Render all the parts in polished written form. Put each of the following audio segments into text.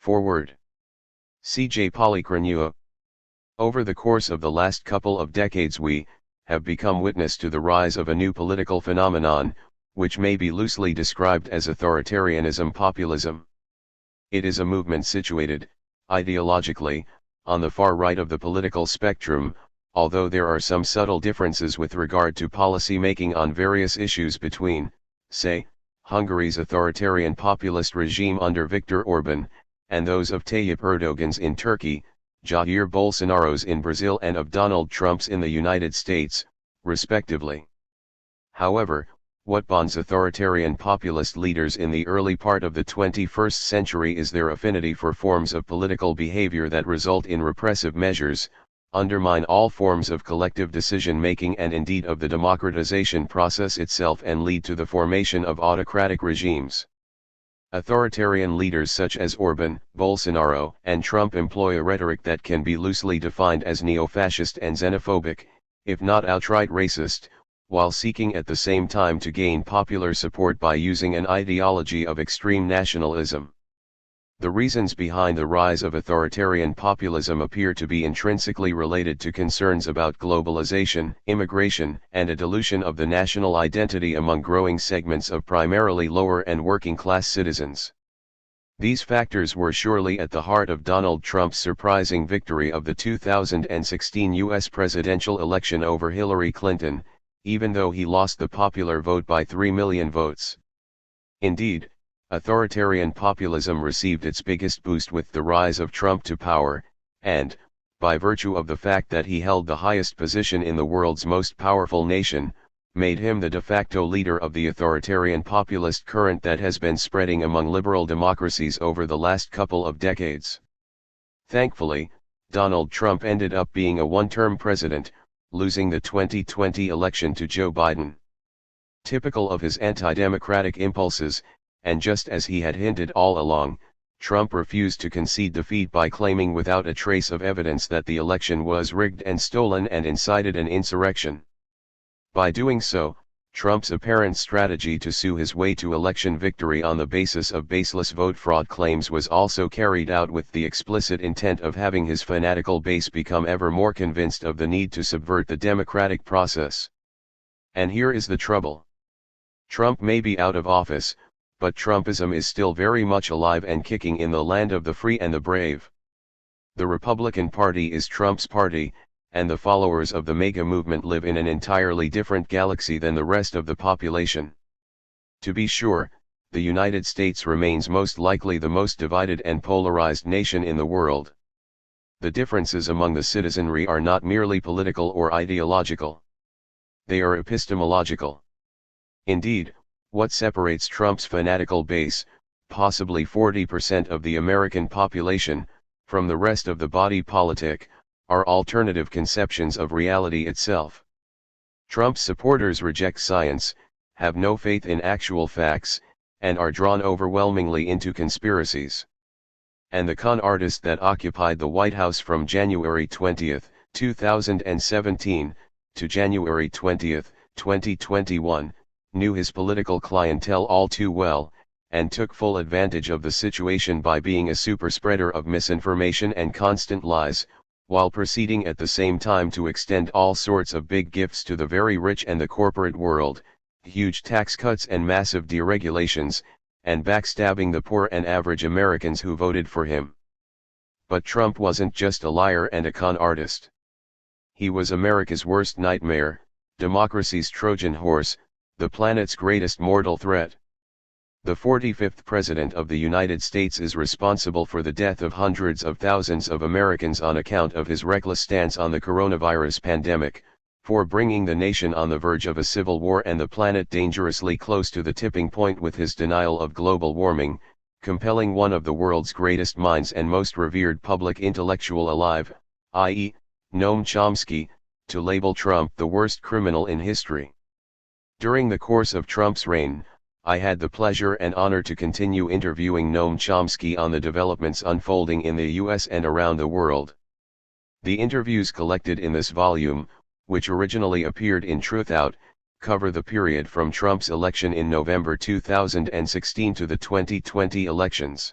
Forward. C.J. Polychronua. Over the course of the last couple of decades we have become witness to the rise of a new political phenomenon, which may be loosely described as authoritarianism populism. It is a movement situated, ideologically, on the far right of the political spectrum, although there are some subtle differences with regard to policy making on various issues between, say, Hungary's authoritarian populist regime under Viktor Orban, and those of Tayyip Erdogan's in Turkey, Jair Bolsonaro's in Brazil and of Donald Trump's in the United States, respectively. However, what bonds authoritarian populist leaders in the early part of the 21st century is their affinity for forms of political behavior that result in repressive measures, undermine all forms of collective decision-making and indeed of the democratization process itself and lead to the formation of autocratic regimes. Authoritarian leaders such as Orban, Bolsonaro, and Trump employ a rhetoric that can be loosely defined as neo-fascist and xenophobic, if not outright racist, while seeking at the same time to gain popular support by using an ideology of extreme nationalism. The reasons behind the rise of authoritarian populism appear to be intrinsically related to concerns about globalization, immigration, and a dilution of the national identity among growing segments of primarily lower and working-class citizens. These factors were surely at the heart of Donald Trump's surprising victory of the 2016 U.S. presidential election over Hillary Clinton, even though he lost the popular vote by 3 million votes. Indeed, authoritarian populism received its biggest boost with the rise of Trump to power, and, by virtue of the fact that he held the highest position in the world's most powerful nation, made him the de facto leader of the authoritarian populist current that has been spreading among liberal democracies over the last couple of decades. Thankfully, Donald Trump ended up being a one-term president, losing the 2020 election to Joe Biden. Typical of his anti-democratic impulses, and just as he had hinted all along, Trump refused to concede defeat by claiming without a trace of evidence that the election was rigged and stolen and incited an insurrection. By doing so, Trump's apparent strategy to sue his way to election victory on the basis of baseless vote fraud claims was also carried out with the explicit intent of having his fanatical base become ever more convinced of the need to subvert the democratic process. And here is the trouble. Trump may be out of office, but Trumpism is still very much alive and kicking in the land of the free and the brave. The Republican Party is Trump's party, and the followers of the MAGA movement live in an entirely different galaxy than the rest of the population. To be sure, the United States remains most likely the most divided and polarized nation in the world. The differences among the citizenry are not merely political or ideological. They are epistemological. Indeed, what separates Trump's fanatical base, possibly 40% of the American population, from the rest of the body politic, are alternative conceptions of reality itself. Trump's supporters reject science, have no faith in actual facts, and are drawn overwhelmingly into conspiracies. And the con artist that occupied the White House from January 20, 2017, to January 20, 2021, knew his political clientele all too well, and took full advantage of the situation by being a super spreader of misinformation and constant lies, while proceeding at the same time to extend all sorts of big gifts to the very rich and the corporate world, huge tax cuts and massive deregulations, and backstabbing the poor and average Americans who voted for him. But Trump wasn't just a liar and a con artist. He was America's worst nightmare, democracy's Trojan horse, the planet's greatest mortal threat. The 45th President of the United States is responsible for the death of hundreds of thousands of Americans on account of his reckless stance on the coronavirus pandemic, for bringing the nation on the verge of a civil war and the planet dangerously close to the tipping point with his denial of global warming, compelling one of the world's greatest minds and most revered public intellectual alive, i.e., Noam Chomsky, to label Trump the worst criminal in history. During the course of Trump's reign, I had the pleasure and honor to continue interviewing Noam Chomsky on the developments unfolding in the US and around the world. The interviews collected in this volume, which originally appeared in Truthout, cover the period from Trump's election in November 2016 to the 2020 elections.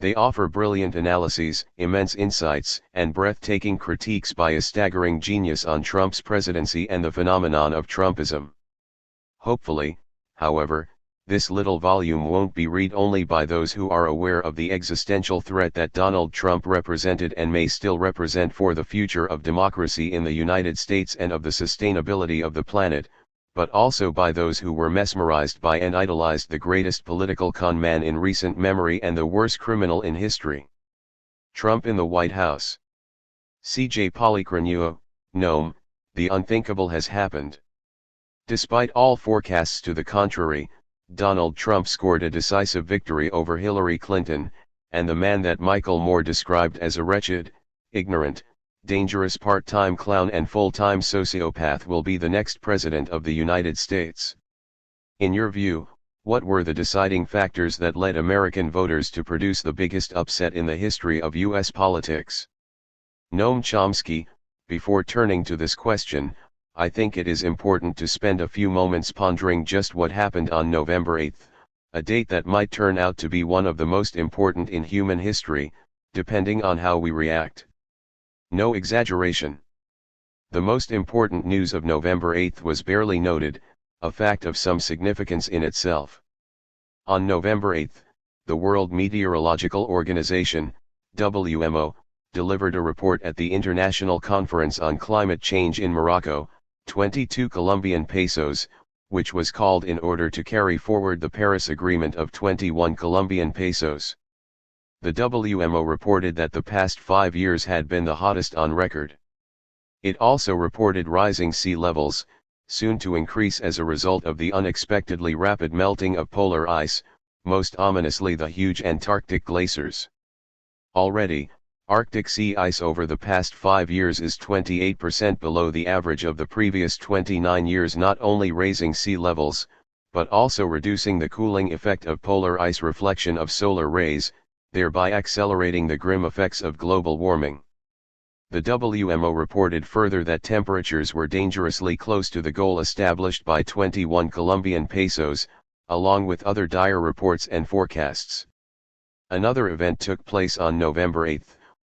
They offer brilliant analyses, immense insights, and breathtaking critiques by a staggering genius on Trump's presidency and the phenomenon of Trumpism. Hopefully, however, this little volume won't be read only by those who are aware of the existential threat that Donald Trump represented and may still represent for the future of democracy in the United States and of the sustainability of the planet, but also by those who were mesmerized by and idolized the greatest political con man in recent memory and the worst criminal in history. Trump in the White House. C.J. Polychronio, Noam, the unthinkable has happened. Despite all forecasts to the contrary, Donald Trump scored a decisive victory over Hillary Clinton, and the man that Michael Moore described as a wretched, ignorant, dangerous part-time clown and full-time sociopath will be the next president of the United States. In your view, what were the deciding factors that led American voters to produce the biggest upset in the history of U.S. politics? Noam Chomsky. Before turning to this question, I think it is important to spend a few moments pondering just what happened on November 8, a date that might turn out to be one of the most important in human history, depending on how we react. No exaggeration. The most important news of November 8 was barely noted, a fact of some significance in itself. On November 8, the World Meteorological Organization, WMO, delivered a report at the International Conference on Climate Change in Morocco, 22 Colombian pesos, which was called in order to carry forward the Paris Agreement of 21 Colombian pesos. The WMO reported that the past 5 years had been the hottest on record. It also reported rising sea levels, soon to increase as a result of the unexpectedly rapid melting of polar ice, most ominously the huge Antarctic glaciers. Already, Arctic sea ice over the past 5 years is 28% below the average of the previous 29 years, not only raising sea levels, but also reducing the cooling effect of polar ice reflection of solar rays, thereby accelerating the grim effects of global warming. The WMO reported further that temperatures were dangerously close to the goal established by 21 Colombian pesos, along with other dire reports and forecasts. Another event took place on November 8,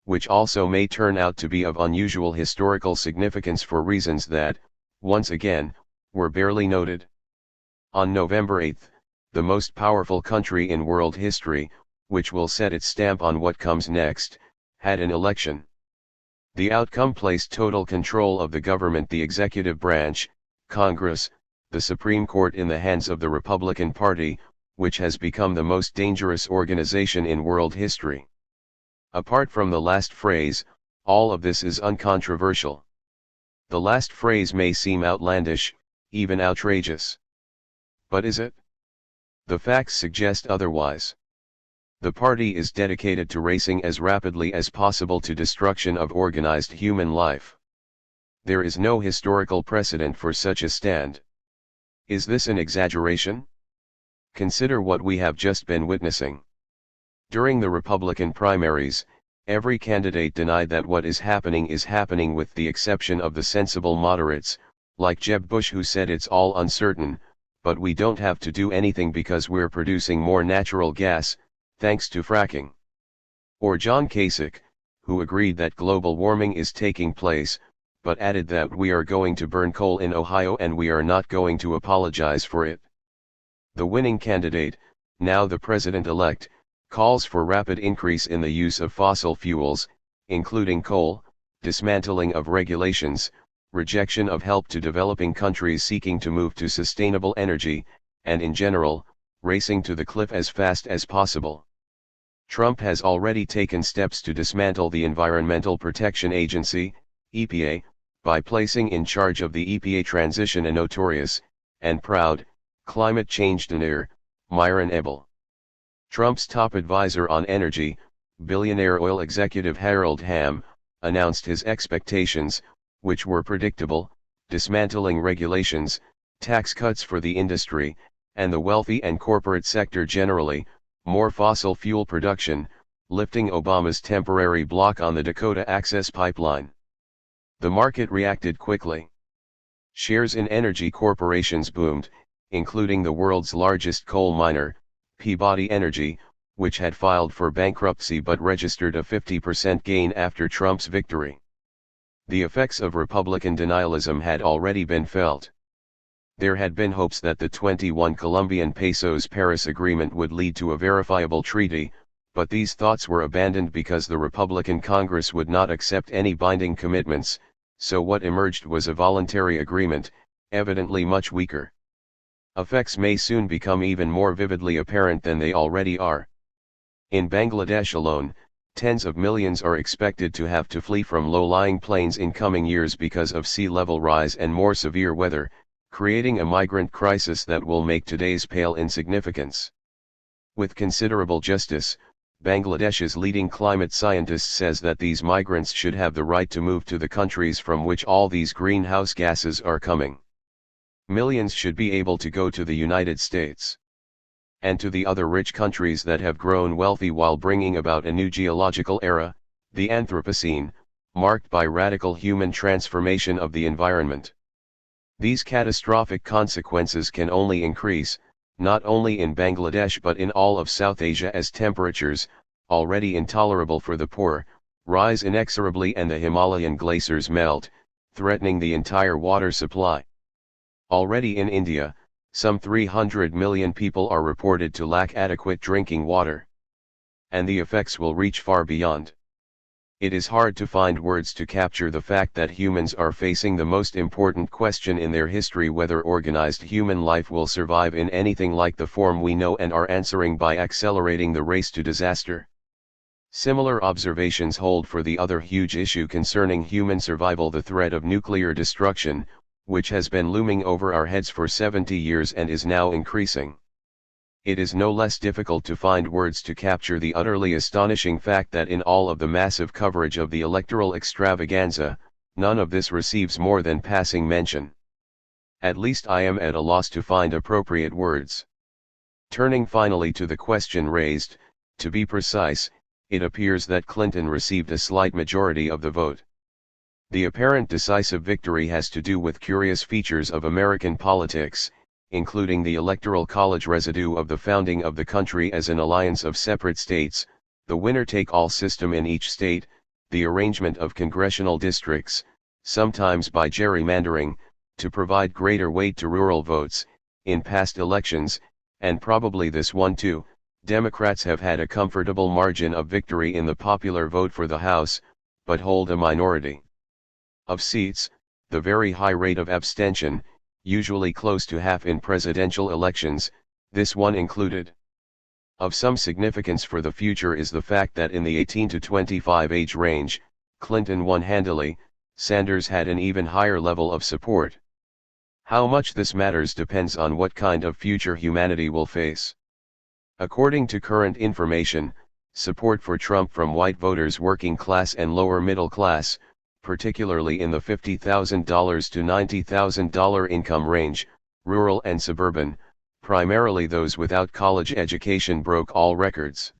which also may turn out to be of unusual historical significance for reasons that, once again, were barely noted. On November 8, the most powerful country in world history, which will set its stamp on what comes next, had an election. The outcome placed total control of the government, the executive branch, Congress, the Supreme Court in the hands of the Republican Party, which has become the most dangerous organization in world history. Apart from the last phrase, all of this is uncontroversial. The last phrase may seem outlandish, even outrageous. But is it? The facts suggest otherwise. The party is dedicated to racing as rapidly as possible to destruction of organized human life. There is no historical precedent for such a stand. Is this an exaggeration? Consider what we have just been witnessing. During the Republican primaries, every candidate denied that what is happening with the exception of the sensible moderates, like Jeb Bush, who said it's all uncertain, but we don't have to do anything because we're producing more natural gas, thanks to fracking. Or John Kasich, who agreed that global warming is taking place, but added that we are going to burn coal in Ohio and we are not going to apologize for it. The winning candidate, now the president-elect, calls for rapid increase in the use of fossil fuels, including coal, dismantling of regulations, rejection of help to developing countries seeking to move to sustainable energy, and in general, racing to the cliff as fast as possible. Trump has already taken steps to dismantle the Environmental Protection Agency, EPA, by placing in charge of the EPA transition a notorious, and proud, climate change denier, Myron Ebel. Trump's top advisor on energy, billionaire oil executive Harold Hamm, announced his expectations, which were predictable: dismantling regulations, tax cuts for the industry, and the wealthy and corporate sector generally, more fossil fuel production, lifting Obama's temporary block on the Dakota Access Pipeline. The market reacted quickly. Shares in energy corporations boomed, including the world's largest coal miner, Peabody Energy, which had filed for bankruptcy but registered a 50% gain after Trump's victory. The effects of Republican denialism had already been felt. There had been hopes that the 21 Colombian pesos Paris Agreement would lead to a verifiable treaty, but these thoughts were abandoned because the Republican Congress would not accept any binding commitments, so what emerged was a voluntary agreement, evidently much weaker. Effects may soon become even more vividly apparent than they already are. In Bangladesh alone, tens of millions are expected to have to flee from low-lying plains in coming years because of sea level rise and more severe weather, creating a migrant crisis that will make today's pale insignificance. With considerable justice, Bangladesh's leading climate scientist says that these migrants should have the right to move to the countries from which all these greenhouse gases are coming. Millions should be able to go to the United States and to the other rich countries that have grown wealthy while bringing about a new geological era, the Anthropocene, marked by radical human transformation of the environment. These catastrophic consequences can only increase, not only in Bangladesh but in all of South Asia as temperatures, already intolerable for the poor, rise inexorably and the Himalayan glaciers melt, threatening the entire water supply. Already in India, some 300 million people are reported to lack adequate drinking water. And the effects will reach far beyond. It is hard to find words to capture the fact that humans are facing the most important question in their history: whether organized human life will survive in anything like the form we know, and are answering by accelerating the race to disaster. Similar observations hold for the other huge issue concerning human survival: the threat of nuclear destruction, which has been looming over our heads for 70 years and is now increasing. It is no less difficult to find words to capture the utterly astonishing fact that in all of the massive coverage of the electoral extravaganza, none of this receives more than passing mention. At least I am at a loss to find appropriate words. Turning finally to the question raised, to be precise, it appears that Clinton received a slight majority of the vote. The apparent decisive victory has to do with curious features of American politics, including the electoral college residue of the founding of the country as an alliance of separate states, the winner-take-all system in each state, the arrangement of congressional districts, sometimes by gerrymandering, to provide greater weight to rural votes, in past elections, and probably this one too. Democrats have had a comfortable margin of victory in the popular vote for the House, but hold a minority of seats, the very high rate of abstention, usually close to half in presidential elections, this one included. Of some significance for the future is the fact that in the 18 to 25 age range, Clinton won handily, Sanders had an even higher level of support. How much this matters depends on what kind of future humanity will face. According to current information, support for Trump from white voters, working class and lower middle class, particularly in the $50,000 to $90,000 income range, rural and suburban, primarily those without college education, broke all records.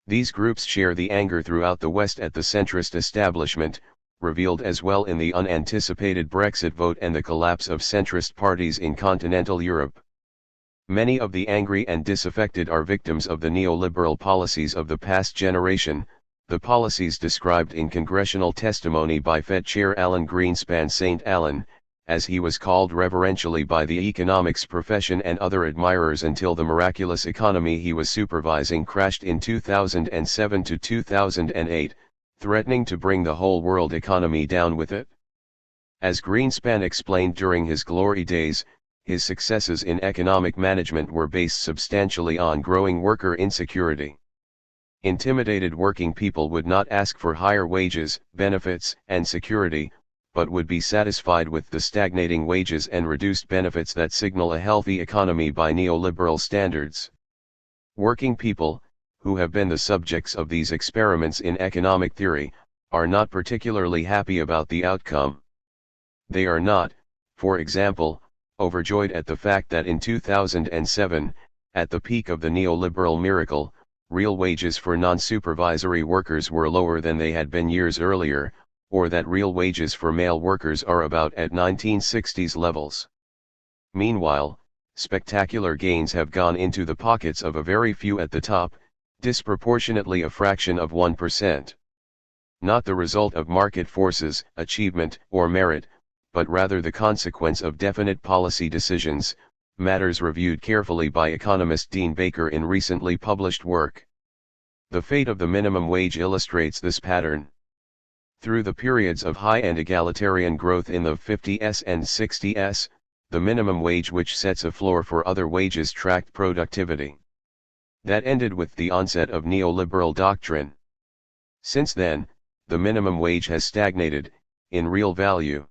These groups share the anger throughout the West at the centrist establishment, revealed as well in the unanticipated Brexit vote and the collapse of centrist parties in continental Europe. Many of the angry and disaffected are victims of the neoliberal policies of the past generation, the policies described in congressional testimony by Fed Chair Alan Greenspan, St. Alan, as he was called reverentially by the economics profession and other admirers, until the miraculous economy he was supervising crashed in 2007 to 2008, threatening to bring the whole world economy down with it. As Greenspan explained during his glory days, his successes in economic management were based substantially on growing worker insecurity. Intimidated working people would not ask for higher wages, benefits, and security, but would be satisfied with the stagnating wages and reduced benefits that signal a healthy economy by neoliberal standards. Working people, who have been the subjects of these experiments in economic theory, are not particularly happy about the outcome. They are not, for example, overjoyed at the fact that in 2007, at the peak of the neoliberal miracle, real wages for non-supervisory workers were lower than they had been years earlier, or that real wages for male workers are about at 1960s levels. Meanwhile, spectacular gains have gone into the pockets of a very few at the top, disproportionately a fraction of 1%. Not the result of market forces, achievement, or merit, but rather the consequence of definite policy decisions, matters reviewed carefully by economist Dean Baker in recently published work. The fate of the minimum wage illustrates this pattern. Through the periods of high and egalitarian growth in the 50s and 60s, the minimum wage, which sets a floor for other wages, tracked productivity. That ended with the onset of neoliberal doctrine. Since then, the minimum wage has stagnated, in real value.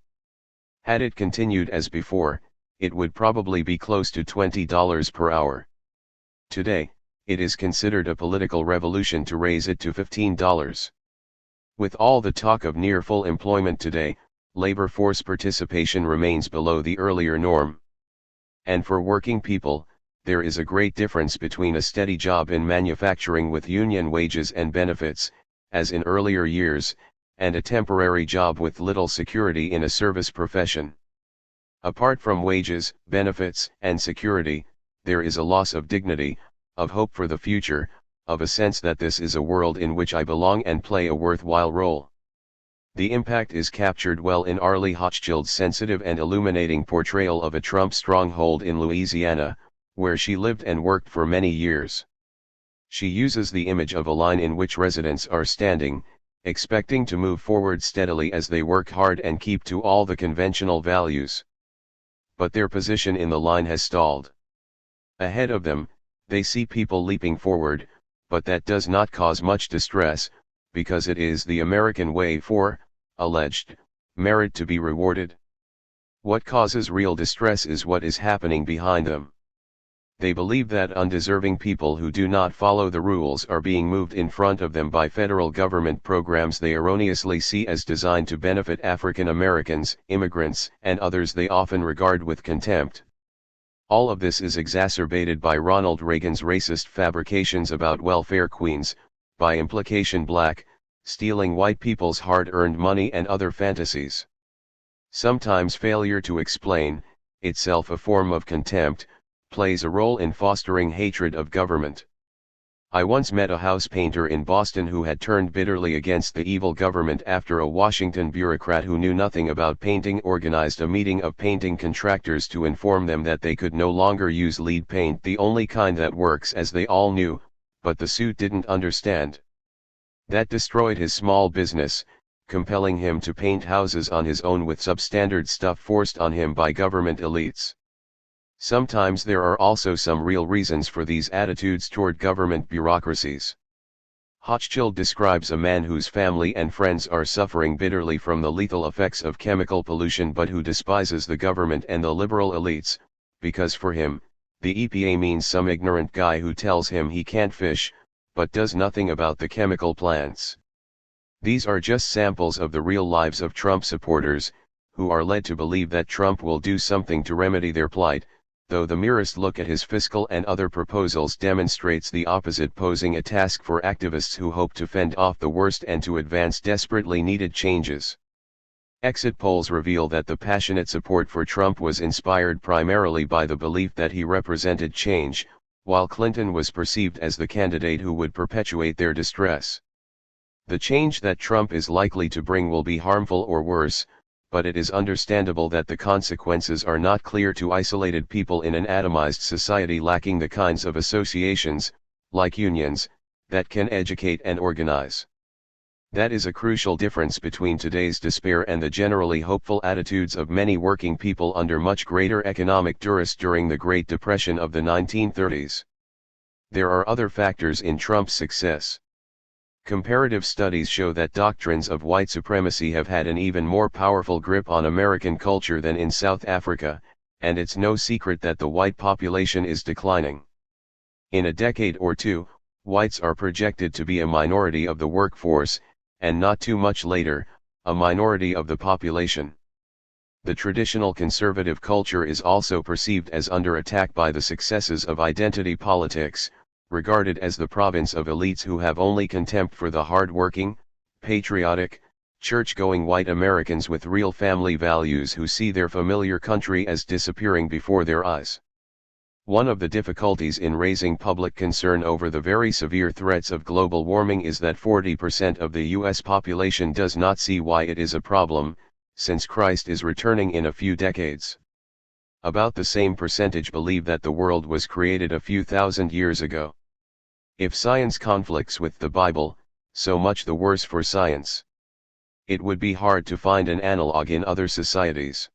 Had it continued as before, it would probably be close to $20 per hour. Today, it is considered a political revolution to raise it to $15. With all the talk of near full employment today, labor force participation remains below the earlier norm. And for working people, there is a great difference between a steady job in manufacturing with union wages and benefits, as in earlier years, and a temporary job with little security in a service profession. Apart from wages, benefits, and security, there is a loss of dignity, of hope for the future, of a sense that this is a world in which I belong and play a worthwhile role. The impact is captured well in Arlie Hochschild's sensitive and illuminating portrayal of a Trump stronghold in Louisiana, where she lived and worked for many years. She uses the image of a line in which residents are standing, expecting to move forward steadily as they work hard and keep to all the conventional values. But their position in the line has stalled. Ahead of them, they see people leaping forward, but that does not cause much distress, because it is the American way for, alleged, merit to be rewarded. What causes real distress is what is happening behind them. They believe that undeserving people who do not follow the rules are being moved in front of them by federal government programs they erroneously see as designed to benefit African Americans, immigrants, and others they often regard with contempt. All of this is exacerbated by Ronald Reagan's racist fabrications about welfare queens, by implication black, stealing white people's hard-earned money and other fantasies. Sometimes failure to explain, itself a form of contempt, plays a role in fostering hatred of government. I once met a house painter in Boston who had turned bitterly against the evil government after a Washington bureaucrat who knew nothing about painting organized a meeting of painting contractors to inform them that they could no longer use lead paint, the only kind that works, as they all knew, but the suit didn't understand. That destroyed his small business, compelling him to paint houses on his own with substandard stuff forced on him by government elites. Sometimes there are also some real reasons for these attitudes toward government bureaucracies. Hochschild describes a man whose family and friends are suffering bitterly from the lethal effects of chemical pollution but who despises the government and the liberal elites, because for him, the EPA means some ignorant guy who tells him he can't fish, but does nothing about the chemical plants. These are just samples of the real lives of Trump supporters, who are led to believe that Trump will do something to remedy their plight, though the merest look at his fiscal and other proposals demonstrates the opposite, posing a task for activists who hope to fend off the worst and to advance desperately needed changes. Exit polls reveal that the passionate support for Trump was inspired primarily by the belief that he represented change, while Clinton was perceived as the candidate who would perpetuate their distress. The change that Trump is likely to bring will be harmful or worse, but it is understandable that the consequences are not clear to isolated people in an atomized society lacking the kinds of associations, like unions, that can educate and organize. That is a crucial difference between today's despair and the generally hopeful attitudes of many working people under much greater economic duress during the Great Depression of the 1930s. There are other factors in Trump's success. Comparative studies show that doctrines of white supremacy have had an even more powerful grip on American culture than in South Africa, and it's no secret that the white population is declining. In a decade or two, whites are projected to be a minority of the workforce, and not too much later, a minority of the population. The traditional conservative culture is also perceived as under attack by the successes of identity politics, regarded as the province of elites who have only contempt for the hard-working, patriotic, church-going white Americans with real family values who see their familiar country as disappearing before their eyes. One of the difficulties in raising public concern over the very severe threats of global warming is that 40% of the US population does not see why it is a problem, since Christ is returning in a few decades. About the same percentage believe that the world was created a few thousand years ago. If science conflicts with the Bible, so much the worse for science. It would be hard to find an analog in other societies.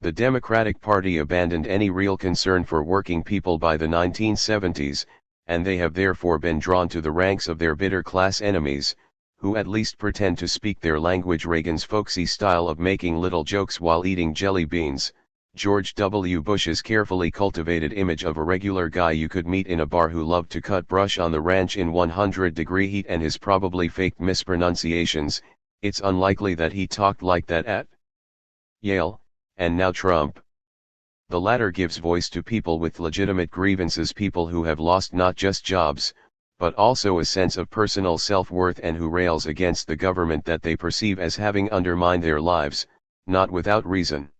The Democratic Party abandoned any real concern for working people by the 1970s, and they have therefore been drawn to the ranks of their bitter class enemies, who at least pretend to speak their language. Reagan's folksy style of making little jokes while eating jelly beans, George W. Bush's carefully cultivated image of a regular guy you could meet in a bar who loved to cut brush on the ranch in 100-degree heat, and his probably faked mispronunciations, it's unlikely that he talked like that at Yale. And now Trump. The latter gives voice to people with legitimate grievances, people who have lost not just jobs, but also a sense of personal self-worth, and who rails against the government that they perceive as having undermined their lives, not without reason.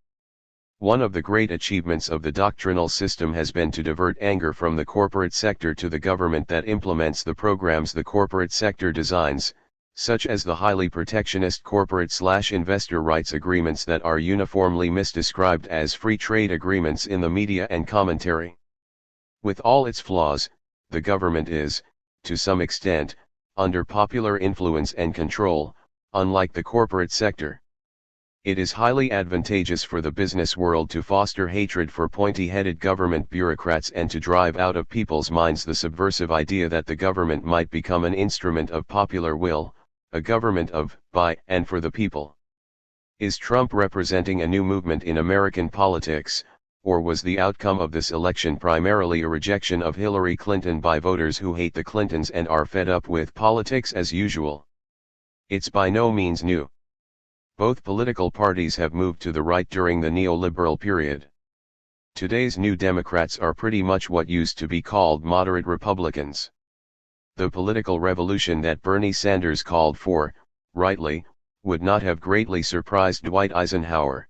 One of the great achievements of the doctrinal system has been to divert anger from the corporate sector to the government that implements the programs the corporate sector designs, such as the highly protectionist corporate/investor rights agreements that are uniformly misdescribed as free trade agreements in the media and commentary. With all its flaws, the government is, to some extent, under popular influence and control, unlike the corporate sector. It is highly advantageous for the business world to foster hatred for pointy-headed government bureaucrats and to drive out of people's minds the subversive idea that the government might become an instrument of popular will, a government of, by, and for the people. Is Trump representing a new movement in American politics, or was the outcome of this election primarily a rejection of Hillary Clinton by voters who hate the Clintons and are fed up with politics as usual? It's by no means new. Both political parties have moved to the right during the neoliberal period. Today's New Democrats are pretty much what used to be called moderate Republicans. The political revolution that Bernie Sanders called for, rightly, would not have greatly surprised Dwight Eisenhower.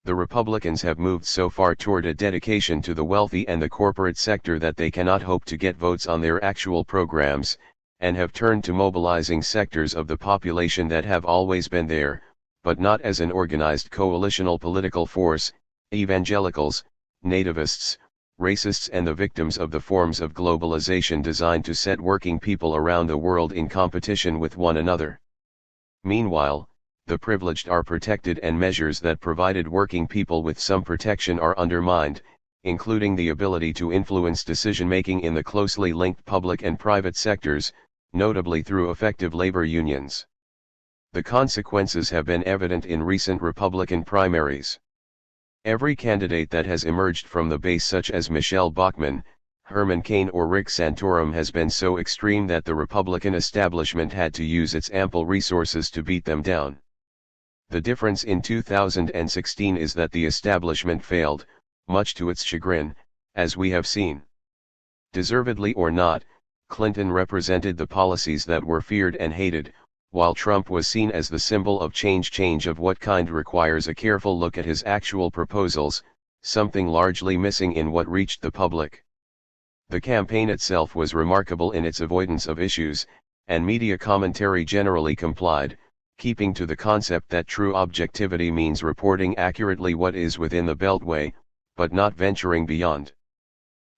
The Republicans have moved so far toward a dedication to the wealthy and the corporate sector that they cannot hope to get votes on their actual programs, and have turned to mobilizing sectors of the population that have always been there, but not as an organized coalitional political force: evangelicals, nativists, racists, and the victims of the forms of globalization designed to set working people around the world in competition with one another. Meanwhile, the privileged are protected, and measures that provided working people with some protection are undermined, including the ability to influence decision-making in the closely linked public and private sectors, notably through effective labor unions. The consequences have been evident in recent Republican primaries. Every candidate that has emerged from the base, such as Michelle Bachmann, Herman Cain, or Rick Santorum, has been so extreme that the Republican establishment had to use its ample resources to beat them down. The difference in 2016 is that the establishment failed, much to its chagrin, as we have seen. Deservedly or not, Clinton represented the policies that were feared and hated, while Trump was seen as the symbol of change. Change of what kind requires a careful look at his actual proposals, something largely missing in what reached the public. The campaign itself was remarkable in its avoidance of issues, and media commentary generally complied, keeping to the concept that true objectivity means reporting accurately what is within the Beltway, but not venturing beyond.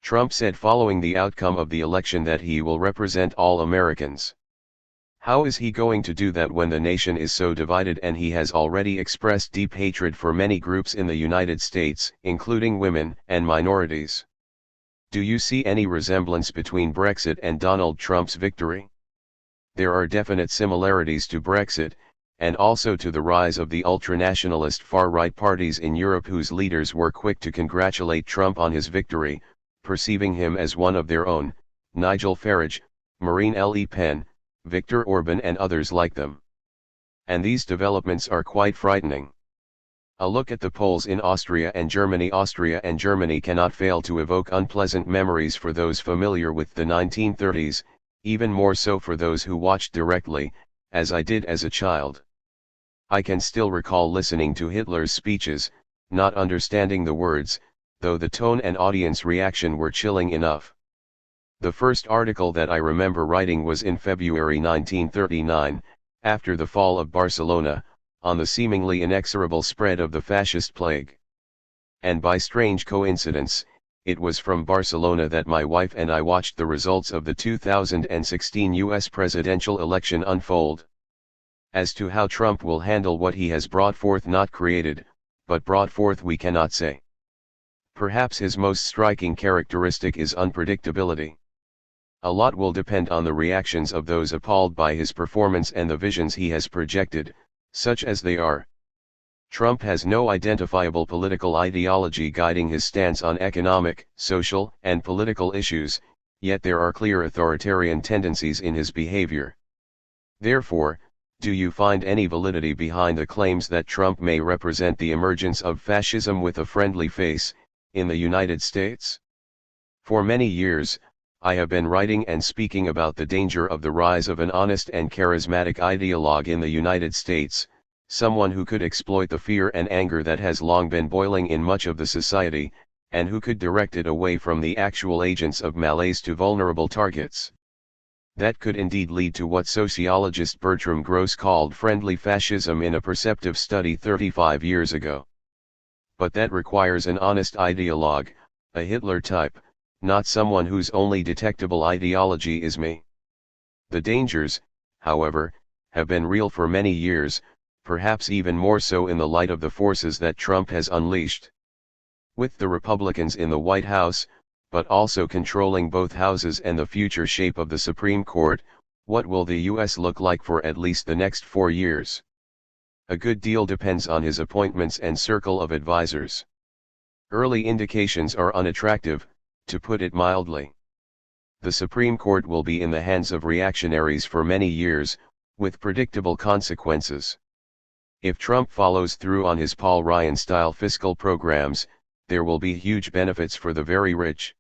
Trump said following the outcome of the election that he will represent all Americans. How is he going to do that when the nation is so divided, and he has already expressed deep hatred for many groups in the United States, including women and minorities? Do you see any resemblance between Brexit and Donald Trump's victory? There are definite similarities to Brexit, and also to the rise of the ultranationalist far-right parties in Europe, whose leaders were quick to congratulate Trump on his victory, perceiving him as one of their own: Nigel Farage, Marine Le Pen, Viktor Orban, and others like them. And these developments are quite frightening. A look at the polls in Austria and Germany. Austria and Germany cannot fail to evoke unpleasant memories for those familiar with the 1930s, even more so for those who watched directly, as I did as a child. I can still recall listening to Hitler's speeches, not understanding the words, though the tone and audience reaction were chilling enough. The first article that I remember writing was in February 1939, after the fall of Barcelona, on the seemingly inexorable spread of the fascist plague. And by strange coincidence, it was from Barcelona that my wife and I watched the results of the 2016 US presidential election unfold. As to how Trump will handle what he has brought forth, not created, but brought forth, we cannot say. Perhaps his most striking characteristic is unpredictability. A lot will depend on the reactions of those appalled by his performance and the visions he has projected, such as they are. Trump has no identifiable political ideology guiding his stance on economic, social, and political issues, yet there are clear authoritarian tendencies in his behavior. Therefore, do you find any validity behind the claims that Trump may represent the emergence of fascism with a friendly face, in the United States? For many years, I have been writing and speaking about the danger of the rise of an honest and charismatic ideologue in the United States, someone who could exploit the fear and anger that has long been boiling in much of the society, and who could direct it away from the actual agents of malaise to vulnerable targets. That could indeed lead to what sociologist Bertram Gross called friendly fascism in a perceptive study 35 years ago. But that requires an honest ideologue, a Hitler type, not someone whose only detectable ideology is me. The dangers, however, have been real for many years, perhaps even more so in the light of the forces that Trump has unleashed. With the Republicans in the White House, but also controlling both houses and the future shape of the Supreme Court, what will the U.S. look like for at least the next 4 years? A good deal depends on his appointments and circle of advisors. Early indications are unattractive, to put it mildly. The Supreme Court will be in the hands of reactionaries for many years, with predictable consequences. If Trump follows through on his Paul Ryan-style fiscal programs, there will be huge benefits for the very rich.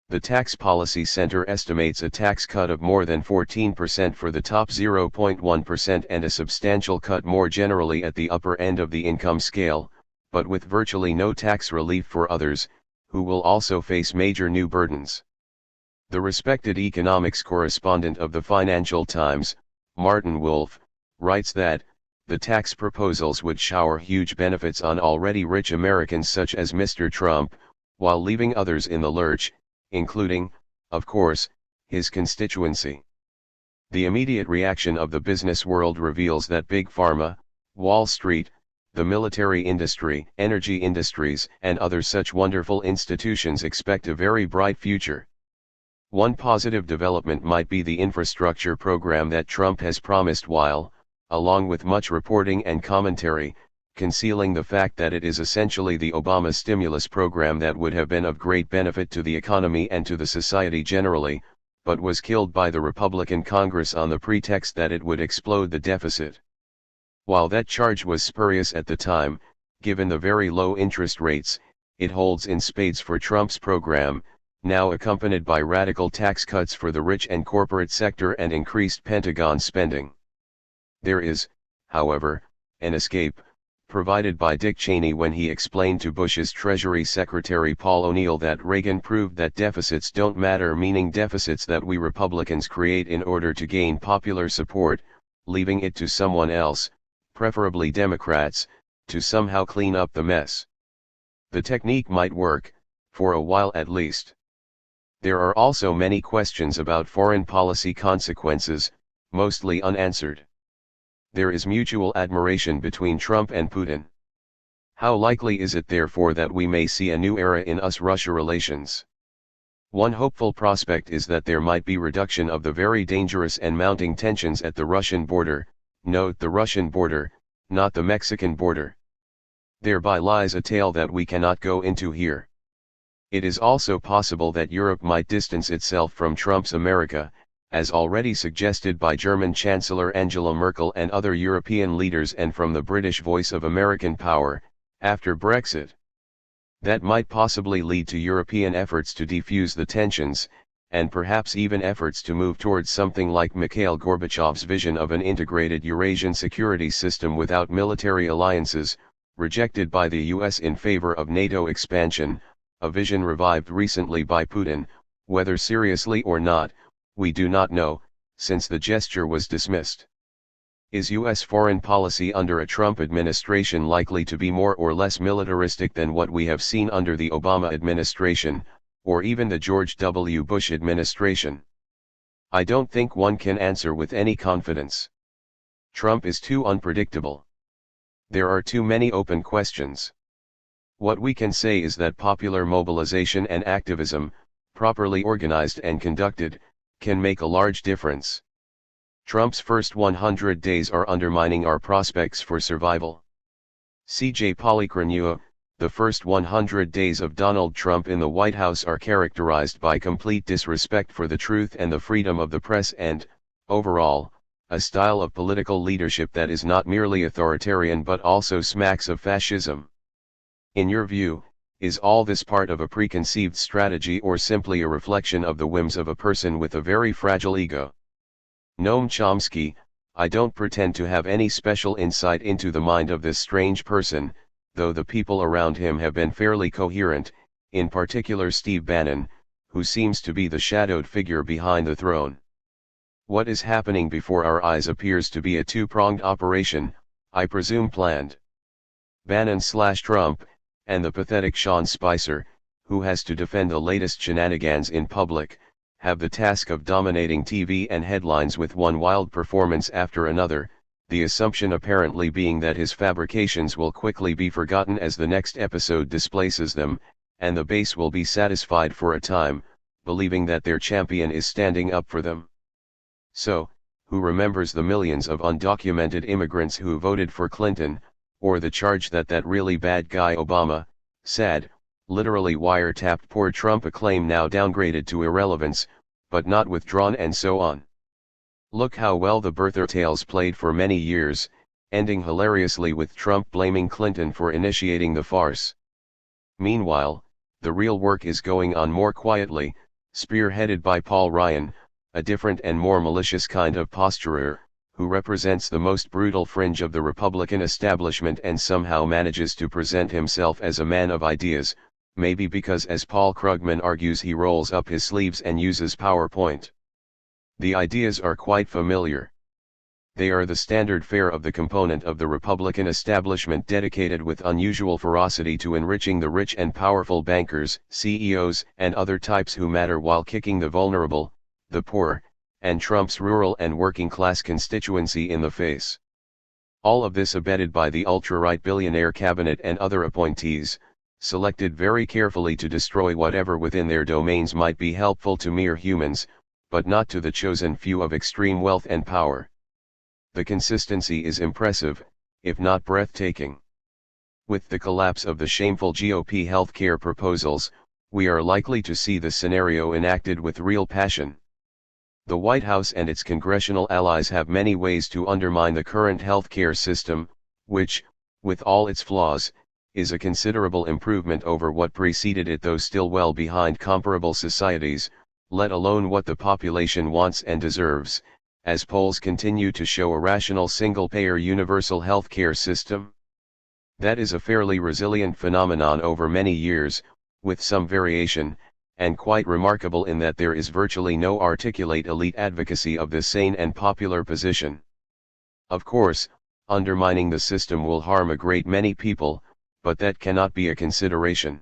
The Tax Policy Center estimates a tax cut of more than 14% for the top 0.1% and a substantial cut more generally at the upper end of the income scale, but with virtually no tax relief for others, who will also face major new burdens. The respected economics correspondent of the Financial Times, Martin Wolf, writes that the tax proposals would shower huge benefits on already rich Americans such as Mr. Trump, while leaving others in the lurch, including, of course, his constituency. The immediate reaction of the business world reveals that Big Pharma, Wall Street, the military industry, energy industries, and other such wonderful institutions expect a very bright future. One positive development might be the infrastructure program that Trump has promised while, along with much reporting and commentary, concealing the fact that it is essentially the Obama stimulus program that would have been of great benefit to the economy and to the society generally, but was killed by the Republican Congress on the pretext that it would explode the deficit. While that charge was spurious at the time, given the very low interest rates, it holds in spades for Trump's program, now accompanied by radical tax cuts for the rich and corporate sector and increased Pentagon spending. There is, however, an escape, provided by Dick Cheney when he explained to Bush's Treasury Secretary Paul O'Neill that Reagan proved that deficits don't matter, meaning deficits that we Republicans create in order to gain popular support, leaving it to someone else, preferably Democrats, to somehow clean up the mess. The technique might work, for a while at least. There are also many questions about foreign policy consequences, mostly unanswered. There is mutual admiration between Trump and Putin. How likely is it therefore that we may see a new era in US-Russia relations? One hopeful prospect is that there might be reduction of the very dangerous and mounting tensions at the Russian border, note the Russian border, not the Mexican border. Thereby lies a tale that we cannot go into here. It is also possible that Europe might distance itself from Trump's America, as already suggested by German Chancellor Angela Merkel and other European leaders, and from the British voice of American power, after Brexit. That might possibly lead to European efforts to defuse the tensions, and perhaps even efforts to move towards something like Mikhail Gorbachev's vision of an integrated Eurasian security system without military alliances, rejected by the US in favor of NATO expansion, a vision revived recently by Putin, whether seriously or not, we do not know, since the gesture was dismissed. Is U.S. foreign policy under a Trump administration likely to be more or less militaristic than what we have seen under the Obama administration, or even the George W. Bush administration? I don't think one can answer with any confidence. Trump is too unpredictable. There are too many open questions. What we can say is that popular mobilization and activism, properly organized and conducted, can make a large difference. Trump's first 100 days are undermining our prospects for survival. C.J. Polychronua, the first 100 days of Donald Trump in the White House are characterized by complete disrespect for the truth and the freedom of the press and, overall, a style of political leadership that is not merely authoritarian but also smacks of fascism. In your view, is all this part of a preconceived strategy or simply a reflection of the whims of a person with a very fragile ego? Noam Chomsky, I don't pretend to have any special insight into the mind of this strange person, though the people around him have been fairly coherent, in particular Steve Bannon, who seems to be the shadowed figure behind the throne. What is happening before our eyes appears to be a two-pronged operation, I presume planned. Bannon/Trump, and the pathetic Sean Spicer, who has to defend the latest shenanigans in public, have the task of dominating TV and headlines with one wild performance after another, the assumption apparently being that his fabrications will quickly be forgotten as the next episode displaces them, and the base will be satisfied for a time, believing that their champion is standing up for them. So, who remembers the millions of undocumented immigrants who voted for Clinton, or the charge that that really bad guy Obama, sad, literally wiretapped poor Trump, a claim now downgraded to irrelevance, but not withdrawn, and so on. Look how well the birther tales played for many years, ending hilariously with Trump blaming Clinton for initiating the farce. Meanwhile, the real work is going on more quietly, spearheaded by Paul Ryan, a different and more malicious kind of posturer, who represents the most brutal fringe of the Republican establishment and somehow manages to present himself as a man of ideas, maybe because, as Paul Krugman argues, he rolls up his sleeves and uses PowerPoint. The ideas are quite familiar. They are the standard fare of the component of the Republican establishment dedicated with unusual ferocity to enriching the rich and powerful bankers, CEOs, and other types who matter while kicking the vulnerable, the poor, and Trump's rural and working-class constituency in the face. All of this abetted by the ultra-right billionaire cabinet and other appointees, selected very carefully to destroy whatever within their domains might be helpful to mere humans, but not to the chosen few of extreme wealth and power. The consistency is impressive, if not breathtaking. With the collapse of the shameful GOP healthcare proposals, we are likely to see the scenario enacted with real passion. The White House and its congressional allies have many ways to undermine the current healthcare system, which, with all its flaws, is a considerable improvement over what preceded it, though still well behind comparable societies, let alone what the population wants and deserves, as polls continue to show a rational single-payer universal healthcare system. That is a fairly resilient phenomenon over many years, with some variation, and quite remarkable in that there is virtually no articulate elite advocacy of this sane and popular position. Of course, undermining the system will harm a great many people, but that cannot be a consideration.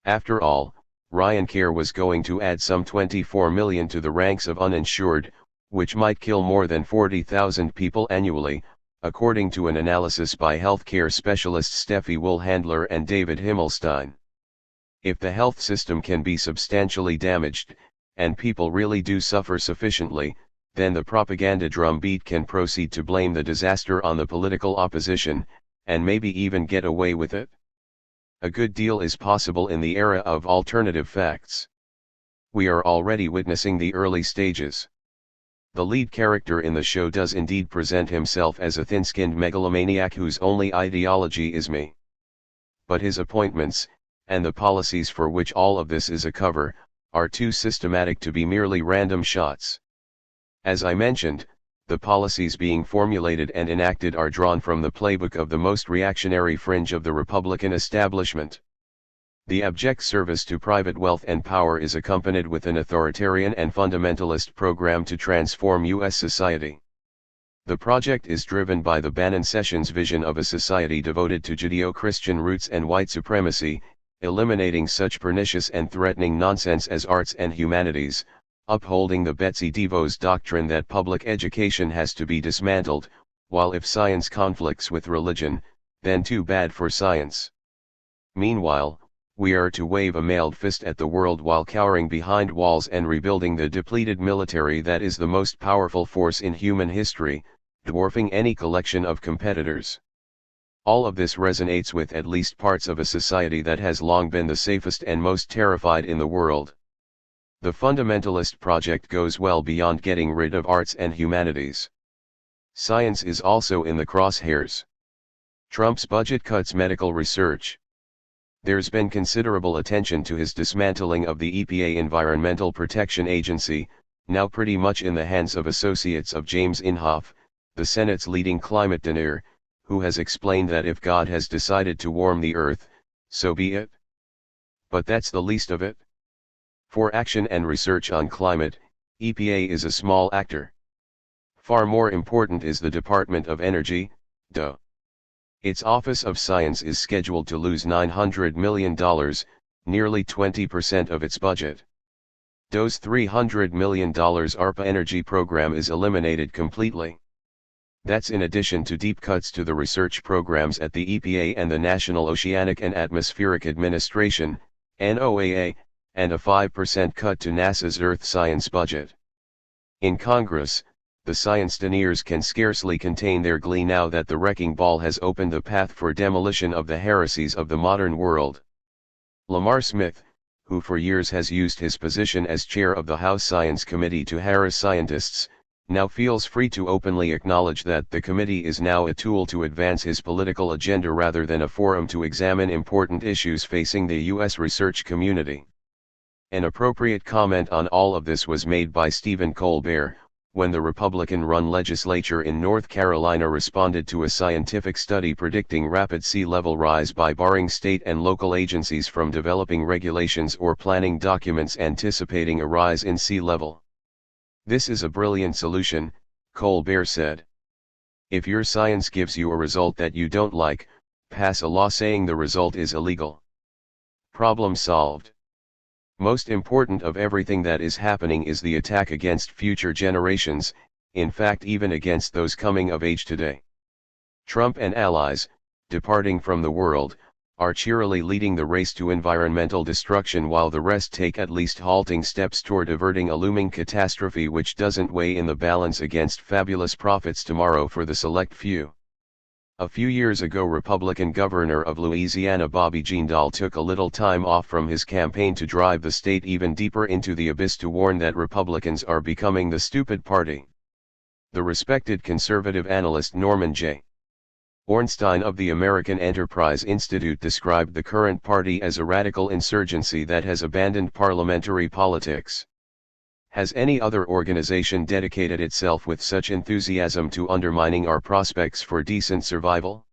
After all, Ryan Care was going to add some 24 million to the ranks of uninsured, which might kill more than 40,000 people annually, according to an analysis by healthcare specialists Steffi Woolhandler and David Himmelstein. If the health system can be substantially damaged, and people really do suffer sufficiently, then the propaganda drumbeat can proceed to blame the disaster on the political opposition, and maybe even get away with it. A good deal is possible in the era of alternative facts. We are already witnessing the early stages. The lead character in the show does indeed present himself as a thin-skinned megalomaniac whose only ideology is me. But his appointments, and the policies for which all of this is a cover, are too systematic to be merely random shots. As I mentioned, the policies being formulated and enacted are drawn from the playbook of the most reactionary fringe of the Republican establishment. The abject service to private wealth and power is accompanied with an authoritarian and fundamentalist program to transform U.S. society. The project is driven by the Bannon-Sessions vision of a society devoted to Judeo-Christian roots and white supremacy, eliminating such pernicious and threatening nonsense as arts and humanities, upholding the Betsy DeVos doctrine that public education has to be dismantled, while if science conflicts with religion, then too bad for science. Meanwhile, we are to wave a mailed fist at the world while cowering behind walls and rebuilding the depleted military that is the most powerful force in human history, dwarfing any collection of competitors. All of this resonates with at least parts of a society that has long been the safest and most terrified in the world. The fundamentalist project goes well beyond getting rid of arts and humanities. Science is also in the crosshairs. Trump's budget cuts medical research. There's been considerable attention to his dismantling of the EPA Environmental Protection Agency, now pretty much in the hands of associates of James Inhofe, the Senate's leading climate denier, who has explained that if God has decided to warm the earth, so be it. But that's the least of it. For action and research on climate, EPA is a small actor. Far more important is the Department of Energy, DOE. Its Office of Science is scheduled to lose $900 million, nearly 20% of its budget. DOE's $300 million ARPA energy program is eliminated completely. That's in addition to deep cuts to the research programs at the EPA and the National Oceanic and Atmospheric Administration, NOAA, and a 5% cut to NASA's Earth science budget. In Congress, the science deniers can scarcely contain their glee now that the wrecking ball has opened the path for demolition of the heresies of the modern world. Lamar Smith, who for years has used his position as chair of the House Science Committee to harass scientists, now feels free to openly acknowledge that the committee is now a tool to advance his political agenda rather than a forum to examine important issues facing the U.S. research community. An appropriate comment on all of this was made by Stephen Colbert, when the Republican-run legislature in North Carolina responded to a scientific study predicting rapid sea level rise by barring state and local agencies from developing regulations or planning documents anticipating a rise in sea level. This is a brilliant solution, Colbert said. If your science gives you a result that you don't like, pass a law saying the result is illegal. Problem solved. Most important of everything that is happening is the attack against future generations, in fact even against those coming of age today. Trump and allies, departing from the world, are cheerily leading the race to environmental destruction while the rest take at least halting steps toward averting a looming catastrophe which doesn't weigh in the balance against fabulous profits tomorrow for the select few. A few years ago Republican Governor of Louisiana Bobby Jindal took a little time off from his campaign to drive the state even deeper into the abyss to warn that Republicans are becoming the stupid party. The respected conservative analyst Norman J. Ornstein of the American Enterprise Institute described the current party as a radical insurgency that has abandoned parliamentary politics. Has any other organization dedicated itself with such enthusiasm to undermining our prospects for decent survival?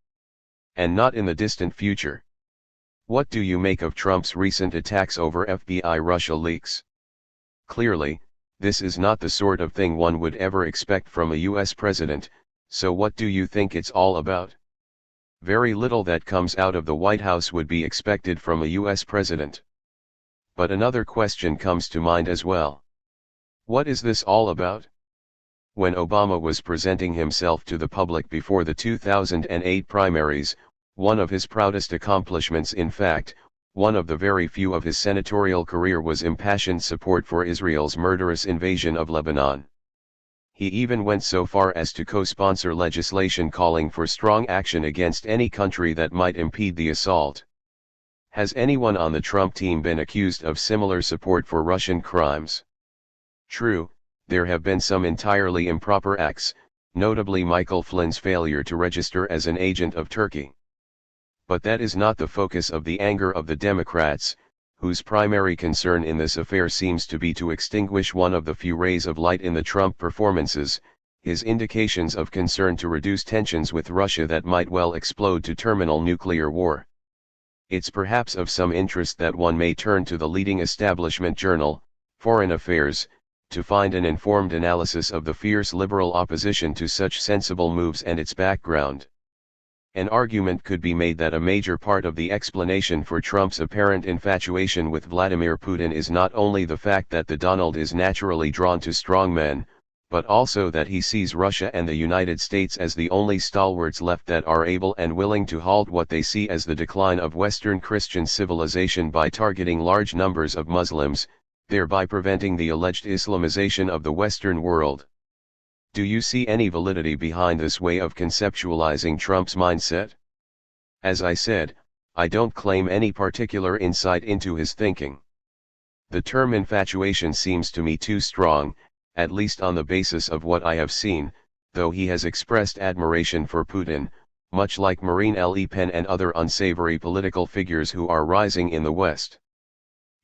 And not in the distant future. What do you make of Trump's recent attacks over FBI Russia leaks? Clearly, this is not the sort of thing one would ever expect from a US president, so what do you think it's all about? Very little that comes out of the White House would be expected from a US president. But another question comes to mind as well. What is this all about? When Obama was presenting himself to the public before the 2008 primaries, one of his proudest accomplishments, in fact, one of the very few of his senatorial career, was impassioned support for Israel's murderous invasion of Lebanon. He even went so far as to co-sponsor legislation calling for strong action against any country that might impede the assault. Has anyone on the Trump team been accused of similar support for Russian crimes? True, there have been some entirely improper acts, notably Michael Flynn's failure to register as an agent of Turkey. But that is not the focus of the anger of the Democrats, whose primary concern in this affair seems to be to extinguish one of the few rays of light in the Trump performances, his indications of concern to reduce tensions with Russia that might well explode to terminal nuclear war. it's perhaps of some interest that one may turn to the leading establishment journal, Foreign Affairs, to find an informed analysis of the fierce liberal opposition to such sensible moves and its background. An argument could be made that a major part of the explanation for Trump's apparent infatuation with Vladimir Putin is not only the fact that the Donald is naturally drawn to strong men, but also that he sees Russia and the United States as the only stalwarts left that are able and willing to halt what they see as the decline of Western Christian civilization by targeting large numbers of Muslims, thereby preventing the alleged Islamization of the Western world. Do you see any validity behind this way of conceptualizing Trump's mindset? As I said, I don't claim any particular insight into his thinking. The term infatuation seems to me too strong, at least on the basis of what I have seen, though he has expressed admiration for Putin, much like Marine Le Pen and other unsavory political figures who are rising in the West.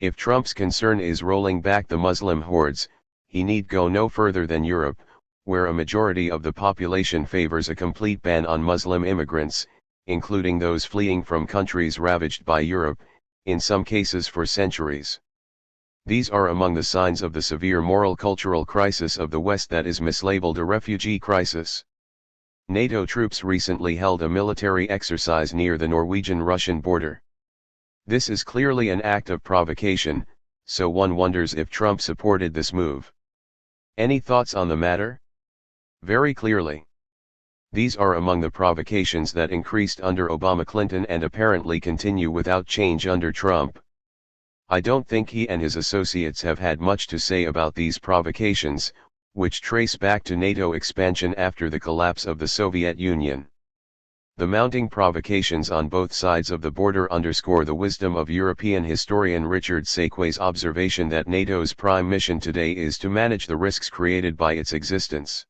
If Trump's concern is rolling back the Muslim hordes, he need go no further than Europe, where a majority of the population favors a complete ban on Muslim immigrants, including those fleeing from countries ravaged by Europe, in some cases for centuries. These are among the signs of the severe moral-cultural crisis of the West that is mislabeled a refugee crisis. NATO troops recently held a military exercise near the Norwegian-Russian border. This is clearly an act of provocation, so one wonders if Trump supported this move. Any thoughts on the matter? Very clearly. These are among the provocations that increased under Obama-Clinton and apparently continue without change under Trump. I don't think he and his associates have had much to say about these provocations, which trace back to NATO expansion after the collapse of the Soviet Union. The mounting provocations on both sides of the border underscore the wisdom of European historian Richard Sakwe's observation that NATO's prime mission today is to manage the risks created by its existence.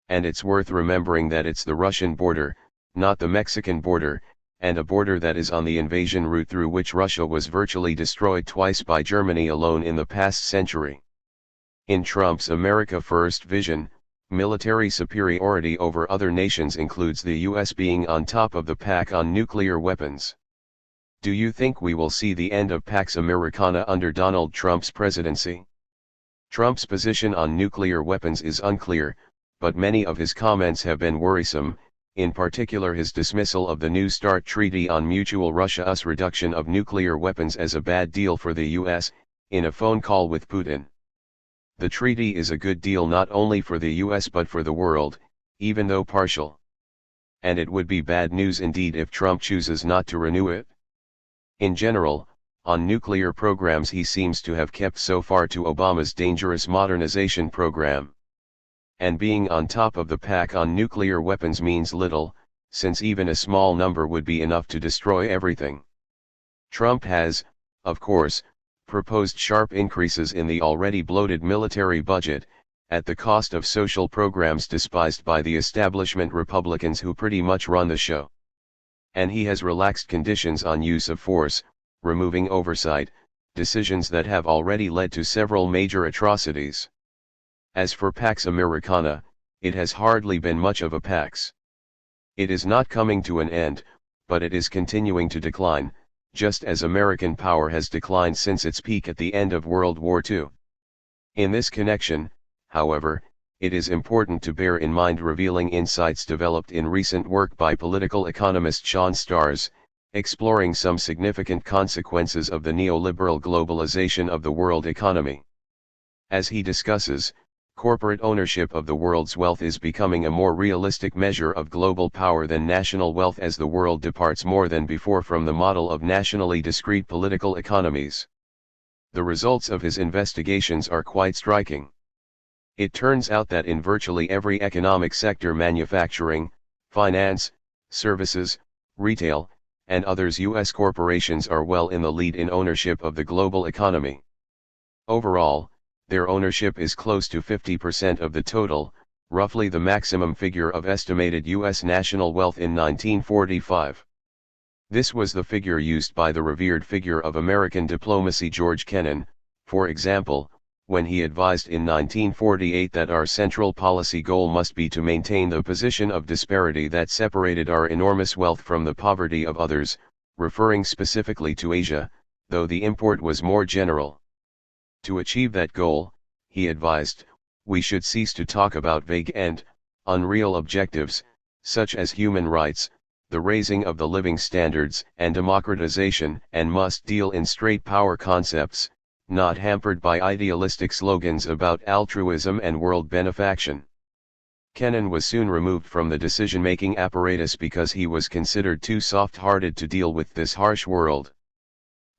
And it's worth remembering that it's the Russian border, not the Mexican border, and a border that is on the invasion route through which Russia was virtually destroyed twice by Germany alone in the past century. In Trump's America First vision, military superiority over other nations includes the US being on top of the pack on nuclear weapons. Do you think we will see the end of Pax Americana under Donald Trump's presidency? Trump's position on nuclear weapons is unclear, but many of his comments have been worrisome, in particular his dismissal of the New START Treaty on Mutual Russia-US reduction of nuclear weapons as a bad deal for the US, in a phone call with Putin. The treaty is a good deal not only for the US but for the world, even though partial. And it would be bad news indeed if Trump chooses not to renew it. In general, on nuclear programs he seems to have kept so far to Obama's dangerous modernization program. And being on top of the pack on nuclear weapons means little, since even a small number would be enough to destroy everything. Trump has, of course, proposed sharp increases in the already bloated military budget, at the cost of social programs despised by the establishment Republicans who pretty much run the show. And he has relaxed conditions on use of force, removing oversight, decisions that have already led to several major atrocities. As for Pax Americana, it has hardly been much of a pax. It is not coming to an end, but it is continuing to decline, just as American power has declined since its peak at the end of World War II. In this connection, however, it is important to bear in mind revealing insights developed in recent work by political economist Sean Starrs, exploring some significant consequences of the neoliberal globalization of the world economy. As he discusses, corporate ownership of the world's wealth is becoming a more realistic measure of global power than national wealth as the world departs more than before from the model of nationally discrete political economies. The results of his investigations are quite striking. It turns out that in virtually every economic sector, manufacturing, finance, services, retail, and others, U.S. corporations are well in the lead in ownership of the global economy. Overall, their ownership is close to 50% of the total, roughly the maximum figure of estimated U.S. national wealth in 1945. This was the figure used by the revered figure of American diplomacy George Kennan, for example, when he advised in 1948 that our central policy goal must be to maintain the position of disparity that separated our enormous wealth from the poverty of others, referring specifically to Asia, though the import was more general. To achieve that goal, he advised, we should cease to talk about vague and unreal objectives, such as human rights, the raising of the living standards and democratization, and must deal in straight power concepts, not hampered by idealistic slogans about altruism and world benefaction. Kennan was soon removed from the decision-making apparatus because he was considered too soft-hearted to deal with this harsh world.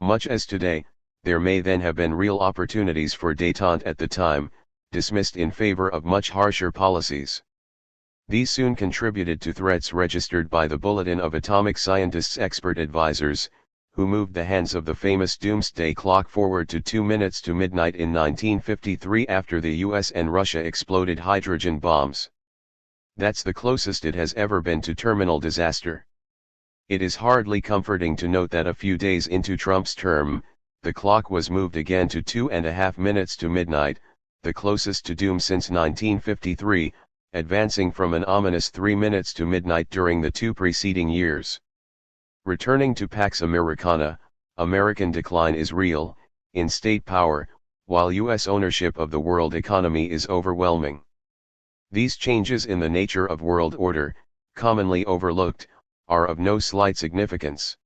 Much as today, there may then have been real opportunities for détente at the time, dismissed in favor of much harsher policies. These soon contributed to threats registered by the Bulletin of Atomic Scientists' expert advisors, who moved the hands of the famous doomsday clock forward to 2 minutes to midnight in 1953 after the US and Russia exploded hydrogen bombs. That's the closest it has ever been to terminal disaster. It is hardly comforting to note that a few days into Trump's term, the clock was moved again to 2.5 minutes to midnight, the closest to doom since 1953, advancing from an ominous 3 minutes to midnight during the 2 preceding years. Returning to Pax Americana, American decline is real, in state power, while U.S. ownership of the world economy is overwhelming. These changes in the nature of world order, commonly overlooked, are of no slight significance.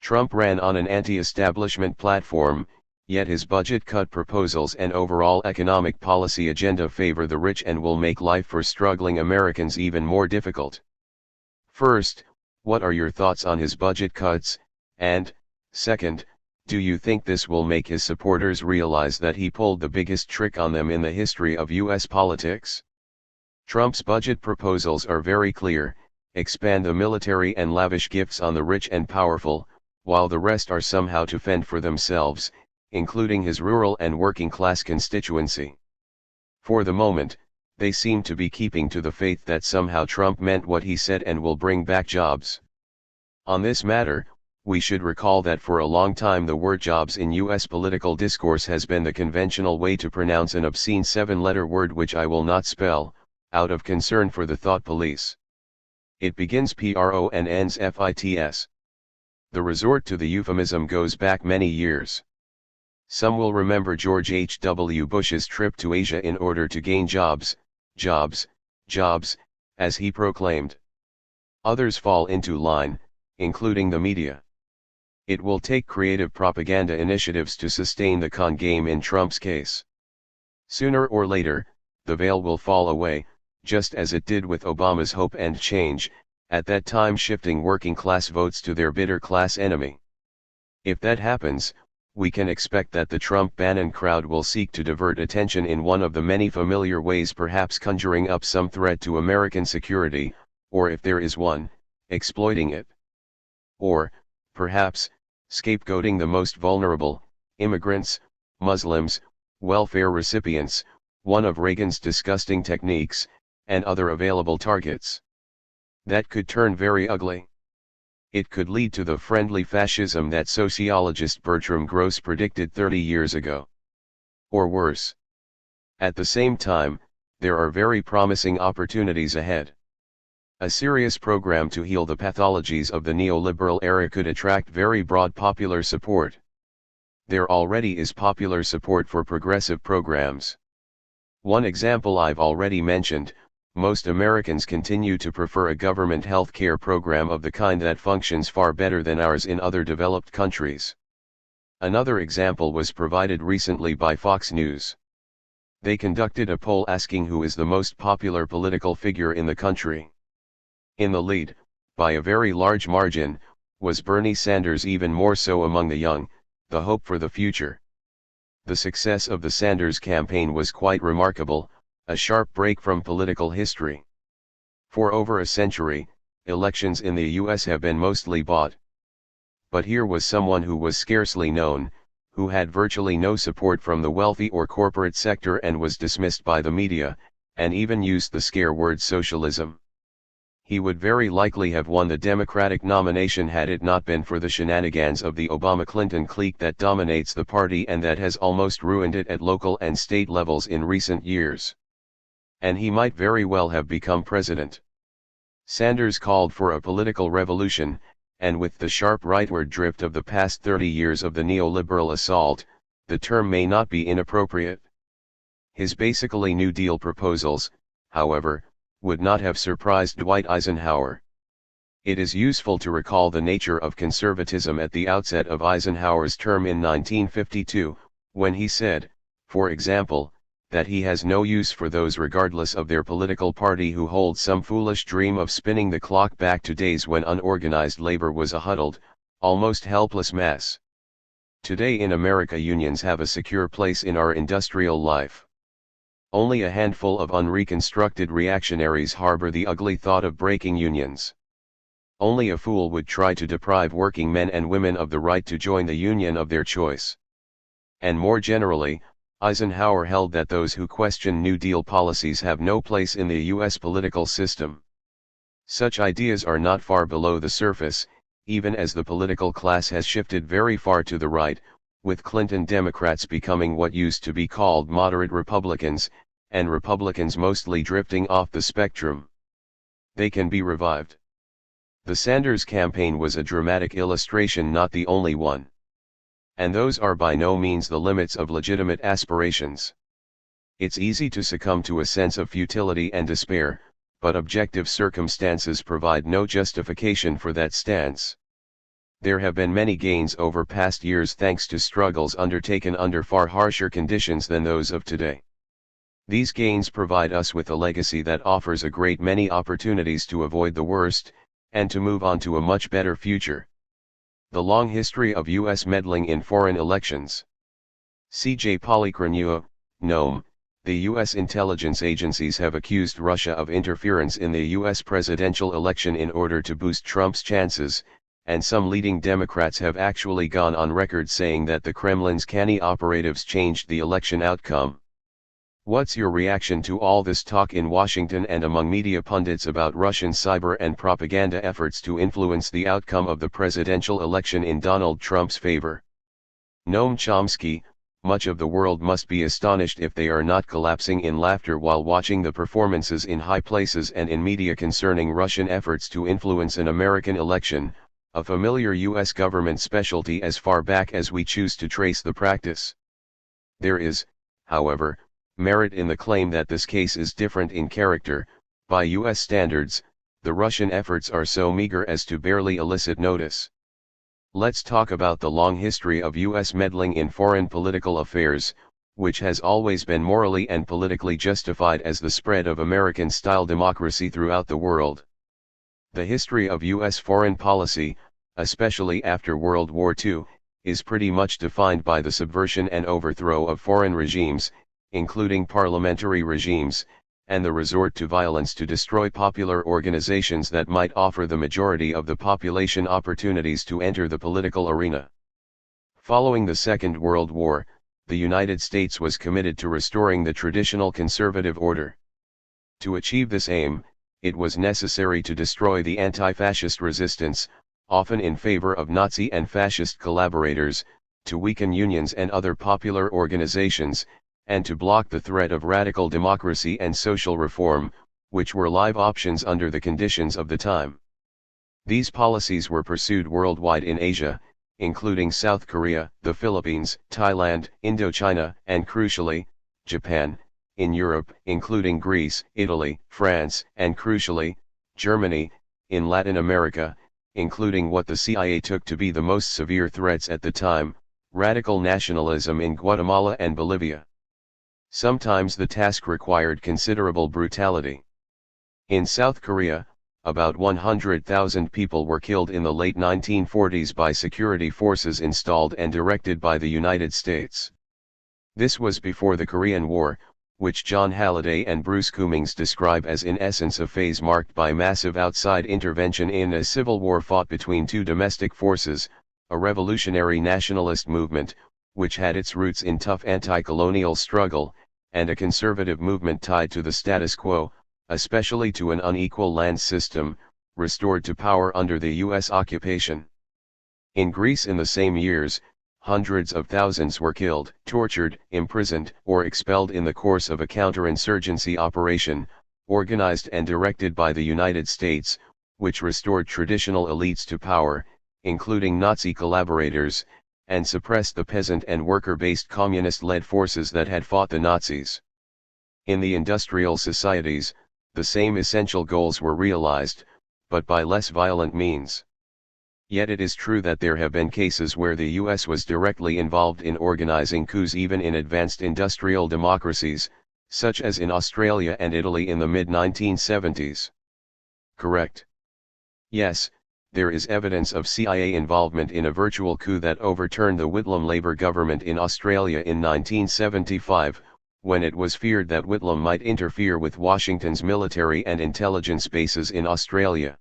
Trump ran on an anti-establishment platform, yet his budget cut proposals and overall economic policy agenda favor the rich and will make life for struggling Americans even more difficult. First, what are your thoughts on his budget cuts, and, second, do you think this will make his supporters realize that he pulled the biggest trick on them in the history of U.S. politics? Trump's budget proposals are very clear: expand the military and lavish gifts on the rich and powerful, while the rest are somehow to fend for themselves, including his rural and working-class constituency. For the moment, they seem to be keeping to the faith that somehow Trump meant what he said and will bring back jobs. On this matter, we should recall that for a long time the word jobs in U.S. political discourse has been the conventional way to pronounce an obscene 7-letter word which I will not spell, out of concern for the thought police. It begins PRO and ends FITS. The resort to the euphemism goes back many years. Some will remember George H.W. Bush's trip to Asia in order to gain jobs, jobs, jobs, as he proclaimed. Others fall into line, including the media. It will take creative propaganda initiatives to sustain the con game in Trump's case. Sooner or later, the veil will fall away, just as it did with Obama's Hope and Change, at that time shifting working-class votes to their bitter class enemy. If that happens, we can expect that the Trump-Bannon crowd will seek to divert attention in one of the many familiar ways, perhaps conjuring up some threat to American security, or if there is one, exploiting it. Or, perhaps, scapegoating the most vulnerable, immigrants, Muslims, welfare recipients, one of Reagan's disgusting techniques, and other available targets. That could turn very ugly. It could lead to the friendly fascism that sociologist Bertram Gross predicted 30 years ago. Or worse. At the same time, there are very promising opportunities ahead. A serious program to heal the pathologies of the neoliberal era could attract very broad popular support. There already is popular support for progressive programs. One example I've already mentioned: most Americans continue to prefer a government health care program of the kind that functions far better than ours in other developed countries. Another example was provided recently by Fox News. They conducted a poll asking who is the most popular political figure in the country. In the lead, by a very large margin, was Bernie Sanders, even more so among the young, the hope for the future. The success of the Sanders campaign was quite remarkable, a sharp break from political history. For over a century, elections in the US have been mostly bought. But here was someone who was scarcely known, who had virtually no support from the wealthy or corporate sector and was dismissed by the media, and even used the scare word socialism. He would very likely have won the Democratic nomination had it not been for the shenanigans of the Obama-Clinton clique that dominates the party and that has almost ruined it at local and state levels in recent years. And he might very well have become president. Sanders called for a political revolution, and with the sharp rightward drift of the past 30 years of the neoliberal assault, the term may not be inappropriate. His basically New Deal proposals, however, would not have surprised Dwight Eisenhower. It is useful to recall the nature of conservatism at the outset of Eisenhower's term in 1952, when he said, for example, that he has no use for those regardless of their political party who hold some foolish dream of spinning the clock back to days when unorganized labor was a huddled, almost helpless mass. Today in America unions have a secure place in our industrial life. Only a handful of unreconstructed reactionaries harbor the ugly thought of breaking unions. Only a fool would try to deprive working men and women of the right to join the union of their choice. And more generally, Eisenhower held that those who question New Deal policies have no place in the U.S. political system. Such ideas are not far below the surface, even as the political class has shifted very far to the right, with Clinton Democrats becoming what used to be called moderate Republicans, and Republicans mostly drifting off the spectrum. They can be revived. The Sanders campaign was a dramatic illustration, not the only one. And those are by no means the limits of legitimate aspirations. It's easy to succumb to a sense of futility and despair, but objective circumstances provide no justification for that stance. There have been many gains over past years thanks to struggles undertaken under far harsher conditions than those of today. These gains provide us with a legacy that offers a great many opportunities to avoid the worst, and to move on to a much better future. The long history of U.S. meddling in foreign elections. C.J. Polychronua, Noam. The U.S. intelligence agencies have accused Russia of interference in the U.S. presidential election in order to boost Trump's chances, and some leading Democrats have actually gone on record saying that the Kremlin's canny operatives changed the election outcome. What's your reaction to all this talk in Washington and among media pundits about Russian cyber and propaganda efforts to influence the outcome of the presidential election in Donald Trump's favor? Noam Chomsky. Much of the world must be astonished if they are not collapsing in laughter while watching the performances in high places and in media concerning Russian efforts to influence an American election, a familiar U.S. government specialty as far back as we choose to trace the practice. There is, however, merit in the claim that this case is different in character. By U.S. standards, the Russian efforts are so meager as to barely elicit notice. Let's talk about the long history of U.S. meddling in foreign political affairs, which has always been morally and politically justified as the spread of American-style democracy throughout the world. The history of U.S. foreign policy, especially after World War II, is pretty much defined by the subversion and overthrow of foreign regimes, including parliamentary regimes, and the resort to violence to destroy popular organizations that might offer the majority of the population opportunities to enter the political arena. Following the Second World War, the United States was committed to restoring the traditional conservative order. To achieve this aim, it was necessary to destroy the anti-fascist resistance, often in favor of Nazi and fascist collaborators, to weaken unions and other popular organizations, and to block the threat of radical democracy and social reform, which were live options under the conditions of the time. These policies were pursued worldwide in Asia, including South Korea, the Philippines, Thailand, Indochina, and crucially, Japan, in Europe, including Greece, Italy, France, and crucially, Germany, in Latin America, including what the CIA took to be the most severe threats at the time, radical nationalism in Guatemala and Bolivia. Sometimes the task required considerable brutality. In South Korea, about 100,000 people were killed in the late 1940s by security forces installed and directed by the United States. This was before the Korean War, which John Halliday and Bruce Cummings describe as in essence a phase marked by massive outside intervention in a civil war fought between two domestic forces, a revolutionary nationalist movement, which had its roots in tough anti-colonial struggle, and a conservative movement tied to the status quo, especially to an unequal land system, restored to power under the U.S. occupation. In Greece in the same years, hundreds of thousands were killed, tortured, imprisoned, or expelled in the course of a counterinsurgency operation, organized and directed by the United States, which restored traditional elites to power, including Nazi collaborators, and suppressed the peasant and worker-based communist-led forces that had fought the Nazis. In the industrial societies, the same essential goals were realized, but by less violent means. Yet it is true that there have been cases where the US was directly involved in organizing coups even in advanced industrial democracies, such as in Australia and Italy in the mid-1970s. Correct. Yes, there is evidence of CIA involvement in a virtual coup that overturned the Whitlam Labour government in Australia in 1975, when it was feared that Whitlam might interfere with Washington's military and intelligence bases in Australia.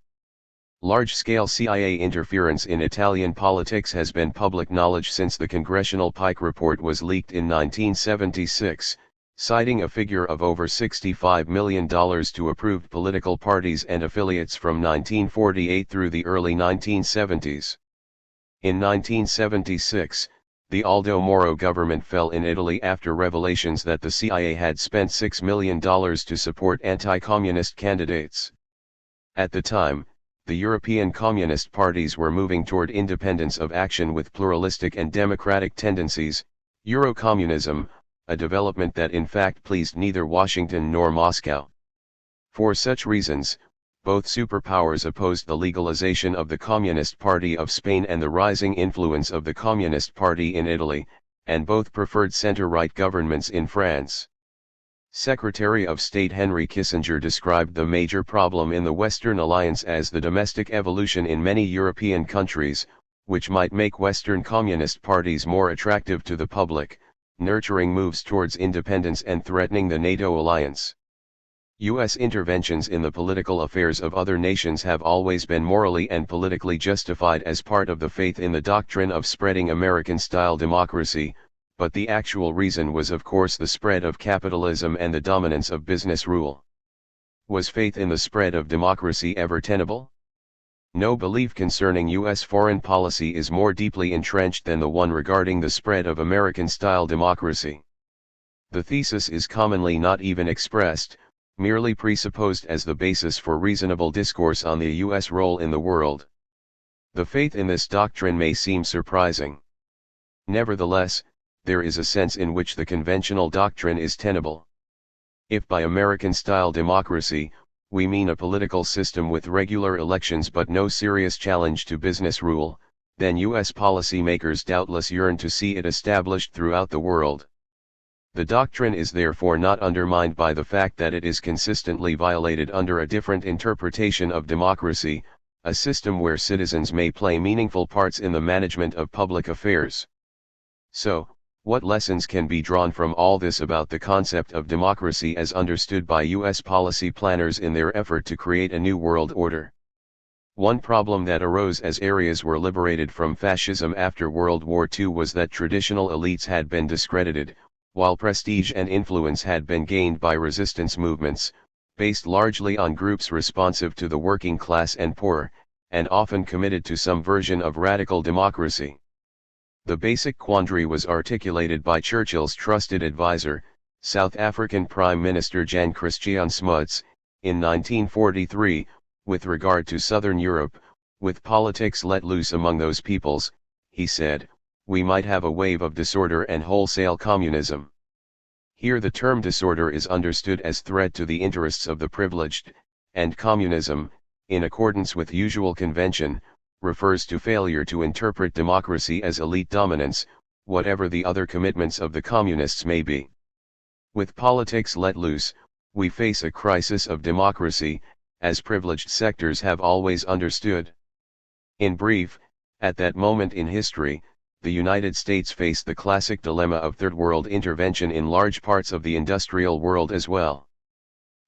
Large-scale CIA interference in Italian politics has been public knowledge since the Congressional Pike Report was leaked in 1976, citing a figure of over $65 million to approved political parties and affiliates from 1948 through the early 1970s. In 1976, the Aldo Moro government fell in Italy after revelations that the CIA had spent $6 million to support anti-communist candidates. At the time, the European communist parties were moving toward independence of action with pluralistic and democratic tendencies, Eurocommunism, a development that in fact pleased neither Washington nor Moscow. For such reasons, both superpowers opposed the legalization of the Communist Party of Spain and the rising influence of the Communist Party in Italy, and both preferred center-right governments in France. Secretary of State Henry Kissinger described the major problem in the Western alliance as the domestic evolution in many European countries, which might make Western communist parties more attractive to the public, nurturing moves towards independence and threatening the NATO alliance. U.S. interventions in the political affairs of other nations have always been morally and politically justified as part of the faith in the doctrine of spreading American-style democracy, but the actual reason was of course the spread of capitalism and the dominance of business rule. Was faith in the spread of democracy ever tenable? No belief concerning U.S. foreign policy is more deeply entrenched than the one regarding the spread of American-style democracy. The thesis is commonly not even expressed, merely presupposed as the basis for reasonable discourse on the U.S. role in the world. The faith in this doctrine may seem surprising. Nevertheless, there is a sense in which the conventional doctrine is tenable. If by American-style democracy, we mean a political system with regular elections but no serious challenge to business rule, then U.S. policymakers doubtless yearn to see it established throughout the world. The doctrine is therefore not undermined by the fact that it is consistently violated under a different interpretation of democracy, a system where citizens may play meaningful parts in the management of public affairs. So, what lessons can be drawn from all this about the concept of democracy as understood by U.S. policy planners in their effort to create a new world order? One problem that arose as areas were liberated from fascism after World War II was that traditional elites had been discredited, while prestige and influence had been gained by resistance movements, based largely on groups responsive to the working class and poor, and often committed to some version of radical democracy. The basic quandary was articulated by Churchill's trusted advisor, South African Prime Minister Jan Christian Smuts, in 1943, with regard to Southern Europe, with politics let loose among those peoples, he said, we might have a wave of disorder and wholesale communism. Here the term disorder is understood as threat to the interests of the privileged, and communism, in accordance with usual convention, refers to failure to interpret democracy as elite dominance, whatever the other commitments of the communists may be. With politics let loose, we face a crisis of democracy, as privileged sectors have always understood. In brief, at that moment in history, the United States faced the classic dilemma of Third World intervention in large parts of the industrial world as well.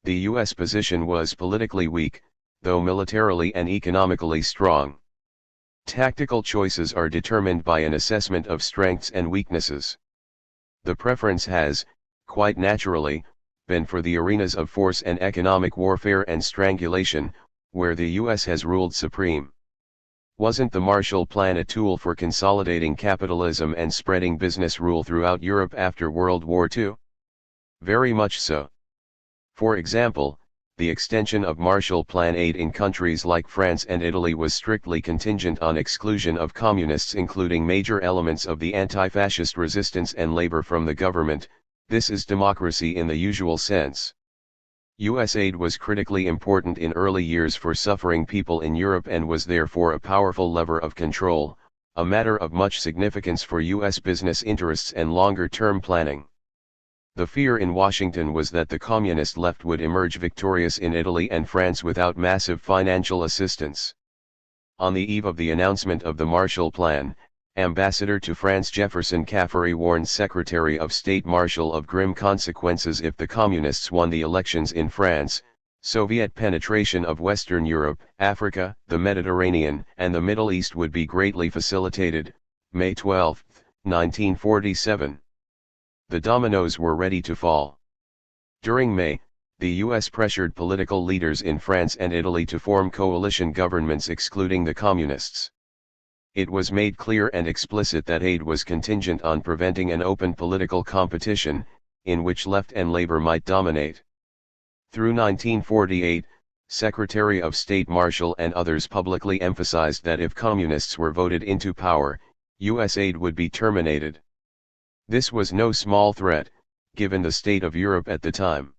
The U.S. position was politically weak, though militarily and economically strong. Tactical choices are determined by an assessment of strengths and weaknesses. The preference has, quite naturally, been for the arenas of force and economic warfare and strangulation, where the U.S. has ruled supreme. Wasn't the Marshall Plan a tool for consolidating capitalism and spreading business rule throughout Europe after World War II? Very much so. For example, the extension of Marshall Plan aid in countries like France and Italy was strictly contingent on exclusion of communists, including major elements of the anti-fascist resistance and labor from the government. This is democracy in the usual sense. U.S. aid was critically important in early years for suffering people in Europe and was therefore a powerful lever of control, a matter of much significance for U.S. business interests and longer-term planning. The fear in Washington was that the communist left would emerge victorious in Italy and France without massive financial assistance. On the eve of the announcement of the Marshall Plan, Ambassador to France Jefferson Caffery warned Secretary of State Marshall of grim consequences if the Communists won the elections in France. Soviet penetration of Western Europe, Africa, the Mediterranean, and the Middle East would be greatly facilitated. May 12, 1947. The dominoes were ready to fall. During May, the U.S. pressured political leaders in France and Italy to form coalition governments excluding the Communists. It was made clear and explicit that aid was contingent on preventing an open political competition, in which left and labor might dominate. Through 1948, Secretary of State Marshall and others publicly emphasized that if communists were voted into power, U.S. aid would be terminated. This was no small threat, given the state of Europe at the time.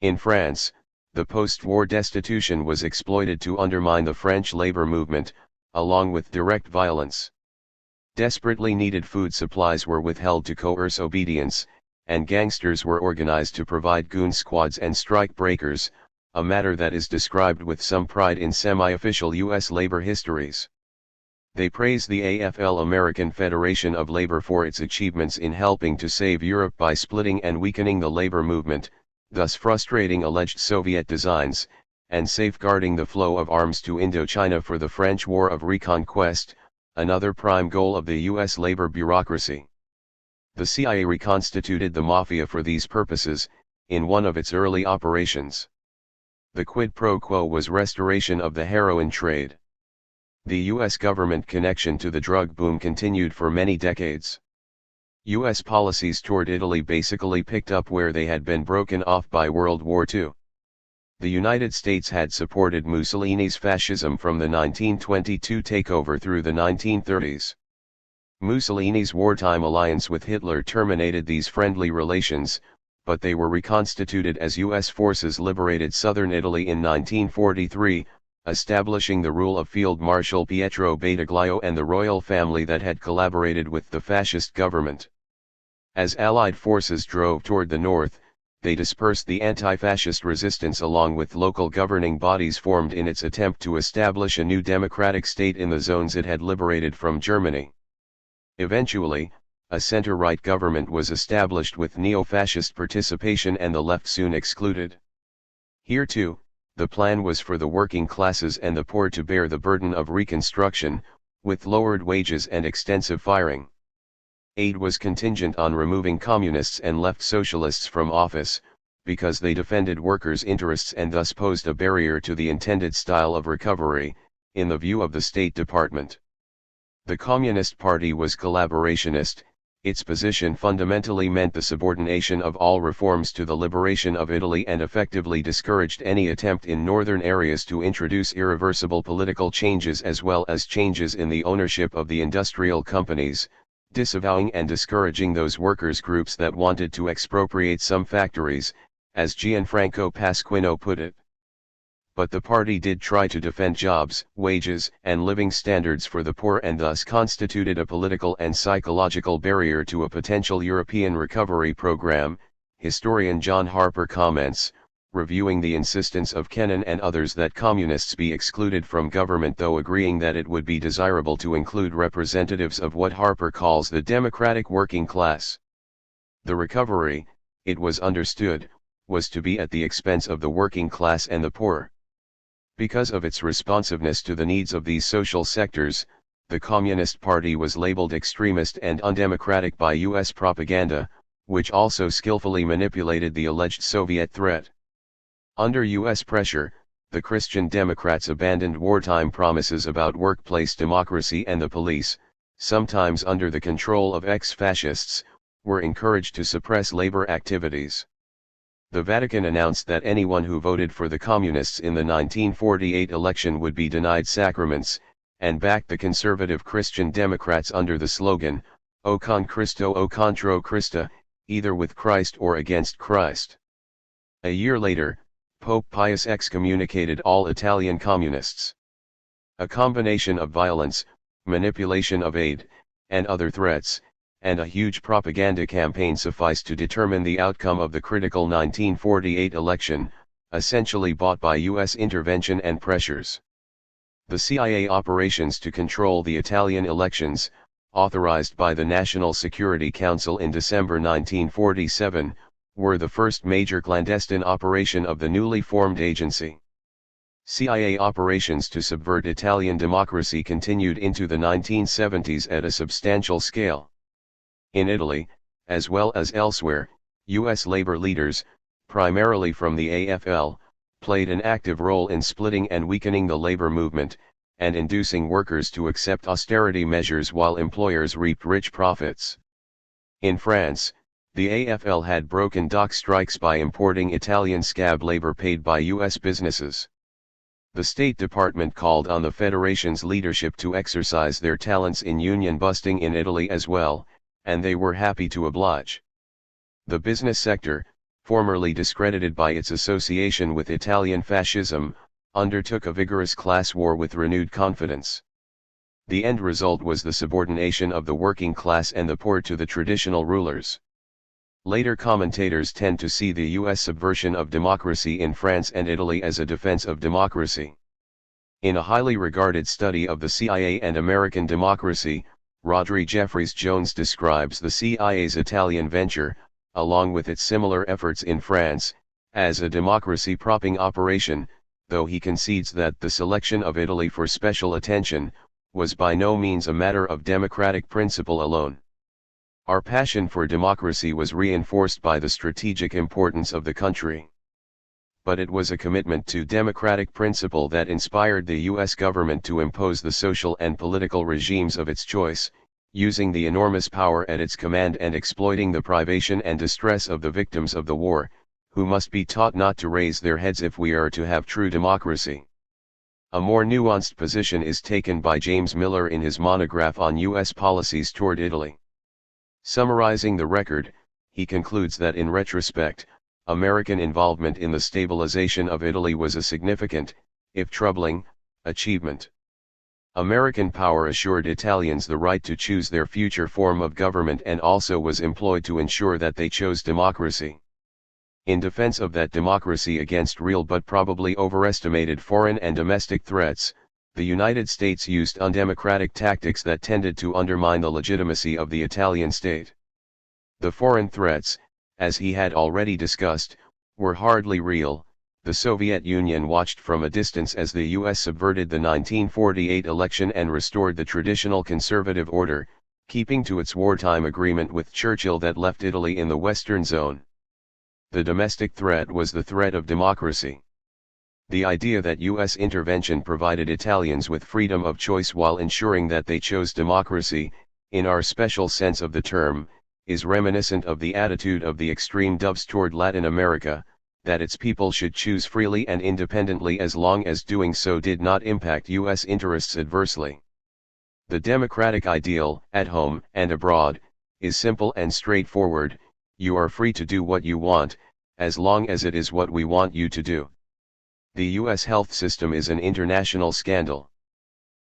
In France, the post-war destitution was exploited to undermine the French labor movement, along with direct violence. Desperately needed food supplies were withheld to coerce obedience, and gangsters were organized to provide goon squads and strike breakers, a matter that is described with some pride in semi-official U.S. labor histories. They praise the AFL, American Federation of Labor, for its achievements in helping to save Europe by splitting and weakening the labor movement, thus frustrating alleged Soviet designs, and safeguarding the flow of arms to Indochina for the French War of Reconquest, another prime goal of the U.S. labor bureaucracy. The CIA reconstituted the mafia for these purposes, in one of its early operations. The quid pro quo was restoration of the heroin trade. The U.S. government connection to the drug boom continued for many decades. U.S. policies toward Italy basically picked up where they had been broken off by World War II. The United States had supported Mussolini's fascism from the 1922 takeover through the 1930s. Mussolini's wartime alliance with Hitler terminated these friendly relations, but they were reconstituted as U.S. forces liberated southern Italy in 1943, establishing the rule of Field Marshal Pietro Badoglio and the royal family that had collaborated with the fascist government. As Allied forces drove toward the north, they dispersed the anti-fascist resistance along with local governing bodies formed in its attempt to establish a new democratic state in the zones it had liberated from Germany. Eventually, a center-right government was established with neo-fascist participation and the left soon excluded. Here too, the plan was for the working classes and the poor to bear the burden of reconstruction, with lowered wages and extensive firing. Aid was contingent on removing communists and left socialists from office, because they defended workers' interests and thus posed a barrier to the intended style of recovery, in the view of the State Department. The Communist Party was collaborationist. Its position fundamentally meant the subordination of all reforms to the liberation of Italy and effectively discouraged any attempt in northern areas to introduce irreversible political changes as well as changes in the ownership of the industrial companies, disavowing and discouraging those workers' groups that wanted to expropriate some factories, as Gianfranco Pasquino put it. But the party did try to defend jobs, wages, and living standards for the poor and thus constituted a political and psychological barrier to a potential European recovery program, historian John Harper comments, reviewing the insistence of Kennan and others that communists be excluded from government, though agreeing that it would be desirable to include representatives of what Harper calls the democratic working class. The recovery, it was understood, was to be at the expense of the working class and the poor. Because of its responsiveness to the needs of these social sectors, the Communist Party was labeled extremist and undemocratic by U.S. propaganda, which also skillfully manipulated the alleged Soviet threat. Under U.S. pressure, the Christian Democrats abandoned wartime promises about workplace democracy, and the police, sometimes under the control of ex-fascists, were encouraged to suppress labor activities. The Vatican announced that anyone who voted for the Communists in the 1948 election would be denied sacraments, and backed the conservative Christian Democrats under the slogan, O con Cristo o contro Christa, either with Christ or against Christ. A year later, Pope Pius excommunicated all Italian communists. A combination of violence, manipulation of aid, and other threats, and a huge propaganda campaign sufficed to determine the outcome of the critical 1948 election, essentially bought by U.S. intervention and pressures. The CIA operations to control the Italian elections, authorized by the National Security Council in December 1947, were the first major clandestine operation of the newly formed agency. CIA operations to subvert Italian democracy continued into the 1970s at a substantial scale. In Italy, as well as elsewhere, U.S. labor leaders, primarily from the AFL, played an active role in splitting and weakening the labor movement, and inducing workers to accept austerity measures while employers reaped rich profits. In France, the AFL had broken dock strikes by importing Italian scab labor paid by U.S. businesses. The State Department called on the Federation's leadership to exercise their talents in union busting in Italy as well, and they were happy to oblige. The business sector, formerly discredited by its association with Italian fascism, undertook a vigorous class war with renewed confidence. The end result was the subordination of the working class and the poor to the traditional rulers. Later commentators tend to see the U.S. subversion of democracy in France and Italy as a defense of democracy. In a highly regarded study of the CIA and American democracy, Rodri Jeffries-Jones describes the CIA's Italian venture, along with its similar efforts in France, as a democracy-propping operation, though he concedes that the selection of Italy for special attention was by no means a matter of democratic principle alone. Our passion for democracy was reinforced by the strategic importance of the country. But it was a commitment to democratic principle that inspired the U.S. government to impose the social and political regimes of its choice, using the enormous power at its command and exploiting the privation and distress of the victims of the war, who must be taught not to raise their heads if we are to have true democracy. A more nuanced position is taken by James Miller in his monograph on U.S. policies toward Italy. Summarizing the record, he concludes that in retrospect, American involvement in the stabilization of Italy was a significant, if troubling, achievement. American power assured Italians the right to choose their future form of government and also was employed to ensure that they chose democracy. In defense of that democracy against real but probably overestimated foreign and domestic threats, the United States used undemocratic tactics that tended to undermine the legitimacy of the Italian state. The foreign threats, as he had already discussed, were hardly real. The Soviet Union watched from a distance as the US subverted the 1948 election and restored the traditional conservative order, keeping to its wartime agreement with Churchill that left Italy in the Western Zone. The domestic threat was the threat of democracy. The idea that U.S. intervention provided Italians with freedom of choice while ensuring that they chose democracy, in our special sense of the term, is reminiscent of the attitude of the extreme doves toward Latin America, that its people should choose freely and independently as long as doing so did not impact U.S. interests adversely. The democratic ideal, at home and abroad, is simple and straightforward: you are free to do what you want, as long as it is what we want you to do. The U.S. health system is an international scandal.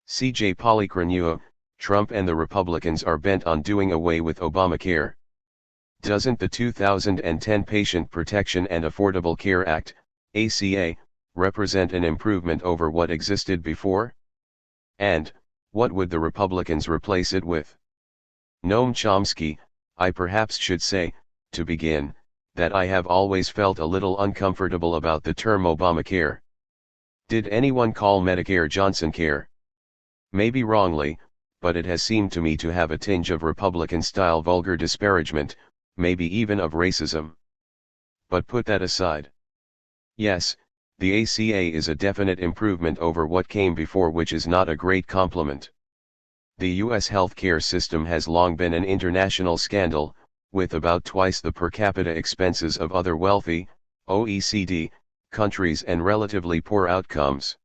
C.J. Policromua, Trump and the Republicans are bent on doing away with Obamacare. Doesn't the 2010 Patient Protection and Affordable Care Act, ACA, represent an improvement over what existed before? And, what would the Republicans replace it with? Noam Chomsky, I perhaps should say, to begin, that I have always felt a little uncomfortable about the term Obamacare. Did anyone call Medicare Johnsoncare? Maybe wrongly, but it has seemed to me to have a tinge of Republican-style vulgar disparagement, maybe even of racism. But put that aside. Yes, the ACA is a definite improvement over what came before, which is not a great compliment. The U.S. healthcare system has long been an international scandal, with about twice the per capita expenses of other wealthy, OECD countries and relatively poor outcomes.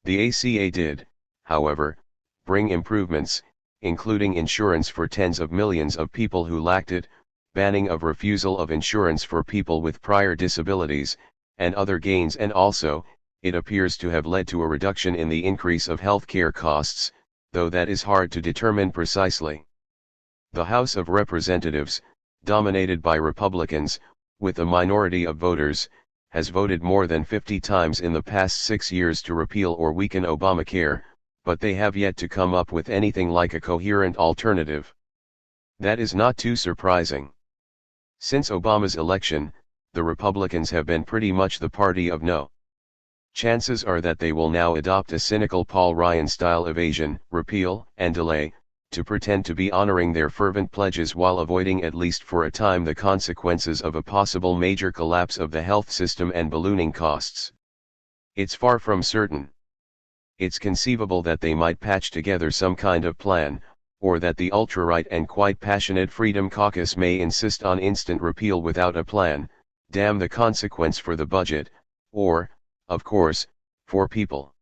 The ACA did, however, bring improvements, including insurance for tens of millions of people who lacked it, banning of refusal of insurance for people with prior disabilities, and other gains, and also, it appears to have led to a reduction in the increase of healthcare costs, though that is hard to determine precisely. The House of Representatives, dominated by Republicans, with a minority of voters, has voted more than 50 times in the past 6 years to repeal or weaken Obamacare, but they have yet to come up with anything like a coherent alternative. That is not too surprising. Since Obama's election, the Republicans have been pretty much the party of no. Chances are that they will now adopt a cynical Paul Ryan-style evasion, repeal, and delay, to pretend to be honoring their fervent pledges while avoiding at least for a time the consequences of a possible major collapse of the health system and ballooning costs. It's far from certain. It's conceivable that they might patch together some kind of plan, or that the ultra-right and quite passionate Freedom Caucus may insist on instant repeal without a plan, damn the consequence for the budget, or, of course, for people.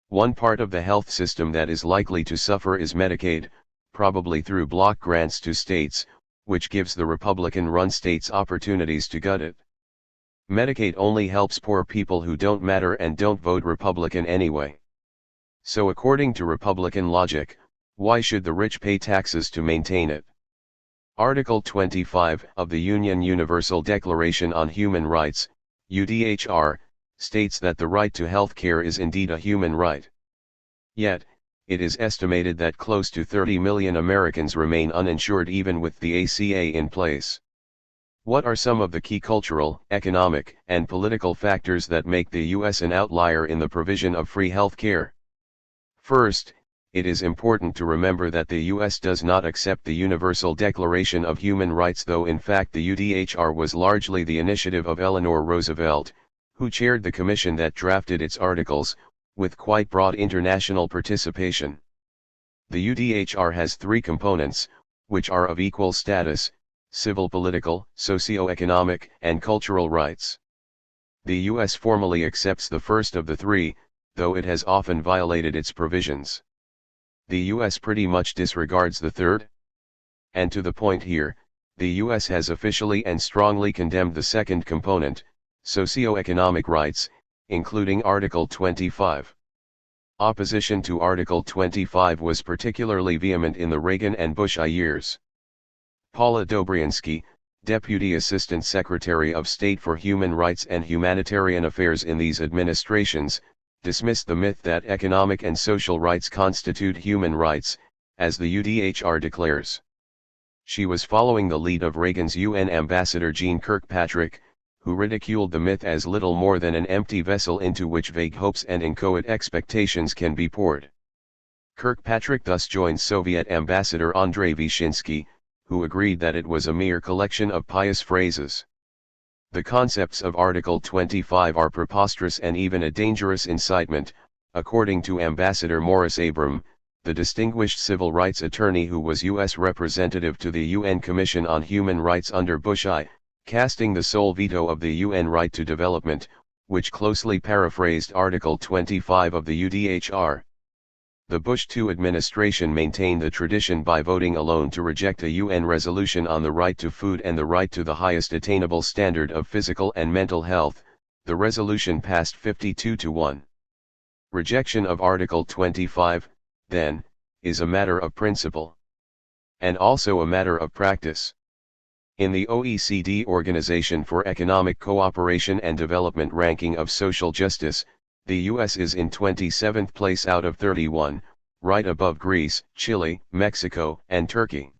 One part of the health system that is likely to suffer is Medicaid, probably through block grants to states, which gives the Republican-run states opportunities to gut it. Medicaid only helps poor people who don't matter and don't vote Republican anyway. So according to Republican logic, why should the rich pay taxes to maintain it? Article 25 of the Union Universal Declaration on Human Rights, UDHR, states that the right to health care is indeed a human right. Yet, it is estimated that close to 30 million Americans remain uninsured even with the ACA in place. What are some of the key cultural, economic, and political factors that make the U.S. an outlier in the provision of free health care? First, it is important to remember that the U.S. does not accept the Universal Declaration of Human Rights, though in fact the UDHR was largely the initiative of Eleanor Roosevelt, who chaired the commission that drafted its articles, with quite broad international participation. The UDHR has 3 components, which are of equal status: civil, political, socio-economic, and cultural rights. The U.S. formally accepts the first of the 3, though it has often violated its provisions. The U.S. pretty much disregards the third. And to the point here, the U.S. has officially and strongly condemned the second component, socio-economic rights, including Article 25. Opposition to Article 25 was particularly vehement in the Reagan and Bush years. Paula Dobryansky, Deputy Assistant Secretary of State for Human Rights and Humanitarian Affairs in these administrations, dismissed the myth that economic and social rights constitute human rights, as the UDHR declares. She was following the lead of Reagan's UN Ambassador Jeane Kirkpatrick, who ridiculed the myth as little more than an empty vessel into which vague hopes and inchoate expectations can be poured. Kirkpatrick thus joined Soviet Ambassador Andrei Vyshinsky, who agreed that it was a mere collection of pious phrases. The concepts of Article 25 are preposterous and even a dangerous incitement, according to Ambassador Morris Abram, the distinguished civil rights attorney who was U.S. representative to the UN Commission on Human Rights under Bush I, casting the sole veto of the UN Right to Development, which closely paraphrased Article 25 of the UDHR. The Bush II administration maintained the tradition by voting alone to reject a UN resolution on the right to food and the right to the highest attainable standard of physical and mental health. The resolution passed 52-1. Rejection of Article 25, then, is a matter of principle. And also a matter of practice. In the OECD Organization for Economic Cooperation and Development ranking of social justice, the U.S. is in 27th place out of 31, right above Greece, Chile, Mexico, and Turkey.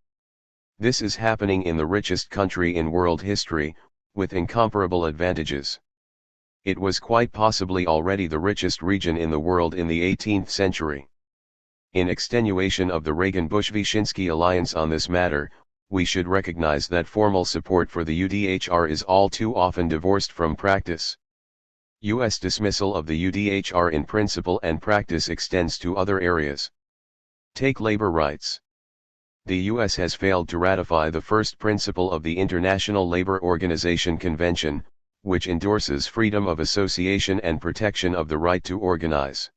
This is happening in the richest country in world history, with incomparable advantages. It was quite possibly already the richest region in the world in the 18th century. In extenuation of the Reagan-Bush-Vyshinsky alliance on this matter, we should recognize that formal support for the UDHR is all too often divorced from practice. U.S. dismissal of the UDHR in principle and practice extends to other areas. Take labor rights. The U.S. has failed to ratify the first principle of the International Labor Organization Convention, which endorses freedom of association and protection of the right to organize.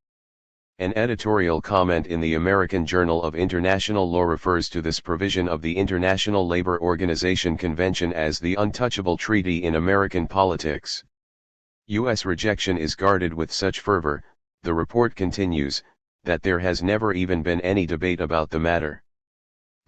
An editorial comment in the American Journal of International Law refers to this provision of the International Labor Organization Convention as the untouchable treaty in American politics. U.S. rejection is guarded with such fervor, the report continues, that there has never even been any debate about the matter.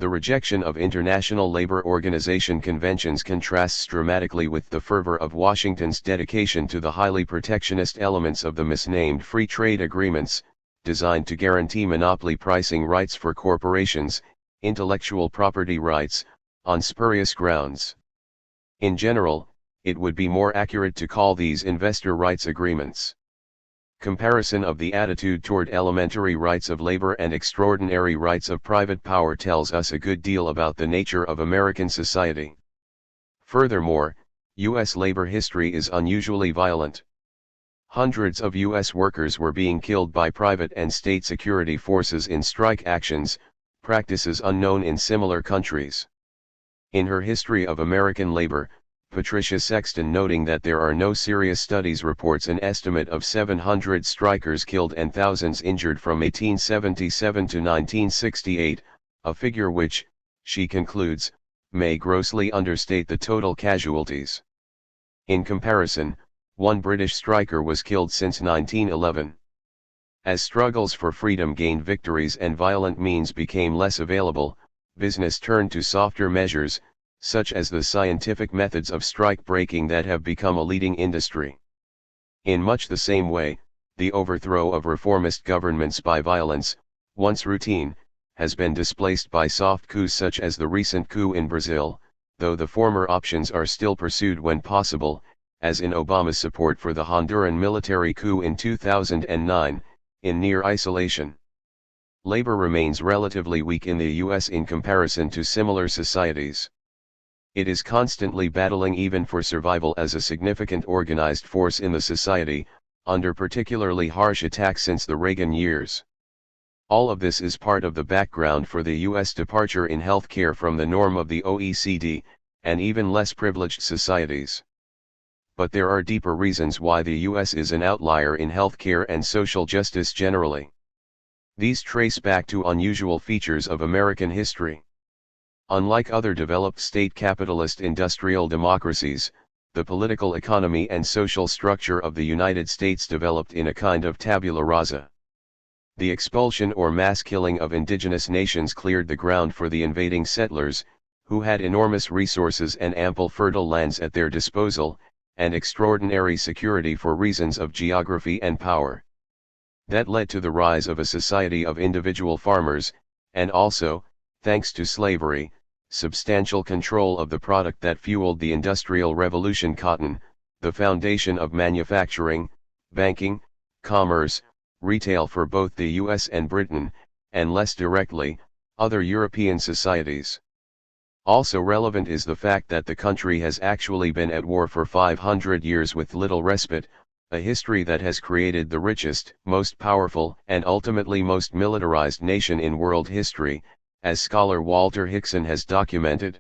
The rejection of International Labor Organization conventions contrasts dramatically with the fervor of Washington's dedication to the highly protectionist elements of the misnamed free trade agreements, designed to guarantee monopoly pricing rights for corporations, intellectual property rights, on spurious grounds. In general, it would be more accurate to call these investor rights agreements. Comparison of the attitude toward elementary rights of labor and extraordinary rights of private power tells us a good deal about the nature of American society. Furthermore, U.S. labor history is unusually violent. Hundreds of U.S. workers were being killed by private and state security forces in strike actions, practices unknown in similar countries. In her History of American Labor, Patricia Sexton, noting that there are no serious studies, reports an estimate of 700 strikers killed and thousands injured from 1877 to 1968, a figure which, she concludes, may grossly understate the total casualties. In comparison, one British striker was killed since 1911. As struggles for freedom gained victories and violent means became less available, business turned to softer measures, such as the scientific methods of strike breaking that have become a leading industry. In much the same way, the overthrow of reformist governments by violence, once routine, has been displaced by soft coups such as the recent coup in Brazil, though the former options are still pursued when possible, as in Obama's support for the Honduran military coup in 2009, in near isolation. Labor remains relatively weak in the U.S. in comparison to similar societies. It is constantly battling even for survival as a significant organized force in the society, under particularly harsh attacks since the Reagan years. All of this is part of the background for the U.S. departure in healthcare from the norm of the OECD, and even less privileged societies. But there are deeper reasons why the U.S. is an outlier in healthcare and social justice generally. These trace back to unusual features of American history. Unlike other developed state capitalist industrial democracies, the political economy and social structure of the United States developed in a kind of tabula rasa. The expulsion or mass killing of indigenous nations cleared the ground for the invading settlers, who had enormous resources and ample fertile lands at their disposal, and extraordinary security for reasons of geography and power. That led to the rise of a society of individual farmers, and also, thanks to slavery, substantial control of the product that fueled the Industrial Revolution: cotton, the foundation of manufacturing, banking, commerce, retail for both the US and Britain, and less directly, other European societies. Also relevant is the fact that the country has actually been at war for 500 years with little respite, a history that has created the richest, most powerful, and ultimately most militarized nation in world history, as scholar Walter Hickson has documented.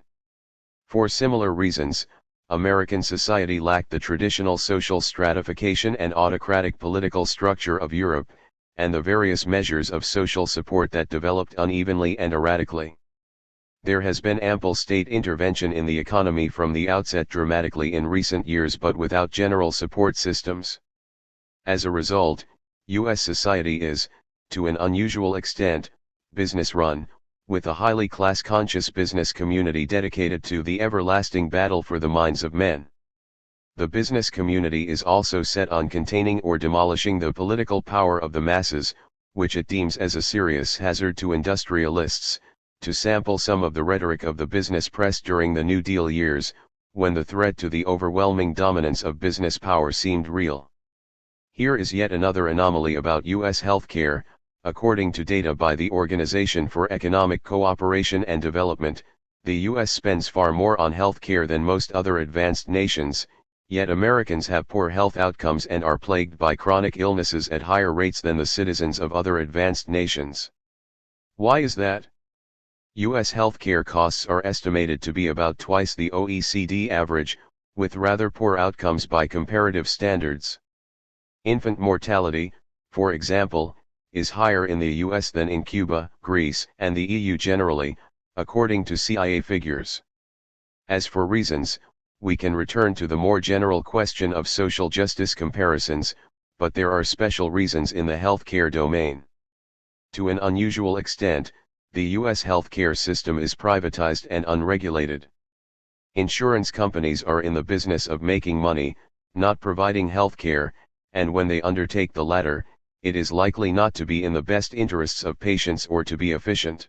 For similar reasons, American society lacked the traditional social stratification and autocratic political structure of Europe, and the various measures of social support that developed unevenly and erratically. There has been ample state intervention in the economy from the outset, dramatically in recent years, but without general support systems. As a result, U.S. society is, to an unusual extent, business-run, with a highly class-conscious business community dedicated to the everlasting battle for the minds of men. The business community is also set on containing or demolishing the political power of the masses, which it deems as a serious hazard to industrialists, to sample some of the rhetoric of the business press during the New Deal years, when the threat to the overwhelming dominance of business power seemed real. Here is yet another anomaly about U.S. healthcare. According to data by the Organization for Economic Cooperation and Development, the U.S. spends far more on healthcare than most other advanced nations, yet Americans have poor health outcomes and are plagued by chronic illnesses at higher rates than the citizens of other advanced nations. Why is that? U.S. healthcare costs are estimated to be about twice the OECD average, with rather poor outcomes by comparative standards. Infant mortality, for example, is higher in the US than in Cuba, Greece, and the EU generally, according to CIA figures. As for reasons, we can return to the more general question of social justice comparisons, but there are special reasons in the healthcare domain. To an unusual extent, the US healthcare system is privatized and unregulated. Insurance companies are in the business of making money, not providing healthcare, and when they undertake the latter, it is likely not to be in the best interests of patients or to be efficient.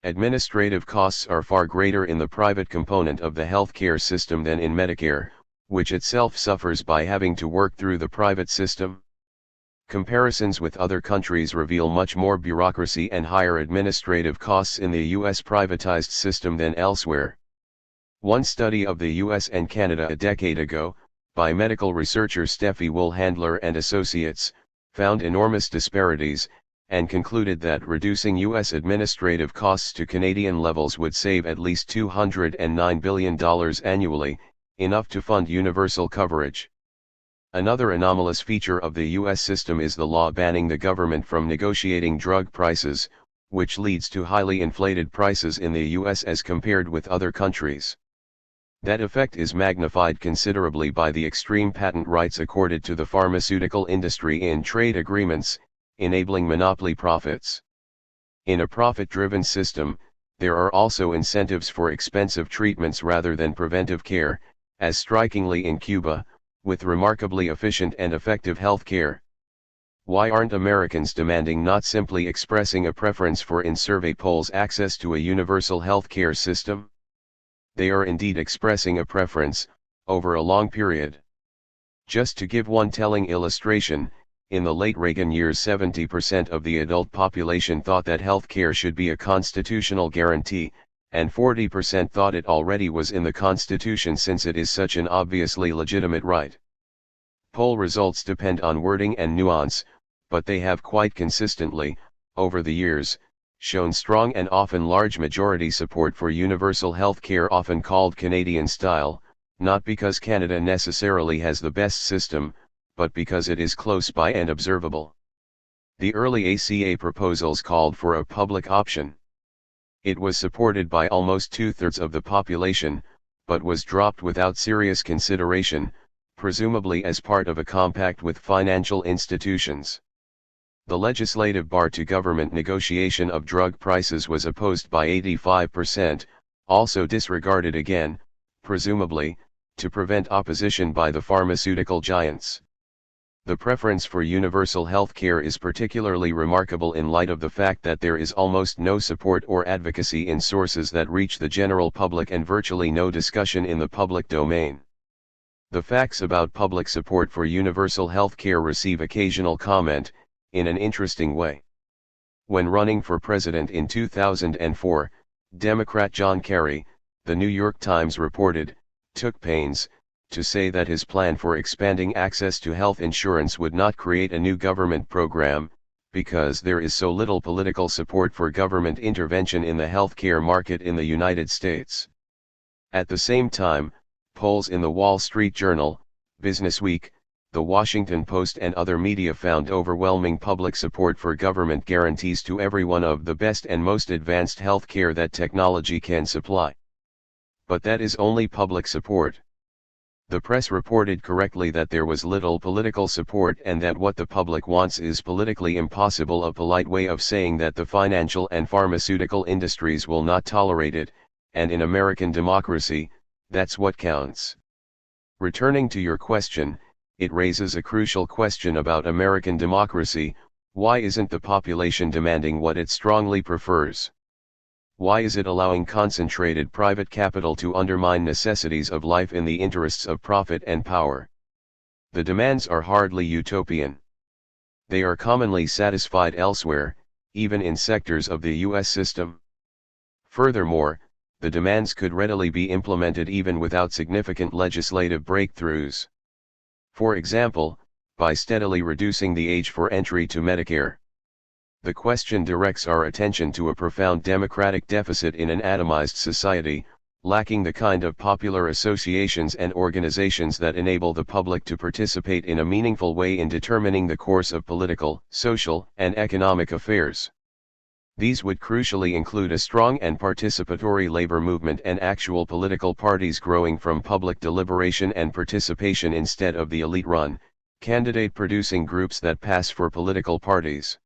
Administrative costs are far greater in the private component of the healthcare system than in Medicare, which itself suffers by having to work through the private system. Comparisons with other countries reveal much more bureaucracy and higher administrative costs in the US privatized system than elsewhere. One study of the US and Canada a decade ago, by medical researcher Steffi Woolhandler and Associates, found enormous disparities, and concluded that reducing US administrative costs to Canadian levels would save at least $209 billion annually, enough to fund universal coverage. Another anomalous feature of the US system is the law banning the government from negotiating drug prices, which leads to highly inflated prices in the US as compared with other countries. That effect is magnified considerably by the extreme patent rights accorded to the pharmaceutical industry in trade agreements, enabling monopoly profits. In a profit-driven system, there are also incentives for expensive treatments rather than preventive care, as strikingly in Cuba, with remarkably efficient and effective health care. Why aren't Americans demanding, not simply expressing a preference for in survey polls, access to a universal health care system? They are indeed expressing a preference, over a long period. Just to give one telling illustration, in the late Reagan years 70% of the adult population thought that health care should be a constitutional guarantee, and 40% thought it already was in the Constitution since it is such an obviously legitimate right. Poll results depend on wording and nuance, but they have quite consistently, over the years, shown strong and often large majority support for universal health care, often called Canadian style, not because Canada necessarily has the best system, but because it is close by and observable. The early ACA proposals called for a public option. It was supported by almost two-thirds of the population, but was dropped without serious consideration, presumably as part of a compact with financial institutions. The legislative bar to government negotiation of drug prices was opposed by 85%, also disregarded again, presumably, to prevent opposition by the pharmaceutical giants. The preference for universal health care is particularly remarkable in light of the fact that there is almost no support or advocacy in sources that reach the general public and virtually no discussion in the public domain. The facts about public support for universal health care receive occasional comment, in an interesting way. When running for president in 2004, Democrat John Kerry, the New York Times reported, took pains to say that his plan for expanding access to health insurance would not create a new government program, because there is so little political support for government intervention in the healthcare market in the United States. At the same time, polls in the Wall Street Journal, Businessweek, The Washington Post and other media found overwhelming public support for government guarantees to everyone of the best and most advanced health care that technology can supply. But that is only public support. The press reported correctly that there was little political support and that what the public wants is politically impossible, a polite way of saying that the financial and pharmaceutical industries will not tolerate it, and in American democracy, that's what counts. Returning to your question, it raises a crucial question about American democracy: why isn't the population demanding what it strongly prefers? Why is it allowing concentrated private capital to undermine necessities of life in the interests of profit and power? The demands are hardly utopian. They are commonly satisfied elsewhere, even in sectors of the US system. Furthermore, the demands could readily be implemented even without significant legislative breakthroughs. For example, by steadily reducing the age for entry to Medicare. The question directs our attention to a profound democratic deficit in an atomized society, lacking the kind of popular associations and organizations that enable the public to participate in a meaningful way in determining the course of political, social, and economic affairs. These would crucially include a strong and participatory labor movement and actual political parties growing from public deliberation and participation instead of the elite-run, candidate-producing groups that pass for political parties.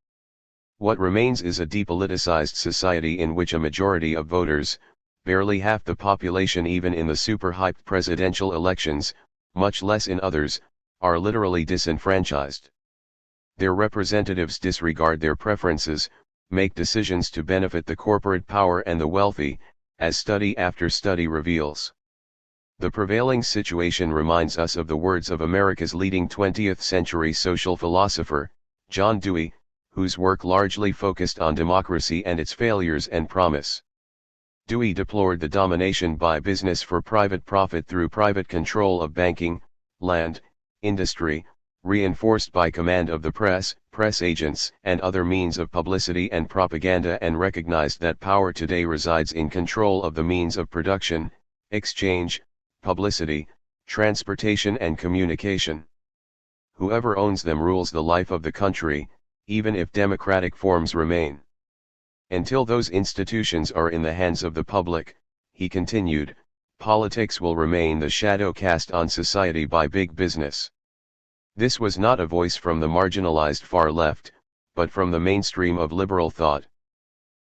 What remains is a depoliticized society in which a majority of voters, barely half the population even in the super-hyped presidential elections, much less in others, are literally disenfranchised. Their representatives disregard their preferences, make decisions to benefit the corporate power and the wealthy, as study after study reveals. The prevailing situation reminds us of the words of America's leading 20th-century social philosopher, John Dewey, whose work largely focused on democracy and its failures and promise. Dewey deplored the domination by business for private profit through private control of banking, land, industry, reinforced by command of the press, press agents, and other means of publicity and propaganda, and recognized that power today resides in control of the means of production, exchange, publicity, transportation and communication. Whoever owns them rules the life of the country, even if democratic forms remain. Until those institutions are in the hands of the public, he continued, politics will remain the shadow cast on society by big business. This was not a voice from the marginalized far left, but from the mainstream of liberal thought.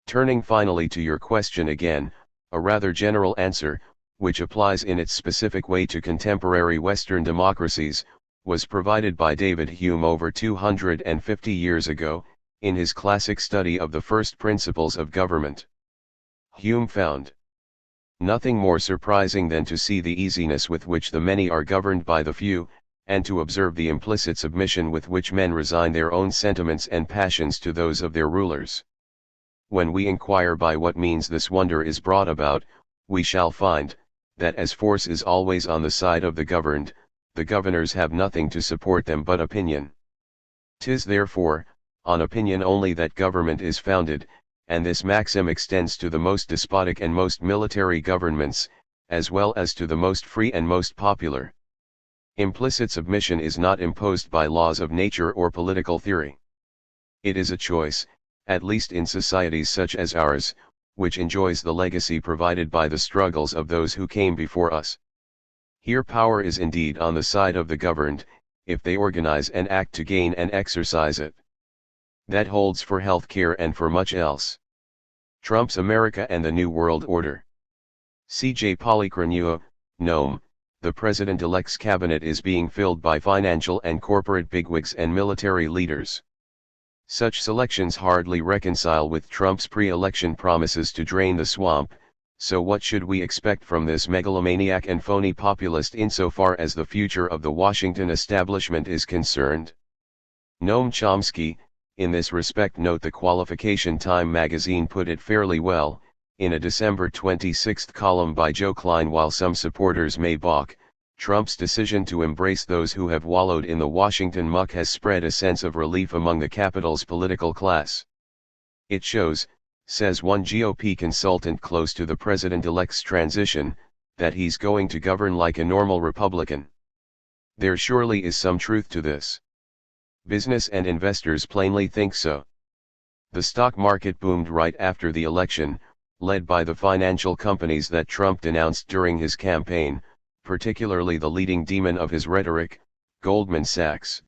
Turning finally to your question again, a rather general answer, which applies in its specific way to contemporary Western democracies, was provided by David Hume over 250 years ago, in his classic study of the first principles of government. Hume found nothing more surprising than to see the easiness with which the many are governed by the few, and to observe the implicit submission with which men resign their own sentiments and passions to those of their rulers. When we inquire by what means this wonder is brought about, we shall find, that as force is always on the side of the governed, the governors have nothing to support them but opinion. 'Tis therefore, on opinion only that government is founded, and this maxim extends to the most despotic and most military governments, as well as to the most free and most popular. Implicit submission is not imposed by laws of nature or political theory. It is a choice, at least in societies such as ours, which enjoys the legacy provided by the struggles of those who came before us. Here power is indeed on the side of the governed, if they organize and act to gain and exercise it. That holds for health care and for much else. Trump's America and the New World Order. C.J. Polychronua, Noam, the President-elect's cabinet is being filled by financial and corporate bigwigs and military leaders. Such selections hardly reconcile with Trump's pre-election promises to drain the swamp, so what should we expect from this megalomaniac and phony populist insofar as the future of the Washington establishment is concerned? Noam Chomsky, in this respect note the Qualification Time magazine put it fairly well, in a December 26 column by Joe Klein. While some supporters may balk, Trump's decision to embrace those who have wallowed in the Washington muck has spread a sense of relief among the Capitol's political class. It shows, says one GOP consultant close to the president-elect's transition, that he's going to govern like a normal Republican. There surely is some truth to this. Business and investors plainly think so. The stock market boomed right after the election, led by the financial companies that Trump denounced during his campaign, particularly the leading demon of his rhetoric, Goldman Sachs.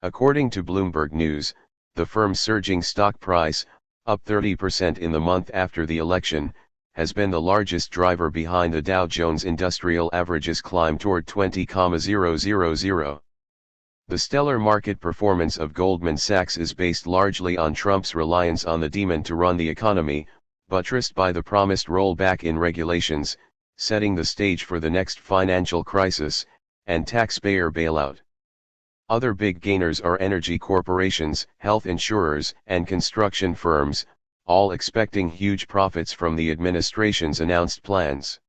According to Bloomberg News, the firm's surging stock price, up 30% in the month after the election, has been the largest driver behind the Dow Jones Industrial Average's climb toward 20,000. The stellar market performance of Goldman Sachs is based largely on Trump's reliance on the demon to run the economy, buttressed by the promised rollback in regulations, setting the stage for the next financial crisis, and taxpayer bailout. Other big gainers are energy corporations, health insurers, and construction firms, all expecting huge profits from the administration's announced plans.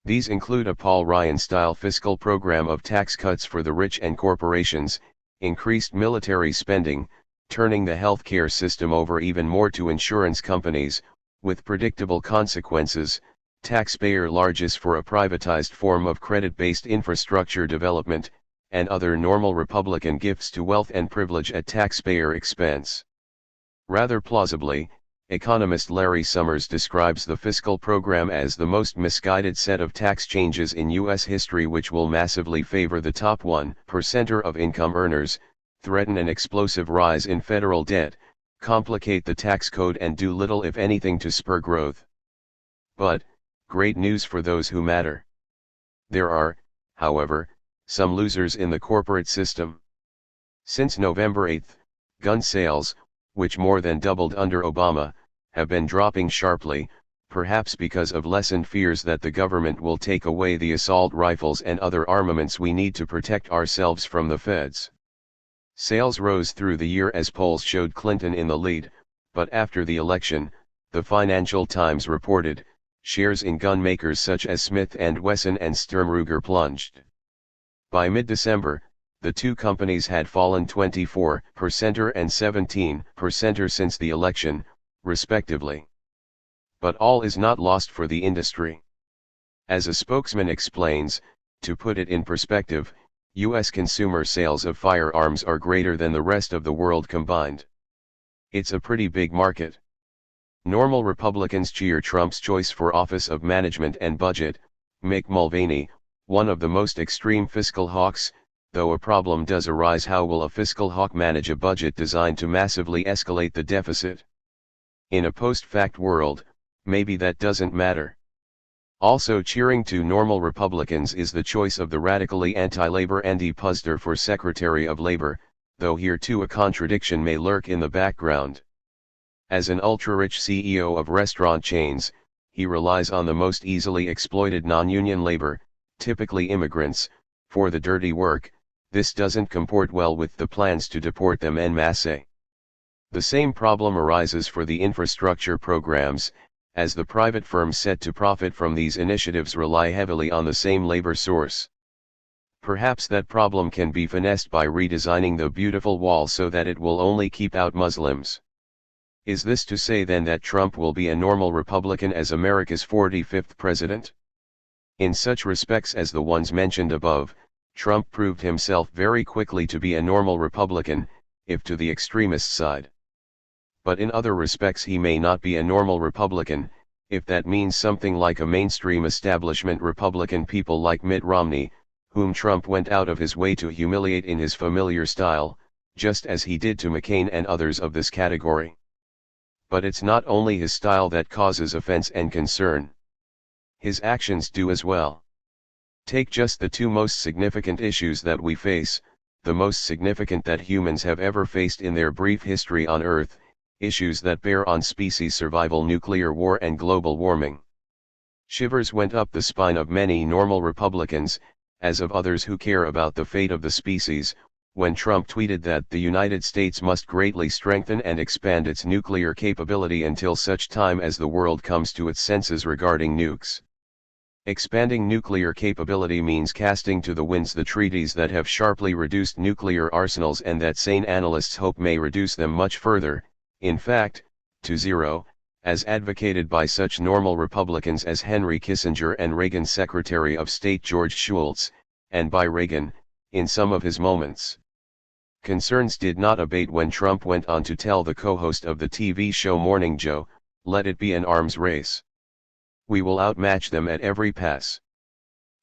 These include a Paul Ryan-style fiscal program of tax cuts for the rich and corporations, increased military spending, turning the healthcare system over even more to insurance companies, with predictable consequences, taxpayer largesse for a privatized form of credit-based infrastructure development, and other normal Republican gifts to wealth and privilege at taxpayer expense. Rather plausibly, economist Larry Summers describes the fiscal program as the most misguided set of tax changes in U.S. history, which will massively favor the top 1% of income earners, threaten an explosive rise in federal debt, complicate the tax code, and do little if anything to spur growth. But, great news for those who matter. There are, however, some losers in the corporate system. Since November 8, gun sales, which more than doubled under Obama, have been dropping sharply, perhaps because of lessened fears that the government will take away the assault rifles and other armaments we need to protect ourselves from the feds. Sales rose through the year as polls showed Clinton in the lead, but after the election, the Financial Times reported, shares in gun makers such as Smith & Wesson and Sturm-Ruger plunged. By mid-December, the two companies had fallen 24% and 17% since the election, respectively. But all is not lost for the industry. As a spokesman explains, to put it in perspective, U.S. consumer sales of firearms are greater than the rest of the world combined. It's a pretty big market. Normal Republicans cheer Trump's choice for Office of Management and Budget, Mick Mulvaney, one of the most extreme fiscal hawks, though a problem does arise: how will a fiscal hawk manage a budget designed to massively escalate the deficit? In a post-fact world, maybe that doesn't matter. Also cheering to normal Republicans is the choice of the radically anti-labor Andy Puzder for Secretary of Labor, though here too a contradiction may lurk in the background. As an ultra-rich CEO of restaurant chains, he relies on the most easily exploited non-union labor, typically immigrants, for the dirty work. This doesn't comport well with the plans to deport them en masse. The same problem arises for the infrastructure programs, as the private firms set to profit from these initiatives rely heavily on the same labor source. Perhaps that problem can be finessed by redesigning the beautiful wall so that it will only keep out Muslims. Is this to say then that Trump will be a normal Republican as America's 45th president? In such respects as the ones mentioned above, Trump proved himself very quickly to be a normal Republican, if to the extremist side. But in other respects he may not be a normal Republican, if that means something like a mainstream establishment Republican, people like Mitt Romney, whom Trump went out of his way to humiliate in his familiar style, just as he did to McCain and others of this category. But it's not only his style that causes offense and concern. His actions do as well. Take just the two most significant issues that we face, the most significant that humans have ever faced in their brief history on Earth, issues that bear on species survival: nuclear war and global warming. Shivers went up the spine of many normal Republicans, as of others who care about the fate of the species, when Trump tweeted that the United States must greatly strengthen and expand its nuclear capability until such time as the world comes to its senses regarding nukes. Expanding nuclear capability means casting to the winds the treaties that have sharply reduced nuclear arsenals and that sane analysts hope may reduce them much further, in fact, to zero, as advocated by such normal Republicans as Henry Kissinger and Reagan's Secretary of State George Shultz, and by Reagan, in some of his moments. Concerns did not abate when Trump went on to tell the co-host of the TV show Morning Joe, "Let it be an arms race. We will outmatch them at every pass."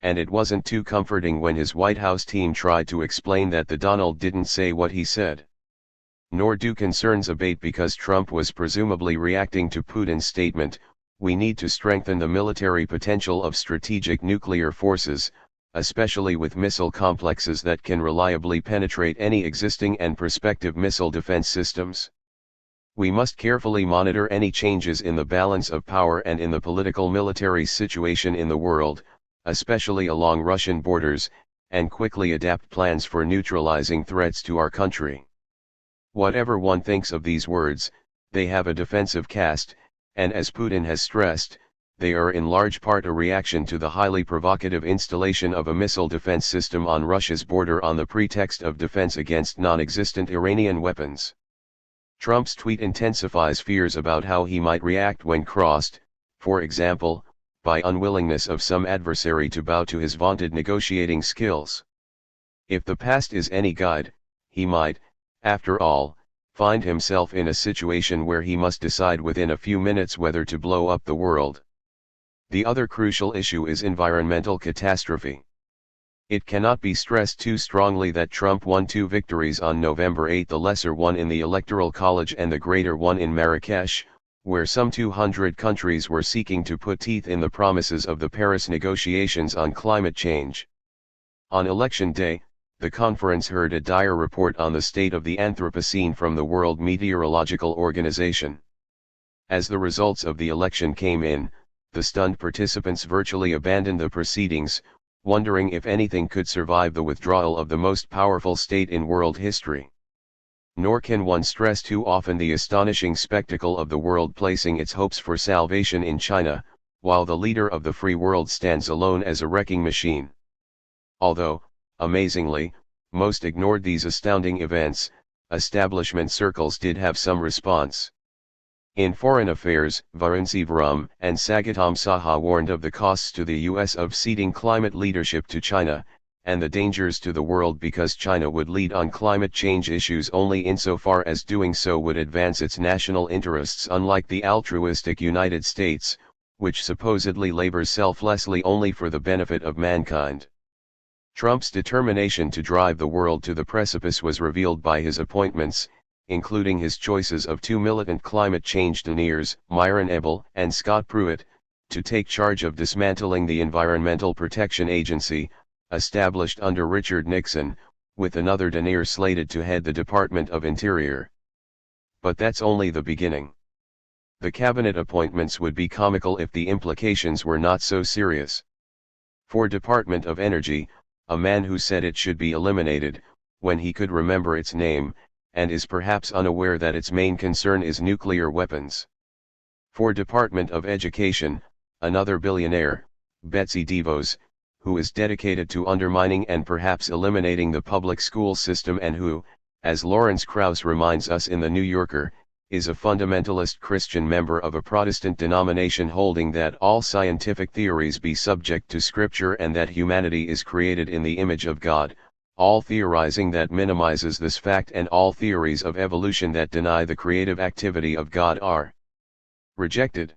And it wasn't too comforting when his White House team tried to explain that the Donald didn't say what he said. Nor do concerns abate because Trump was presumably reacting to Putin's statement, "We need to strengthen the military potential of strategic nuclear forces, especially with missile complexes that can reliably penetrate any existing and prospective missile defense systems. We must carefully monitor any changes in the balance of power and in the political military situation in the world, especially along Russian borders, and quickly adapt plans for neutralizing threats to our country." Whatever one thinks of these words, they have a defensive cast, and as Putin has stressed, they are in large part a reaction to the highly provocative installation of a missile defense system on Russia's border on the pretext of defense against non-existent Iranian weapons. Trump's tweet intensifies fears about how he might react when crossed, for example, by unwillingness of some adversary to bow to his vaunted negotiating skills. If the past is any guide, he might, after all, find himself in a situation where he must decide within a few minutes whether to blow up the world. The other crucial issue is environmental catastrophe. It cannot be stressed too strongly that Trump won 2 victories on November 8, the lesser one in the Electoral College and the greater one in Marrakesh, where some 200 countries were seeking to put teeth in the promises of the Paris negotiations on climate change. On election day, the conference heard a dire report on the state of the Anthropocene from the World Meteorological Organization. As the results of the election came in, the stunned participants virtually abandoned the proceedings, wondering if anything could survive the withdrawal of the most powerful state in world history. Nor can one stress too often the astonishing spectacle of the world placing its hopes for salvation in China, while the leader of the free world stands alone as a wrecking machine. Although, amazingly, most ignored these astounding events, establishment circles did have some response. In foreign affairs, Varun Sivaram and Sagatam Saha warned of the costs to the US of ceding climate leadership to China, and the dangers to the world because China would lead on climate change issues only insofar as doing so would advance its national interests, unlike the altruistic United States, which supposedly labors selflessly only for the benefit of mankind. Trump's determination to drive the world to the precipice was revealed by his appointments, including his choices of 2 militant climate change deniers, Myron Ebel and Scott Pruitt, to take charge of dismantling the Environmental Protection Agency, established under Richard Nixon, with another denier slated to head the Department of Interior. But that's only the beginning. The cabinet appointments would be comical if the implications were not so serious. For Department of Energy, a man who said it should be eliminated, when he could remember its name, and is perhaps unaware that its main concern is nuclear weapons. For Department of Education, another billionaire, Betsy DeVos, who is dedicated to undermining and perhaps eliminating the public school system and who, as Lawrence Krauss reminds us in The New Yorker, is a fundamentalist Christian member of a Protestant denomination holding that all scientific theories be subject to Scripture and that humanity is created in the image of God, all theorizing that minimizes this fact and all theories of evolution that deny the creative activity of God are rejected.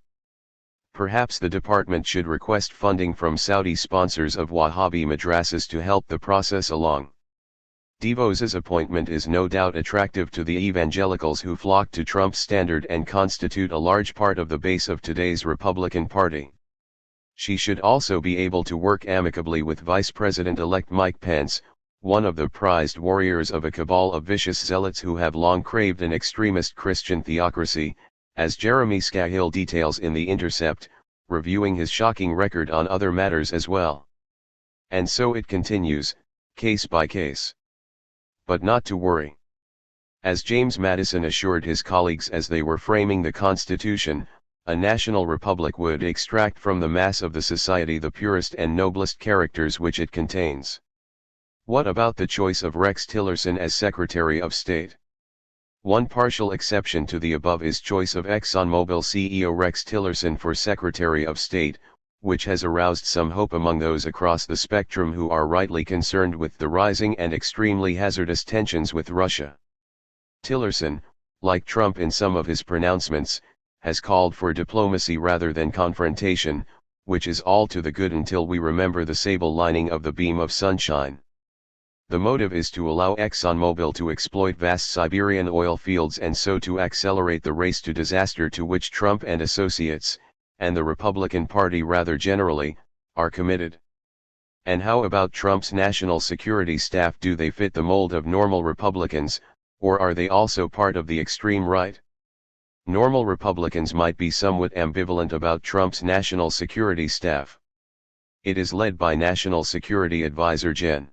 Perhaps the department should request funding from Saudi sponsors of Wahhabi madrasas to help the process along. DeVos's appointment is no doubt attractive to the evangelicals who flock to Trump's standard and constitute a large part of the base of today's Republican Party. She should also be able to work amicably with Vice President-elect Mike Pence, one of the prized warriors of a cabal of vicious zealots who have long craved an extremist Christian theocracy, as Jeremy Scahill details in The Intercept, reviewing his shocking record on other matters as well. And so it continues, case by case. But not to worry. As James Madison assured his colleagues as they were framing the Constitution, a national republic would extract from the mass of the society the purest and noblest characters which it contains. What about the choice of Rex Tillerson as Secretary of State? One partial exception to the above is choice of ExxonMobil CEO Rex Tillerson for Secretary of State, which has aroused some hope among those across the spectrum who are rightly concerned with the rising and extremely hazardous tensions with Russia. Tillerson, like Trump in some of his pronouncements, has called for diplomacy rather than confrontation, which is all to the good until we remember the sable lining of the beam of sunshine. The motive is to allow ExxonMobil to exploit vast Siberian oil fields and so to accelerate the race to disaster to which Trump and associates, and the Republican Party rather generally, are committed. And how about Trump's national security staff? Do they fit the mold of normal Republicans, or are they also part of the extreme right? Normal Republicans might be somewhat ambivalent about Trump's national security staff. It is led by National Security Advisor Gen.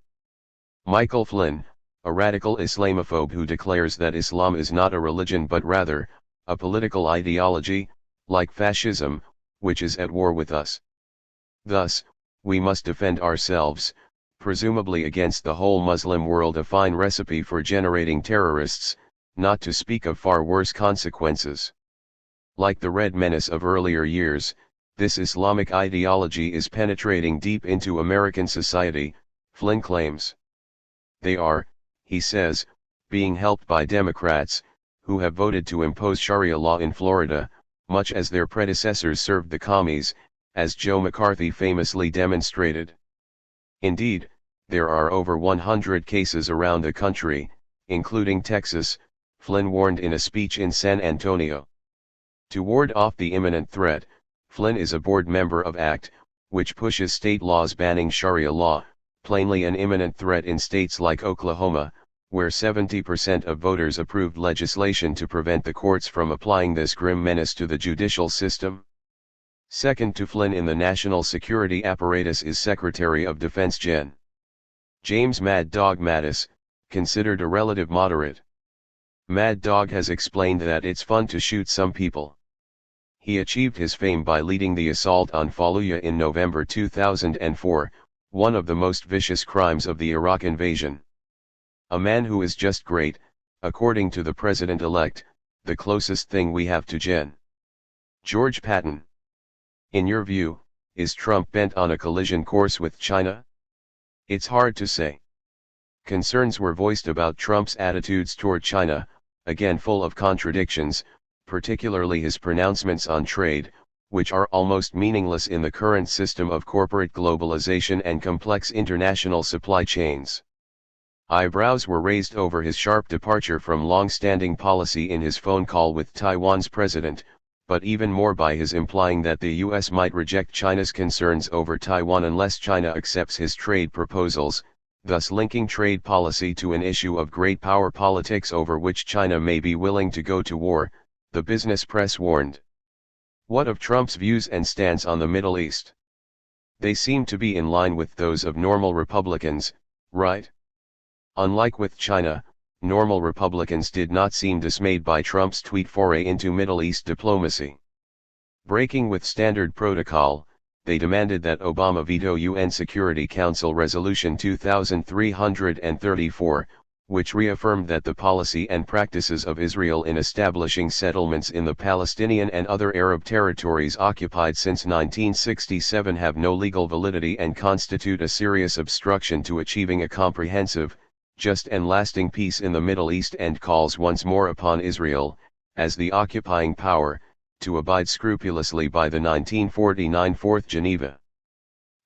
Michael Flynn, a radical Islamophobe who declares that Islam is not a religion but rather, a political ideology, like fascism, which is at war with us. Thus, we must defend ourselves, presumably against the whole Muslim world, a fine recipe for generating terrorists, not to speak of far worse consequences. Like the Red Menace of earlier years, This Islamic ideology is penetrating deep into American society, Flynn claims. They are, he says, being helped by Democrats, who have voted to impose Sharia law in Florida, much as their predecessors served the commies, as Joe McCarthy famously demonstrated. Indeed, there are over 100 cases around the country, including Texas, Flynn warned in a speech in San Antonio. To ward off the imminent threat, Flynn is a board member of ACT, which pushes state laws banning Sharia law, plainly an imminent threat in states like Oklahoma, where 70% of voters approved legislation to prevent the courts from applying this grim menace to the judicial system. Second to Flynn in the national security apparatus is Secretary of Defense Gen. James Mad Dog Mattis, considered a relative moderate. Mad Dog has explained that it's fun to shoot some people. He achieved his fame by leading the assault on Fallujah in November 2004, one of the most vicious crimes of the Iraq invasion. A man who is just great, according to the president-elect, the closest thing we have to Gen. George Patton. In your view, is Trump bent on a collision course with China? It's hard to say. Concerns were voiced about Trump's attitudes toward China, again full of contradictions, particularly his pronouncements on trade, which are almost meaningless in the current system of corporate globalization and complex international supply chains. Eyebrows were raised over his sharp departure from long-standing policy in his phone call with Taiwan's president, but even more by his implying that the U.S. might reject China's concerns over Taiwan unless China accepts his trade proposals, thus linking trade policy to an issue of great power politics over which China may be willing to go to war, the business press warned. What of Trump's views and stance on the Middle East? They seem to be in line with those of normal Republicans, right? Unlike with China, normal Republicans did not seem dismayed by Trump's tweet foray into Middle East diplomacy. Breaking with standard protocol, they demanded that Obama veto UN Security Council Resolution 2334, which reaffirmed that the policy and practices of Israel in establishing settlements in the Palestinian and other Arab territories occupied since 1967 have no legal validity and constitute a serious obstruction to achieving a comprehensive, just and lasting peace in the Middle East, and calls once more upon Israel, as the occupying power, to abide scrupulously by the 1949 Fourth Geneva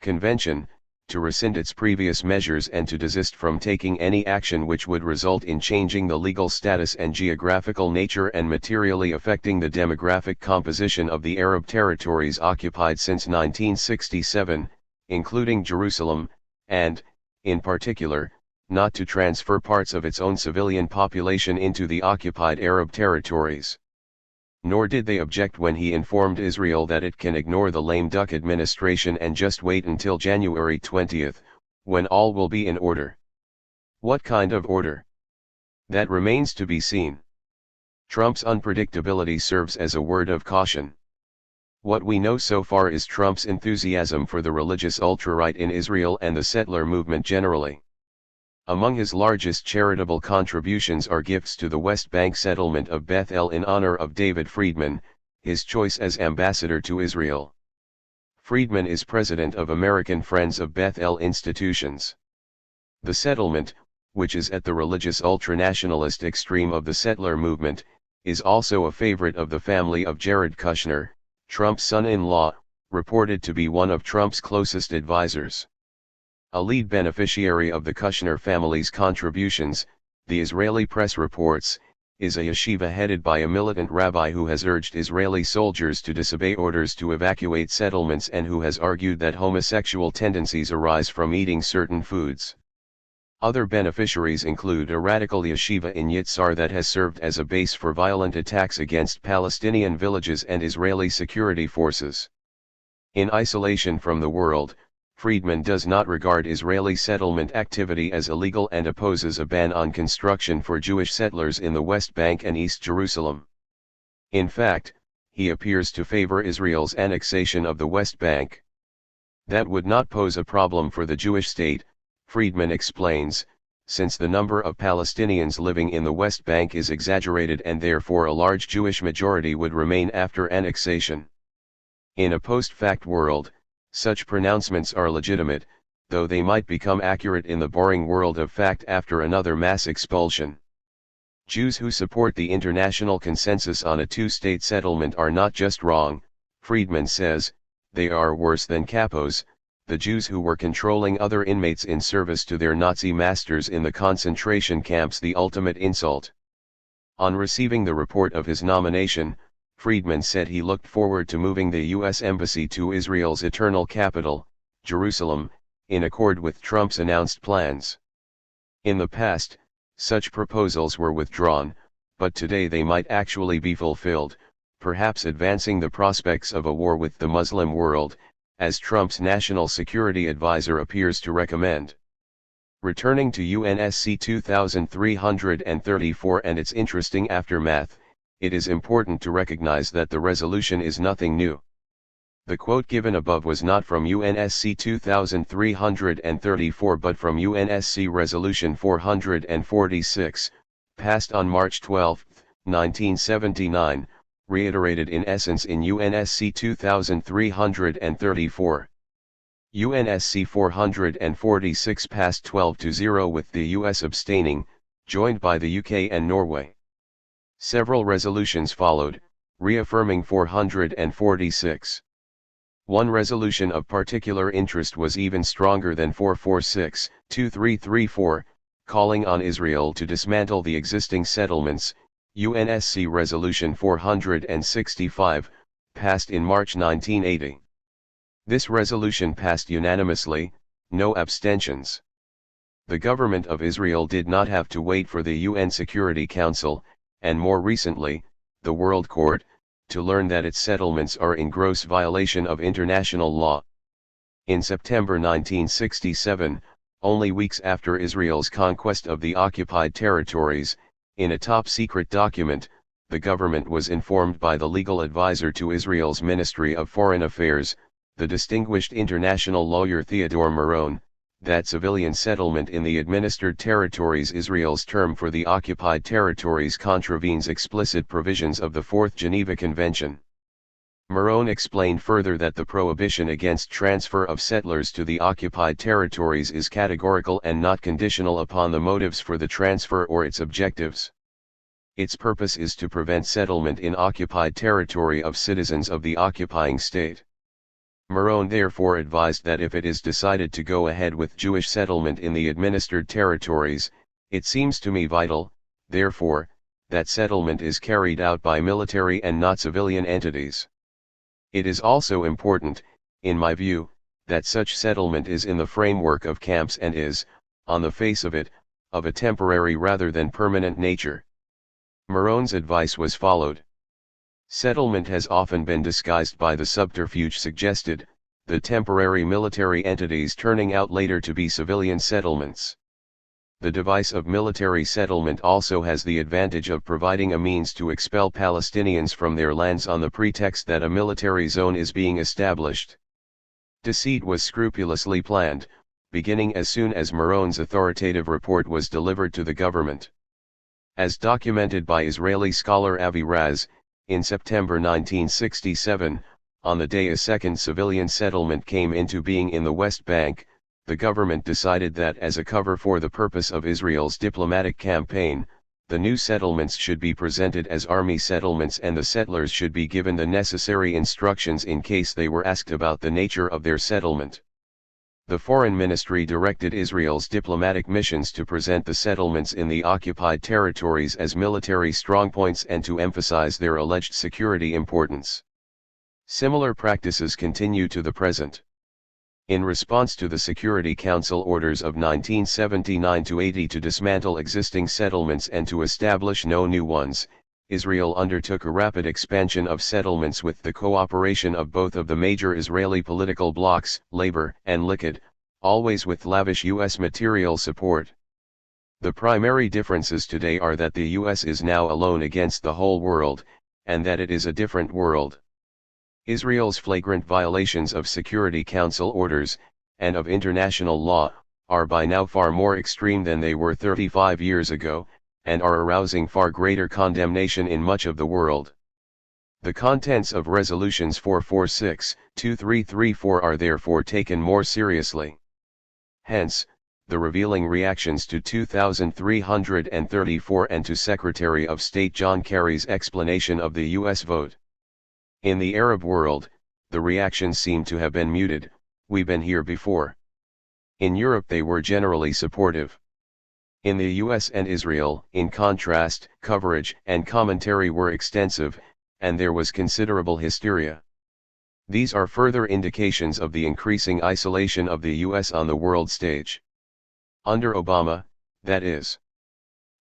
Convention, to rescind its previous measures and to desist from taking any action which would result in changing the legal status and geographical nature and materially affecting the demographic composition of the Arab territories occupied since 1967, including Jerusalem, and, in particular, not to transfer parts of its own civilian population into the occupied Arab territories. Nor did they object when he informed Israel that it can ignore the lame duck administration and just wait until January 20, when all will be in order. What kind of order? That remains to be seen. Trump's unpredictability serves as a word of caution. What we know so far is Trump's enthusiasm for the religious ultra-right in Israel and the settler movement generally. Among his largest charitable contributions are gifts to the West Bank settlement of Beth El in honor of David Friedman, his choice as ambassador to Israel. Friedman is president of American Friends of Beth El Institutions. The settlement, which is at the religious ultranationalist extreme of the settler movement, is also a favorite of the family of Jared Kushner, Trump's son-in-law, reported to be one of Trump's closest advisors. A lead beneficiary of the Kushner family's contributions, the Israeli press reports, is a yeshiva headed by a militant rabbi who has urged Israeli soldiers to disobey orders to evacuate settlements and who has argued that homosexual tendencies arise from eating certain foods. Other beneficiaries include a radical yeshiva in Yitzhar that has served as a base for violent attacks against Palestinian villages and Israeli security forces. In isolation from the world, Friedman does not regard Israeli settlement activity as illegal and opposes a ban on construction for Jewish settlers in the West Bank and East Jerusalem. In fact, he appears to favor Israel's annexation of the West Bank. That would not pose a problem for the Jewish state, Friedman explains, since the number of Palestinians living in the West Bank is exaggerated and therefore a large Jewish majority would remain after annexation. In a post-fact world, such pronouncements are legitimate, though they might become accurate in the boring world of fact after another mass expulsion. Jews who support the international consensus on a two-state settlement are not just wrong, Friedman says, they are worse than capos, the Jews who were controlling other inmates in service to their Nazi masters in the concentration camps, the ultimate insult. On receiving the report of his nomination, Friedman said he looked forward to moving the U.S. Embassy to Israel's eternal capital, Jerusalem, in accord with Trump's announced plans. In the past, such proposals were withdrawn, but today they might actually be fulfilled, perhaps advancing the prospects of a war with the Muslim world, as Trump's national security advisor appears to recommend. Returning to UNSC 2334 and its interesting aftermath, it is important to recognize that the resolution is nothing new. The quote given above was not from UNSC 2334 but from UNSC Resolution 446, passed on March 12, 1979, reiterated in essence in UNSC 2334. UNSC 446 passed 12-0 with the US abstaining, joined by the UK and Norway. Several resolutions followed, reaffirming 446. One resolution of particular interest was even stronger than 446, 2334, calling on Israel to dismantle the existing settlements. UNSC Resolution 465, passed in March 1980. This resolution passed unanimously, no abstentions. The government of Israel did not have to wait for the UN Security Council, and more recently, the World Court, to learn that its settlements are in gross violation of international law. In September 1967, only weeks after Israel's conquest of the occupied territories, in a top-secret document, the government was informed by the legal advisor to Israel's Ministry of Foreign Affairs, the distinguished international lawyer Theodore Meron, that civilian settlement in the administered territories, Israel's term for the occupied territories, contravenes explicit provisions of the Fourth Geneva Convention. Meron explained further that the prohibition against transfer of settlers to the occupied territories is categorical and not conditional upon the motives for the transfer or its objectives. Its purpose is to prevent settlement in occupied territory of citizens of the occupying state. Meron therefore advised that if it is decided to go ahead with Jewish settlement in the administered territories, it seems to me vital, therefore, that settlement is carried out by military and not civilian entities. It is also important, in my view, that such settlement is in the framework of camps and is, on the face of it, of a temporary rather than permanent nature. Meron's advice was followed. Settlement has often been disguised by the subterfuge suggested, the temporary military entities turning out later to be civilian settlements. The device of military settlement also has the advantage of providing a means to expel Palestinians from their lands on the pretext that a military zone is being established. Deceit was scrupulously planned, beginning as soon as Meron's authoritative report was delivered to the government. As documented by Israeli scholar Avi Raz, in September 1967, on the day a second civilian settlement came into being in the West Bank, the government decided that as a cover for the purpose of Israel's diplomatic campaign, the new settlements should be presented as army settlements and the settlers should be given the necessary instructions in case they were asked about the nature of their settlement. The Foreign Ministry directed Israel's diplomatic missions to present the settlements in the occupied territories as military strongpoints and to emphasize their alleged security importance. Similar practices continue to the present. In response to the Security Council orders of 1979-80 to dismantle existing settlements and to establish no new ones, Israel undertook a rapid expansion of settlements with the cooperation of both of the major Israeli political blocs, Labor and Likud, always with lavish U.S. material support. The primary differences today are that the U.S. is now alone against the whole world, and that it is a different world. Israel's flagrant violations of Security Council orders, and of international law, are by now far more extreme than they were 35 years ago, and are arousing far greater condemnation in much of the world. The contents of resolutions 446, 2334 are therefore taken more seriously. Hence, the revealing reactions to 2334 and to Secretary of State John Kerry's explanation of the U.S. vote. In the Arab world, the reactions seem to have been muted. We've been here before. In Europe they were generally supportive. In the US and Israel, in contrast, coverage and commentary were extensive, and there was considerable hysteria. These are further indications of the increasing isolation of the US on the world stage. Under Obama, that is.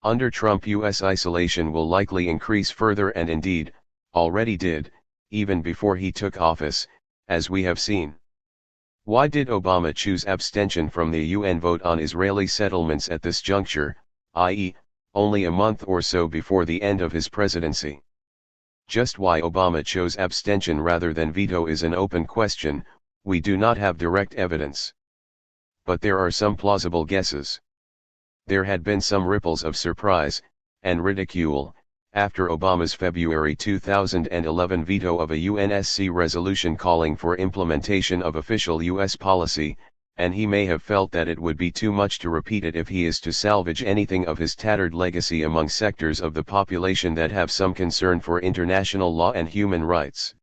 Under Trump, US isolation will likely increase further, and indeed, already did, even before he took office, as we have seen. Why did Obama choose abstention from the UN vote on Israeli settlements at this juncture, i.e., only a month or so before the end of his presidency? Just why Obama chose abstention rather than veto is an open question. We do not have direct evidence. But there are some plausible guesses. There had been some ripples of surprise and ridicule after Obama's February 2011 veto of a UNSC resolution calling for implementation of official U.S. policy, and he may have felt that it would be too much to repeat it if he is to salvage anything of his tattered legacy among sectors of the population that have some concern for international law and human rights.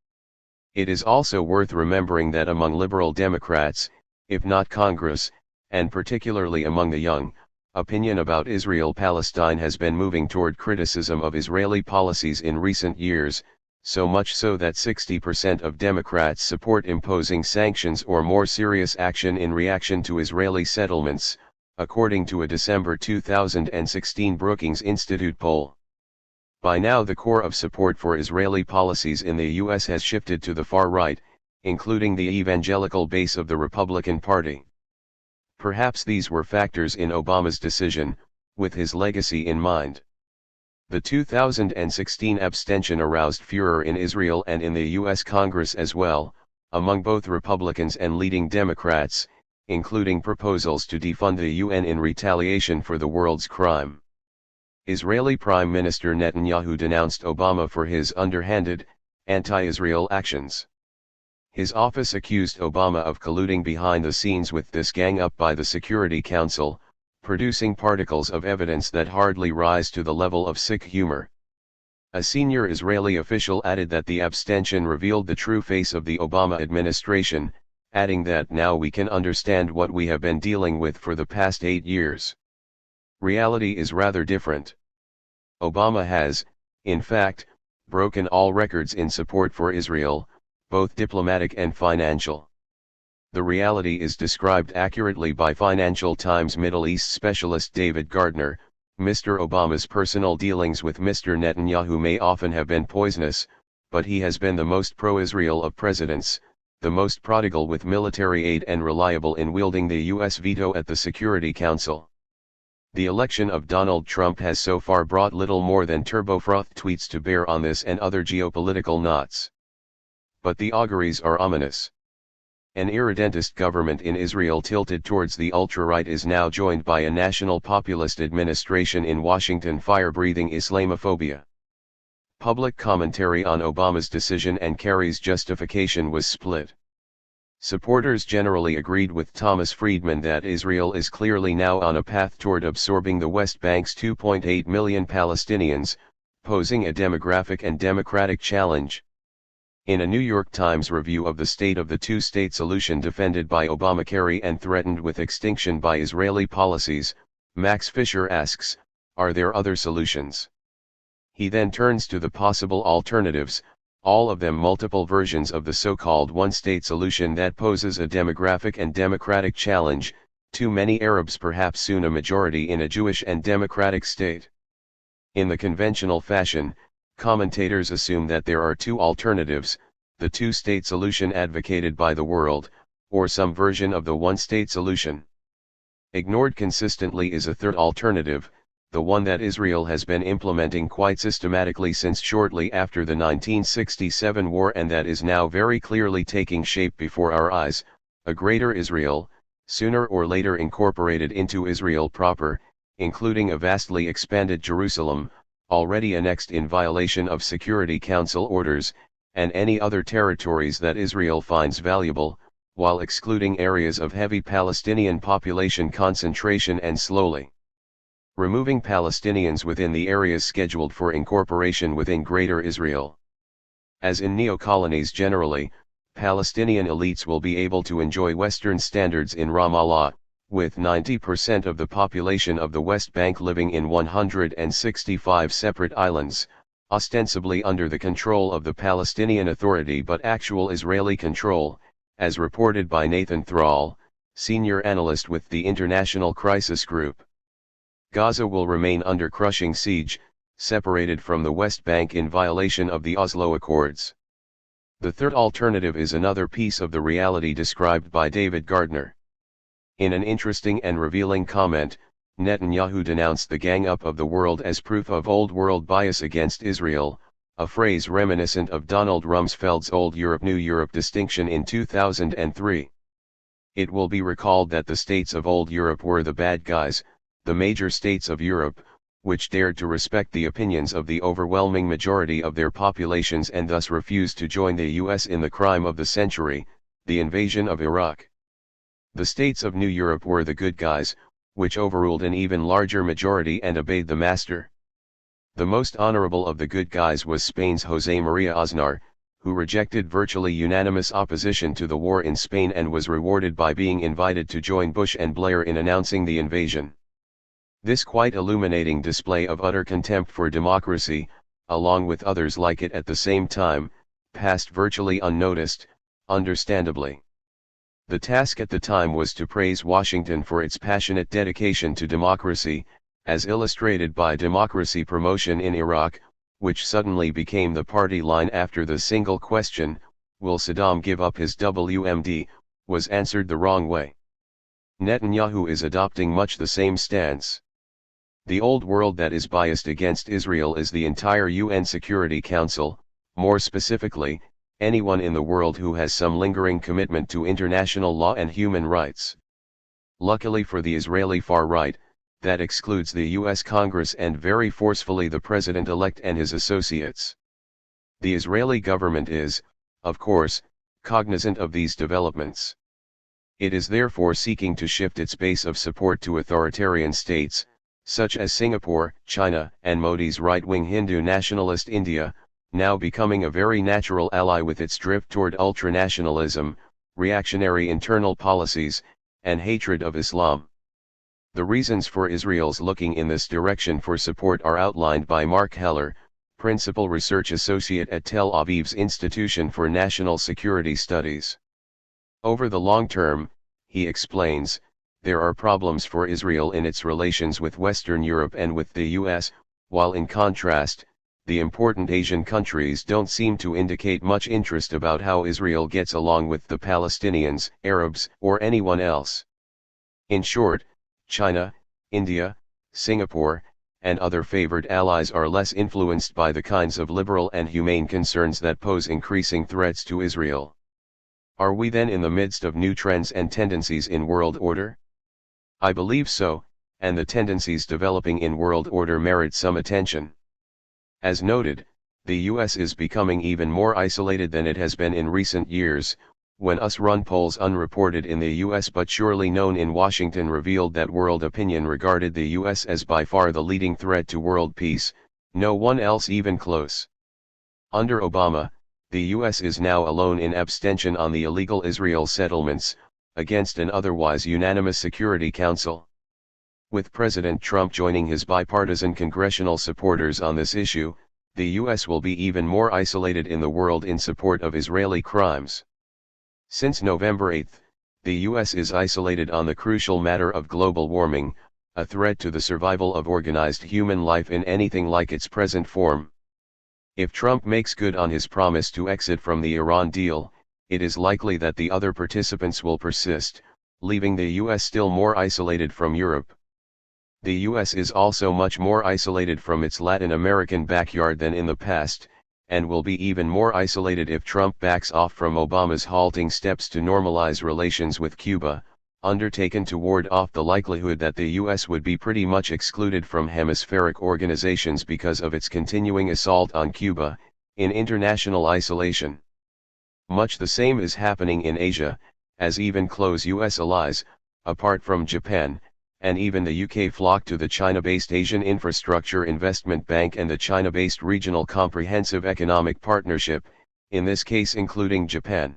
It is also worth remembering that among liberal Democrats, if not Congress, and particularly among the young, opinion about Israel-Palestine has been moving toward criticism of Israeli policies in recent years, so much so that 60% of Democrats support imposing sanctions or more serious action in reaction to Israeli settlements, according to a December 2016 Brookings Institute poll. By now the core of support for Israeli policies in the U.S. has shifted to the far right, including the evangelical base of the Republican Party. Perhaps these were factors in Obama's decision, with his legacy in mind. The 2016 abstention aroused furor in Israel and in the U.S. Congress as well, among both Republicans and leading Democrats, including proposals to defund the UN in retaliation for the world's crime. Israeli Prime Minister Netanyahu denounced Obama for his underhanded, anti-Israel actions. His office accused Obama of colluding behind the scenes with this gang up by the Security Council, producing particles of evidence that hardly rise to the level of sick humor. A senior Israeli official added that the abstention revealed the true face of the Obama administration, adding that now we can understand what we have been dealing with for the past 8 years. Reality is rather different. Obama has, in fact, broken all records in support for Israel, both diplomatic and financial. The reality is described accurately by Financial Times Middle East specialist David Gardner. Mr. Obama's personal dealings with Mr. Netanyahu may often have been poisonous, but he has been the most pro-Israel of presidents, the most prodigal with military aid and reliable in wielding the U.S. veto at the Security Council. The election of Donald Trump has so far brought little more than turbo-froth tweets to bear on this and other geopolitical knots. But the auguries are ominous. An irredentist government in Israel tilted towards the ultra-right is now joined by a national populist administration in Washington fire-breathing Islamophobia. Public commentary on Obama's decision and Kerry's justification was split. Supporters generally agreed with Thomas Friedman that Israel is clearly now on a path toward absorbing the West Bank's 2.8 million Palestinians, posing a demographic and democratic challenge. In a New York Times review of the state of the two-state solution defended by Obama-Kerry and threatened with extinction by Israeli policies, Max Fisher asks, are there other solutions? He then turns to the possible alternatives, all of them multiple versions of the so-called one-state solution that poses a demographic and democratic challenge, too many Arabs perhaps soon a majority in a Jewish and democratic state. In the conventional fashion, commentators assume that there are two alternatives, the two-state solution advocated by the world, or some version of the one-state solution. Ignored consistently is a third alternative, the one that Israel has been implementing quite systematically since shortly after the 1967 war and that is now very clearly taking shape before our eyes, a greater Israel, sooner or later incorporated into Israel proper, including a vastly expanded Jerusalem, already annexed in violation of Security Council orders, and any other territories that Israel finds valuable, while excluding areas of heavy Palestinian population concentration and slowly removing Palestinians within the areas scheduled for incorporation within Greater Israel. As in neo-colonies generally, Palestinian elites will be able to enjoy Western standards in Ramallah, with 90% of the population of the West Bank living in 165 separate islands, ostensibly under the control of the Palestinian Authority but actual Israeli control, as reported by Nathan Thrall, senior analyst with the International Crisis Group. Gaza will remain under crushing siege, separated from the West Bank in violation of the Oslo Accords. The third alternative is another piece of the reality described by David Gardner. In an interesting and revealing comment, Netanyahu denounced the gang up of the world as proof of old world bias against Israel, a phrase reminiscent of Donald Rumsfeld's Old Europe New Europe distinction in 2003. It will be recalled that the states of Old Europe were the bad guys, the major states of Europe, which dared to respect the opinions of the overwhelming majority of their populations and thus refused to join the US in the crime of the century, the invasion of Iraq. The states of New Europe were the good guys, which overruled an even larger majority and obeyed the master. The most honorable of the good guys was Spain's José María Aznar, who rejected virtually unanimous opposition to the war in Spain and was rewarded by being invited to join Bush and Blair in announcing the invasion. This quite illuminating display of utter contempt for democracy, along with others like it at the same time, passed virtually unnoticed, understandably. The task at the time was to praise Washington for its passionate dedication to democracy, as illustrated by democracy promotion in Iraq, which suddenly became the party line after the single question, will Saddam give up his WMD, was answered the wrong way. Netanyahu is adopting much the same stance. The old world that is biased against Israel is the entire UN Security Council, more specifically, anyone in the world who has some lingering commitment to international law and human rights. Luckily for the Israeli far right, that excludes the US Congress and very forcefully the president-elect and his associates. The Israeli government is, of course, cognizant of these developments. It is therefore seeking to shift its base of support to authoritarian states, such as Singapore, China, and Modi's right-wing Hindu nationalist India, now becoming a very natural ally with its drift toward ultranationalism, reactionary internal policies, and hatred of Islam. The reasons for Israel's looking in this direction for support are outlined by Mark Heller, Principal Research Associate at Tel Aviv's Institution for National Security Studies. Over the long term, he explains, there are problems for Israel in its relations with Western Europe and with the US, while in contrast, the important Asian countries don't seem to indicate much interest about how Israel gets along with the Palestinians, Arabs, or anyone else. In short, China, India, Singapore, and other favored allies are less influenced by the kinds of liberal and humane concerns that pose increasing threats to Israel. Are we then in the midst of new trends and tendencies in world order? I believe so, and the tendencies developing in world order merit some attention. As noted, the US is becoming even more isolated than it has been in recent years. When US-run polls unreported in the US but surely known in Washington revealed that world opinion regarded the US as by far the leading threat to world peace, no one else even close. Under Obama, the US is now alone in abstention on the illegal Israel settlements, against an otherwise unanimous Security Council. With President Trump joining his bipartisan congressional supporters on this issue, the US will be even more isolated in the world in support of Israeli crimes. Since November 8, the US is isolated on the crucial matter of global warming, a threat to the survival of organized human life in anything like its present form. If Trump makes good on his promise to exit from the Iran deal, it is likely that the other participants will persist, leaving the US still more isolated from Europe. The US is also much more isolated from its Latin American backyard than in the past, and will be even more isolated if Trump backs off from Obama's halting steps to normalize relations with Cuba, undertaken to ward off the likelihood that the US would be pretty much excluded from hemispheric organizations because of its continuing assault on Cuba, in international isolation. Much the same is happening in Asia, as even close US allies, apart from Japan, and even the UK flock to the China-based Asian Infrastructure Investment Bank and the China-based Regional Comprehensive Economic Partnership, in this case including Japan.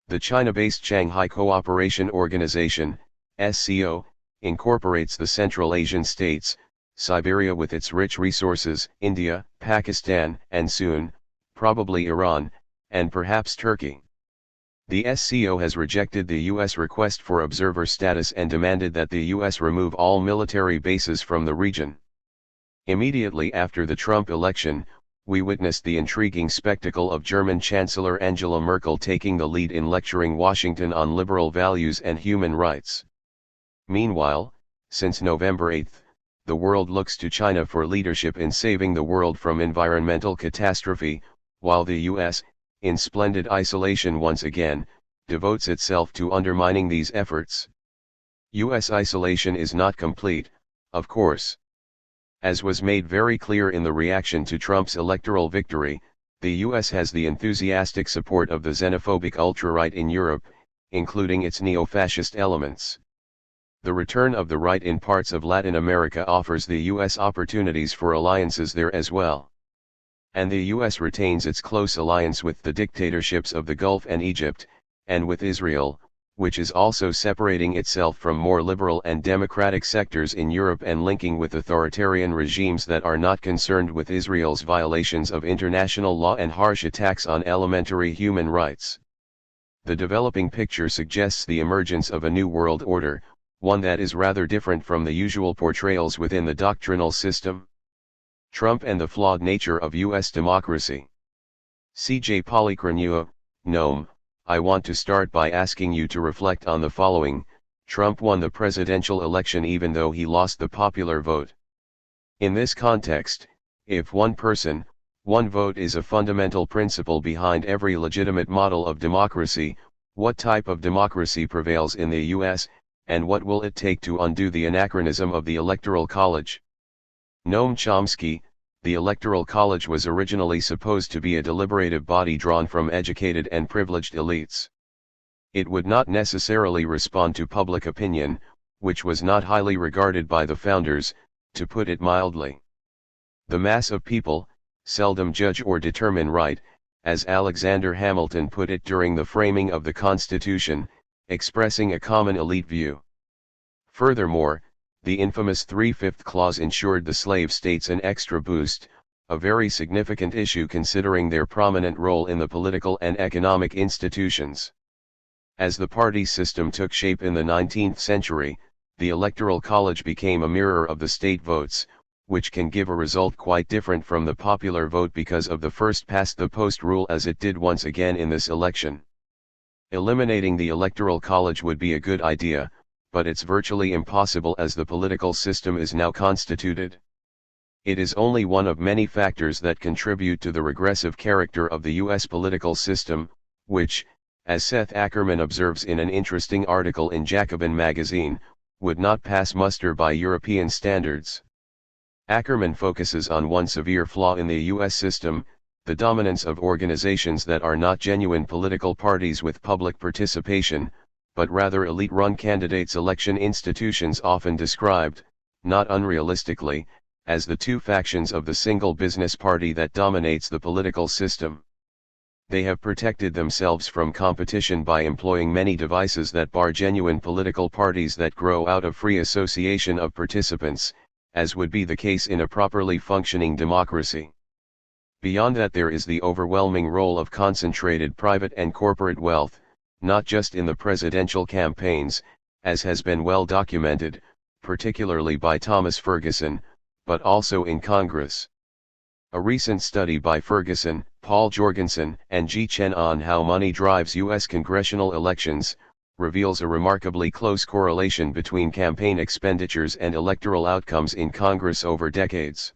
The China-based Shanghai Cooperation Organization, SCO, incorporates the Central Asian states, Siberia with its rich resources, India, Pakistan, and soon, probably Iran, and perhaps Turkey. The SCO has rejected the U.S. request for observer status and demanded that the U.S. remove all military bases from the region. Immediately after the Trump election, we witnessed the intriguing spectacle of German Chancellor Angela Merkel taking the lead in lecturing Washington on liberal values and human rights. Meanwhile, since November 8, the world looks to China for leadership in saving the world from environmental catastrophe, while the US, in splendid isolation once again, devotes itself to undermining these efforts. US isolation is not complete, of course. As was made very clear in the reaction to Trump's electoral victory, the US has the enthusiastic support of the xenophobic ultra-right in Europe, including its neo-fascist elements. The return of the right in parts of Latin America offers the US opportunities for alliances there as well. And the US retains its close alliance with the dictatorships of the Gulf and Egypt, and with Israel, which is also separating itself from more liberal and democratic sectors in Europe and linking with authoritarian regimes that are not concerned with Israel's violations of international law and harsh attacks on elementary human rights. The developing picture suggests the emergence of a new world order, one that is rather different from the usual portrayals within the doctrinal system. Trump and the flawed nature of U.S. democracy. C.J. Polychronua, Noam. I want to start by asking you to reflect on the following. Trump won the presidential election even though he lost the popular vote. In this context, if one person, one vote is a fundamental principle behind every legitimate model of democracy, what type of democracy prevails in the US, and what will it take to undo the anachronism of the Electoral College? Noam Chomsky. The Electoral College was originally supposed to be a deliberative body drawn from educated and privileged elites. It would not necessarily respond to public opinion, which was not highly regarded by the founders, to put it mildly. The mass of people seldom judge or determine right, as Alexander Hamilton put it during the framing of the Constitution, expressing a common elite view. Furthermore, the infamous 3/5 clause ensured the slave states an extra boost, a very significant issue considering their prominent role in the political and economic institutions. As the party system took shape in the 19th century, the Electoral College became a mirror of the state votes, which can give a result quite different from the popular vote because of the first-past-the-post rule, as it did once again in this election. Eliminating the Electoral College would be a good idea, but it's virtually impossible as the political system is now constituted. It is only one of many factors that contribute to the regressive character of the US political system, which, as Seth Ackerman observes in an interesting article in Jacobin magazine, would not pass muster by European standards. Ackerman focuses on one severe flaw in the US system, the dominance of organizations that are not genuine political parties with public participation, but rather elite-run candidates' election institutions often described, not unrealistically, as the two factions of the single business party that dominates the political system. They have protected themselves from competition by employing many devices that bar genuine political parties that grow out of free association of participants, as would be the case in a properly functioning democracy. Beyond that, there is the overwhelming role of concentrated private and corporate wealth, not just in the presidential campaigns, as has been well documented, particularly by Thomas Ferguson, but also in Congress. A recent study by Ferguson, Paul Jorgensen, and Ji Chen on how money drives U.S. congressional elections, reveals a remarkably close correlation between campaign expenditures and electoral outcomes in Congress over decades.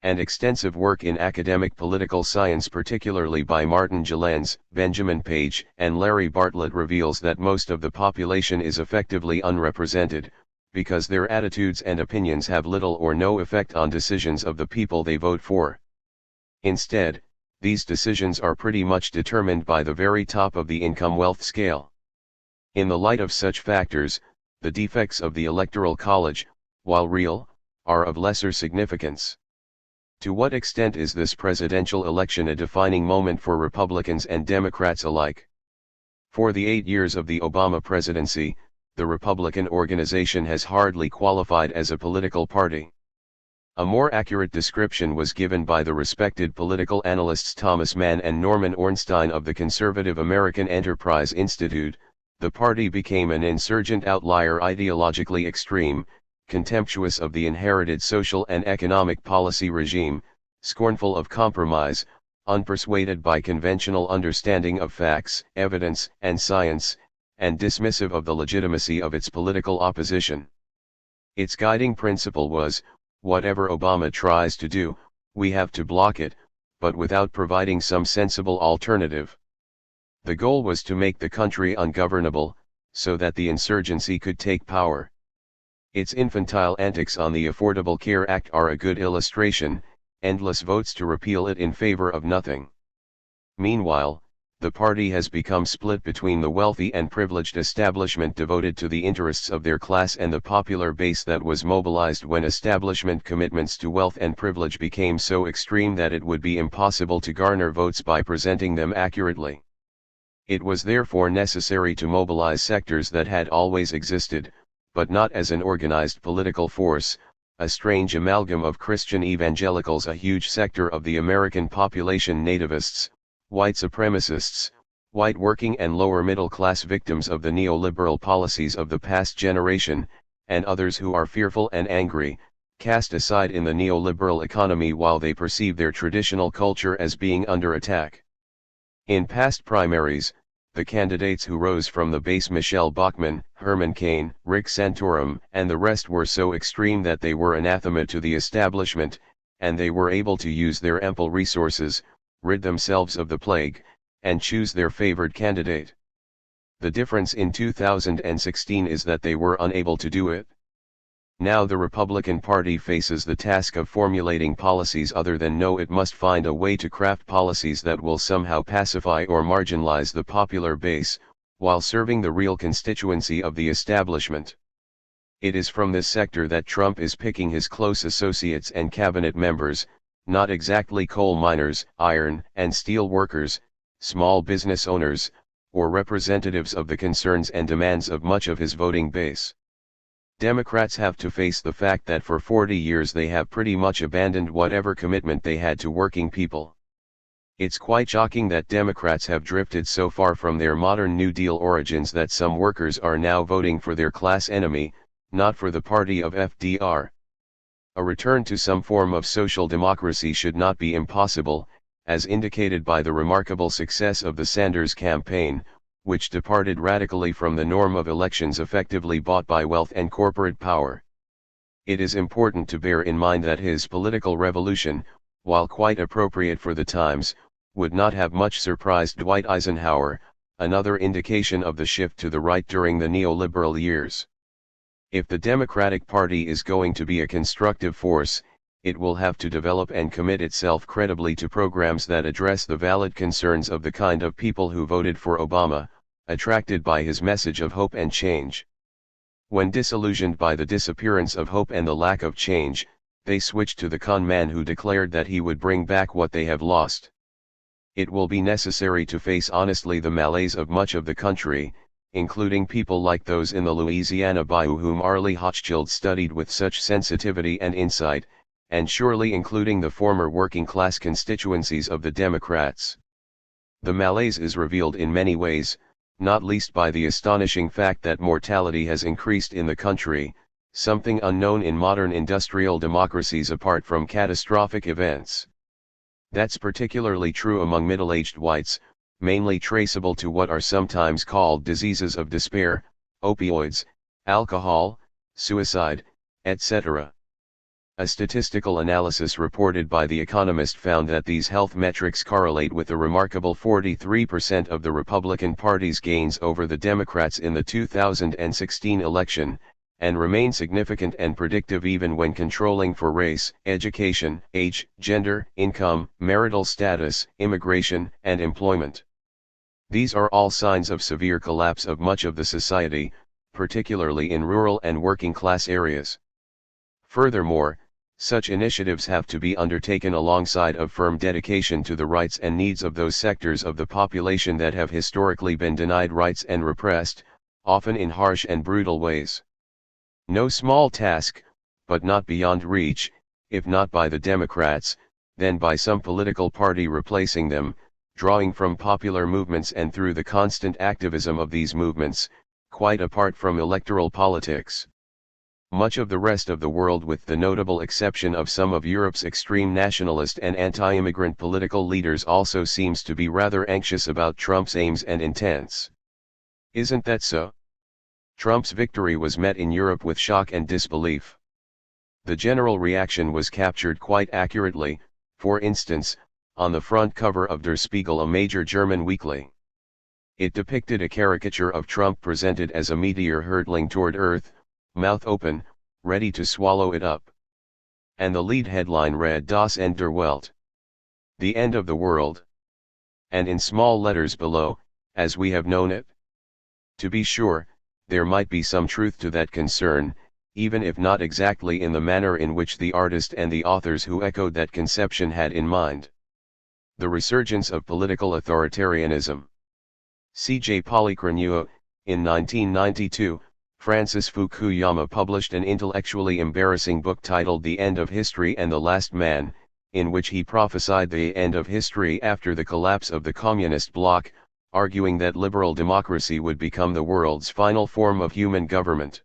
and extensive work in academic political science, particularly by Martin Gilens, Benjamin Page, and Larry Bartlett, reveals that most of the population is effectively unrepresented, because their attitudes and opinions have little or no effect on decisions of the people they vote for. Instead, these decisions are pretty much determined by the very top of the income-wealth scale. In the light of such factors, the defects of the Electoral College, while real, are of lesser significance. To what extent is this presidential election a defining moment for Republicans and Democrats alike? For the 8 years of the Obama presidency, the Republican organization has hardly qualified as a political party. A more accurate description was given by the respected political analysts Thomas Mann and Norman Ornstein of the Conservative American Enterprise Institute. The party became an insurgent outlier, ideologically extreme, contemptuous of the inherited social and economic policy regime, scornful of compromise, unpersuaded by conventional understanding of facts, evidence, and science, and dismissive of the legitimacy of its political opposition. Its guiding principle was, whatever Obama tries to do, we have to block it, but without providing some sensible alternative. The goal was to make the country ungovernable, so that the insurgency could take power. Its infantile antics on the Affordable Care Act are a good illustration, endless votes to repeal it in favor of nothing. Meanwhile, the party has become split between the wealthy and privileged establishment devoted to the interests of their class and the popular base that was mobilized when establishment commitments to wealth and privilege became so extreme that it would be impossible to garner votes by presenting them accurately. It was therefore necessary to mobilize sectors that had always existed, but not as an organized political force, a strange amalgam of Christian evangelicals, a huge sector of the American population, nativists, white supremacists, white working and lower middle class victims of the neoliberal policies of the past generation, and others who are fearful and angry, cast aside in the neoliberal economy while they perceive their traditional culture as being under attack. In past primaries, the candidates who rose from the base, Michelle Bachmann, Herman Cain, Rick Santorum, and the rest, were so extreme that they were anathema to the establishment, and they were able to use their ample resources, rid themselves of the plague, and choose their favored candidate. The difference in 2016 is that they were unable to do it. Now the Republican Party faces the task of formulating policies other than no, it must find a way to craft policies that will somehow pacify or marginalize the popular base, while serving the real constituency of the establishment. It is from this sector that Trump is picking his close associates and cabinet members, not exactly coal miners, iron and steel workers, small business owners, or representatives of the concerns and demands of much of his voting base. Democrats have to face the fact that for 40 years they have pretty much abandoned whatever commitment they had to working people. It's quite shocking that Democrats have drifted so far from their modern New Deal origins that some workers are now voting for their class enemy, not for the party of FDR. A return to some form of social democracy should not be impossible, as indicated by the remarkable success of the Sanders campaign, which departed radically from the norm of elections effectively bought by wealth and corporate power. It is important to bear in mind that his political revolution, while quite appropriate for the times, would not have much surprised Dwight Eisenhower, another indication of the shift to the right during the neoliberal years. If the Democratic Party is going to be a constructive force, it will have to develop and commit itself credibly to programs that address the valid concerns of the kind of people who voted for Obama, attracted by his message of hope and change. When disillusioned by the disappearance of hope and the lack of change, they switched to the con man who declared that he would bring back what they have lost. It will be necessary to face honestly the malaise of much of the country, including people like those in the Louisiana Bayou whom Arlie Hochschild studied with such sensitivity and insight, and surely including the former working-class constituencies of the Democrats. The malaise is revealed in many ways, not least by the astonishing fact that mortality has increased in the country, something unknown in modern industrial democracies apart from catastrophic events. That's particularly true among middle-aged whites, mainly traceable to what are sometimes called diseases of despair, opioids, alcohol, suicide, etc. A statistical analysis reported by The Economist found that these health metrics correlate with the remarkable 43% of the Republican Party's gains over the Democrats in the 2016 election, and remain significant and predictive even when controlling for race, education, age, gender, income, marital status, immigration, and employment. These are all signs of severe collapse of much of the society, particularly in rural and working-class areas. Furthermore, such initiatives have to be undertaken alongside of firm dedication to the rights and needs of those sectors of the population that have historically been denied rights and repressed, often in harsh and brutal ways. No small task, but not beyond reach, if not by the Democrats, then by some political party replacing them, drawing from popular movements and through the constant activism of these movements, quite apart from electoral politics. Much of the rest of the world, with the notable exception of some of Europe's extreme nationalist and anti-immigrant political leaders, also seems to be rather anxious about Trump's aims and intents. Isn't that so? Trump's victory was met in Europe with shock and disbelief. The general reaction was captured quite accurately, for instance, on the front cover of Der Spiegel, a major German weekly. It depicted a caricature of Trump presented as a meteor hurtling toward Earth, mouth open, ready to swallow it up. And the lead headline read Das Ende der Welt. The end of the world. And in small letters below, as we have known it. To be sure, there might be some truth to that concern, even if not exactly in the manner in which the artist and the authors who echoed that conception had in mind. The resurgence of political authoritarianism. C.J. Polychronua, in 1992, Francis Fukuyama published an intellectually embarrassing book titled The End of History and the Last Man, in which he prophesied the end of history after the collapse of the communist bloc, arguing that liberal democracy would become the world's final form of human government.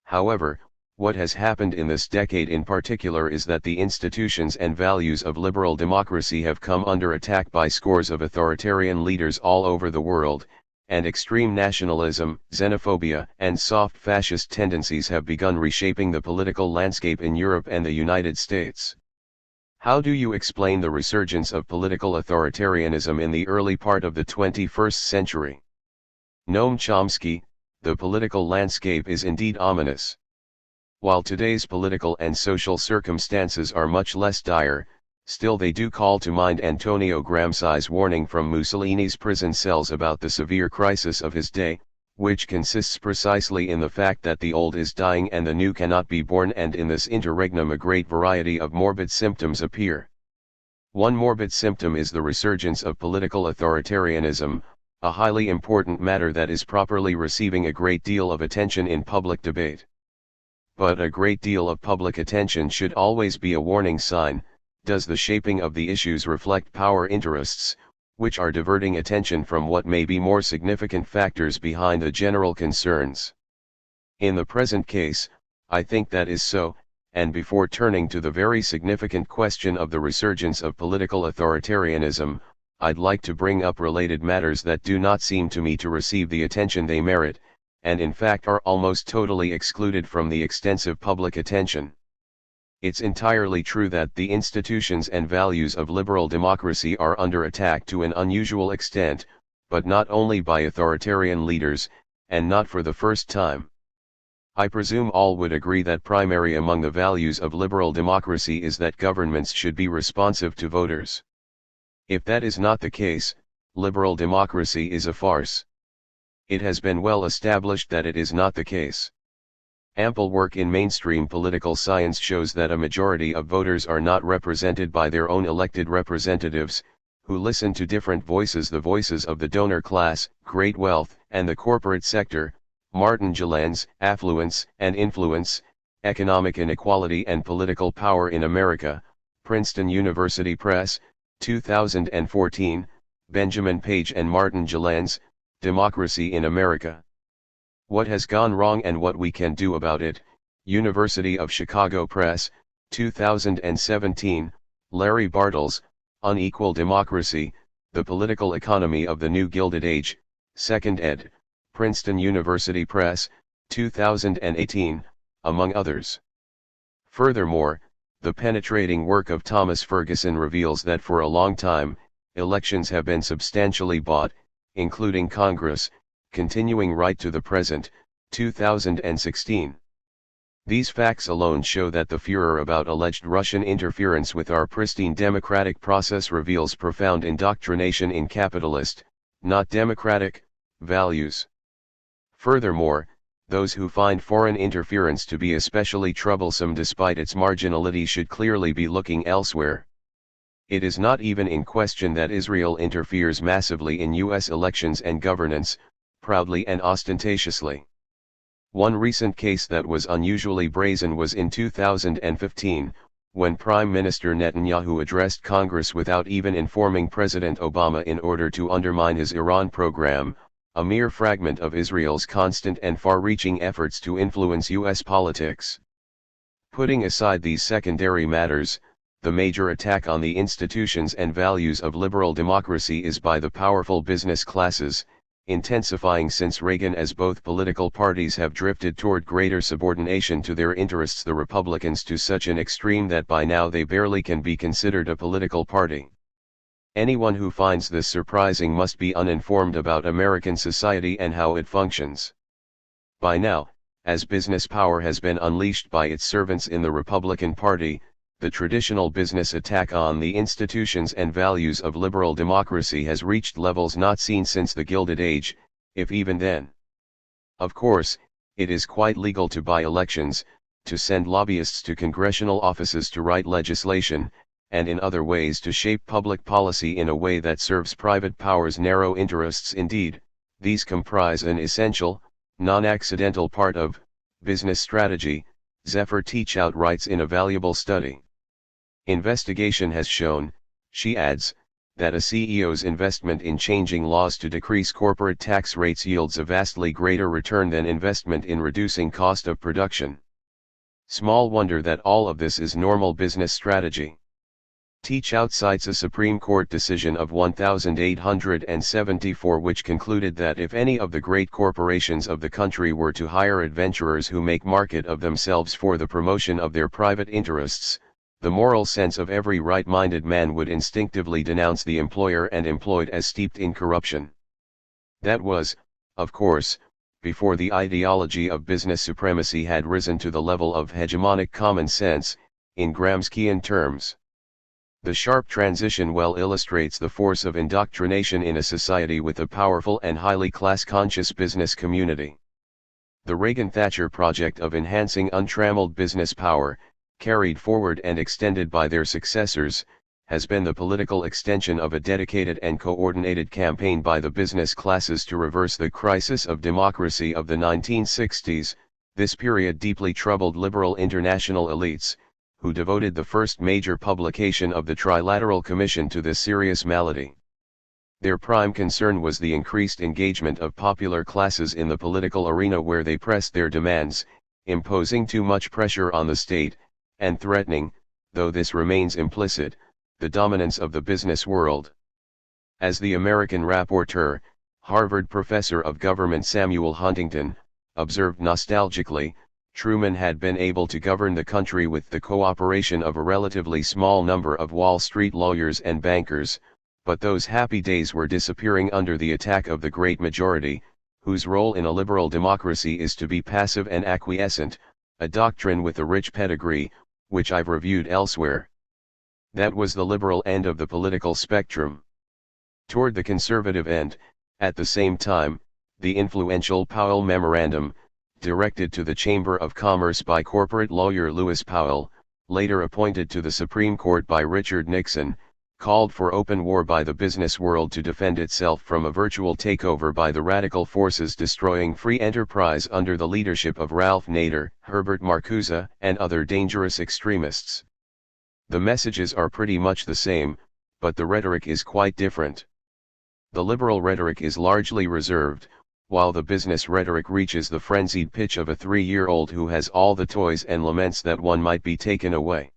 However, what has happened in this decade in particular is that the institutions and values of liberal democracy have come under attack by scores of authoritarian leaders all over the world, and extreme nationalism, xenophobia, and soft fascist tendencies have begun reshaping the political landscape in Europe and the United States. How do you explain the resurgence of political authoritarianism in the early part of the 21st century? Noam Chomsky, the political landscape is indeed ominous. While today's political and social circumstances are much less dire, still they do call to mind Antonio Gramsci's warning from Mussolini's prison cells about the severe crisis of his day, which consists precisely in the fact that the old is dying and the new cannot be born, and in this interregnum a great variety of morbid symptoms appear. One morbid symptom is the resurgence of political authoritarianism, a highly important matter that is properly receiving a great deal of attention in public debate. But a great deal of public attention should always be a warning sign. Does the shaping of the issues reflect power interests, which are diverting attention from what may be more significant factors behind the general concerns? In the present case, I think that is so, and before turning to the very significant question of the resurgence of political authoritarianism, I'd like to bring up related matters that do not seem to me to receive the attention they merit, and in fact are almost totally excluded from the extensive public attention. It's entirely true that the institutions and values of liberal democracy are under attack to an unusual extent, but not only by authoritarian leaders, and not for the first time. I presume all would agree that primary among the values of liberal democracy is that governments should be responsive to voters. If that is not the case, liberal democracy is a farce. It has been well established that it is not the case. Ample work in mainstream political science shows that a majority of voters are not represented by their own elected representatives, who listen to different voices: the voices of the donor class, great wealth, and the corporate sector, martingales, affluence and influence, economic inequality and political power in America. Princeton University Press, 2014, Benjamin Page and Martin Gilens, Democracy in America. What has gone wrong and what we can do about it. University of Chicago Press, 2017, Larry Bartels, Unequal Democracy, The Political Economy of the New Gilded Age, 2nd ed., Princeton University Press, 2018, among others. Furthermore, The penetrating work of Thomas Ferguson reveals that for a long time, elections have been substantially bought, including Congress, continuing right to the present, 2016. These facts alone show that the furor about alleged Russian interference with our pristine democratic process reveals profound indoctrination in capitalist, not democratic, values. Furthermore, those who find foreign interference to be especially troublesome despite its marginality should clearly be looking elsewhere. It is not even in question that Israel interferes massively in US elections and governance, proudly and ostentatiously. One recent case that was unusually brazen was in 2015, when Prime Minister Netanyahu addressed Congress without even informing President Obama in order to undermine his Iran program, a mere fragment of Israel's constant and far-reaching efforts to influence US politics. Putting aside these secondary matters, the major attack on the institutions and values of liberal democracy is by the powerful business classes, intensifying since Reagan as both political parties have drifted toward greater subordination to their interests, the Republicans to such an extreme that by now they barely can be considered a political party. Anyone who finds this surprising must be uninformed about American society and how it functions. By now, as business power has been unleashed by its servants in the Republican Party, the traditional business attack on the institutions and values of liberal democracy has reached levels not seen since the Gilded Age, if even then. Of course, it is quite legal to buy elections, to send lobbyists to congressional offices to write legislation, and in other ways to shape public policy in a way that serves private power's narrow interests. Indeed, these comprise an essential, non-accidental part of business strategy, Zephyr Teachout writes in a valuable study. Investigation has shown, she adds, that a CEO's investment in changing laws to decrease corporate tax rates yields a vastly greater return than investment in reducing cost of production. Small wonder that all of this is normal business strategy. Teachout cites a Supreme Court decision of 1874 which concluded that if any of the great corporations of the country were to hire adventurers who make market of themselves for the promotion of their private interests, the moral sense of every right-minded man would instinctively denounce the employer and employed as steeped in corruption. That was, of course, before the ideology of business supremacy had risen to the level of hegemonic common sense, in Gramscian terms. The sharp transition well illustrates the force of indoctrination in a society with a powerful and highly class-conscious business community. The Reagan-Thatcher project of enhancing untrammeled business power, carried forward and extended by their successors, has been the political extension of a dedicated and coordinated campaign by the business classes to reverse the crisis of democracy of the 1960s. This period deeply troubled liberal international elites, who devoted the first major publication of the Trilateral Commission to this serious malady. Their prime concern was the increased engagement of popular classes in the political arena, where they pressed their demands, imposing too much pressure on the state, and threatening, though this remains implicit, the dominance of the business world. As the American rapporteur, Harvard professor of government Samuel Huntington, observed nostalgically, Truman had been able to govern the country with the cooperation of a relatively small number of Wall Street lawyers and bankers, but those happy days were disappearing under the attack of the great majority, whose role in a liberal democracy is to be passive and acquiescent, a doctrine with a rich pedigree, which I've reviewed elsewhere. That was the liberal end of the political spectrum. Toward the conservative end, at the same time, the influential Powell Memorandum, directed to the Chamber of Commerce by corporate lawyer Lewis Powell, later appointed to the Supreme Court by Richard Nixon, called for open war by the business world to defend itself from a virtual takeover by the radical forces destroying free enterprise under the leadership of Ralph Nader, Herbert Marcuse, and other dangerous extremists. The messages are pretty much the same, but the rhetoric is quite different. The liberal rhetoric is largely reserved, while the business rhetoric reaches the frenzied pitch of a 3-year-old who has all the toys and laments that one might be taken away.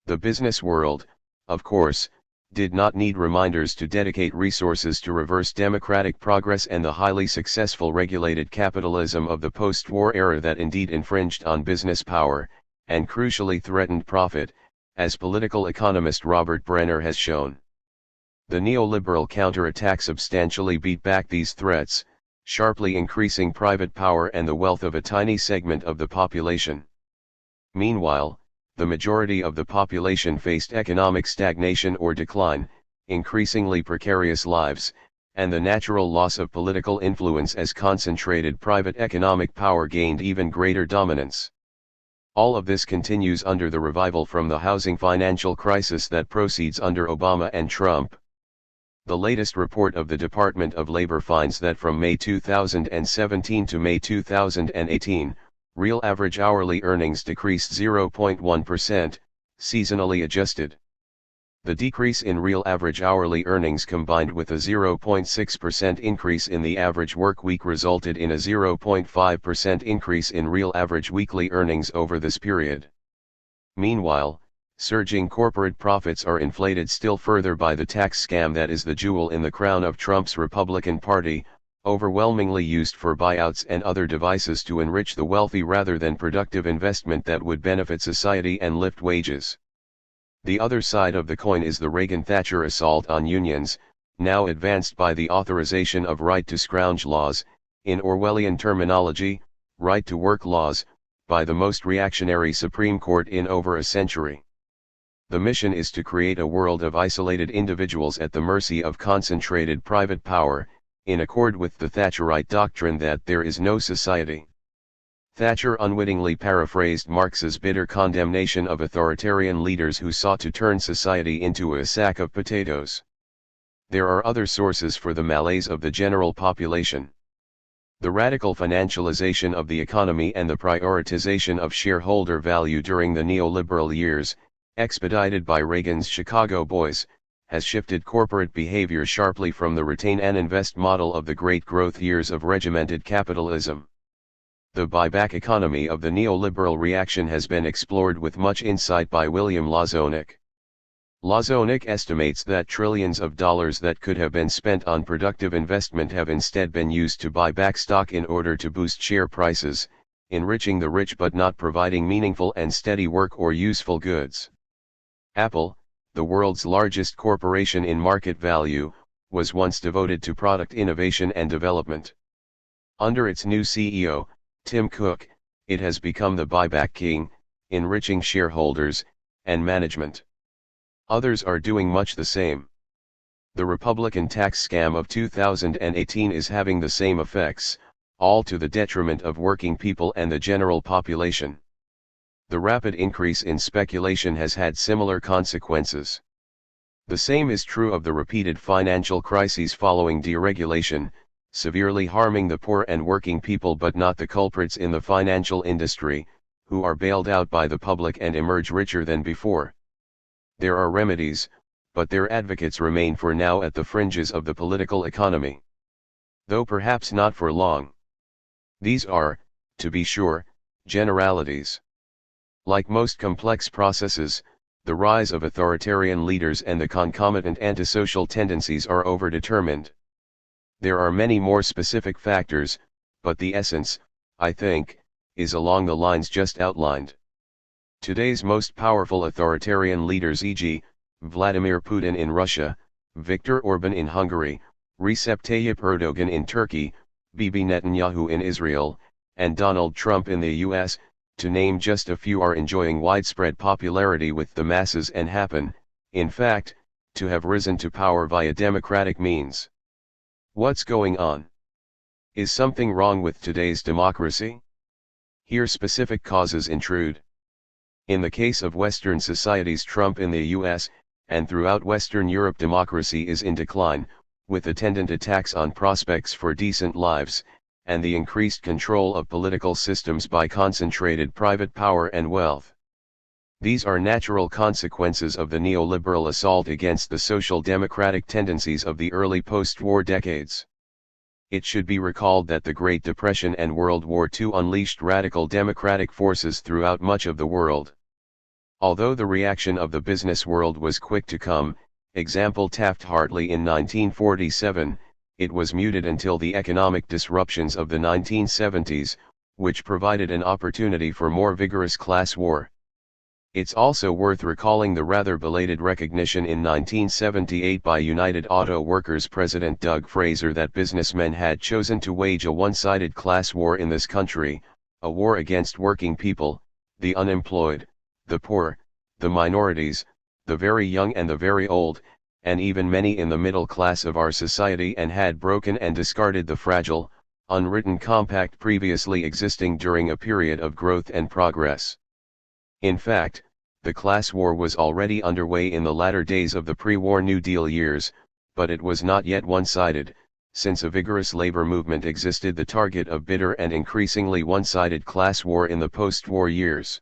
The business world, of course, did not need reminders to dedicate resources to reverse democratic progress and the highly successful regulated capitalism of the post-war era that indeed infringed on business power, and crucially threatened profit, as political economist Robert Brenner has shown. The neoliberal counterattack substantially beat back these threats, sharply increasing private power and the wealth of a tiny segment of the population. Meanwhile, the majority of the population faced economic stagnation or decline, increasingly precarious lives, and the natural loss of political influence as concentrated private economic power gained even greater dominance. All of this continues under the revival from the housing financial crisis that proceeds under Obama and Trump. The latest report of the Department of Labor finds that from May 2017 to May 2018, real average hourly earnings decreased 0.1%, seasonally adjusted. The decrease in real average hourly earnings combined with a 0.6% increase in the average work week resulted in a 0.5% increase in real average weekly earnings over this period. Meanwhile, surging corporate profits are inflated still further by the tax scam that is the jewel in the crown of Trump's Republican Party, overwhelmingly used for buyouts and other devices to enrich the wealthy rather than productive investment that would benefit society and lift wages. The other side of the coin is the Reagan-Thatcher assault on unions, now advanced by the authorization of right-to-scrounge laws, in Orwellian terminology, right-to-work laws, by the most reactionary Supreme Court in over a century. The mission is to create a world of isolated individuals at the mercy of concentrated private power, in accord with the Thatcherite doctrine that there is no society. Thatcher unwittingly paraphrased Marx's bitter condemnation of authoritarian leaders who sought to turn society into a sack of potatoes. There are other sources for the malaise of the general population. The radical financialization of the economy and the prioritization of shareholder value during the neoliberal years, expedited by Reagan's Chicago Boys, has shifted corporate behavior sharply from the retain and invest model of the great growth years of regimented capitalism. The buyback economy of the neoliberal reaction has been explored with much insight by William Lozonek. Lozonek estimates that trillions of dollars that could have been spent on productive investment have instead been used to buy back stock in order to boost share prices, enriching the rich but not providing meaningful and steady work or useful goods. Apple, the world's largest corporation in market value, was once devoted to product innovation and development. Under its new CEO, Tim Cook, it has become the buyback king, enriching shareholders and management. Others are doing much the same. The Republican tax scam of 2018 is having the same effects, all to the detriment of working people and the general population. The rapid increase in speculation has had similar consequences. The same is true of the repeated financial crises following deregulation, severely harming the poor and working people but not the culprits in the financial industry, who are bailed out by the public and emerge richer than before. There are remedies, but their advocates remain for now at the fringes of the political economy. Though perhaps not for long. These are, to be sure, generalities. Like most complex processes, the rise of authoritarian leaders and the concomitant antisocial tendencies are overdetermined. There are many more specific factors, but the essence, I think, is along the lines just outlined. Today's most powerful authoritarian leaders, e.g., Vladimir Putin in Russia, Viktor Orban in Hungary, Recep Tayyip Erdogan in Turkey, Bibi Netanyahu in Israel, and Donald Trump in the US, to name just a few, are enjoying widespread popularity with the masses and happen, in fact, to have risen to power via democratic means. What's going on? Is something wrong with today's democracy? Here specific causes intrude. In the case of Western societies, Trump in the US, and throughout Western Europe, democracy is in decline, with attendant attacks on prospects for decent lives, and the increased control of political systems by concentrated private power and wealth. These are natural consequences of the neoliberal assault against the social democratic tendencies of the early post-war decades. It should be recalled that the Great Depression and World War II unleashed radical democratic forces throughout much of the world. Although the reaction of the business world was quick to come, example Taft-Hartley in 1947, it was muted until the economic disruptions of the 1970s, which provided an opportunity for more vigorous class war. It's also worth recalling the rather belated recognition in 1978 by United Auto Workers President Doug Fraser that businessmen had chosen to wage a one-sided class war in this country, a war against working people, the unemployed, the poor, the minorities, the very young and the very old, and even many in the middle class of our society, and had broken and discarded the fragile, unwritten compact previously existing during a period of growth and progress. In fact, the class war was already underway in the latter days of the pre-war New Deal years, but it was not yet one-sided, since a vigorous labor movement existed, the target of bitter and increasingly one-sided class war in the post-war years.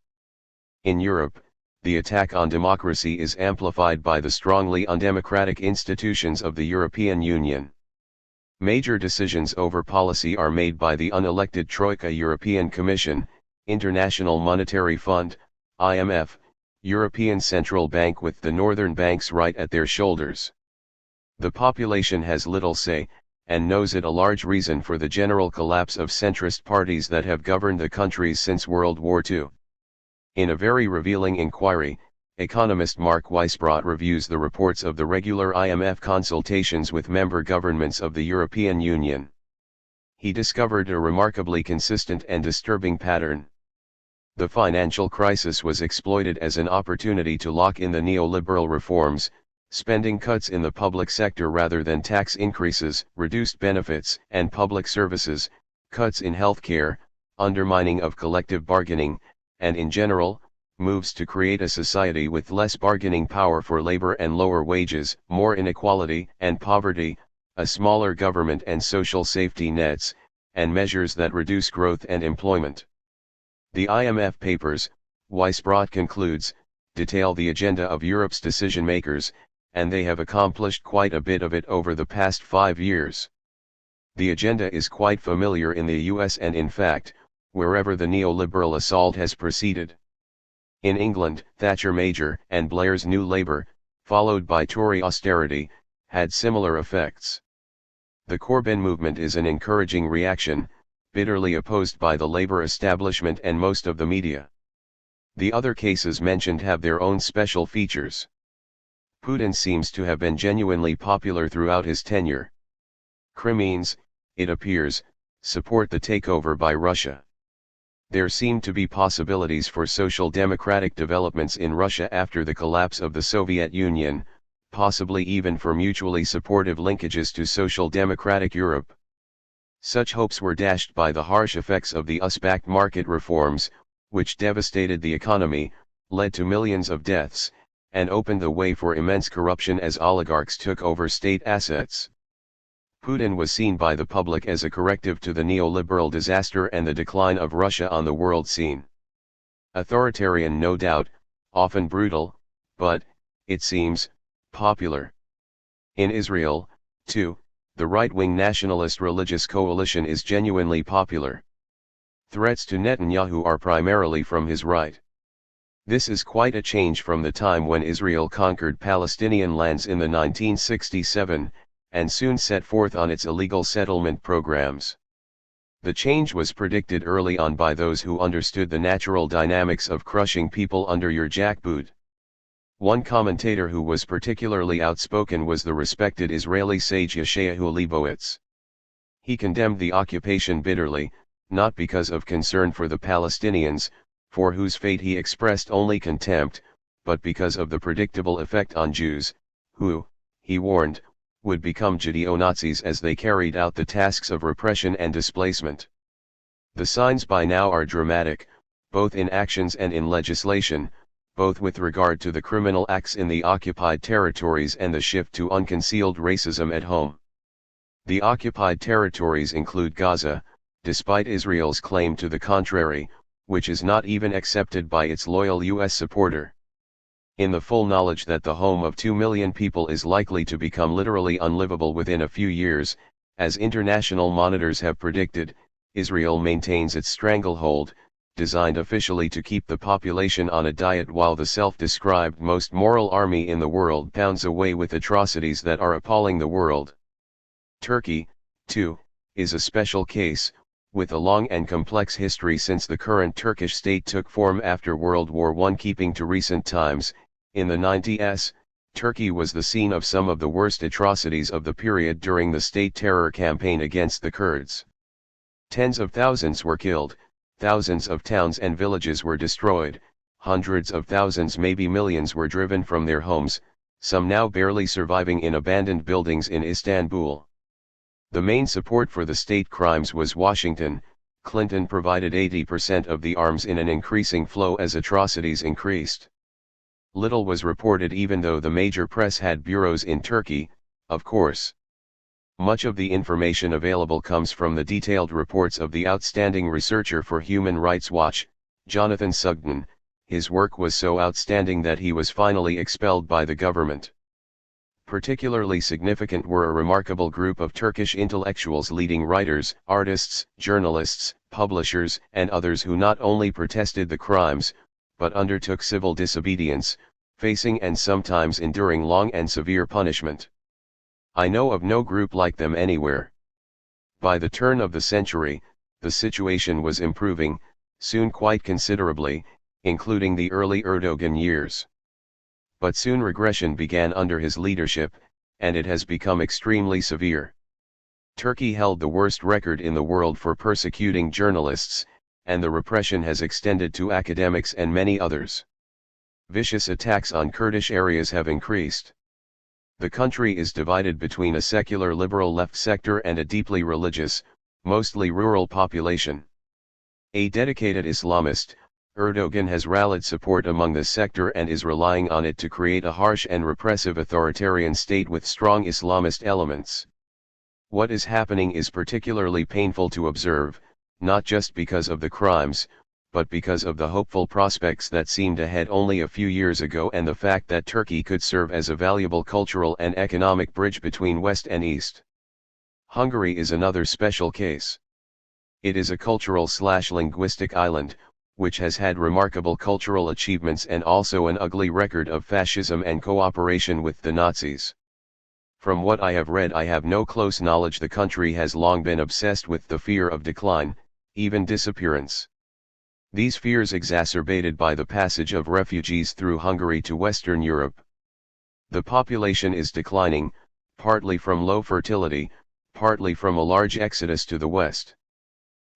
In Europe, the attack on democracy is amplified by the strongly undemocratic institutions of the European Union. Major decisions over policy are made by the unelected Troika, European Commission, International Monetary Fund, IMF, European Central Bank, with the northern banks right at their shoulders. The population has little say, and knows it, a large reason for the general collapse of centrist parties that have governed the countries since World War II. In a very revealing inquiry, economist Mark Weisbrot reviews the reports of the regular IMF consultations with member governments of the European Union. He discovered a remarkably consistent and disturbing pattern. The financial crisis was exploited as an opportunity to lock in the neoliberal reforms, spending cuts in the public sector rather than tax increases, reduced benefits and public services, cuts in healthcare, undermining of collective bargaining, and in general, moves to create a society with less bargaining power for labor and lower wages, more inequality and poverty, a smaller government and social safety nets, and measures that reduce growth and employment. The IMF papers, Weisbrot concludes, detail the agenda of Europe's decision-makers, and they have accomplished quite a bit of it over the past 5 years. The agenda is quite familiar in the US and, in fact, wherever the neoliberal assault has proceeded. In England, Thatcher Major and Blair's New Labour, followed by Tory austerity, had similar effects. The Corbyn movement is an encouraging reaction, bitterly opposed by the Labour establishment and most of the media. The other cases mentioned have their own special features. Putin seems to have been genuinely popular throughout his tenure. Crimeans, it appears, support the takeover by Russia. There seem to be possibilities for social democratic developments in Russia after the collapse of the Soviet Union, possibly even for mutually supportive linkages to social democratic Europe. Such hopes were dashed by the harsh effects of the US-backed market reforms, which devastated the economy, led to millions of deaths, and opened the way for immense corruption as oligarchs took over state assets. Putin was seen by the public as a corrective to the neoliberal disaster and the decline of Russia on the world scene. Authoritarian, no doubt, often brutal, but, it seems, popular. In Israel, too, the right-wing nationalist religious coalition is genuinely popular. Threats to Netanyahu are primarily from his right. This is quite a change from the time when Israel conquered Palestinian lands in the 1967, and soon set forth on its illegal settlement programs. The change was predicted early on by those who understood the natural dynamics of crushing people under your jackboot. One commentator who was particularly outspoken was the respected Israeli sage Yeshayahu Leibowitz. He condemned the occupation bitterly, not because of concern for the Palestinians, for whose fate he expressed only contempt, but because of the predictable effect on Jews, who, he warned, would become Judeo-Nazis as they carried out the tasks of repression and displacement. The signs by now are dramatic, both in actions and in legislation, both with regard to the criminal acts in the occupied territories and the shift to unconcealed racism at home. The occupied territories include Gaza, despite Israel's claim to the contrary, which is not even accepted by its loyal US supporter. In the full knowledge that the home of 2 million people is likely to become literally unlivable within a few years, as international monitors have predicted, Israel maintains its stranglehold, designed officially to keep the population on a diet while the self-described most moral army in the world pounds away with atrocities that are appalling the world. Turkey, too, is a special case, with a long and complex history since the current Turkish state took form after World War I. Keeping to recent times, in the 90s, Turkey was the scene of some of the worst atrocities of the period during the state terror campaign against the Kurds. Tens of thousands were killed, thousands of towns and villages were destroyed, hundreds of thousands, maybe millions, were driven from their homes, some now barely surviving in abandoned buildings in Istanbul. The main support for the state crimes was Washington. Clinton provided 80% of the arms in an increasing flow as atrocities increased. Little was reported even though the major press had bureaus in Turkey, of course. Much of the information available comes from the detailed reports of the outstanding researcher for Human Rights Watch, Jonathan Sugden. His work was so outstanding that he was finally expelled by the government. Particularly significant were a remarkable group of Turkish intellectuals, leading writers, artists, journalists, publishers, and others who not only protested the crimes, but undertook civil disobedience, facing and sometimes enduring long and severe punishment. I know of no group like them anywhere. By the turn of the century, the situation was improving, soon quite considerably, including the early Erdogan years. But soon regression began under his leadership, and it has become extremely severe. Turkey held the worst record in the world for persecuting journalists, and the repression has extended to academics and many others. Vicious attacks on Kurdish areas have increased. The country is divided between a secular liberal left sector and a deeply religious, mostly rural population. A dedicated Islamist, Erdogan has rallied support among this sector and is relying on it to create a harsh and repressive authoritarian state with strong Islamist elements. What is happening is particularly painful to observe, not just because of the crimes, but because of the hopeful prospects that seemed ahead only a few years ago, and the fact that Turkey could serve as a valuable cultural and economic bridge between West and East. Hungary is another special case. It is a cultural/linguistic island, which has had remarkable cultural achievements and also an ugly record of fascism and cooperation with the Nazis. From what I have read, I have no close knowledge, the country has long been obsessed with the fear of decline, even disappearance. These fears exacerbated by the passage of refugees through Hungary to Western Europe. The population is declining, partly from low fertility, partly from a large exodus to the west.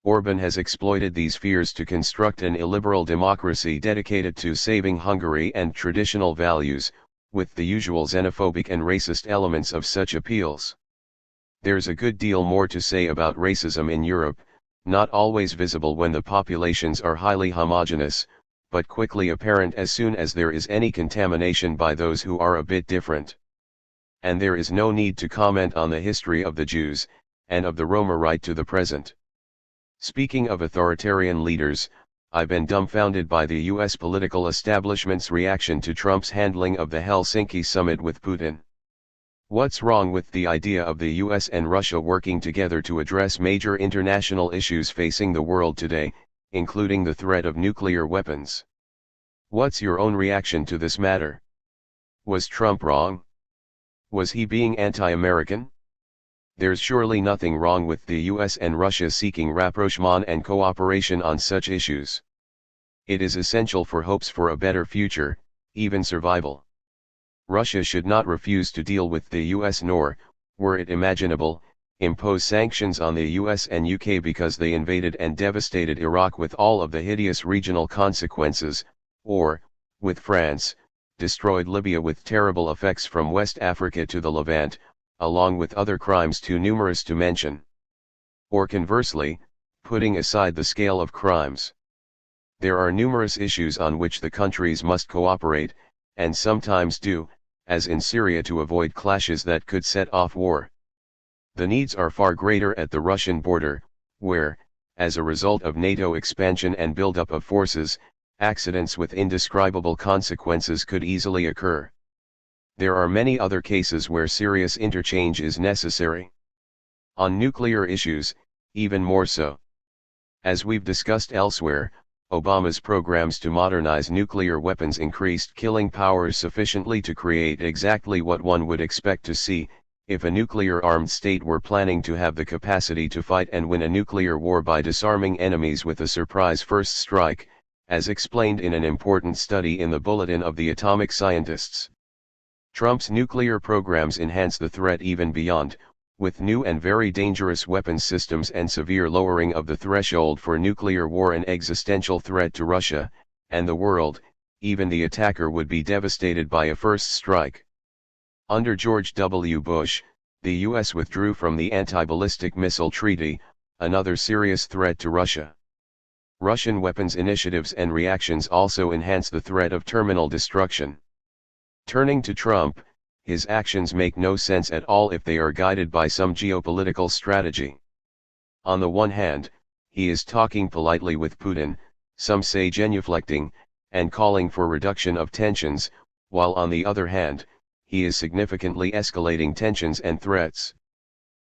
Orban has exploited these fears to construct an illiberal democracy dedicated to saving Hungary and traditional values, with the usual xenophobic and racist elements of such appeals. There's a good deal more to say about racism in Europe, not always visible when the populations are highly homogeneous, but quickly apparent as soon as there is any contamination by those who are a bit different. And there is no need to comment on the history of the Jews, and of the Roma right to the present. Speaking of authoritarian leaders, I've been dumbfounded by the US political establishment's reaction to Trump's handling of the Helsinki summit with Putin. What's wrong with the idea of the US and Russia working together to address major international issues facing the world today, including the threat of nuclear weapons? What's your own reaction to this matter? Was Trump wrong? Was he being anti-American? There's surely nothing wrong with the US and Russia seeking rapprochement and cooperation on such issues. It is essential for hopes for a better future, even survival. Russia should not refuse to deal with the US nor, were it imaginable, impose sanctions on the US and UK because they invaded and devastated Iraq with all of the hideous regional consequences, or, with France, destroyed Libya with terrible effects from West Africa to the Levant, along with other crimes too numerous to mention. Or conversely, putting aside the scale of crimes. There are numerous issues on which the countries must cooperate, and sometimes do, as in Syria, to avoid clashes that could set off war. The needs are far greater at the Russian border, where, as a result of NATO expansion and buildup of forces, accidents with indescribable consequences could easily occur. There are many other cases where serious interchange is necessary. On nuclear issues, even more so. As we've discussed elsewhere, Obama's programs to modernize nuclear weapons increased killing powers sufficiently to create exactly what one would expect to see, If a nuclear-armed state were planning to have the capacity to fight and win a nuclear war by disarming enemies with a surprise first strike, as explained in an important study in the Bulletin of the Atomic Scientists. Trump's nuclear programs enhance the threat even beyond, with new and very dangerous weapons systems and severe lowering of the threshold for nuclear war, an existential threat to Russia, and the world. Even the attacker would be devastated by a first strike. Under George W. Bush, the U.S. withdrew from the Anti-Ballistic Missile Treaty, another serious threat to Russia. Russian weapons initiatives and reactions also enhance the threat of terminal destruction. Turning to Trump, his actions make no sense at all if they are guided by some geopolitical strategy. On the one hand, he is talking politely with Putin, some say genuflecting, and calling for reduction of tensions, while on the other hand, he is significantly escalating tensions and threats.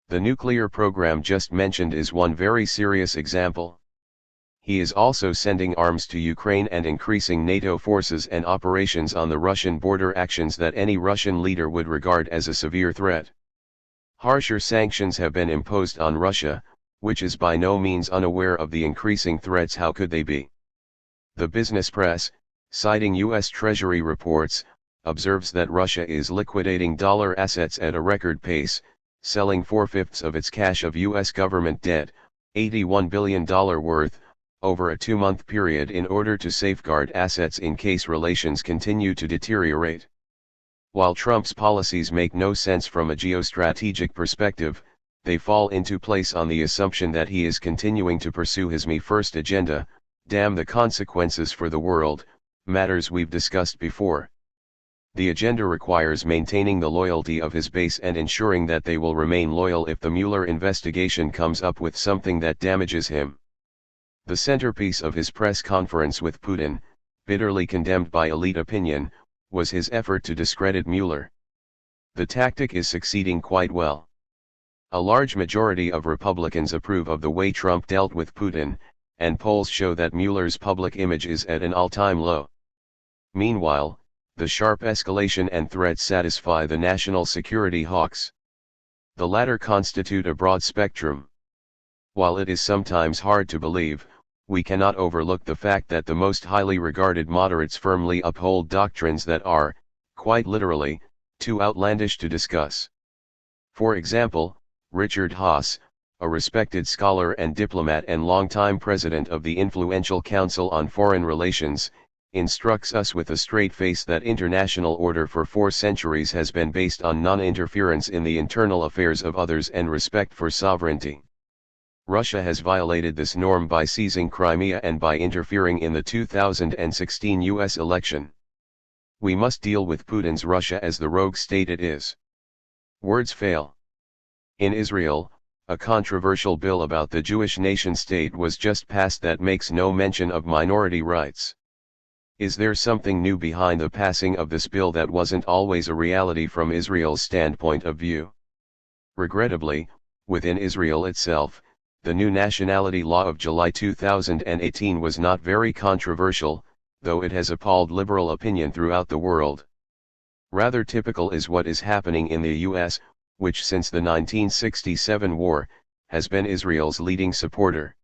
The nuclear program just mentioned is one very serious example. He is also sending arms to Ukraine and increasing NATO forces and operations on the Russian border, actions that any Russian leader would regard as a severe threat. Harsher sanctions have been imposed on Russia, which is by no means unaware of the increasing threats. How could they be? The business press, citing U.S. Treasury reports, observes that Russia is liquidating dollar assets at a record pace, selling 4/5 of its cash of U.S. government debt, $81 billion worth, over a 2-month period in order to safeguard assets in case relations continue to deteriorate. While Trump's policies make no sense from a geostrategic perspective, they fall into place on the assumption that he is continuing to pursue his me first agenda. Damn the consequences for the world, matters we've discussed before. The agenda requires maintaining the loyalty of his base and ensuring that they will remain loyal if the Mueller investigation comes up with something that damages him. The centerpiece of his press conference with Putin, bitterly condemned by elite opinion, was his effort to discredit Mueller. The tactic is succeeding quite well. A large majority of Republicans approve of the way Trump dealt with Putin, and polls show that Mueller's public image is at an all-time low. Meanwhile, the sharp escalation and threats satisfy the national security hawks. The latter constitute a broad spectrum. While it is sometimes hard to believe, we cannot overlook the fact that the most highly regarded moderates firmly uphold doctrines that are, quite literally, too outlandish to discuss. For example, Richard Haass, a respected scholar and diplomat and longtime president of the influential Council on Foreign Relations, instructs us with a straight face that international order for 4 centuries has been based on non-interference in the internal affairs of others and respect for sovereignty. Russia has violated this norm by seizing Crimea and by interfering in the 2016 US election. We must deal with Putin's Russia as the rogue state it is. Words fail. In Israel, a controversial bill about the Jewish nation-state was just passed that makes no mention of minority rights. Is there something new behind the passing of this bill that wasn't always a reality from Israel's standpoint of view? Regrettably, within Israel itself, the new nationality law of July 2018 was not very controversial, though it has appalled liberal opinion throughout the world. Rather typical is what is happening in the US, which since the 1967 war, has been Israel's leading supporter.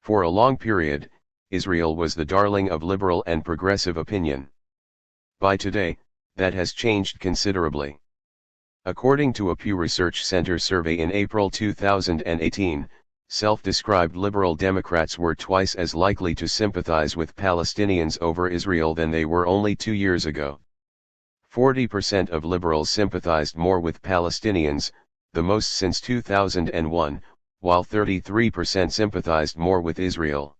For a long period, Israel was the darling of liberal and progressive opinion. By today, that has changed considerably. According to a Pew Research Center survey in April 2018, self-described liberal Democrats were twice as likely to sympathize with Palestinians over Israel than they were only 2 years ago. 40% of liberals sympathized more with Palestinians, the most since 2001, while 33% sympathized more with Israel.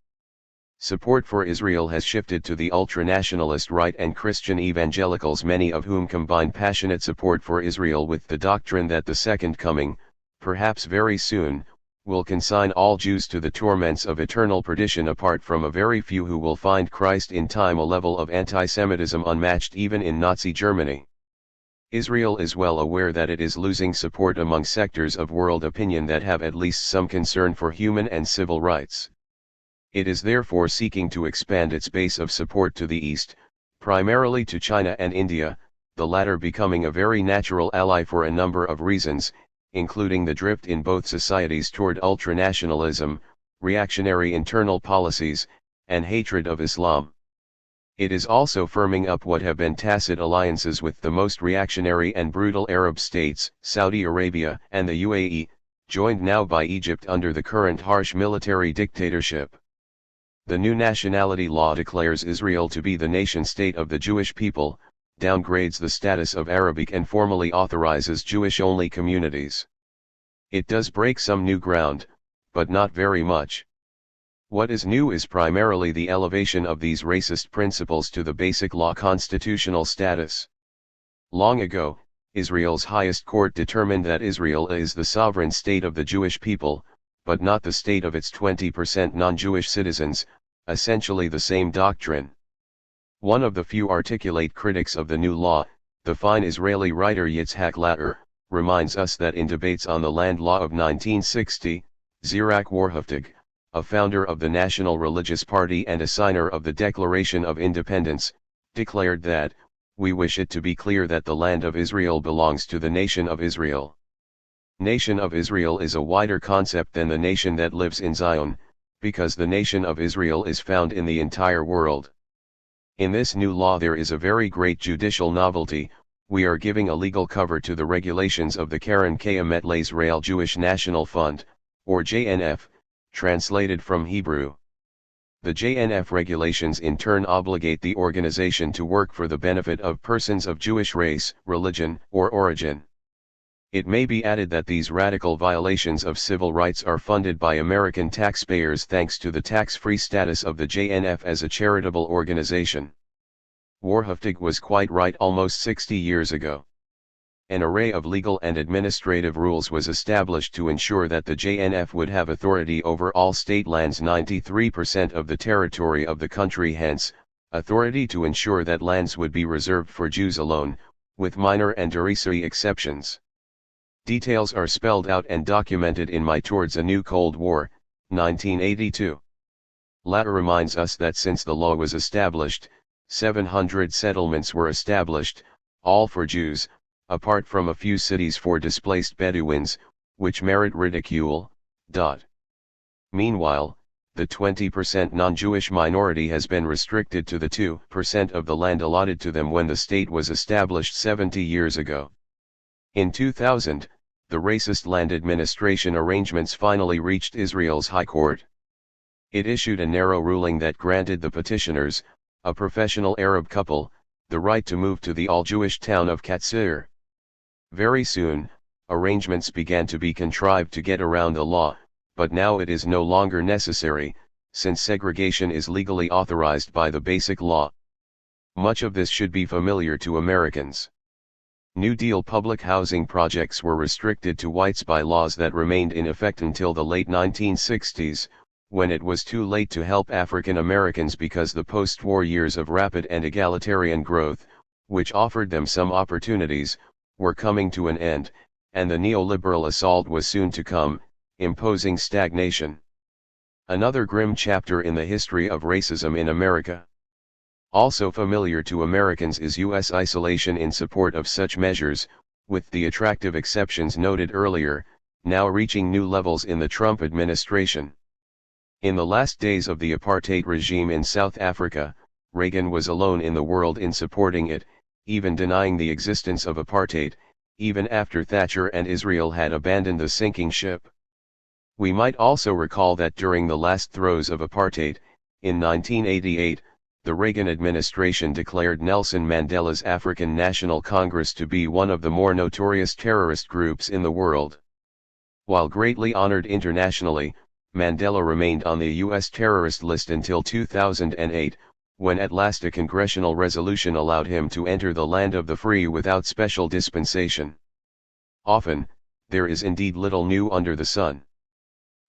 Support for Israel has shifted to the ultra-nationalist right and Christian evangelicals, many of whom combine passionate support for Israel with the doctrine that the Second Coming, perhaps very soon, will consign all Jews to the torments of eternal perdition, apart from a very few who will find Christ in time, a level of anti-Semitism unmatched even in Nazi Germany. Israel is well aware that it is losing support among sectors of world opinion that have at least some concern for human and civil rights. It is therefore seeking to expand its base of support to the east, primarily to China and India, the latter becoming a very natural ally for a number of reasons, including the drift in both societies toward ultranationalism, reactionary internal policies, and hatred of Islam. It is also firming up what have been tacit alliances with the most reactionary and brutal Arab states, Saudi Arabia and the UAE, joined now by Egypt under the current harsh military dictatorship. The new nationality law declares Israel to be the nation-state of the Jewish people, downgrades the status of Arabic and formally authorizes Jewish-only communities. It does break some new ground, but not very much. What is new is primarily the elevation of these racist principles to the basic law constitutional status. Long ago, Israel's highest court determined that Israel is the sovereign state of the Jewish people, but not the state of its 20% non-Jewish citizens, essentially the same doctrine. One of the few articulate critics of the new law, the fine Israeli writer Yitzhak Latter, reminds us that in debates on the land law of 1960, Zirak Warhaftig, a founder of the National Religious Party and a signer of the Declaration of Independence, declared that, "We wish it to be clear that the land of Israel belongs to the nation of Israel." Nation of Israel is a wider concept than the nation that lives in Zion, because the nation of Israel is found in the entire world. In this new law there is a very great judicial novelty. We are giving a legal cover to the regulations of the Karen Kayemet L'Israel Jewish National Fund, or JNF, translated from Hebrew. The JNF regulations in turn obligate the organization to work for the benefit of persons of Jewish race, religion, or origin. It may be added that these radical violations of civil rights are funded by American taxpayers thanks to the tax-free status of the JNF as a charitable organization. Warhaftig was quite right almost 60 years ago. An array of legal and administrative rules was established to ensure that the JNF would have authority over all state lands, 93% of the territory of the country, hence, authority to ensure that lands would be reserved for Jews alone, with minor and derisory exceptions. Details are spelled out and documented in my Towards a New Cold War, 1982. Latter reminds us that since the law was established, 700 settlements were established, all for Jews, apart from a few cities for displaced Bedouins, which merit ridicule. Meanwhile, the 20% non-Jewish minority has been restricted to the 2% of the land allotted to them when the state was established 70 years ago. In 2000, the racist land administration arrangements finally reached Israel's High Court. It issued a narrow ruling that granted the petitioners, a professional Arab couple, the right to move to the all-Jewish town of Katsir. Very soon, arrangements began to be contrived to get around the law, but now it is no longer necessary, since segregation is legally authorized by the Basic Law. Much of this should be familiar to Americans. New Deal public housing projects were restricted to whites by laws that remained in effect until the late 1960s, when it was too late to help African Americans because the post-war years of rapid and egalitarian growth, which offered them some opportunities, were coming to an end, and the neoliberal assault was soon to come, imposing stagnation. Another grim chapter in the history of racism in America. Also familiar to Americans is U.S. isolation in support of such measures, with the attractive exceptions noted earlier, now reaching new levels in the Trump administration. In the last days of the apartheid regime in South Africa, Reagan was alone in the world in supporting it, even denying the existence of apartheid, even after Thatcher and Israel had abandoned the sinking ship. We might also recall that during the last throes of apartheid, in 1988, the Reagan administration declared Nelson Mandela's African National Congress to be one of the more notorious terrorist groups in the world. While greatly honored internationally, Mandela remained on the U.S. terrorist list until 2008, when at last a congressional resolution allowed him to enter the land of the free without special dispensation. Often, there is indeed little new under the sun.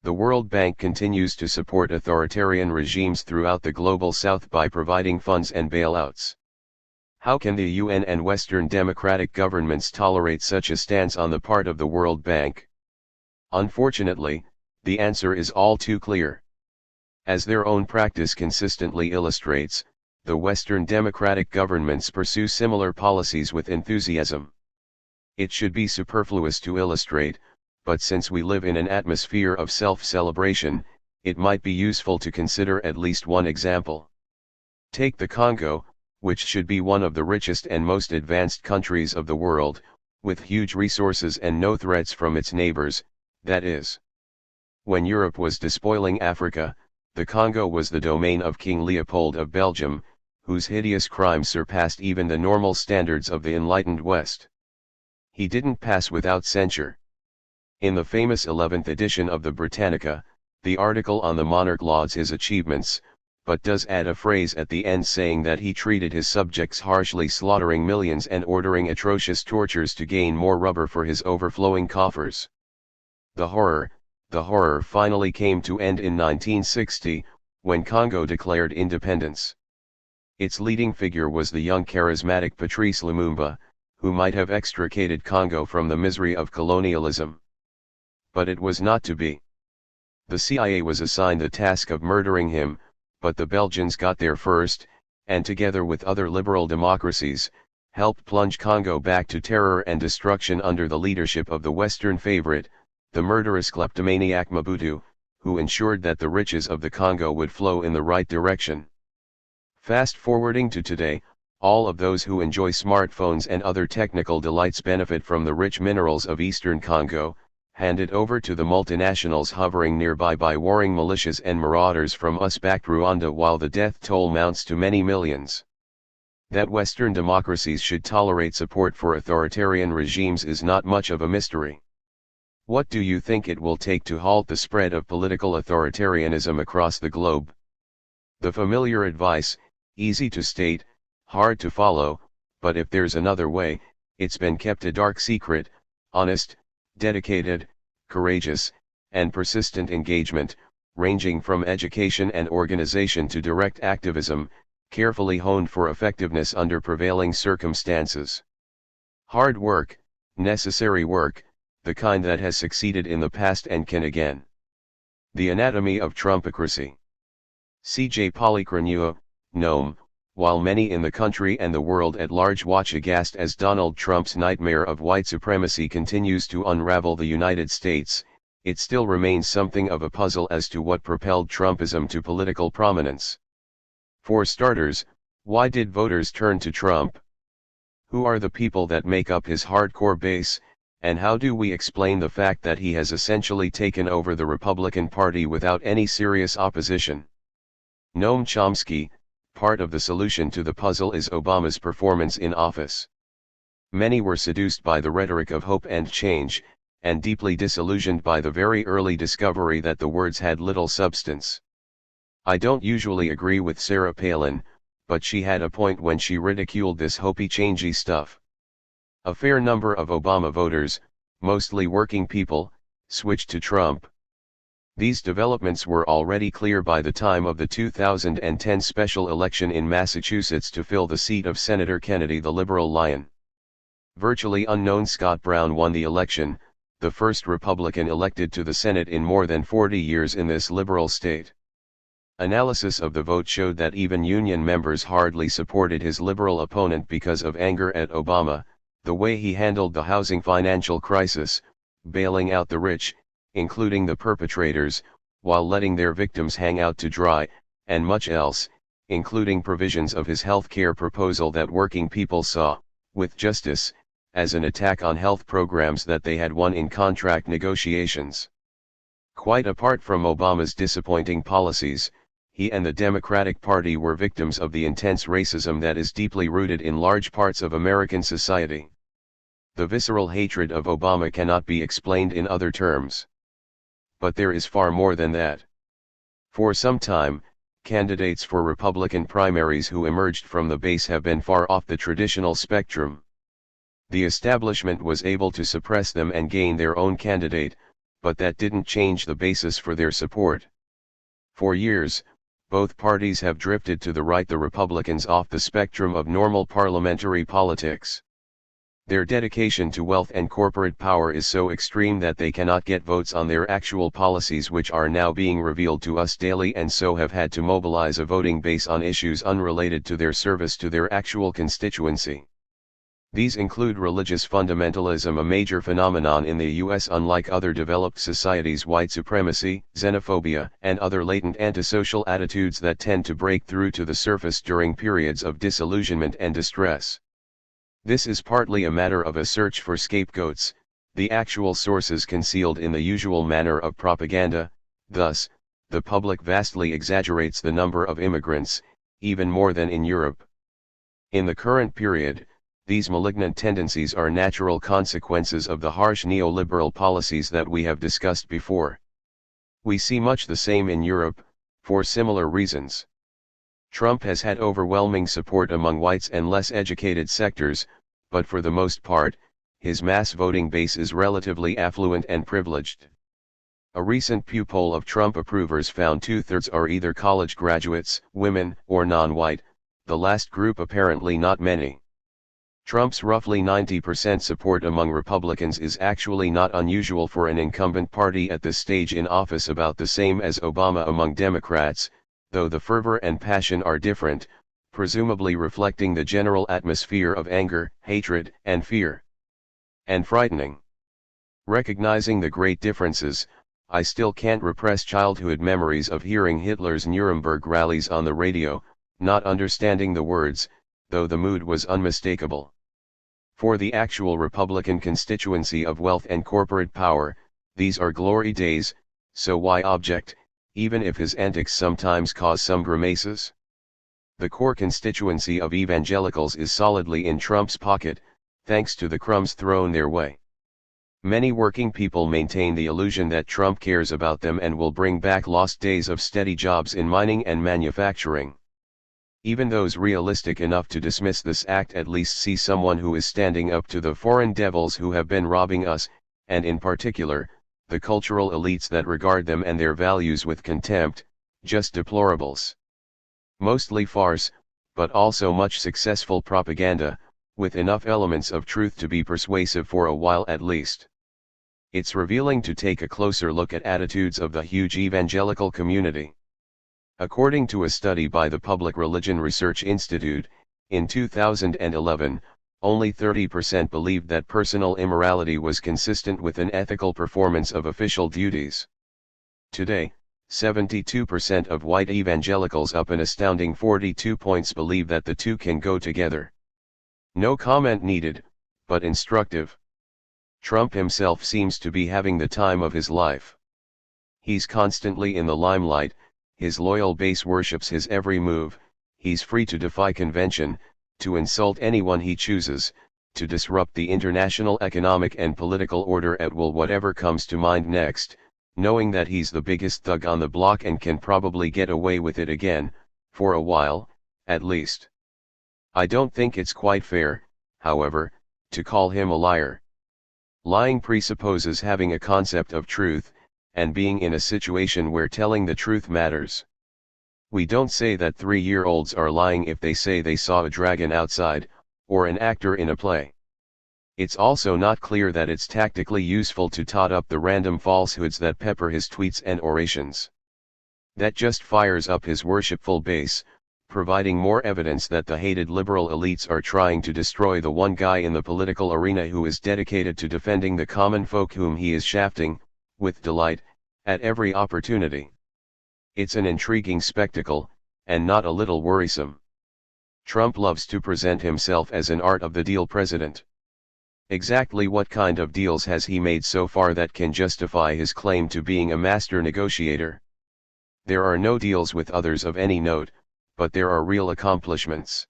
The World Bank continues to support authoritarian regimes throughout the global south by providing funds and bailouts. How can the UN and Western democratic governments tolerate such a stance on the part of the World Bank? Unfortunately, the answer is all too clear. As their own practice consistently illustrates, the Western democratic governments pursue similar policies with enthusiasm. It should be superfluous to illustrate, but since we live in an atmosphere of self-celebration, it might be useful to consider at least one example. Take the Congo, which should be one of the richest and most advanced countries of the world, with huge resources and no threats from its neighbors, that is. When Europe was despoiling Africa, the Congo was the domain of King Leopold of Belgium, whose hideous crimes surpassed even the normal standards of the enlightened West. He didn't pass without censure. In the famous 11th edition of the Britannica, the article on the monarch lauds his achievements, but does add a phrase at the end saying that he treated his subjects harshly, slaughtering millions and ordering atrocious tortures to gain more rubber for his overflowing coffers. The horror finally came to end in 1960, when Congo declared independence. Its leading figure was the young charismatic Patrice Lumumba, who might have extricated Congo from the misery of colonialism. But it was not to be. The CIA was assigned the task of murdering him, but the Belgians got there first, and together with other liberal democracies, helped plunge Congo back to terror and destruction under the leadership of the Western favorite, the murderous kleptomaniac Mobutu, who ensured that the riches of the Congo would flow in the right direction. Fast forwarding to today, all of those who enjoy smartphones and other technical delights benefit from the rich minerals of Eastern Congo, handed over to the multinationals hovering nearby by warring militias and marauders from US-backed Rwanda, while the death toll mounts to many millions. That Western democracies should tolerate support for authoritarian regimes is not much of a mystery. What do you think it will take to halt the spread of political authoritarianism across the globe? The familiar advice, easy to state, hard to follow, but if there's another way, it's been kept a dark secret: honest, dedicated, courageous, and persistent engagement, ranging from education and organization to direct activism, carefully honed for effectiveness under prevailing circumstances. Hard work, necessary work, the kind that has succeeded in the past and can again. The Anatomy of Trumpocracy. C.J. Polychronua, Noam. While many in the country and the world at large watch aghast as Donald Trump's nightmare of white supremacy continues to unravel the United States, it still remains something of a puzzle as to what propelled Trumpism to political prominence. For starters, why did voters turn to Trump? Who are the people that make up his hardcore base, and how do we explain the fact that he has essentially taken over the Republican Party without any serious opposition? Noam Chomsky. Part of the solution to the puzzle is Obama's performance in office. Many were seduced by the rhetoric of hope and change, and deeply disillusioned by the very early discovery that the words had little substance. I don't usually agree with Sarah Palin, but she had a point when she ridiculed this hopey-changey stuff. A fair number of Obama voters, mostly working people, switched to Trump. These developments were already clear by the time of the 2010 special election in Massachusetts to fill the seat of Senator Kennedy the Liberal Lion. Virtually unknown Scott Brown won the election, the first Republican elected to the Senate in more than 40 years in this liberal state. Analysis of the vote showed that even union members hardly supported his liberal opponent because of anger at Obama, the way he handled the housing financial crisis, bailing out the rich, including the perpetrators, while letting their victims hang out to dry, and much else, including provisions of his health care proposal that working people saw, with justice, as an attack on health programs that they had won in contract negotiations. Quite apart from Obama's disappointing policies, he and the Democratic Party were victims of the intense racism that is deeply rooted in large parts of American society. The visceral hatred of Obama cannot be explained in other terms. But there is far more than that. For some time, candidates for Republican primaries who emerged from the base have been far off the traditional spectrum. The establishment was able to suppress them and gain their own candidate, but that didn't change the basis for their support. For years, both parties have drifted to the right, the Republicans off the spectrum of normal parliamentary politics. Their dedication to wealth and corporate power is so extreme that they cannot get votes on their actual policies, which are now being revealed to us daily, and so have had to mobilize a voting base on issues unrelated to their service to their actual constituency. These include religious fundamentalism, a major phenomenon in the US unlike other developed societies, white supremacy, xenophobia, and other latent antisocial attitudes that tend to break through to the surface during periods of disillusionment and distress. This is partly a matter of a search for scapegoats, the actual sources concealed in the usual manner of propaganda. Thus, the public vastly exaggerates the number of immigrants, even more than in Europe. In the current period, these malignant tendencies are natural consequences of the harsh neoliberal policies that we have discussed before. We see much the same in Europe, for similar reasons. Trump has had overwhelming support among whites and less educated sectors, but for the most part, his mass voting base is relatively affluent and privileged. A recent Pew poll of Trump approvers found 2/3 are either college graduates, women, or non-white, the last group apparently not many. Trump's roughly 90% support among Republicans is actually not unusual for an incumbent party at this stage in office, about the same as Obama among Democrats, though the fervor and passion are different, presumably reflecting the general atmosphere of anger, hatred, and fear. And frightening. Recognizing the great differences, I still can't repress childhood memories of hearing Hitler's Nuremberg rallies on the radio, not understanding the words, though the mood was unmistakable. For the actual Republican constituency of wealth and corporate power, these are glory days, so why object, even if his antics sometimes cause some grimaces? The core constituency of evangelicals is solidly in Trump's pocket, thanks to the crumbs thrown their way. Many working people maintain the illusion that Trump cares about them and will bring back lost days of steady jobs in mining and manufacturing. Even those realistic enough to dismiss this act at least see someone who is standing up to the foreign devils who have been robbing us, and in particular, the cultural elites that regard them and their values with contempt, just deplorables. Mostly farce, but also much successful propaganda, with enough elements of truth to be persuasive for a while at least. It's revealing to take a closer look at attitudes of the huge evangelical community. According to a study by the Public Religion Research Institute, in 2011, only 30% believed that personal immorality was consistent with an ethical performance of official duties. Today, 72% of white evangelicals, up an astounding 42 points, believe that the two can go together. No comment needed, but instructive. Trump himself seems to be having the time of his life. He's constantly in the limelight, his loyal base worships his every move, he's free to defy convention, to insult anyone he chooses, to disrupt the international economic and political order at will, whatever comes to mind next, knowing that he's the biggest thug on the block and can probably get away with it again, for a while, at least. I don't think it's quite fair, however, to call him a liar. Lying presupposes having a concept of truth, and being in a situation where telling the truth matters. We don't say that 3-year-olds are lying if they say they saw a dragon outside, or an actor in a play. It's also not clear that it's tactically useful to tot up the random falsehoods that pepper his tweets and orations. That just fires up his worshipful base, providing more evidence that the hated liberal elites are trying to destroy the one guy in the political arena who is dedicated to defending the common folk whom he is shafting, with delight, at every opportunity. It's an intriguing spectacle, and not a little worrisome. Trump loves to present himself as an art of the deal president. Exactly what kind of deals has he made so far that can justify his claim to being a master negotiator? There are no deals with others of any note, but there are real accomplishments.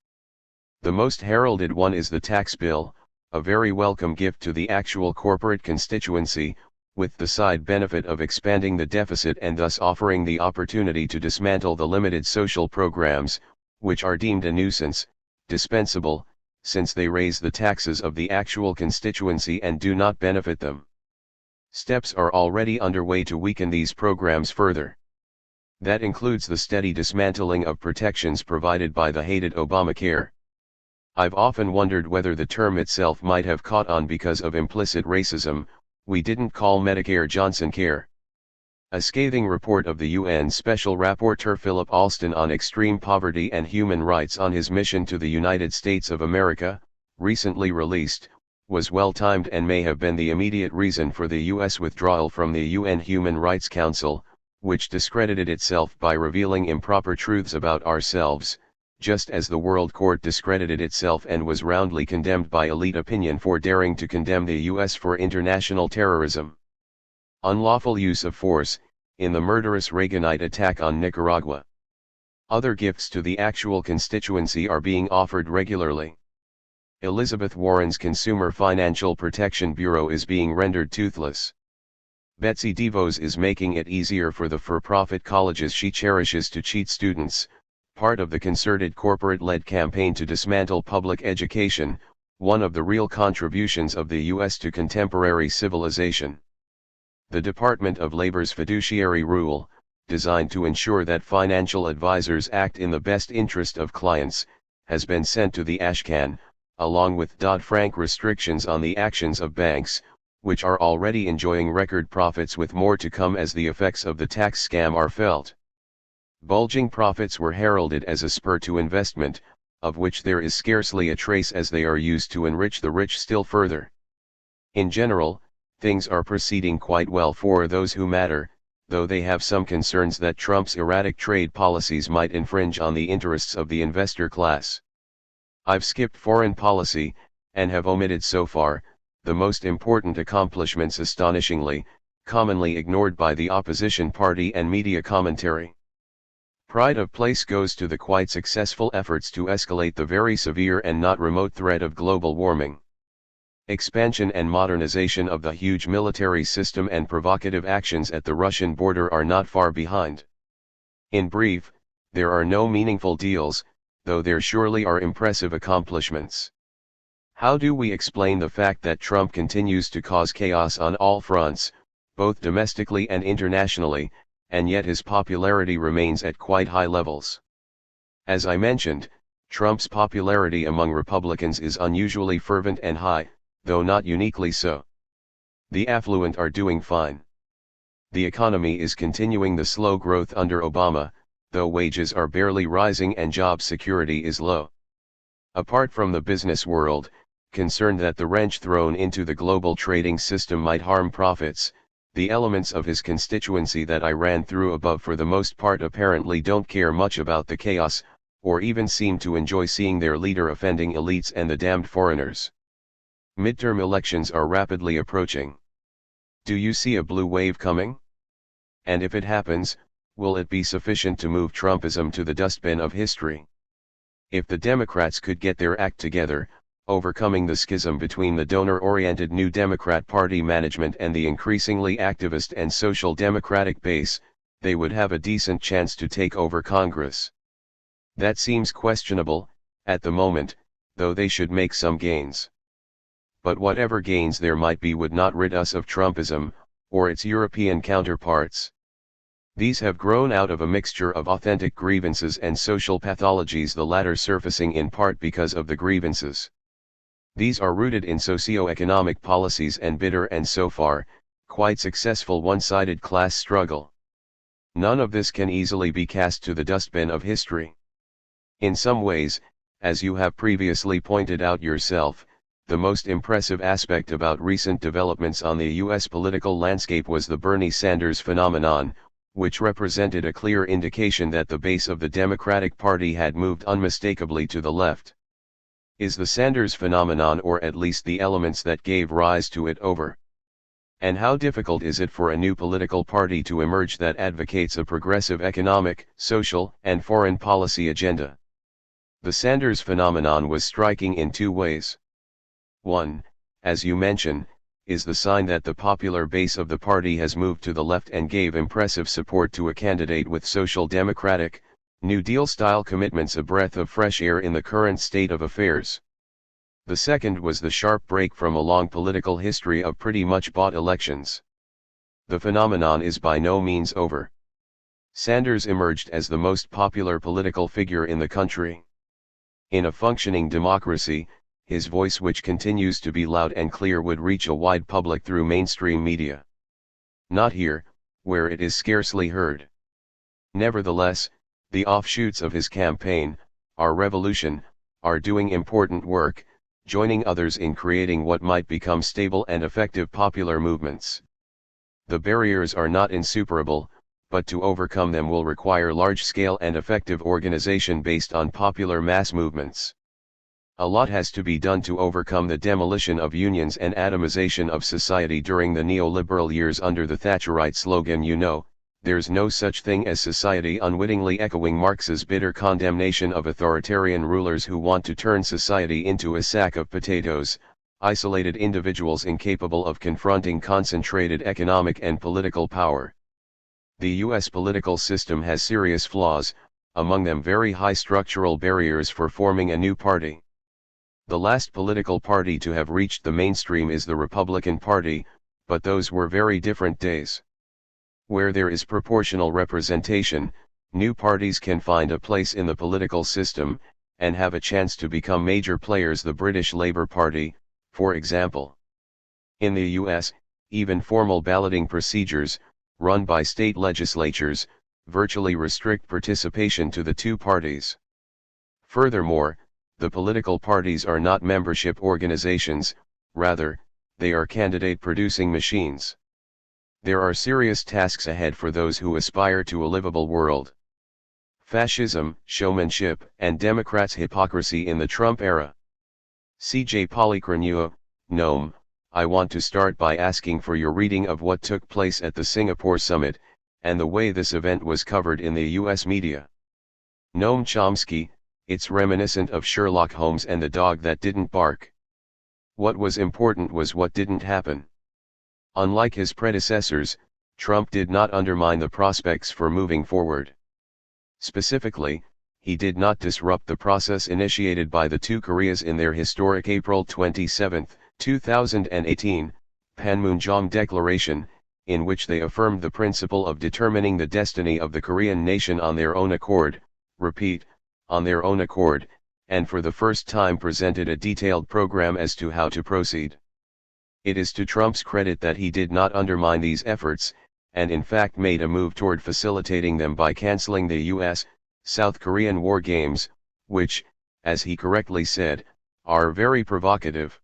The most heralded one is the tax bill, a very welcome gift to the actual corporate constituency, with the side benefit of expanding the deficit and thus offering the opportunity to dismantle the limited social programs, which are deemed a nuisance, dispensable, since they raise the taxes of the actual constituency and do not benefit them. Steps are already underway to weaken these programs further. That includes the steady dismantling of protections provided by the hated Obamacare. I've often wondered whether the term itself might have caught on because of implicit racism. We didn't call Medicare Johnson Care. A scathing report of the UN Special Rapporteur Philip Alston on extreme poverty and human rights on his mission to the United States of America, recently released, was well-timed and may have been the immediate reason for the U.S. withdrawal from the UN Human Rights Council, which discredited itself by revealing improper truths about ourselves, just as the World Court discredited itself and was roundly condemned by elite opinion for daring to condemn the U.S. for international terrorism. Unlawful use of force, in the murderous Reaganite attack on Nicaragua. Other gifts to the actual constituency are being offered regularly. Elizabeth Warren's Consumer Financial Protection Bureau is being rendered toothless. Betsy DeVos is making it easier for the for-profit colleges she cherishes to cheat students, part of the concerted corporate-led campaign to dismantle public education, one of the real contributions of the U.S. to contemporary civilization. The Department of Labor's fiduciary rule, designed to ensure that financial advisors act in the best interest of clients, has been sent to the ashcan, along with Dodd-Frank restrictions on the actions of banks, which are already enjoying record profits with more to come as the effects of the tax scam are felt. Bulging profits were heralded as a spur to investment, of which there is scarcely a trace as they are used to enrich the rich still further. In general, things are proceeding quite well for those who matter, though they have some concerns that Trump's erratic trade policies might infringe on the interests of the investor class. I've skipped foreign policy, and have omitted so far, the most important accomplishments astonishingly, commonly ignored by the opposition party and media commentary. Pride of place goes to the quite successful efforts to escalate the very severe and not remote threat of global warming. Expansion and modernization of the huge military system and provocative actions at the Russian border are not far behind. In brief, there are no meaningful deals, though there surely are impressive accomplishments. How do we explain the fact that Trump continues to cause chaos on all fronts, both domestically and internationally, and yet his popularity remains at quite high levels? As I mentioned, Trump's popularity among Republicans is unusually fervent and high, though not uniquely so. The affluent are doing fine. The economy is continuing the slow growth under Obama, though wages are barely rising and job security is low. Apart from the business world, concerned that the wrench thrown into the global trading system might harm profits, the elements of his constituency that I ran through above for the most part apparently don't care much about the chaos, or even seem to enjoy seeing their leader offending elites and the damned foreigners. Midterm elections are rapidly approaching. Do you see a blue wave coming? And if it happens, will it be sufficient to move Trumpism to the dustbin of history? If the Democrats could get their act together, overcoming the schism between the donor-oriented New Democrat Party management and the increasingly activist and social democratic base, they would have a decent chance to take over Congress. That seems questionable, at the moment, though they should make some gains. But whatever gains there might be would not rid us of Trumpism, or its European counterparts. These have grown out of a mixture of authentic grievances and social pathologies, the latter surfacing in part because of the grievances. These are rooted in socio-economic policies and bitter and so far, quite successful one-sided class struggle. None of this can easily be cast to the dustbin of history. In some ways, as you have previously pointed out yourself, the most impressive aspect about recent developments on the U.S. political landscape was the Bernie Sanders phenomenon, which represented a clear indication that the base of the Democratic Party had moved unmistakably to the left. Is the Sanders phenomenon, or at least the elements that gave rise to it, over? And how difficult is it for a new political party to emerge that advocates a progressive economic, social, and foreign policy agenda? The Sanders phenomenon was striking in two ways. One, as you mention, is the sign that the popular base of the party has moved to the left and gave impressive support to a candidate with social democratic, New Deal-style commitments, a breath of fresh air in the current state of affairs. The second was the sharp break from a long political history of pretty much bought elections. The phenomenon is by no means over. Sanders emerged as the most popular political figure in the country. In a functioning democracy, his voice, which continues to be loud and clear, would reach a wide public through mainstream media. Not here, where it is scarcely heard. Nevertheless, the offshoots of his campaign, Our Revolution, are doing important work, joining others in creating what might become stable and effective popular movements. The barriers are not insuperable, but to overcome them will require large-scale and effective organization based on popular mass movements. A lot has to be done to overcome the demolition of unions and atomization of society during the neoliberal years under the Thatcherite slogan "There's no such thing as society," unwittingly echoing Marx's bitter condemnation of authoritarian rulers who want to turn society into a sack of potatoes, isolated individuals incapable of confronting concentrated economic and political power. The U.S. political system has serious flaws, among them very high structural barriers for forming a new party. The last political party to have reached the mainstream is the Republican Party, but those were very different days. Where there is proportional representation, new parties can find a place in the political system, and have a chance to become major players. The British Labour Party, for example. In the US, even formal balloting procedures, run by state legislatures, virtually restrict participation to the two parties. Furthermore, the political parties are not membership organizations, rather, they are candidate-producing machines. There are serious tasks ahead for those who aspire to a livable world. Fascism, showmanship, and Democrats' hypocrisy in the Trump era. C.J. Polychronua, Noam, I want to start by asking for your reading of what took place at the Singapore summit, and the way this event was covered in the U.S. media. Noam Chomsky, it's reminiscent of Sherlock Holmes and the dog that didn't bark. What was important was what didn't happen. Unlike his predecessors, Trump did not undermine the prospects for moving forward. Specifically, he did not disrupt the process initiated by the two Koreas in their historic April 27, 2018, Panmunjom Declaration, in which they affirmed the principle of determining the destiny of the Korean nation on their own accord, repeat, on their own accord, and for the first time presented a detailed program as to how to proceed. It is to Trump's credit that he did not undermine these efforts, and in fact made a move toward facilitating them by canceling the U.S. South Korean war games, which, as he correctly said, are very provocative.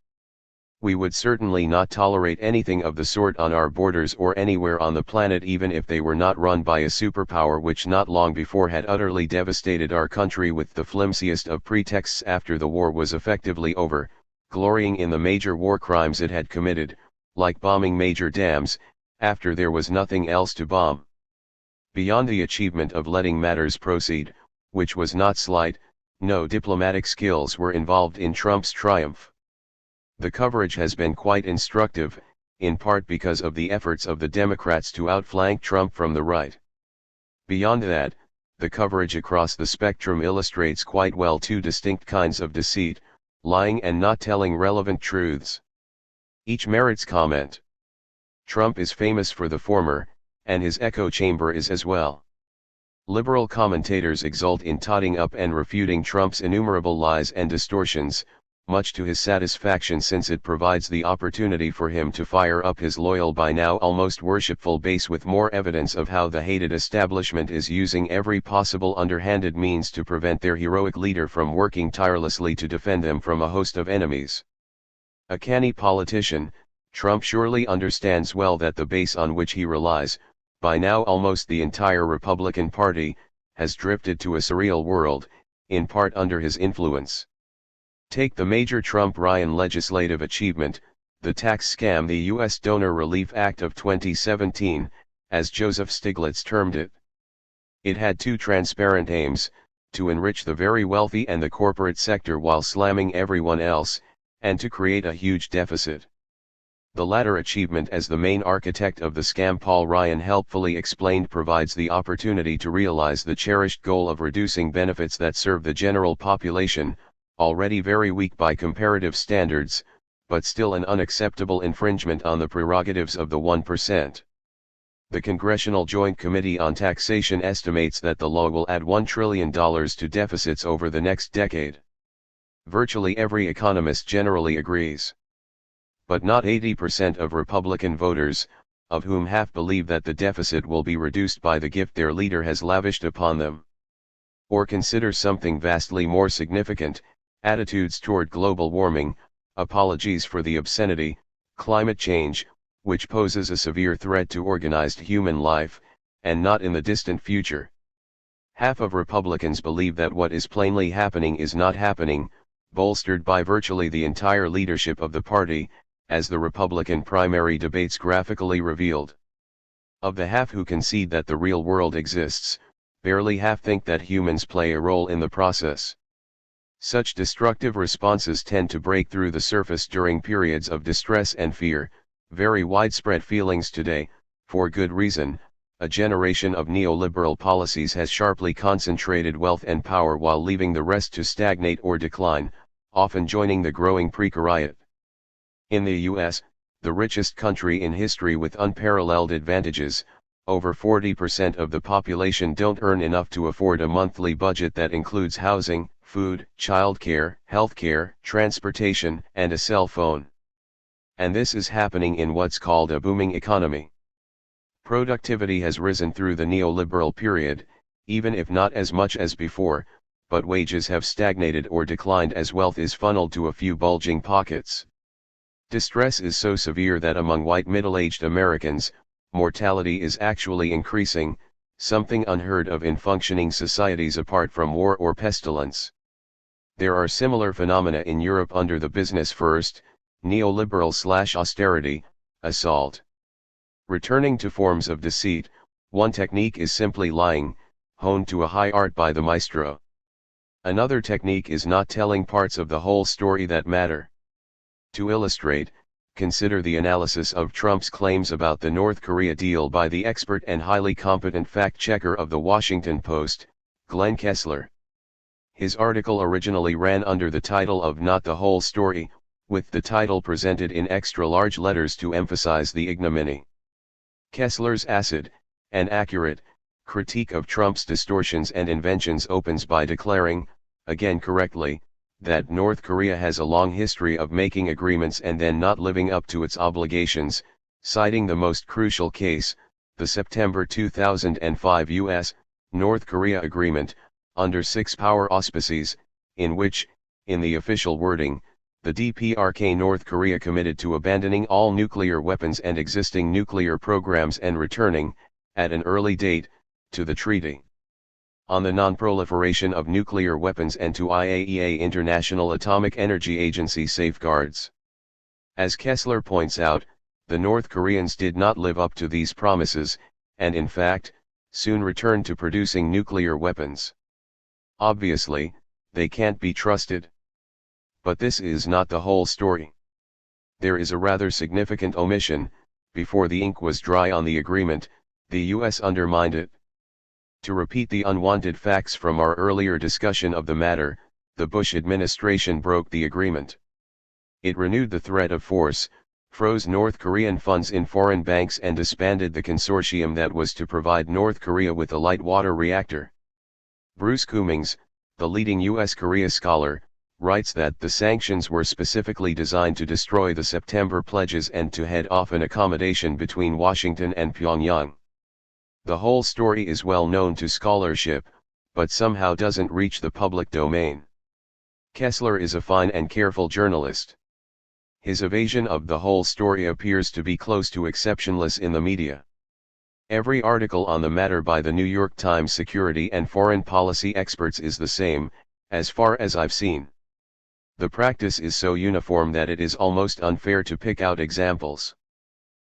We would certainly not tolerate anything of the sort on our borders or anywhere on the planet, even if they were not run by a superpower which not long before had utterly devastated our country with the flimsiest of pretexts after the war was effectively over, glorying in the major war crimes it had committed, like bombing major dams, after there was nothing else to bomb. Beyond the achievement of letting matters proceed, which was not slight, no diplomatic skills were involved in Trump's triumph. The coverage has been quite instructive, in part because of the efforts of the Democrats to outflank Trump from the right. Beyond that, the coverage across the spectrum illustrates quite well two distinct kinds of deceit, lying and not telling relevant truths. Each merits comment. Trump is famous for the former, and his echo chamber is as well. Liberal commentators exult in totting up and refuting Trump's innumerable lies and distortions, much to his satisfaction, since it provides the opportunity for him to fire up his loyal, by now almost worshipful base with more evidence of how the hated establishment is using every possible underhanded means to prevent their heroic leader from working tirelessly to defend them from a host of enemies. A canny politician, Trump surely understands well that the base on which he relies, by now almost the entire Republican Party, has drifted to a surreal world, in part under his influence. Take the major Trump-Ryan legislative achievement, the tax scam, the U.S. Donor Relief Act of 2017, as Joseph Stiglitz termed it. It had two transparent aims: to enrich the very wealthy and the corporate sector while slamming everyone else, and to create a huge deficit. The latter achievement, as the main architect of the scam Paul Ryan helpfully explained, provides the opportunity to realize the cherished goal of reducing benefits that serve the general population, already very weak by comparative standards, but still an unacceptable infringement on the prerogatives of the 1%. The Congressional Joint Committee on Taxation estimates that the law will add $1 trillion to deficits over the next decade. Virtually every economist generally agrees. But not 80% of Republican voters, of whom half believe that the deficit will be reduced by the gift their leader has lavished upon them. Or consider something vastly more significant: attitudes toward global warming, apologies for the obscenity, climate change, which poses a severe threat to organized human life, and not in the distant future. Half of Republicans believe that what is plainly happening is not happening, bolstered by virtually the entire leadership of the party, as the Republican primary debates graphically revealed. Of the half who concede that the real world exists, barely half think that humans play a role in the process. Such destructive responses tend to break through the surface during periods of distress and fear, very widespread feelings today. For good reason. A generation of neoliberal policies has sharply concentrated wealth and power while leaving the rest to stagnate or decline, often joining the growing precariat. In the US, the richest country in history with unparalleled advantages, over 40% of the population don't earn enough to afford a monthly budget that includes housing, food, childcare, healthcare, transportation, and a cell phone. And this is happening in what's called a booming economy. Productivity has risen through the neoliberal period, even if not as much as before, but wages have stagnated or declined as wealth is funneled to a few bulging pockets. Distress is so severe that among white middle-aged Americans, mortality is actually increasing, something unheard of in functioning societies apart from war or pestilence. There are similar phenomena in Europe under the business first, neoliberal/austerity, assault. Returning to forms of deceit, one technique is simply lying, honed to a high art by the maestro. Another technique is not telling parts of the whole story that matter. To illustrate, consider the analysis of Trump's claims about the North Korea deal by the expert and highly competent fact-checker of the Washington Post, Glenn Kessler. His article originally ran under the title of Not the Whole Story, with the title presented in extra-large letters to emphasize the ignominy. Kessler's acid, and accurate, critique of Trump's distortions and inventions opens by declaring, again correctly, that North Korea has a long history of making agreements and then not living up to its obligations, citing the most crucial case, the September 2005 U.S.-North Korea agreement, under six-power auspices, in which, in the official wording, the DPRK North Korea committed to abandoning all nuclear weapons and existing nuclear programs and returning, at an early date, to the Treaty on the Non-Proliferation of Nuclear Weapons and to IAEA International Atomic Energy Agency safeguards. As Kessler points out, the North Koreans did not live up to these promises, and in fact, soon returned to producing nuclear weapons. Obviously, they can't be trusted. But this is not the whole story. There is a rather significant omission: before the ink was dry on the agreement, the US undermined it. To repeat the unwanted facts from our earlier discussion of the matter, the Bush administration broke the agreement. It renewed the threat of force, froze North Korean funds in foreign banks and disbanded the consortium that was to provide North Korea with a light water reactor. Bruce Cummings, the leading U.S.-Korea scholar, writes that the sanctions were specifically designed to destroy the September pledges and to head off an accommodation between Washington and Pyongyang. The whole story is well known to scholarship, but somehow doesn't reach the public domain. Kessler is a fine and careful journalist. His evasion of the whole story appears to be close to exceptionless in the media. Every article on the matter by the New York Times security and foreign policy experts is the same, as far as I've seen. The practice is so uniform that it is almost unfair to pick out examples.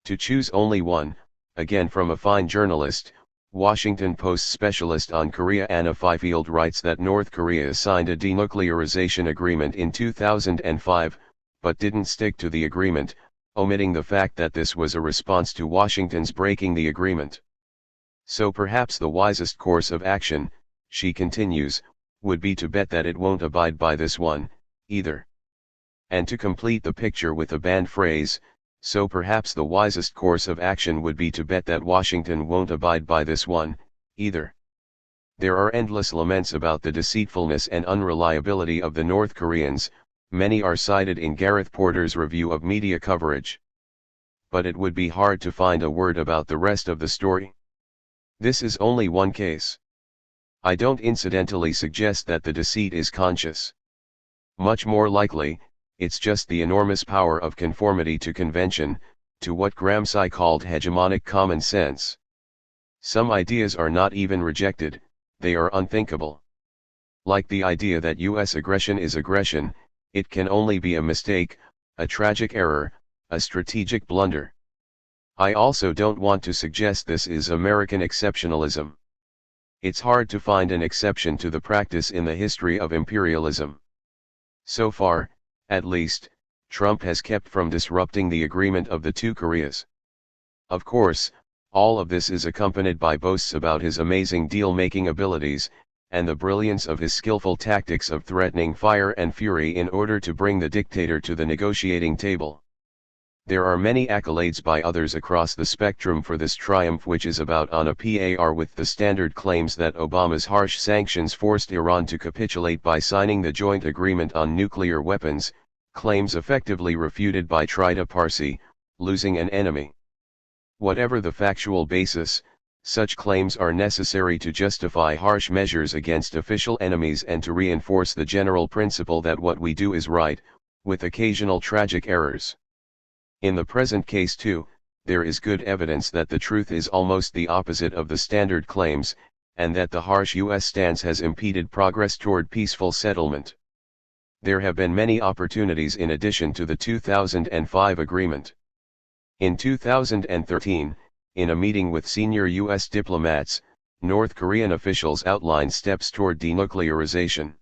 To choose only one, again from a fine journalist, Washington Post specialist on Korea Anna Fifield writes that North Korea signed a denuclearization agreement in 2005, but didn't stick to the agreement, omitting the fact that this was a response to Washington's breaking the agreement. So perhaps the wisest course of action, she continues, would be to bet that it won't abide by this one, either. And to complete the picture with a banned phrase, so perhaps the wisest course of action would be to bet that Washington won't abide by this one, either. There are endless laments about the deceitfulness and unreliability of the North Koreans, many are cited in Gareth Porter's review of media coverage. But it would be hard to find a word about the rest of the story. This is only one case. I don't incidentally suggest that the deceit is conscious. Much more likely, it's just the enormous power of conformity to convention, to what Gramsci called hegemonic common sense. Some ideas are not even rejected, they are unthinkable. Like the idea that US aggression is aggression, it can only be a mistake, a tragic error, a strategic blunder. I also don't want to suggest this is American exceptionalism. It's hard to find an exception to the practice in the history of imperialism. So far, at least, Trump has kept from disrupting the agreement of the two Koreas. Of course, all of this is accompanied by boasts about his amazing deal-making abilities, and the brilliance of his skillful tactics of threatening fire and fury in order to bring the dictator to the negotiating table. There are many accolades by others across the spectrum for this triumph, which is about on a par with the standard claims that Obama's harsh sanctions forced Iran to capitulate by signing the joint agreement on nuclear weapons, claims effectively refuted by Trita Parsi, losing an enemy. Whatever the factual basis, such claims are necessary to justify harsh measures against official enemies and to reinforce the general principle that what we do is right, with occasional tragic errors. In the present case too, there is good evidence that the truth is almost the opposite of the standard claims, and that the harsh US stance has impeded progress toward peaceful settlement. There have been many opportunities in addition to the 2005 agreement. In 2013, in a meeting with senior US diplomats, North Korean officials outlined steps toward denuclearization.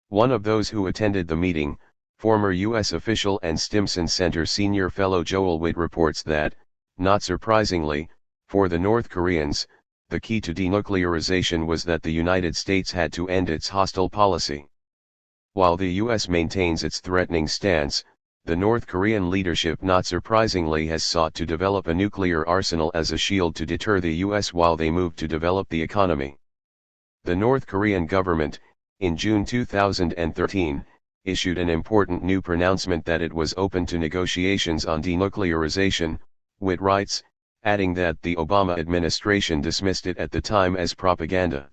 One of those who attended the meeting, former U.S. official and Stimson Center senior fellow Joel Witt, reports that, not surprisingly, for the North Koreans, the key to denuclearization was that the United States had to end its hostile policy. While the U.S. maintains its threatening stance, the North Korean leadership not surprisingly has sought to develop a nuclear arsenal as a shield to deter the U.S. while they move to develop the economy. The North Korean government, in June 2013, issued an important new pronouncement that it was open to negotiations on denuclearization, Witt writes, adding that the Obama administration dismissed it at the time as propaganda.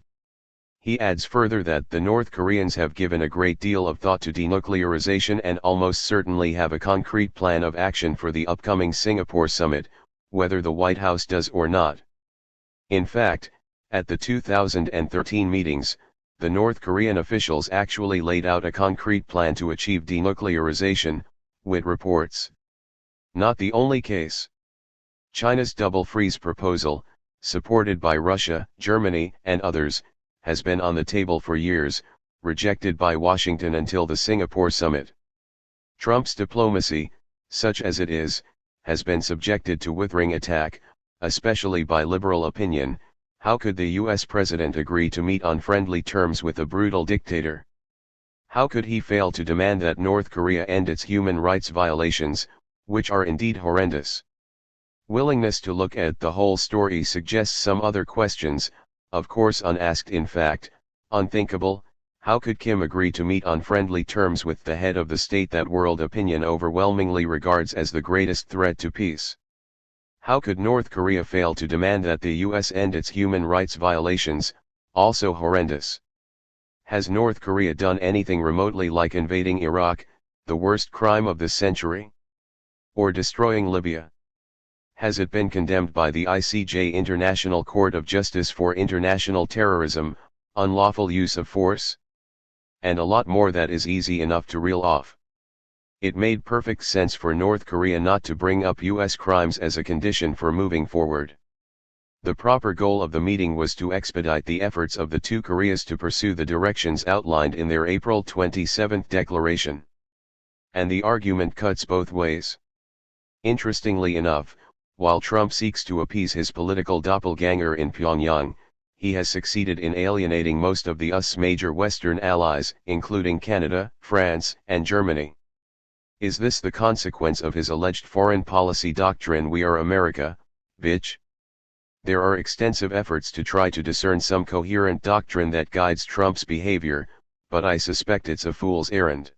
He adds further that the North Koreans have given a great deal of thought to denuclearization and almost certainly have a concrete plan of action for the upcoming Singapore summit, whether the White House does or not. In fact, at the 2013 meetings, the North Korean officials actually laid out a concrete plan to achieve denuclearization, Witt reports. Not the only case. China's double freeze proposal, supported by Russia, Germany, and others, has been on the table for years, rejected by Washington until the Singapore summit. Trump's diplomacy, such as it is, has been subjected to withering attack, especially by liberal opinion. How could the US president agree to meet on friendly terms with a brutal dictator? How could he fail to demand that North Korea end its human rights violations, which are indeed horrendous? Willingness to look at the whole story suggests some other questions, of course unasked, in fact, unthinkable. How could Kim agree to meet on friendly terms with the head of the state that world opinion overwhelmingly regards as the greatest threat to peace? How could North Korea fail to demand that the US end its human rights violations, also horrendous? Has North Korea done anything remotely like invading Iraq, the worst crime of this century? Or destroying Libya? Has it been condemned by the ICJ, International Court of Justice for International Terrorism, unlawful use of force? And a lot more that is easy enough to reel off. It made perfect sense for North Korea not to bring up US crimes as a condition for moving forward. The proper goal of the meeting was to expedite the efforts of the two Koreas to pursue the directions outlined in their April 27 declaration. And the argument cuts both ways. Interestingly enough, while Trump seeks to appease his political doppelganger in Pyongyang, he has succeeded in alienating most of the US's major Western allies, including Canada, France, and Germany. Is this the consequence of his alleged foreign policy doctrine, "We are America, bitch"? There are extensive efforts to try to discern some coherent doctrine that guides Trump's behavior, but I suspect it's a fool's errand.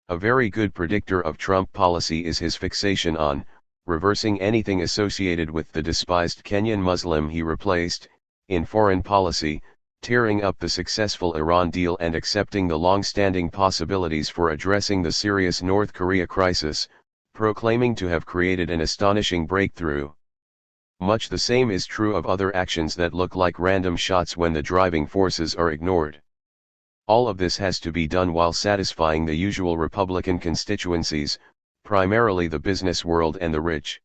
A very good predictor of Trump policy is his fixation on reversing anything associated with the despised Kenyan Muslim he replaced, in foreign policy, tearing up the successful Iran deal and accepting the long-standing possibilities for addressing the serious North Korea crisis, proclaiming to have created an astonishing breakthrough. Much the same is true of other actions that look like random shots when the driving forces are ignored. All of this has to be done while satisfying the usual Republican constituencies, primarily the business world and the rich.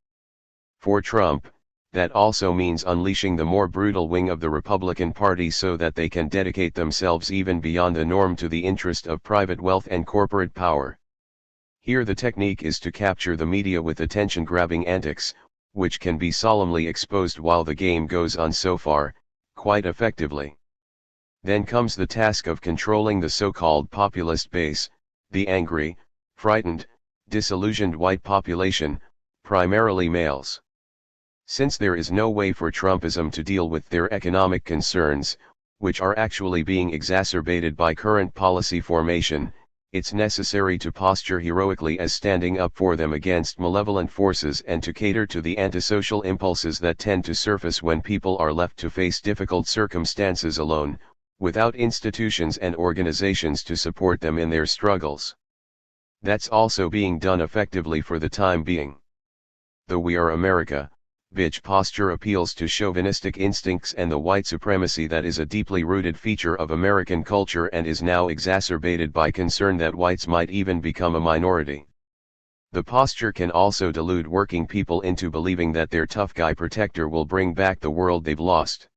For Trump, that also means unleashing the more brutal wing of the Republican Party so that they can dedicate themselves even beyond the norm to the interest of private wealth and corporate power. Here the technique is to capture the media with attention-grabbing antics, which can be solemnly exposed while the game goes on so far, quite effectively. Then comes the task of controlling the so-called populist base, the angry, frightened, disillusioned white population, primarily males. Since there is no way for Trumpism to deal with their economic concerns, which are actually being exacerbated by current policy formation, it's necessary to posture heroically as standing up for them against malevolent forces and to cater to the antisocial impulses that tend to surface when people are left to face difficult circumstances alone, without institutions and organizations to support them in their struggles. That's also being done effectively for the time being. The "We Are America" bitch posture appeals to chauvinistic instincts and the white supremacy that is a deeply rooted feature of American culture and is now exacerbated by concern that whites might even become a minority. The posture can also delude working people into believing that their tough guy protector will bring back the world they've lost.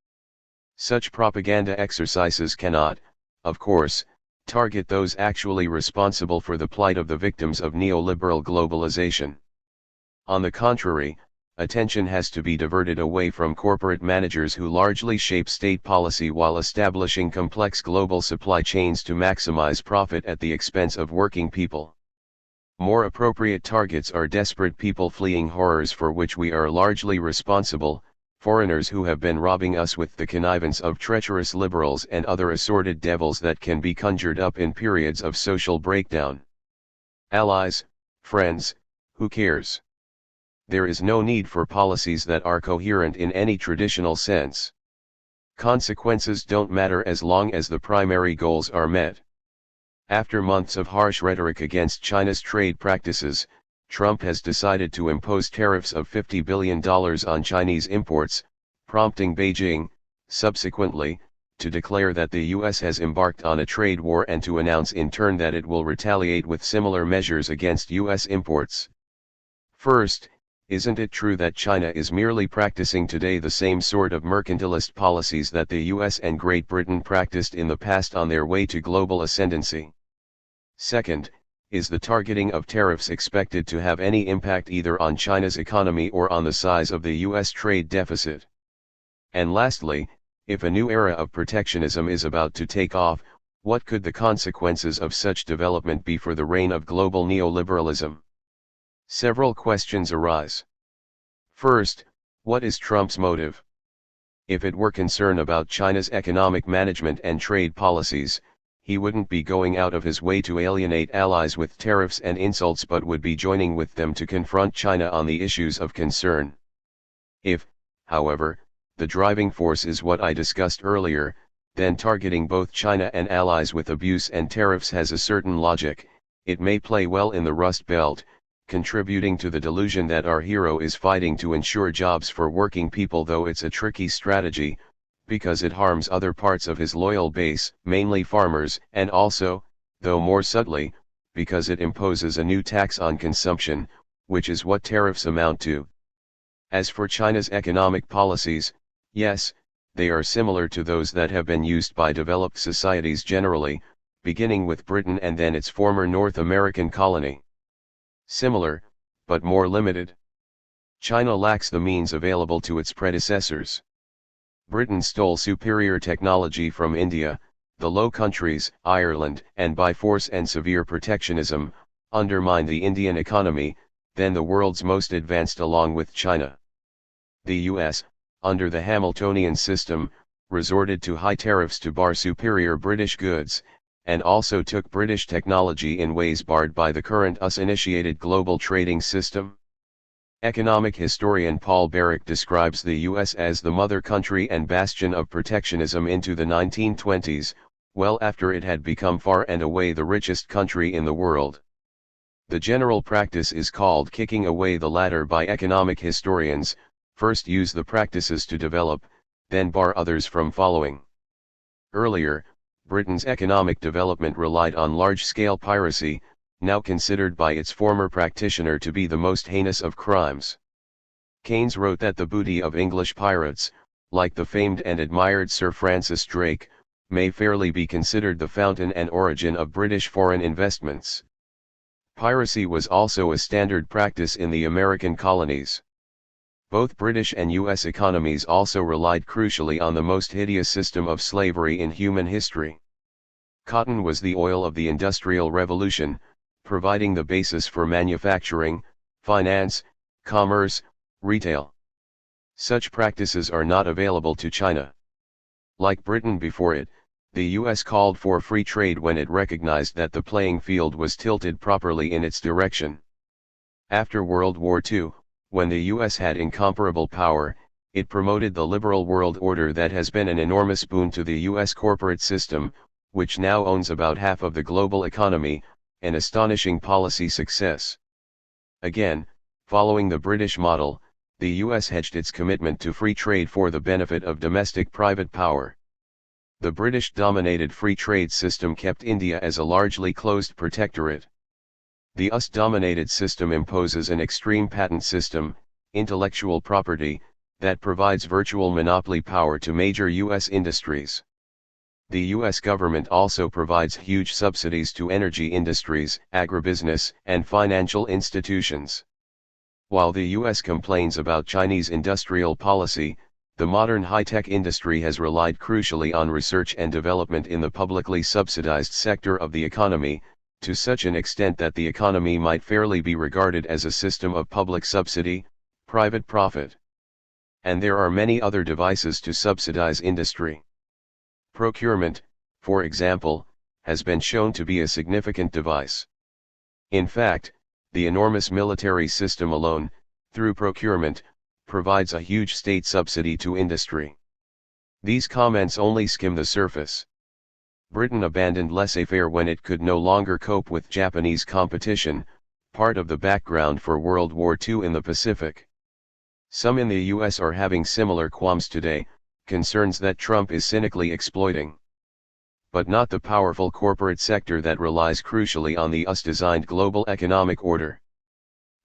Such propaganda exercises cannot, of course, target those actually responsible for the plight of the victims of neoliberal globalization. On the contrary, attention has to be diverted away from corporate managers who largely shape state policy while establishing complex global supply chains to maximize profit at the expense of working people. More appropriate targets are desperate people fleeing horrors for which we are largely responsible, foreigners who have been robbing us with the connivance of treacherous liberals and other assorted devils that can be conjured up in periods of social breakdown. Allies, friends, who cares? There is no need for policies that are coherent in any traditional sense. Consequences don't matter as long as the primary goals are met. After months of harsh rhetoric against China's trade practices, Trump has decided to impose tariffs of $50 billion on Chinese imports, prompting Beijing, subsequently, to declare that the US has embarked on a trade war and to announce in turn that it will retaliate with similar measures against US imports. First, isn't it true that China is merely practicing today the same sort of mercantilist policies that the US and Great Britain practiced in the past on their way to global ascendancy? Second, is the targeting of tariffs expected to have any impact either on China's economy or on the size of the US trade deficit? And lastly, if a new era of protectionism is about to take off, what could the consequences of such development be for the reign of global neoliberalism? Several questions arise. First, what is Trump's motive? If it were concern about China's economic management and trade policies, he wouldn't be going out of his way to alienate allies with tariffs and insults but would be joining with them to confront China on the issues of concern. If, however, the driving force is what I discussed earlier, then targeting both China and allies with abuse and tariffs has a certain logic. It may play well in the Rust Belt, contributing to the delusion that our hero is fighting to ensure jobs for working people, though it's a tricky strategy, because it harms other parts of his loyal base, mainly farmers, and also, though more subtly, because it imposes a new tax on consumption, which is what tariffs amount to. As for China's economic policies, yes, they are similar to those that have been used by developed societies generally, beginning with Britain and then its former North American colony. Similar, but more limited. China lacks the means available to its predecessors. Britain stole superior technology from India, the Low Countries, Ireland, and by force and severe protectionism, undermined the Indian economy, then the world's most advanced along with China. The US, under the Hamiltonian system, resorted to high tariffs to bar superior British goods, and also took British technology in ways barred by the current US-initiated global trading system. Economic historian Paul Barrick describes the US as the mother country and bastion of protectionism into the 1920s, well after it had become far and away the richest country in the world. The general practice is called kicking away the ladder by economic historians, first use the practices to develop, then bar others from following. Earlier, Britain's economic development relied on large-scale piracy, now considered by its former practitioner to be the most heinous of crimes. Keynes wrote that the booty of English pirates, like the famed and admired Sir Francis Drake, may fairly be considered the fountain and origin of British foreign investments. Piracy was also a standard practice in the American colonies. Both British and US economies also relied crucially on the most hideous system of slavery in human history. Cotton was the oil of the Industrial Revolution, providing the basis for manufacturing, finance, commerce, retail. Such practices are not available to China. Like Britain before it, the US called for free trade when it recognized that the playing field was tilted properly in its direction. After World War II, when the US had incomparable power, it promoted the liberal world order that has been an enormous boon to the US corporate system, which now owns about half of the global economy, an astonishing policy success. Again, following the British model, the US hedged its commitment to free trade for the benefit of domestic private power. The British-dominated free trade system kept India as a largely closed protectorate. The US-dominated system imposes an extreme patent system, intellectual property, that provides virtual monopoly power to major US industries. The US government also provides huge subsidies to energy industries, agribusiness, and financial institutions. While the US complains about Chinese industrial policy, the modern high-tech industry has relied crucially on research and development in the publicly subsidized sector of the economy, to such an extent that the economy might fairly be regarded as a system of public subsidy, private profit. And there are many other devices to subsidize industry. Procurement, for example, has been shown to be a significant device. In fact, the enormous military system alone, through procurement, provides a huge state subsidy to industry. These comments only skim the surface. Britain abandoned laissez-faire when it could no longer cope with Japanese competition, part of the background for World War II in the Pacific. Some in the US are having similar qualms today, concerns that Trump is cynically exploiting. But not the powerful corporate sector that relies crucially on the US-designed global economic order.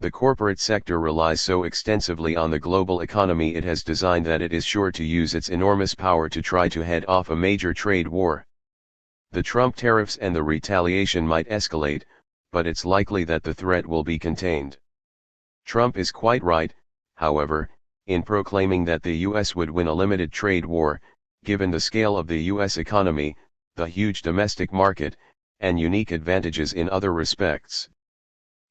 The corporate sector relies so extensively on the global economy it has designed that it is sure to use its enormous power to try to head off a major trade war. The Trump tariffs and the retaliation might escalate, but it's likely that the threat will be contained. Trump is quite right, however, in proclaiming that the US would win a limited trade war, given the scale of the US economy, the huge domestic market, and unique advantages in other respects.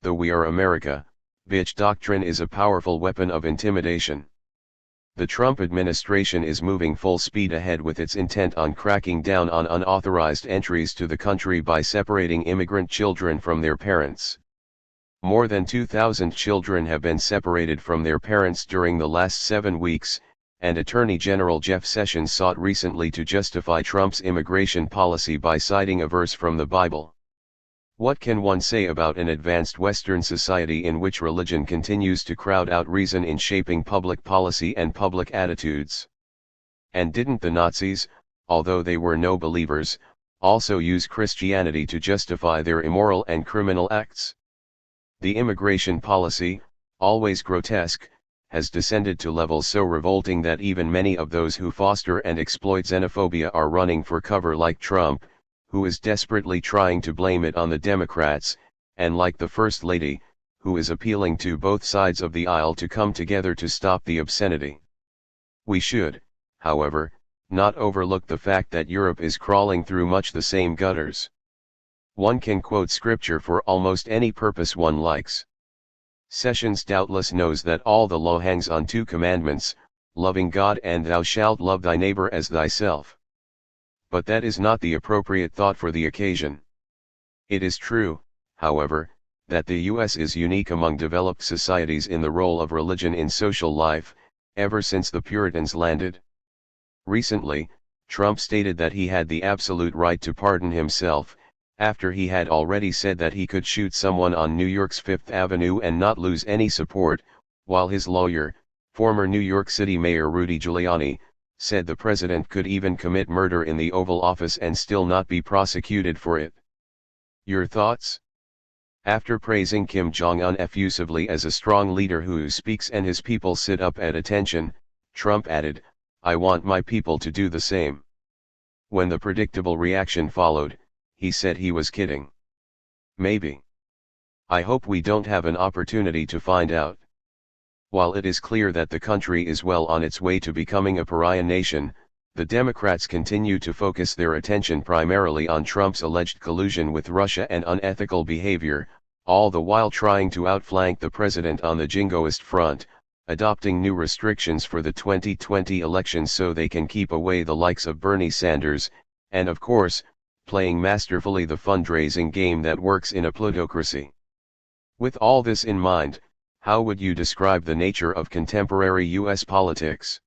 The "We are America, bitch" doctrine is a powerful weapon of intimidation. The Trump administration is moving full speed ahead with its intent on cracking down on unauthorized entries to the country by separating immigrant children from their parents. More than 2,000 children have been separated from their parents during the last 7 weeks, and Attorney General Jeff Sessions sought recently to justify Trump's immigration policy by citing a verse from the Bible. What can one say about an advanced Western society in which religion continues to crowd out reason in shaping public policy and public attitudes? And didn't the Nazis, although they were no believers, also use Christianity to justify their immoral and criminal acts? The immigration policy, always grotesque, has descended to levels so revolting that even many of those who foster and exploit xenophobia are running for cover, like Trump, who is desperately trying to blame it on the Democrats, and like the First Lady, who is appealing to both sides of the aisle to come together to stop the obscenity. We should, however, not overlook the fact that Europe is crawling through much the same gutters. One can quote scripture for almost any purpose one likes. Sessions doubtless knows that all the law hangs on 2 commandments, loving God and thou shalt love thy neighbor as thyself. But that is not the appropriate thought for the occasion. It is true, however, that the US is unique among developed societies in the role of religion in social life, ever since the Puritans landed. Recently, Trump stated that he had the absolute right to pardon himself, after he had already said that he could shoot someone on New York's Fifth Avenue and not lose any support, while his lawyer, former New York City Mayor Rudy Giuliani, said the president could even commit murder in the Oval Office and still not be prosecuted for it. Your thoughts? After praising Kim Jong-un effusively as a strong leader who speaks and his people sit up at attention, Trump added, "I want my people to do the same." When the predictable reaction followed, he said he was kidding. Maybe. I hope we don't have an opportunity to find out. While it is clear that the country is well on its way to becoming a pariah nation, the Democrats continue to focus their attention primarily on Trump's alleged collusion with Russia and unethical behavior, all the while trying to outflank the president on the jingoist front, adopting new restrictions for the 2020 elections so they can keep away the likes of Bernie Sanders, and of course, playing masterfully the fundraising game that works in a plutocracy. With all this in mind, how would you describe the nature of contemporary US politics?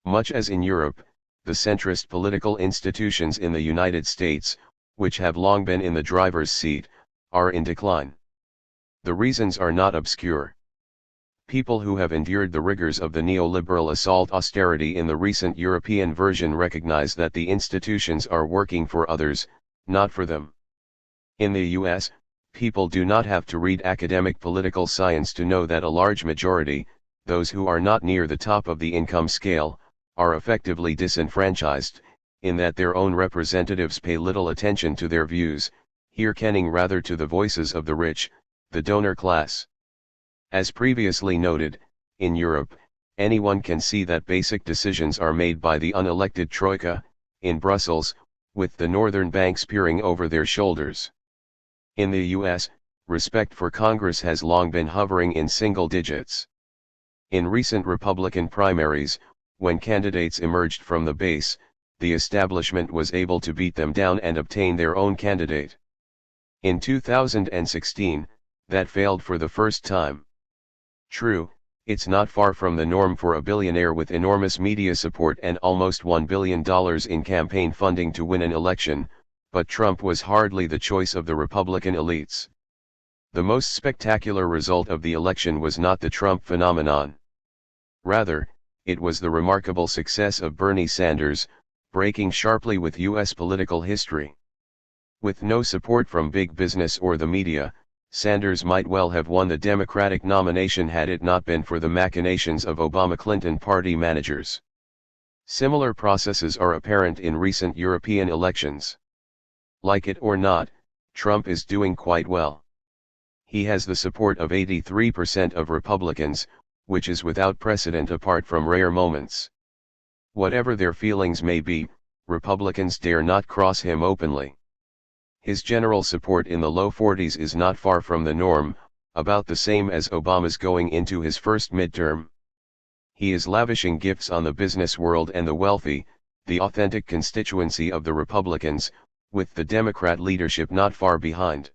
Much as in Europe, the centrist political institutions in the United States, which have long been in the driver's seat, are in decline. The reasons are not obscure. People who have endured the rigors of the neoliberal assault austerity in the recent European version recognize that the institutions are working for others, not for them. In the US, people do not have to read academic political science to know that a large majority, those who are not near the top of the income scale, are effectively disenfranchised, in that their own representatives pay little attention to their views, hearkening rather to the voices of the rich, the donor class. As previously noted, in Europe, anyone can see that basic decisions are made by the unelected troika, in Brussels, with the northern banks peering over their shoulders. In the US, respect for Congress has long been hovering in single digits. In recent Republican primaries, when candidates emerged from the base, the establishment was able to beat them down and obtain their own candidate. In 2016, that failed for the first time. True, it's not far from the norm for a billionaire with enormous media support and almost $1 billion in campaign funding to win an election, but Trump was hardly the choice of the Republican elites. The most spectacular result of the election was not the Trump phenomenon. Rather, it was the remarkable success of Bernie Sanders, breaking sharply with US political history. With no support from big business or the media, Sanders might well have won the Democratic nomination had it not been for the machinations of Obama-Clinton party managers. Similar processes are apparent in recent European elections. Like it or not, Trump is doing quite well. He has the support of 83% of Republicans, which is without precedent apart from rare moments. Whatever their feelings may be, Republicans dare not cross him openly. His general support in the low 40s is not far from the norm, about the same as Obama's going into his first midterm. He is lavishing gifts on the business world and the wealthy, the authentic constituency of the Republicans, with the Democrat leadership not far behind.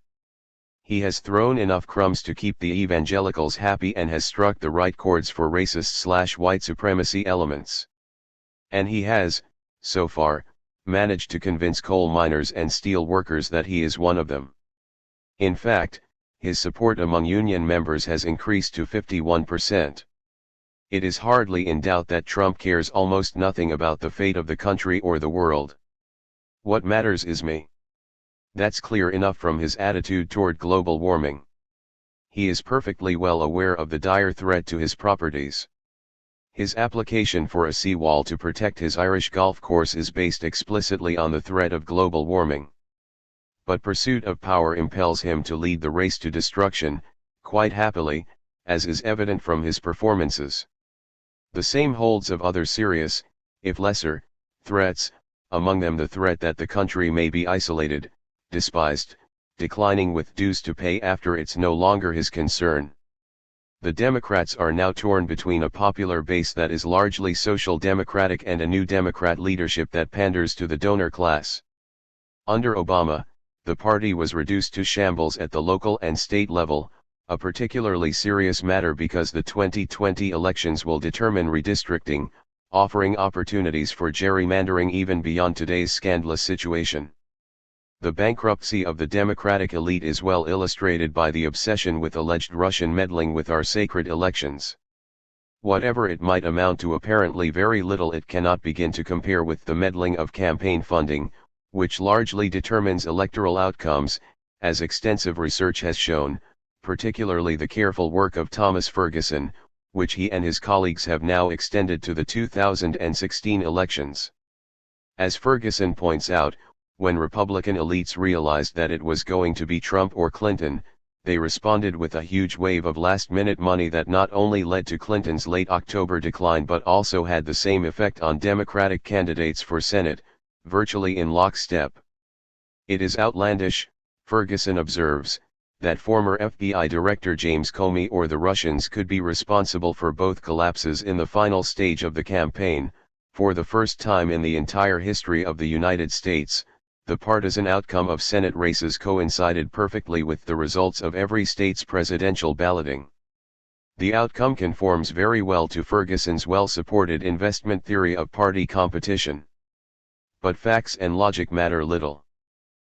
He has thrown enough crumbs to keep the evangelicals happy and has struck the right chords for racist/white supremacy elements. And he has, so far, managed to convince coal miners and steel workers that he is one of them. In fact, his support among union members has increased to 51%. It is hardly in doubt that Trump cares almost nothing about the fate of the country or the world. What matters is me. That's clear enough from his attitude toward global warming. He is perfectly well aware of the dire threat to his properties. His application for a seawall to protect his Irish golf course is based explicitly on the threat of global warming. But pursuit of power impels him to lead the race to destruction, quite happily, as is evident from his performances. The same holds of other serious, if lesser, threats, among them the threat that the country may be isolated, despised, declining with dues to pay after it's no longer his concern. The Democrats are now torn between a popular base that is largely social democratic and a new Democrat leadership that panders to the donor class. Under Obama, the party was reduced to shambles at the local and state level, a particularly serious matter because the 2020 elections will determine redistricting, offering opportunities for gerrymandering even beyond today's scandalous situation. The bankruptcy of the Democratic elite is well illustrated by the obsession with alleged Russian meddling with our sacred elections. Whatever it might amount to, apparently very little, it cannot begin to compare with the meddling of campaign funding, which largely determines electoral outcomes, as extensive research has shown, particularly the careful work of Thomas Ferguson, which he and his colleagues have now extended to the 2016 elections. As Ferguson points out, when Republican elites realized that it was going to be Trump or Clinton, they responded with a huge wave of last-minute money that not only led to Clinton's late October decline but also had the same effect on Democratic candidates for Senate, virtually in lockstep. It is outlandish, Ferguson observes, that former FBI Director James Comey or the Russians could be responsible for both collapses in the final stage of the campaign. For the first time in the entire history of the United States, the partisan outcome of Senate races coincided perfectly with the results of every state's presidential balloting. The outcome conforms very well to Ferguson's well-supported investment theory of party competition. But facts and logic matter little.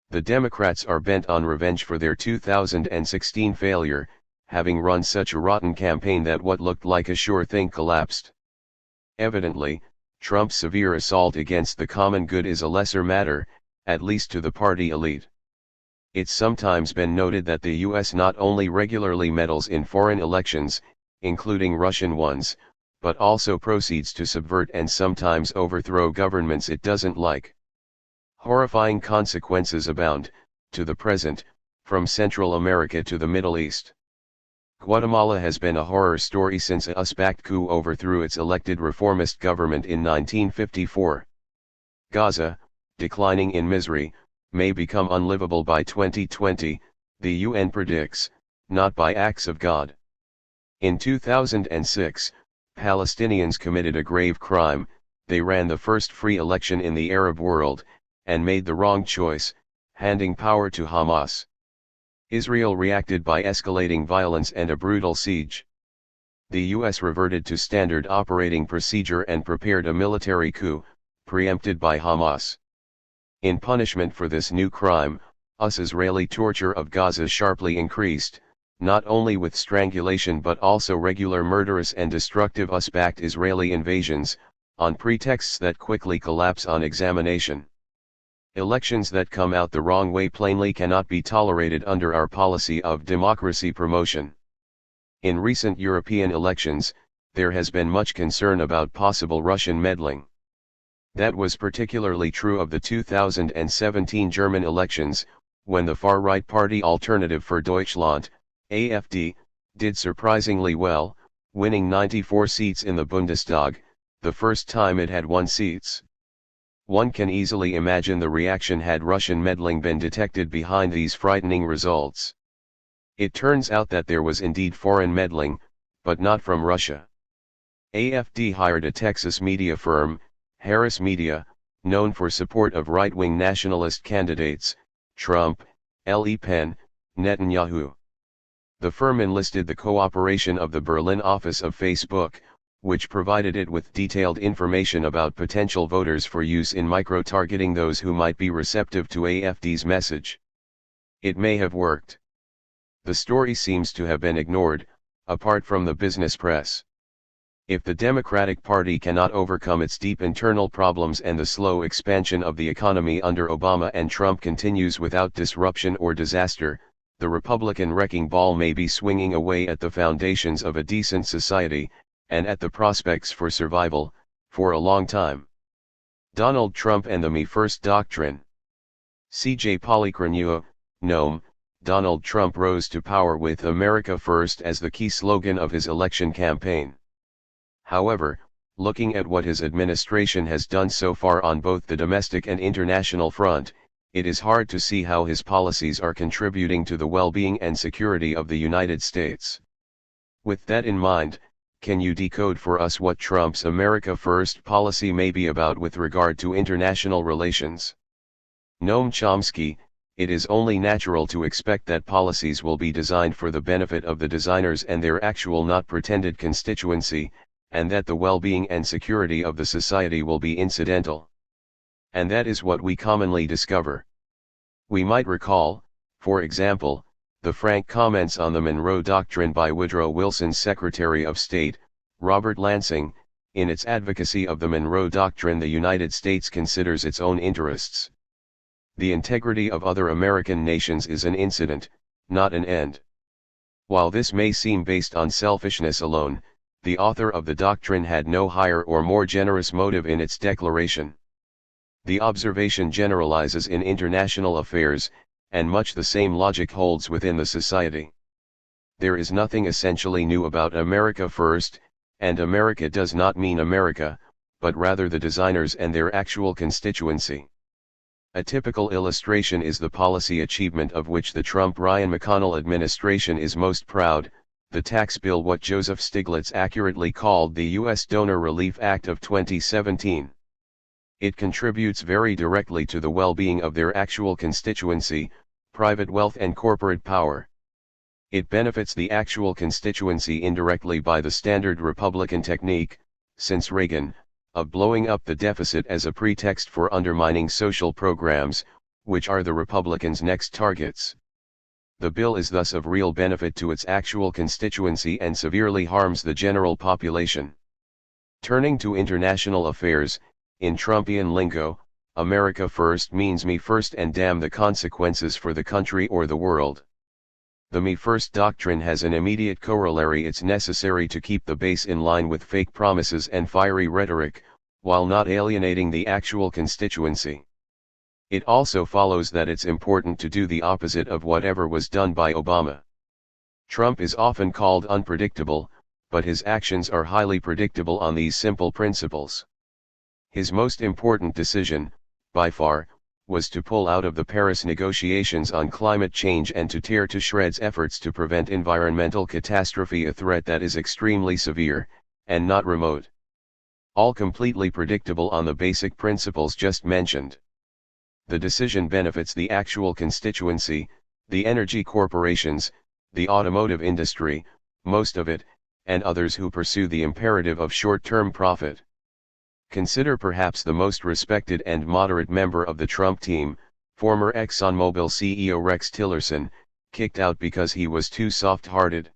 The Democrats are bent on revenge for their 2016 failure, having run such a rotten campaign that what looked like a sure thing collapsed. Evidently, Trump's severe assault against the common good is a lesser matter, at least to the party elite. It's sometimes been noted that the US not only regularly meddles in foreign elections, including Russian ones, but also proceeds to subvert and sometimes overthrow governments it doesn't like. Horrifying consequences abound, to the present, from Central America to the Middle East. Guatemala has been a horror story since a US-backed coup overthrew its elected reformist government in 1954. Gaza, declining in misery, may become unlivable by 2020, the UN predicts, not by acts of God. In 2006, Palestinians committed a grave crime. They ran the first free election in the Arab world, and made the wrong choice, handing power to Hamas. Israel reacted by escalating violence and a brutal siege. The US reverted to standard operating procedure and prepared a military coup, preempted by Hamas. In punishment for this new crime, US-Israeli torture of Gaza sharply increased, not only with strangulation but also regular murderous and destructive US-backed Israeli invasions, on pretexts that quickly collapse on examination. Elections that come out the wrong way plainly cannot be tolerated under our policy of democracy promotion. In recent European elections, there has been much concern about possible Russian meddling. That was particularly true of the 2017 German elections, when the far-right party Alternative für Deutschland, AfD, did surprisingly well, winning 94 seats in the Bundestag, the first time it had won seats. One can easily imagine the reaction had Russian meddling been detected behind these frightening results. It turns out that there was indeed foreign meddling, but not from Russia. AfD hired a Texas media firm, Harris Media, known for support of right-wing nationalist candidates, Trump, Le Pen, Netanyahu. The firm enlisted the cooperation of the Berlin office of Facebook, which provided it with detailed information about potential voters for use in micro-targeting those who might be receptive to AfD's message. It may have worked. The story seems to have been ignored, apart from the business press. If the Democratic Party cannot overcome its deep internal problems and the slow expansion of the economy under Obama and Trump continues without disruption or disaster, the Republican wrecking ball may be swinging away at the foundations of a decent society, and at the prospects for survival, for a long time. Donald Trump and the Me First Doctrine. C.J. Polychronua, Noam. Donald Trump rose to power with America First as the key slogan of his election campaign. However, looking at what his administration has done so far on both the domestic and international front, it is hard to see how his policies are contributing to the well-being and security of the United States. With that in mind, can you decode for us what Trump's America First policy may be about with regard to international relations? Noam Chomsky, it is only natural to expect that policies will be designed for the benefit of the designers and their actual not pretended constituency, and that the well-being and security of the society will be incidental. And that is what we commonly discover. We might recall, for example, the frank comments on the Monroe Doctrine by Woodrow Wilson's Secretary of State, Robert Lansing. In its advocacy of the Monroe Doctrine, the United States considers its own interests. The integrity of other American nations is an incident, not an end. While this may seem based on selfishness alone, the author of the doctrine had no higher or more generous motive in its declaration. The observation generalizes in international affairs, and much the same logic holds within the society. There is nothing essentially new about America First, and America does not mean America, but rather the designers and their actual constituency. A typical illustration is the policy achievement of which the Trump-Ryan McConnell administration is most proud, the tax bill, what Joseph Stiglitz accurately called the U.S. Donor Relief Act of 2017. It contributes very directly to the well-being of their actual constituency, private wealth and corporate power. It benefits the actual constituency indirectly by the standard Republican technique, since Reagan, of blowing up the deficit as a pretext for undermining social programs, which are the Republicans' next targets. The bill is thus of real benefit to its actual constituency and severely harms the general population. Turning to international affairs, in Trumpian lingo, America First means me first and damn the consequences for the country or the world. The me first doctrine has an immediate corollary: it's necessary to keep the base in line with fake promises and fiery rhetoric, while not alienating the actual constituency. It also follows that it's important to do the opposite of whatever was done by Obama. Trump is often called unpredictable, but his actions are highly predictable on these simple principles. His most important decision, by far, was to pull out of the Paris negotiations on climate change and to tear to shreds efforts to prevent environmental catastrophe, a threat that is extremely severe, and not remote. All completely predictable on the basic principles just mentioned. The decision benefits the actual constituency, the energy corporations, the automotive industry, most of it, and others who pursue the imperative of short-term profit. Consider perhaps the most respected and moderate member of the Trump team, former ExxonMobil CEO Rex Tillerson, kicked out because he was too soft-hearted.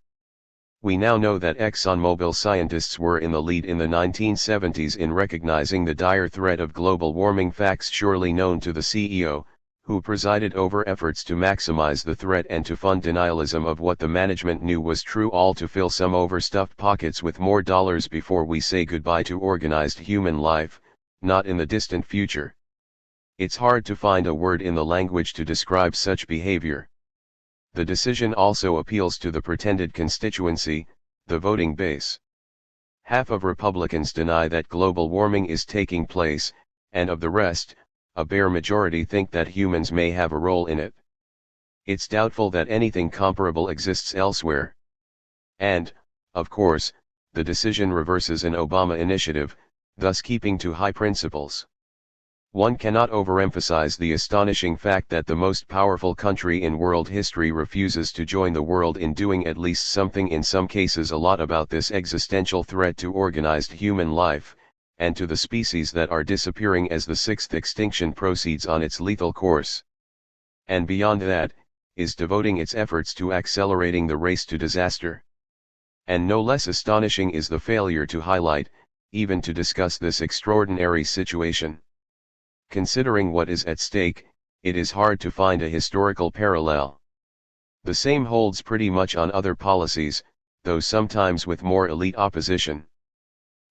We now know that ExxonMobil scientists were in the lead in the 1970s in recognizing the dire threat of global warming, facts surely known to the CEO, who presided over efforts to maximize the threat and to fund denialism of what the management knew was true, all to fill some overstuffed pockets with more dollars before we say goodbye to organized human life, not in the distant future. It's hard to find a word in the language to describe such behavior. The decision also appeals to the pretended constituency, the voting base. Half of Republicans deny that global warming is taking place, and of the rest, a bare majority think that humans may have a role in it. It's doubtful that anything comparable exists elsewhere. And, of course, the decision reverses an Obama initiative, thus keeping to high principles. One cannot overemphasize the astonishing fact that the most powerful country in world history refuses to join the world in doing at least something, in some cases a lot, about this existential threat to organized human life, and to the species that are disappearing as the sixth extinction proceeds on its lethal course. And beyond that, is devoting its efforts to accelerating the race to disaster. And no less astonishing is the failure to highlight, even to discuss, this extraordinary situation. Considering what is at stake, it is hard to find a historical parallel. The same holds pretty much on other policies, though sometimes with more elite opposition.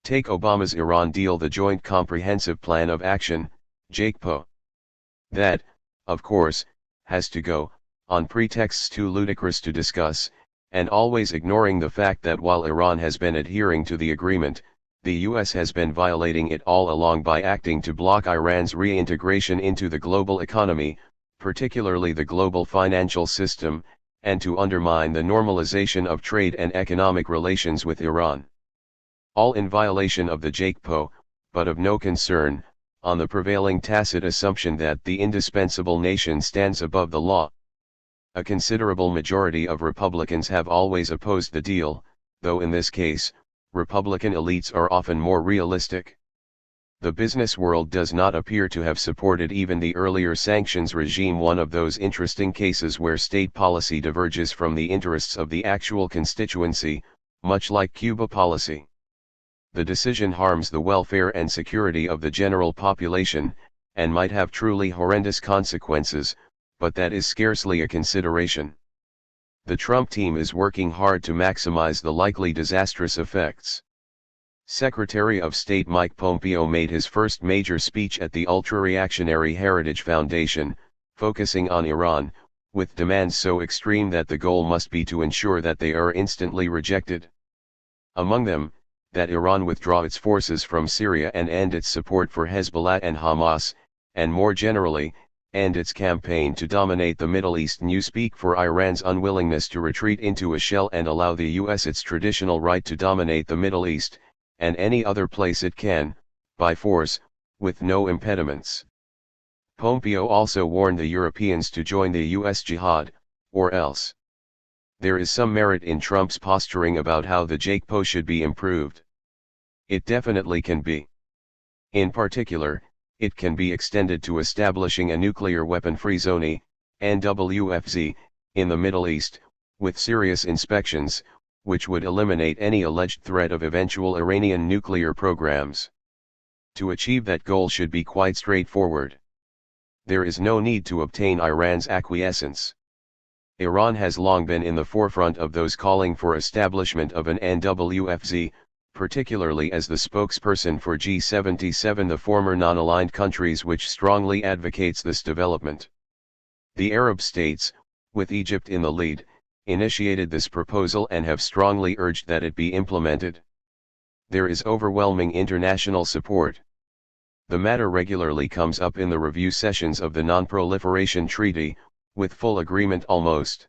Take Obama's Iran deal, the Joint Comprehensive Plan of Action, JCPOA. That, of course, has to go, on pretexts too ludicrous to discuss, and always ignoring the fact that while Iran has been adhering to the agreement, the US has been violating it all along by acting to block Iran's reintegration into the global economy, particularly the global financial system, and to undermine the normalization of trade and economic relations with Iran. All in violation of the JCPOA, but of no concern, on the prevailing tacit assumption that the indispensable nation stands above the law. A considerable majority of Republicans have always opposed the deal, though in this case, Republican elites are often more realistic. The business world does not appear to have supported even the earlier sanctions regime, one of those interesting cases where state policy diverges from the interests of the actual constituency, much like Cuba policy. The decision harms the welfare and security of the general population, and might have truly horrendous consequences, but that is scarcely a consideration. The Trump team is working hard to maximize the likely disastrous effects. Secretary of State Mike Pompeo made his first major speech at the ultra-reactionary Heritage Foundation, focusing on Iran, with demands so extreme that the goal must be to ensure that they are instantly rejected. Among them, that Iran withdraw its forces from Syria and end its support for Hezbollah and Hamas, and more generally, end its campaign to dominate the Middle East. Newspeak for Iran's unwillingness to retreat into a shell and allow the US its traditional right to dominate the Middle East, and any other place it can, by force, with no impediments. Pompeo also warned the Europeans to join the US jihad, or else. There is some merit in Trump's posturing about how the JCPOA should be improved. It definitely can be. In particular, it can be extended to establishing a nuclear weapon-free zone, NWFZ, in the Middle East, with serious inspections, which would eliminate any alleged threat of eventual Iranian nuclear programs. To achieve that goal should be quite straightforward. There is no need to obtain Iran's acquiescence. Iran has long been in the forefront of those calling for establishment of an NWFZ, particularly as the spokesperson for G77, the former non-aligned countries, which strongly advocates this development. The Arab states, with Egypt in the lead, initiated this proposal and have strongly urged that it be implemented. There is overwhelming international support. The matter regularly comes up in the review sessions of the Non-Proliferation Treaty, with full agreement almost.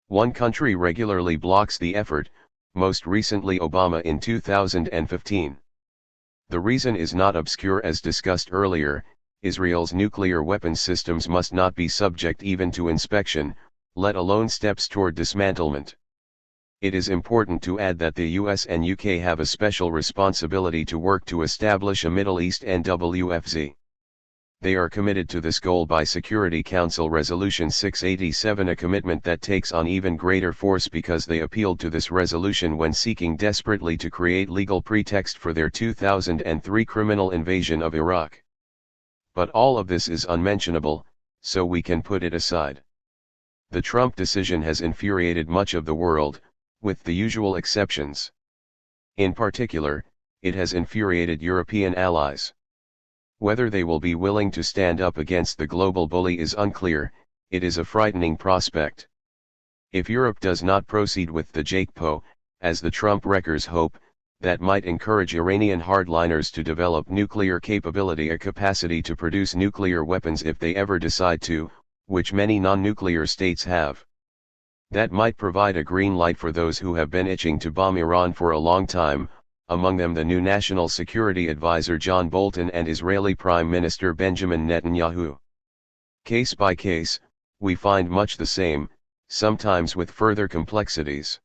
One country regularly blocks the effort, most recently Obama in 2015. The reason is not obscure. As discussed earlier, Israel's nuclear weapons systems must not be subject even to inspection, let alone steps toward dismantlement. It is important to add that the US and UK have a special responsibility to work to establish a Middle East NWFZ. They are committed to this goal by Security Council Resolution 687, a commitment that takes on even greater force because they appealed to this resolution when seeking desperately to create legal pretext for their 2003 criminal invasion of Iraq. But all of this is unmentionable, so we can put it aside. The Trump decision has infuriated much of the world, with the usual exceptions. In particular, it has infuriated European allies. Whether they will be willing to stand up against the global bully is unclear. It is a frightening prospect. If Europe does not proceed with the JCPOA, as the Trump wreckers hope, that might encourage Iranian hardliners to develop nuclear capability, a capacity to produce nuclear weapons if they ever decide to, which many non-nuclear states have. That might provide a green light for those who have been itching to bomb Iran for a long time, among them the new National Security Advisor John Bolton and Israeli Prime Minister Benjamin Netanyahu. Case by case, we find much the same, sometimes with further complexities.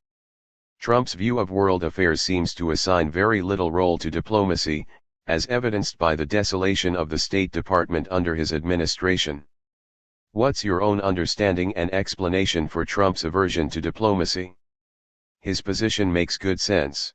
Trump's view of world affairs seems to assign very little role to diplomacy, as evidenced by the desolation of the State Department under his administration. What's your own understanding and explanation for Trump's aversion to diplomacy? His position makes good sense.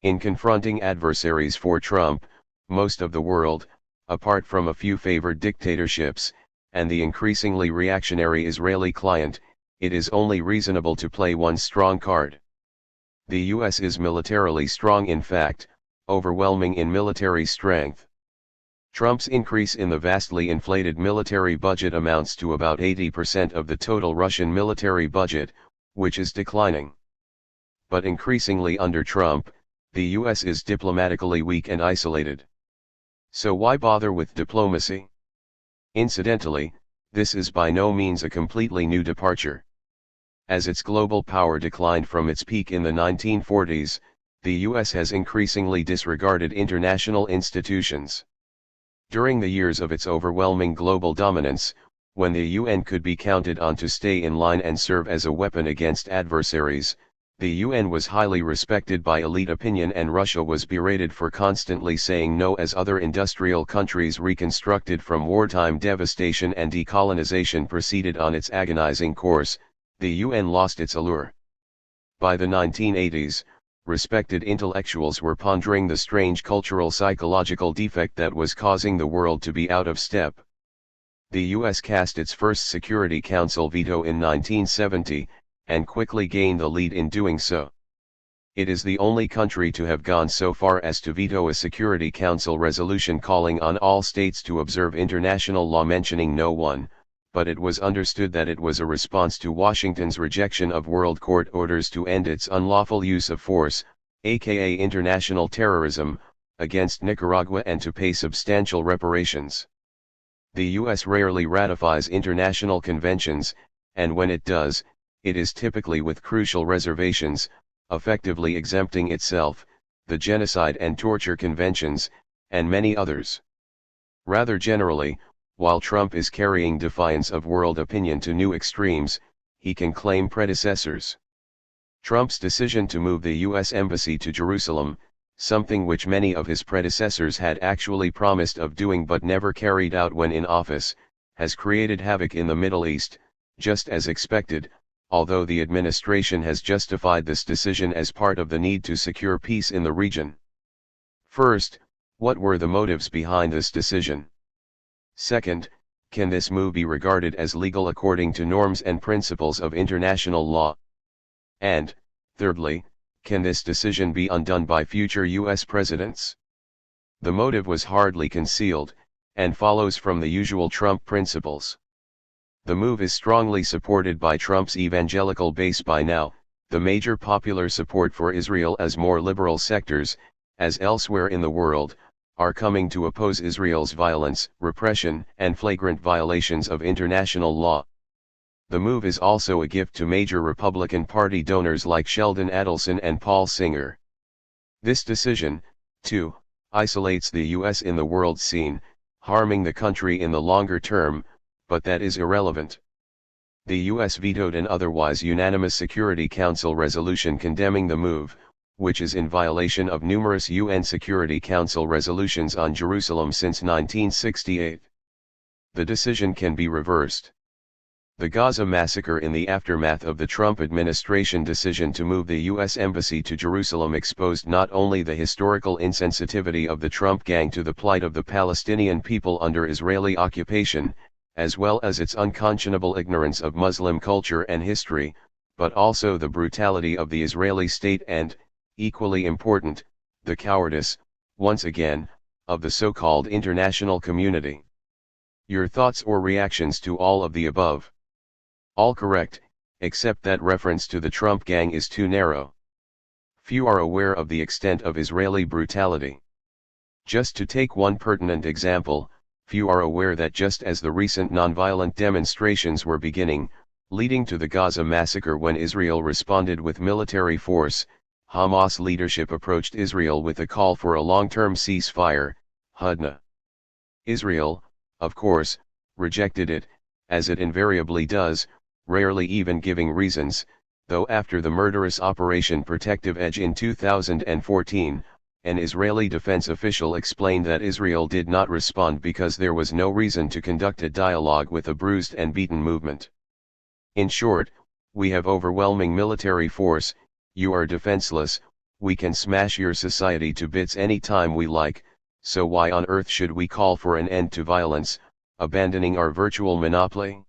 In confronting adversaries for Trump, most of the world, apart from a few favored dictatorships, and the increasingly reactionary Israeli client, it is only reasonable to play one strong card. The US is militarily strong, in fact, overwhelming in military strength. Trump's increase in the vastly inflated military budget amounts to about 80% of the total Russian military budget, which is declining. But increasingly under Trump, the US is diplomatically weak and isolated. So why bother with diplomacy? Incidentally, this is by no means a completely new departure. As its global power declined from its peak in the 1940s, the US has increasingly disregarded international institutions. During the years of its overwhelming global dominance, when the UN could be counted on to stay in line and serve as a weapon against adversaries, the UN was highly respected by elite opinion, and Russia was berated for constantly saying no as other industrial countries reconstructed from wartime devastation and decolonization proceeded on its agonizing course. The UN lost its allure. By the 1980s, respected intellectuals were pondering the strange cultural psychological defect that was causing the world to be out of step. The US cast its first Security Council veto in 1970, and quickly gained the lead in doing so. It is the only country to have gone so far as to veto a Security Council resolution calling on all states to observe international law mentioning no one, but it was understood that it was a response to Washington's rejection of World Court orders to end its unlawful use of force, aka international terrorism, against Nicaragua, and to pay substantial reparations. The US rarely ratifies international conventions, and when it does, it is typically with crucial reservations, effectively exempting itself, the Genocide and Torture Conventions, and many others. Rather generally, while Trump is carrying defiance of world opinion to new extremes, he can claim predecessors. Trump's decision to move the U.S. Embassy to Jerusalem, something which many of his predecessors had actually promised of doing but never carried out when in office, has created havoc in the Middle East, just as expected, although the administration has justified this decision as part of the need to secure peace in the region. First, what were the motives behind this decision? Second, can this move be regarded as legal according to norms and principles of international law? And, thirdly, can this decision be undone by future U.S. presidents? The motive was hardly concealed, and follows from the usual Trump principles. The move is strongly supported by Trump's evangelical base by now. The major popular support for Israel as more liberal sectors, as elsewhere in the world, are coming to oppose Israel's violence, repression, and flagrant violations of international law. The move is also a gift to major Republican Party donors like Sheldon Adelson and Paul Singer. This decision, too, isolates the U.S. in the world scene, harming the country in the longer term, but that is irrelevant. The U.S. vetoed an otherwise unanimous Security Council resolution condemning the move, which is in violation of numerous UN Security Council resolutions on Jerusalem since 1968. The decision can be reversed. The Gaza massacre in the aftermath of the Trump administration decision to move the U.S. Embassy to Jerusalem exposed not only the historical insensitivity of the Trump gang to the plight of the Palestinian people under Israeli occupation, as well as its unconscionable ignorance of Muslim culture and history, but also the brutality of the Israeli state and, equally important, the cowardice, once again, of the so-called international community. Your thoughts or reactions to all of the above? All correct, except that reference to the Trump gang is too narrow. Few are aware of the extent of Israeli brutality. Just to take one pertinent example, few are aware that just as the recent nonviolent demonstrations were beginning, leading to the Gaza massacre when Israel responded with military force, Hamas leadership approached Israel with a call for a long-term ceasefire, Hudna. Israel, of course, rejected it, as it invariably does, rarely even giving reasons, though after the murderous Operation Protective Edge in 2014, an Israeli defense official explained that Israel did not respond because there was no reason to conduct a dialogue with a bruised and beaten movement. In short, we have overwhelming military force, you are defenseless, we can smash your society to bits any time we like, so why on earth should we call for an end to violence, abandoning our virtual monopoly?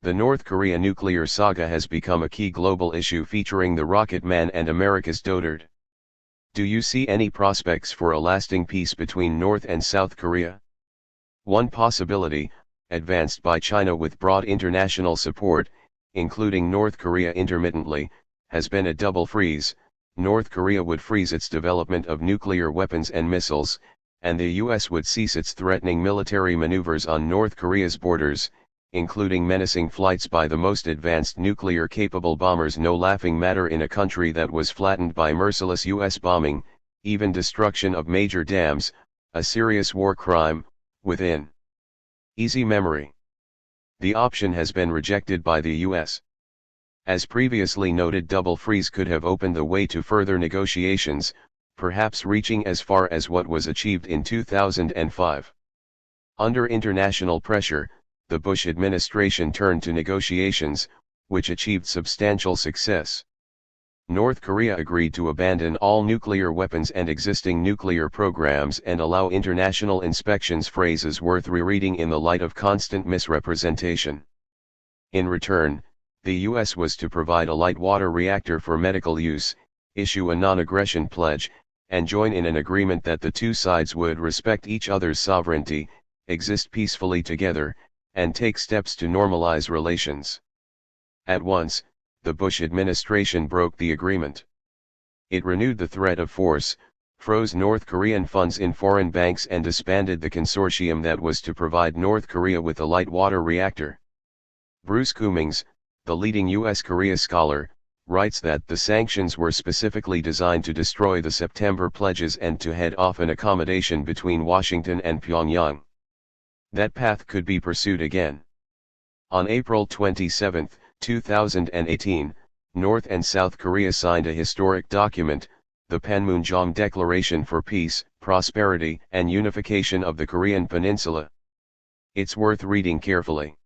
The North Korea nuclear saga has become a key global issue featuring the Rocket Man and America's dotard. Do you see any prospects for a lasting peace between North and South Korea? One possibility, advanced by China with broad international support, including North Korea intermittently, has been a double freeze. North Korea would freeze its development of nuclear weapons and missiles, and the US would cease its threatening military maneuvers on North Korea's borders, including menacing flights by the most advanced nuclear-capable bombers, no laughing matter in a country that was flattened by merciless US bombing, even destruction of major dams, a serious war crime, within easy memory. The option has been rejected by the US. As previously noted, double freeze could have opened the way to further negotiations, perhaps reaching as far as what was achieved in 2005. Under international pressure, the Bush administration turned to negotiations, which achieved substantial success. North Korea agreed to abandon all nuclear weapons and existing nuclear programs and allow international inspections, phrases worth rereading in the light of constant misrepresentation. In return, the US was to provide a light water reactor for medical use, issue a non-aggression pledge, and join in an agreement that the two sides would respect each other's sovereignty, exist peacefully together, and take steps to normalize relations. At once, the Bush administration broke the agreement. It renewed the threat of force, froze North Korean funds in foreign banks, and disbanded the consortium that was to provide North Korea with a light water reactor. Bruce Cummings, the leading U.S. Korea scholar, writes that the sanctions were specifically designed to destroy the September pledges and to head off an accommodation between Washington and Pyongyang. That path could be pursued again. On April 27, 2018, North and South Korea signed a historic document, the Panmunjom Declaration for Peace, Prosperity, and Unification of the Korean Peninsula. It's worth reading carefully.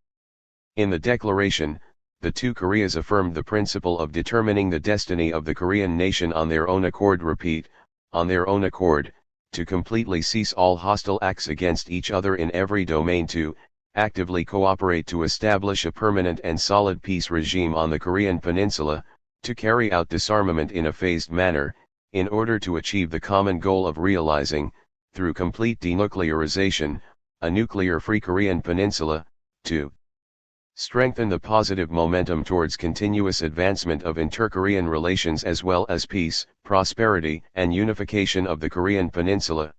In the declaration, the two Koreas affirmed the principle of determining the destiny of the Korean nation on their own accord. Repeat, on their own accord, to completely cease all hostile acts against each other in every domain, to actively cooperate to establish a permanent and solid peace regime on the Korean Peninsula, to carry out disarmament in a phased manner, in order to achieve the common goal of realizing, through complete denuclearization, a nuclear-free Korean Peninsula, to strengthen the positive momentum towards continuous advancement of inter-Korean relations as well as peace, prosperity, and unification of the Korean Peninsula.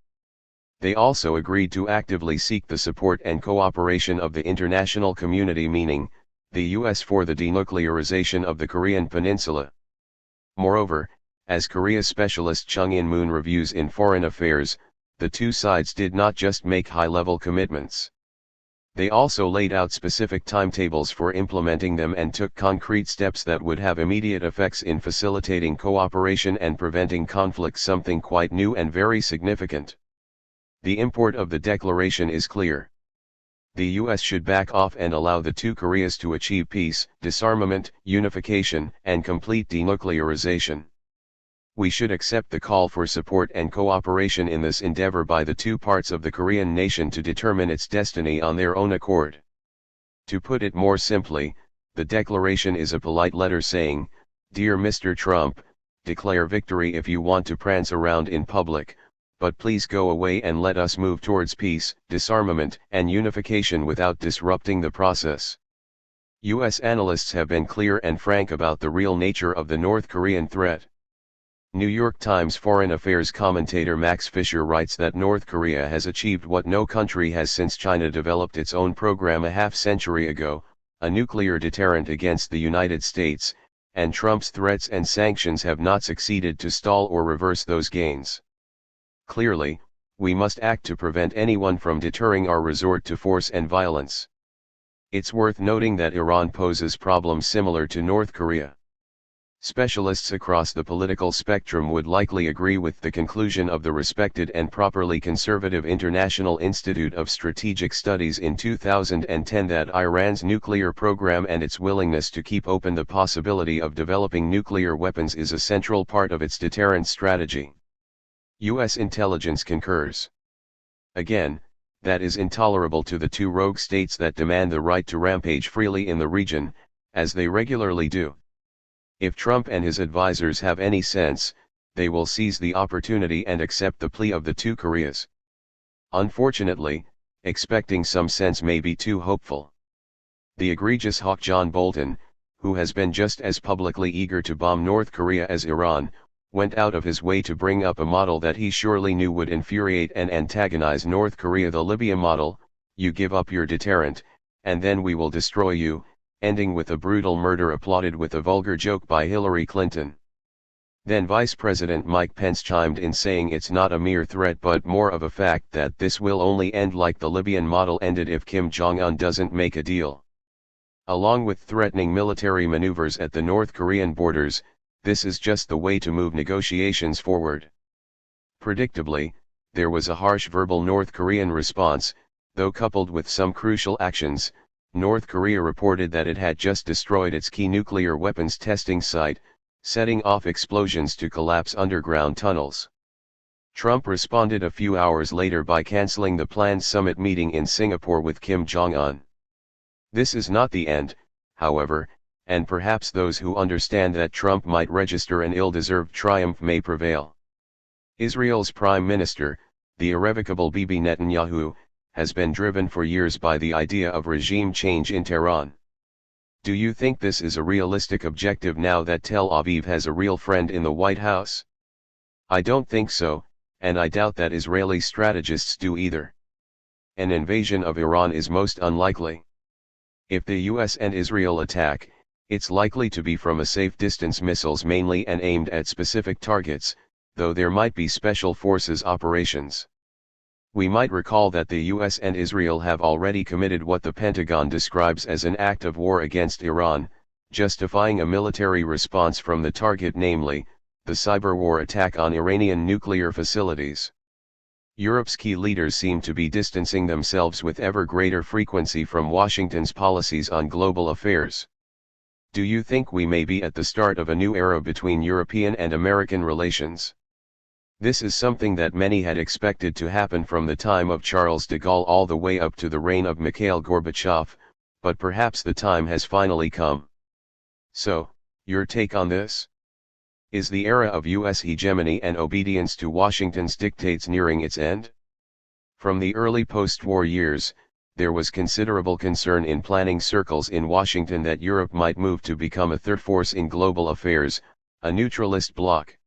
They also agreed to actively seek the support and cooperation of the international community, meaning the US, for the denuclearization of the Korean Peninsula. Moreover, as Korea specialist Chung In-moon reviews in Foreign Affairs, the two sides did not just make high-level commitments. They also laid out specific timetables for implementing them and took concrete steps that would have immediate effects in facilitating cooperation and preventing conflict, something quite new and very significant. The import of the declaration is clear. The US should back off and allow the two Koreas to achieve peace, disarmament, unification, and complete denuclearization. We should accept the call for support and cooperation in this endeavor by the two parts of the Korean nation to determine its destiny on their own accord. To put it more simply, the declaration is a polite letter saying, "Dear Mr. Trump, declare victory if you want to prance around in public, but please go away and let us move towards peace, disarmament, and unification without disrupting the process." US analysts have been clear and frank about the real nature of the North Korean threat. New York Times foreign affairs commentator Max Fisher writes that North Korea has achieved what no country has since China developed its own program a half-century ago, a nuclear deterrent against the United States, and Trump's threats and sanctions have not succeeded to stall or reverse those gains. Clearly, we must act to prevent anyone from deterring our resort to force and violence. It's worth noting that Iran poses problems similar to North Korea. Specialists across the political spectrum would likely agree with the conclusion of the respected and properly conservative International Institute of Strategic Studies in 2010 that Iran's nuclear program and its willingness to keep open the possibility of developing nuclear weapons is a central part of its deterrence strategy. US intelligence concurs. Again, that is intolerable to the two rogue states that demand the right to rampage freely in the region, as they regularly do. If Trump and his advisors have any sense, they will seize the opportunity and accept the plea of the two Koreas. Unfortunately, expecting some sense may be too hopeful. The egregious hawk John Bolton, who has been just as publicly eager to bomb North Korea as Iran, went out of his way to bring up a model that he surely knew would infuriate and antagonize North Korea: the Libya model. You give up your deterrent, and then we will destroy you, ending with a brutal murder applauded with a vulgar joke by Hillary Clinton. Then Vice President Mike Pence chimed in saying it's not a mere threat but more of a fact that this will only end like the Libyan model ended if Kim Jong-un doesn't make a deal. Along with threatening military maneuvers at the North Korean borders, this is just the way to move negotiations forward. Predictably, there was a harsh verbal North Korean response, though coupled with some crucial actions. North Korea reported that it had just destroyed its key nuclear weapons testing site, setting off explosions to collapse underground tunnels. Trump responded a few hours later by canceling the planned summit meeting in Singapore with Kim Jong-un. This is not the end, however, and perhaps those who understand that Trump might register an ill-deserved triumph may prevail. Israel's Prime Minister, the irrevocable Bibi Netanyahu, has been driven for years by the idea of regime change in Tehran. Do you think this is a realistic objective now that Tel Aviv has a real friend in the White House? I don't think so, and I doubt that Israeli strategists do either. An invasion of Iran is most unlikely. If the US and Israel attack, it's likely to be from a safe distance missiles mainly and aimed at specific targets, though there might be special forces operations. We might recall that the US and Israel have already committed what the Pentagon describes as an act of war against Iran, justifying a military response from the target, namely, the cyber war attack on Iranian nuclear facilities. Europe's key leaders seem to be distancing themselves with ever greater frequency from Washington's policies on global affairs. Do you think we may be at the start of a new era between European and American relations? This is something that many had expected to happen from the time of Charles de Gaulle all the way up to the reign of Mikhail Gorbachev, but perhaps the time has finally come. So, your take on this? Is the era of US hegemony and obedience to Washington's dictates nearing its end? From the early post-war years, there was considerable concern in planning circles in Washington that Europe might move to become a third force in global affairs, a neutralist bloc.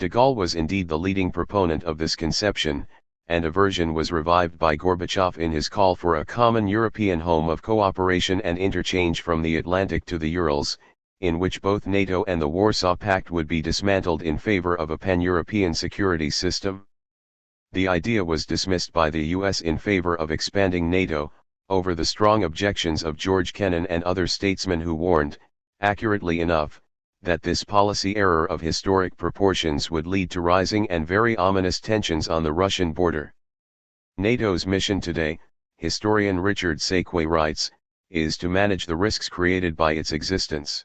De Gaulle was indeed the leading proponent of this conception, and a version was revived by Gorbachev in his call for a common European home of cooperation and interchange from the Atlantic to the Urals, in which both NATO and the Warsaw Pact would be dismantled in favor of a pan-European security system. The idea was dismissed by the US in favor of expanding NATO, over the strong objections of George Kennan and other statesmen who warned, accurately enough, that this policy error of historic proportions would lead to rising and very ominous tensions on the Russian border. NATO's mission today, historian Richard Sakwe writes, is to manage the risks created by its existence.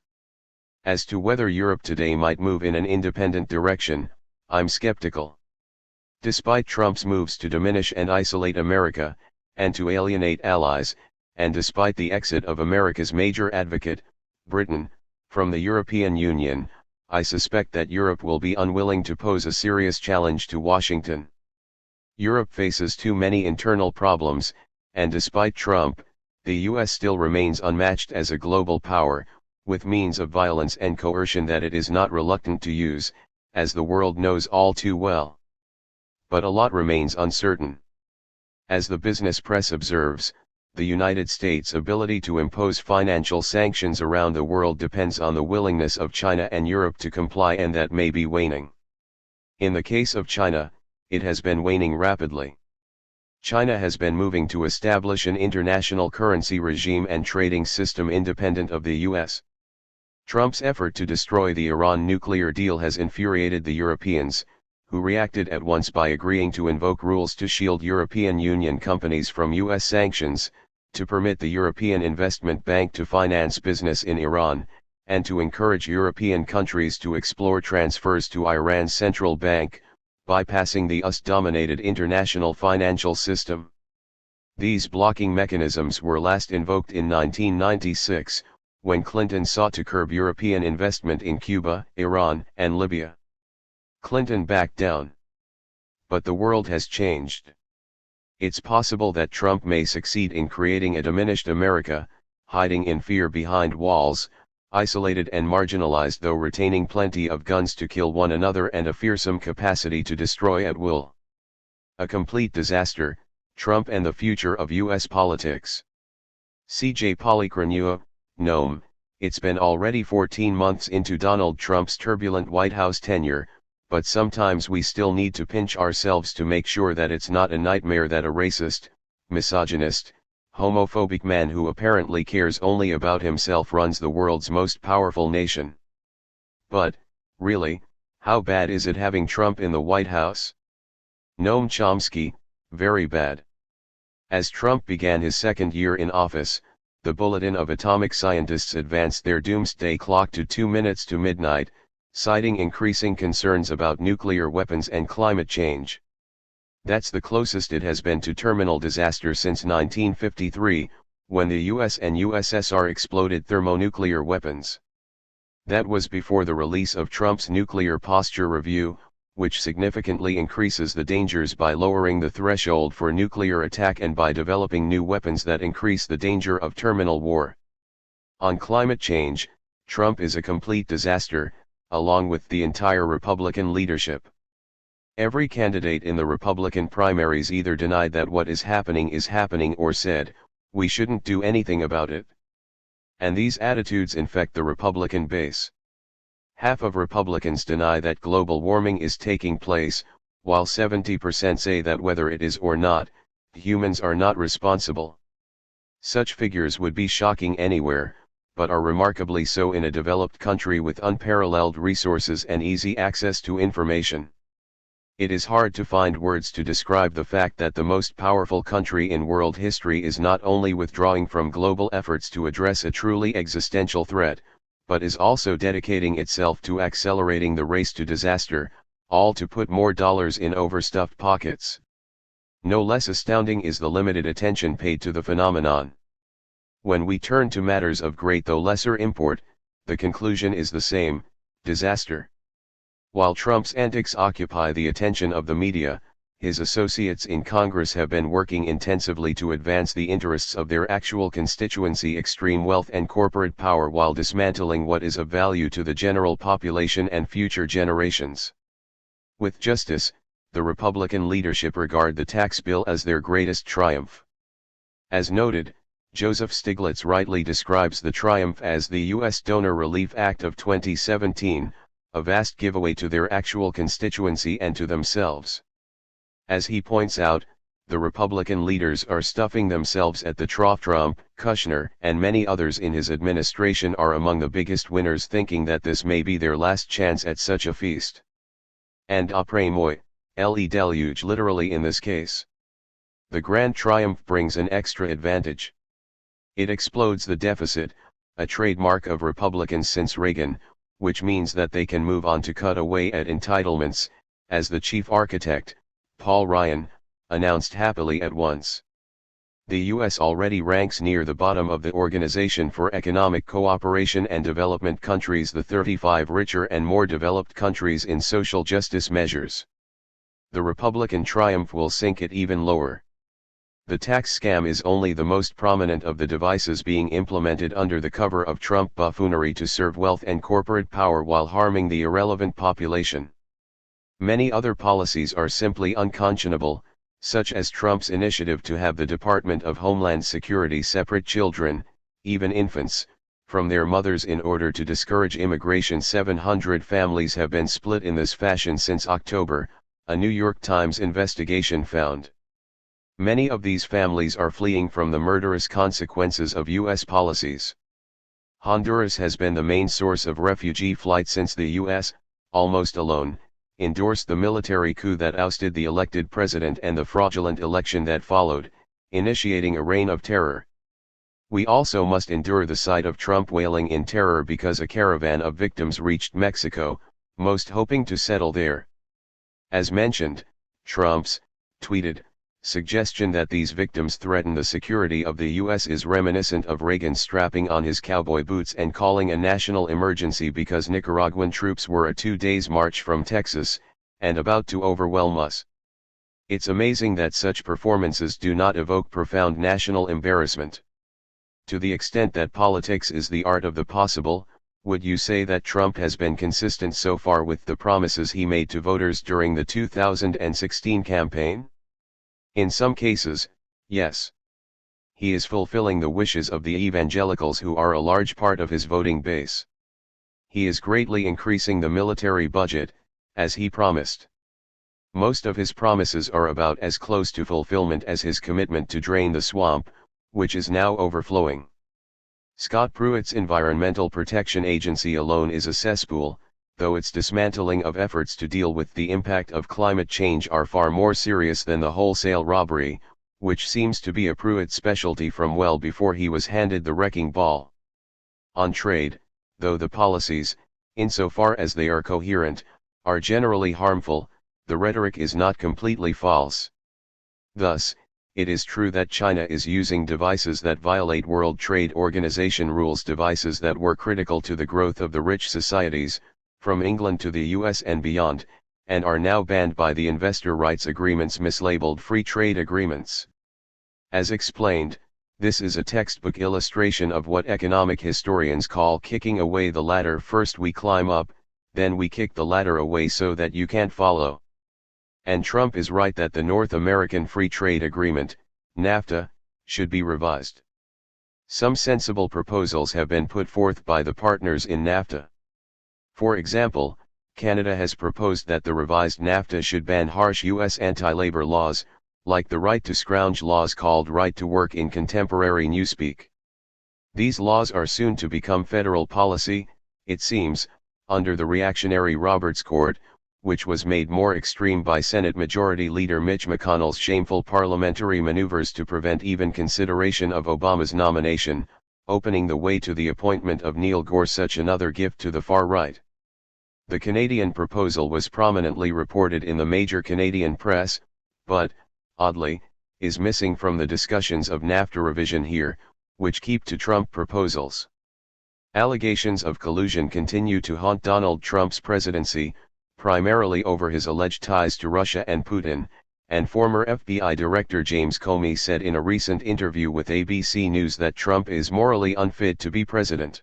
As to whether Europe today might move in an independent direction, I'm skeptical. Despite Trump's moves to diminish and isolate America, and to alienate allies, and despite the exit of America's major advocate, Britain, from the European Union, I suspect that Europe will be unwilling to pose a serious challenge to Washington. Europe faces too many internal problems, and despite Trump, the US still remains unmatched as a global power, with means of violence and coercion that it is not reluctant to use, as the world knows all too well. But a lot remains uncertain. As the business press observes, the United States' ability to impose financial sanctions around the world depends on the willingness of China and Europe to comply, and that may be waning. In the case of China, it has been waning rapidly. China has been moving to establish an international currency regime and trading system independent of the US. Trump's effort to destroy the Iran nuclear deal has infuriated the Europeans, who reacted at once by agreeing to invoke rules to shield European Union companies from US sanctions, to permit the European Investment Bank to finance business in Iran, and to encourage European countries to explore transfers to Iran's central bank, bypassing the US-dominated international financial system. These blocking mechanisms were last invoked in 1996, when Clinton sought to curb European investment in Cuba, Iran, and Libya. Clinton backed down. But the world has changed. It's possible that Trump may succeed in creating a diminished America, hiding in fear behind walls, isolated and marginalized though retaining plenty of guns to kill one another and a fearsome capacity to destroy at will. A complete disaster, Trump and the future of US politics. CJ Polychronua, Noam, it's been already 14 months into Donald Trump's turbulent White House tenure, but sometimes we still need to pinch ourselves to make sure that it's not a nightmare that a racist, misogynist, homophobic man who apparently cares only about himself runs the world's most powerful nation. But, really, how bad is it having Trump in the White House? Noam Chomsky, very bad. As Trump began his second year in office, the Bulletin of Atomic Scientists advanced their doomsday clock to 2 minutes to midnight, citing increasing concerns about nuclear weapons and climate change. That's the closest it has been to terminal disaster since 1953, when the US and USSR exploded thermonuclear weapons. That was before the release of Trump's Nuclear Posture Review, which significantly increases the dangers by lowering the threshold for nuclear attack and by developing new weapons that increase the danger of terminal war. On climate change, Trump is a complete disaster, along with the entire Republican leadership. Every candidate in the Republican primaries either denied that what is happening or said, we shouldn't do anything about it. And these attitudes infect the Republican base. Half of Republicans deny that global warming is taking place, while 70% say that whether it is or not, humans are not responsible. Such figures would be shocking anywhere, but are remarkably so in a developed country with unparalleled resources and easy access to information. It is hard to find words to describe the fact that the most powerful country in world history is not only withdrawing from global efforts to address a truly existential threat, but is also dedicating itself to accelerating the race to disaster, all to put more dollars in overstuffed pockets. No less astounding is the limited attention paid to the phenomenon. When we turn to matters of great though lesser import, the conclusion is the same: disaster. While Trump's antics occupy the attention of the media, his associates in Congress have been working intensively to advance the interests of their actual constituency, extreme wealth and corporate power, while dismantling what is of value to the general population and future generations. With justice, the Republican leadership regard the tax bill as their greatest triumph. As noted, Joseph Stiglitz rightly describes the triumph as the U.S. Donor Relief Act of 2017, a vast giveaway to their actual constituency and to themselves. As he points out, the Republican leaders are stuffing themselves at the trough. Trump, Kushner, and many others in his administration are among the biggest winners, thinking that this may be their last chance at such a feast. And après moi, le deluge literally in this case. The grand triumph brings an extra advantage. It explodes the deficit, a trademark of Republicans since Reagan, which means that they can move on to cut away at entitlements, as the chief architect, Paul Ryan, announced happily at once. The U.S. already ranks near the bottom of the Organization for Economic Cooperation and Development countries, the 35 richer and more developed countries, in social justice measures. The Republican triumph will sink it even lower. The tax scam is only the most prominent of the devices being implemented under the cover of Trump buffoonery to serve wealth and corporate power while harming the irrelevant population. Many other policies are simply unconscionable, such as Trump's initiative to have the Department of Homeland Security separate children, even infants, from their mothers in order to discourage immigration. 700 families have been split in this fashion since October, a New York Times investigation found. Many of these families are fleeing from the murderous consequences of U.S. policies. Honduras has been the main source of refugee flight since the U.S., almost alone, endorsed the military coup that ousted the elected president and the fraudulent election that followed, initiating a reign of terror. We also must endure the sight of Trump wailing in terror because a caravan of victims reached Mexico, most hoping to settle there. As mentioned, Trump's tweeted suggestion that these victims threaten the security of the U.S. is reminiscent of Reagan strapping on his cowboy boots and calling a national emergency because Nicaraguan troops were a 2 days march from Texas, and about to overwhelm us. It's amazing that such performances do not evoke profound national embarrassment. To the extent that politics is the art of the possible, would you say that Trump has been consistent so far with the promises he made to voters during the 2016 campaign? In some cases, yes. he is fulfilling the wishes of the evangelicals who are a large part of his voting base. He is greatly increasing the military budget, as he promised. Most of his promises are about as close to fulfillment as his commitment to drain the swamp, which is now overflowing. Scott Pruitt's Environmental Protection Agency alone is a cesspool, though its dismantling of efforts to deal with the impact of climate change are far more serious than the wholesale robbery, which seems to be a Pruitt specialty from well before he was handed the wrecking ball. On trade, though the policies, insofar as they are coherent, are generally harmful, the rhetoric is not completely false. Thus, it is true that China is using devices that violate World Trade Organization rules, devices that were critical to the growth of the rich societies, from England to the US and beyond, and are now banned by the investor rights agreements mislabeled free trade agreements. As explained, this is a textbook illustration of what economic historians call kicking away the ladder. First we climb up, then we kick the ladder away so that you can't follow. And Trump is right that the North American Free Trade Agreement, NAFTA, should be revised. Some sensible proposals have been put forth by the partners in NAFTA. For example, Canada has proposed that the revised NAFTA should ban harsh U.S. anti-labor laws, like the right to scrounge laws called right to work in contemporary newspeak. These laws are soon to become federal policy, it seems, under the reactionary Roberts Court, which was made more extreme by Senate Majority Leader Mitch McConnell's shameful parliamentary maneuvers to prevent even consideration of Obama's nomination, opening the way to the appointment of Neil Gorsuch, another gift to the far right. The Canadian proposal was prominently reported in the major Canadian press, but, oddly, is missing from the discussions of NAFTA revision here, which keep to Trump proposals. Allegations of collusion continue to haunt Donald Trump's presidency, primarily over his alleged ties to Russia and Putin, and former FBI Director James Comey said in a recent interview with ABC News that Trump is morally unfit to be president.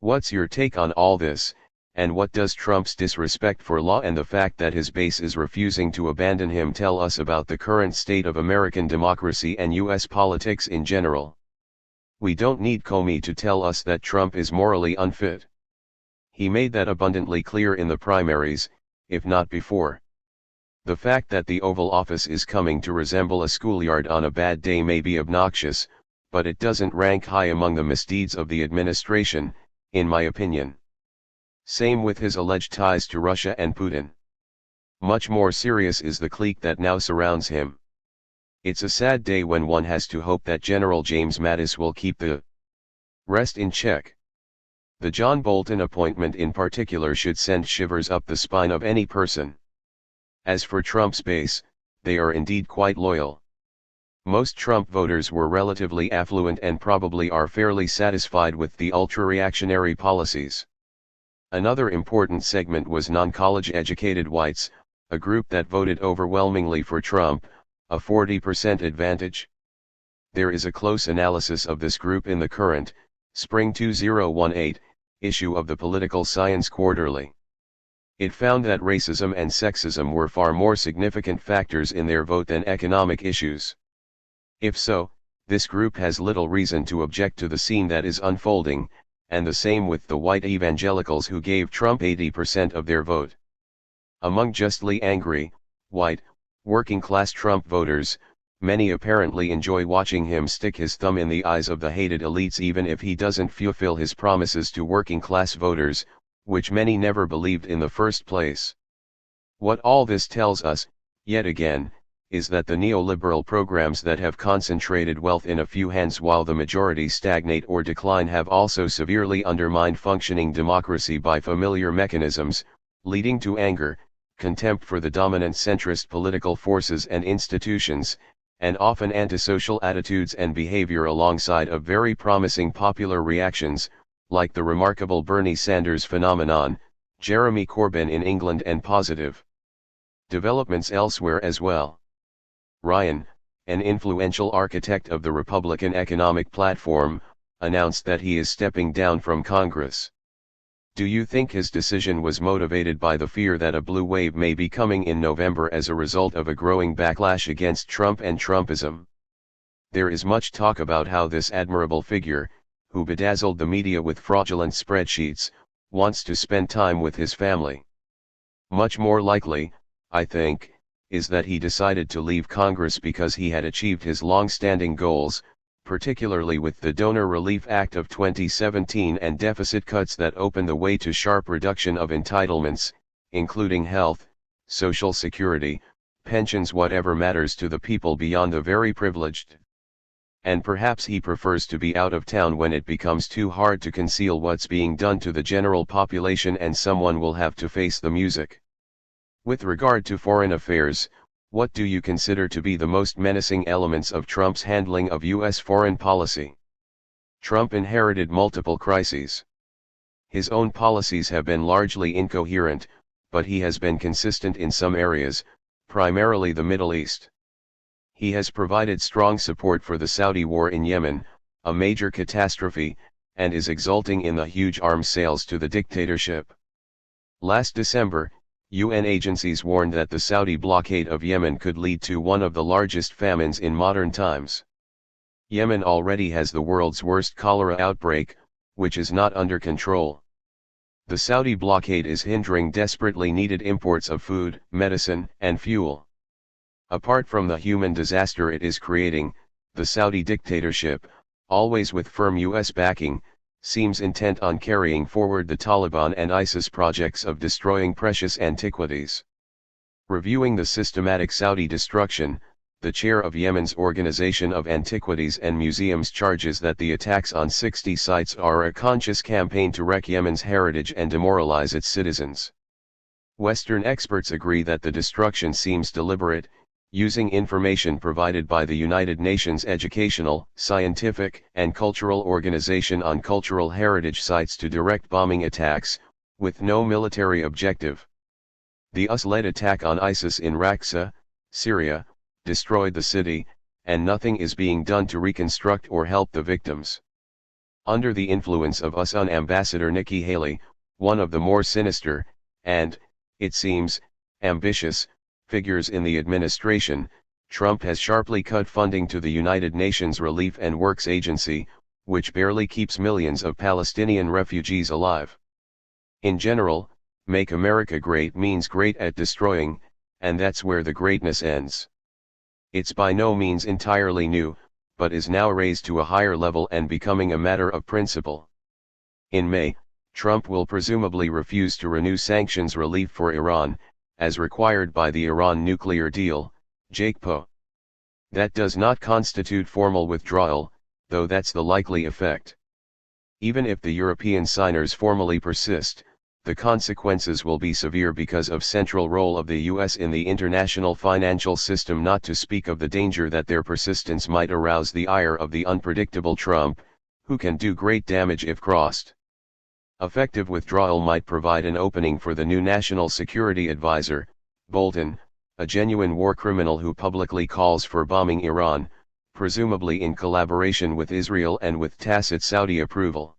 What's your take on all this, and what does Trump's disrespect for law and the fact that his base is refusing to abandon him tell us about the current state of American democracy and U.S. politics in general? We don't need Comey to tell us that Trump is morally unfit. He made that abundantly clear in the primaries, if not before. The fact that the Oval Office is coming to resemble a schoolyard on a bad day may be obnoxious, but it doesn't rank high among the misdeeds of the administration, in my opinion. Same with his alleged ties to Russia and Putin. Much more serious is the clique that now surrounds him. It's a sad day when one has to hope that General James Mattis will keep the rest in check. The John Bolton appointment in particular should send shivers up the spine of any person. As for Trump's base, they are indeed quite loyal. Most Trump voters were relatively affluent and probably are fairly satisfied with the ultra-reactionary policies. Another important segment was non-college educated whites, a group that voted overwhelmingly for Trump, a 40% advantage. There is a close analysis of this group in the current, Spring 2018, issue of the Political Science Quarterly. It found that racism and sexism were far more significant factors in their vote than economic issues. If so, this group has little reason to object to the scene that is unfolding, and the same with the white evangelicals who gave Trump 80% of their vote. Among justly angry, white, working-class Trump voters, many apparently enjoy watching him stick his thumb in the eyes of the hated elites even if he doesn't fulfill his promises to working-class voters, which many never believed in the first place. What all this tells us, yet again, is that the neoliberal programs that have concentrated wealth in a few hands while the majority stagnate or decline have also severely undermined functioning democracy by familiar mechanisms, leading to anger, contempt for the dominant centrist political forces and institutions, and often antisocial attitudes and behavior alongside of very promising popular reactions, like the remarkable Bernie Sanders phenomenon, Jeremy Corbyn in England and positive developments elsewhere as well. Ryan, an influential architect of the Republican economic platform, announced that he is stepping down from Congress. Do you think his decision was motivated by the fear that a blue wave may be coming in November as a result of a growing backlash against Trump and Trumpism? There is much talk about how this admirable figure, who bedazzled the media with fraudulent spreadsheets, wants to spend time with his family. Much more likely, I think, is that he decided to leave Congress because he had achieved his long-standing goals, particularly with the Donor Relief Act of 2017 and deficit cuts that open the way to sharp reduction of entitlements, including health, social security, pensions, whatever matters to the people beyond the very privileged. And perhaps he prefers to be out of town when it becomes too hard to conceal what's being done to the general population and someone will have to face the music. With regard to foreign affairs, what do you consider to be the most menacing elements of Trump's handling of U.S. foreign policy? Trump inherited multiple crises. His own policies have been largely incoherent, but he has been consistent in some areas, primarily the Middle East. He has provided strong support for the Saudi war in Yemen, a major catastrophe, and is exulting in the huge arms sales to the dictatorship. Last December, UN agencies warned that the Saudi blockade of Yemen could lead to one of the largest famines in modern times. Yemen already has the world's worst cholera outbreak, which is not under control. The Saudi blockade is hindering desperately needed imports of food, medicine, and fuel. Apart from the human disaster it is creating, the Saudi dictatorship, always with firm U.S. backing, seems intent on carrying forward the Taliban and ISIS projects of destroying precious antiquities. Reviewing the systematic Saudi destruction, the chair of Yemen's Organization of Antiquities and Museums charges that the attacks on 60 sites are a conscious campaign to wreck Yemen's heritage and demoralize its citizens. Western experts agree that the destruction seems deliberate, using information provided by the United Nations Educational, Scientific, and Cultural Organization on cultural heritage sites to direct bombing attacks, with no military objective. The US-led attack on ISIS in Raqqa, Syria, destroyed the city, and nothing is being done to reconstruct or help the victims. Under the influence of US Ambassador Nikki Haley, one of the more sinister, and, it seems, ambitious, figures in the administration, Trump has sharply cut funding to the United Nations Relief and Works Agency, which barely keeps millions of Palestinian refugees alive. In general, Make America Great means great at destroying, and that's where the greatness ends. It's by no means entirely new, but is now raised to a higher level and becoming a matter of principle. In May, Trump will presumably refuse to renew sanctions relief for Iran, as required by the Iran nuclear deal, JCPOA. That does not constitute formal withdrawal, though that's the likely effect. Even if the European signers formally persist, the consequences will be severe because of central role of the US in the international financial system, not to speak of the danger that their persistence might arouse the ire of the unpredictable Trump, who can do great damage if crossed. Effective withdrawal might provide an opening for the new National Security Advisor, Bolton, a genuine war criminal who publicly calls for bombing Iran, presumably in collaboration with Israel and with tacit Saudi approval.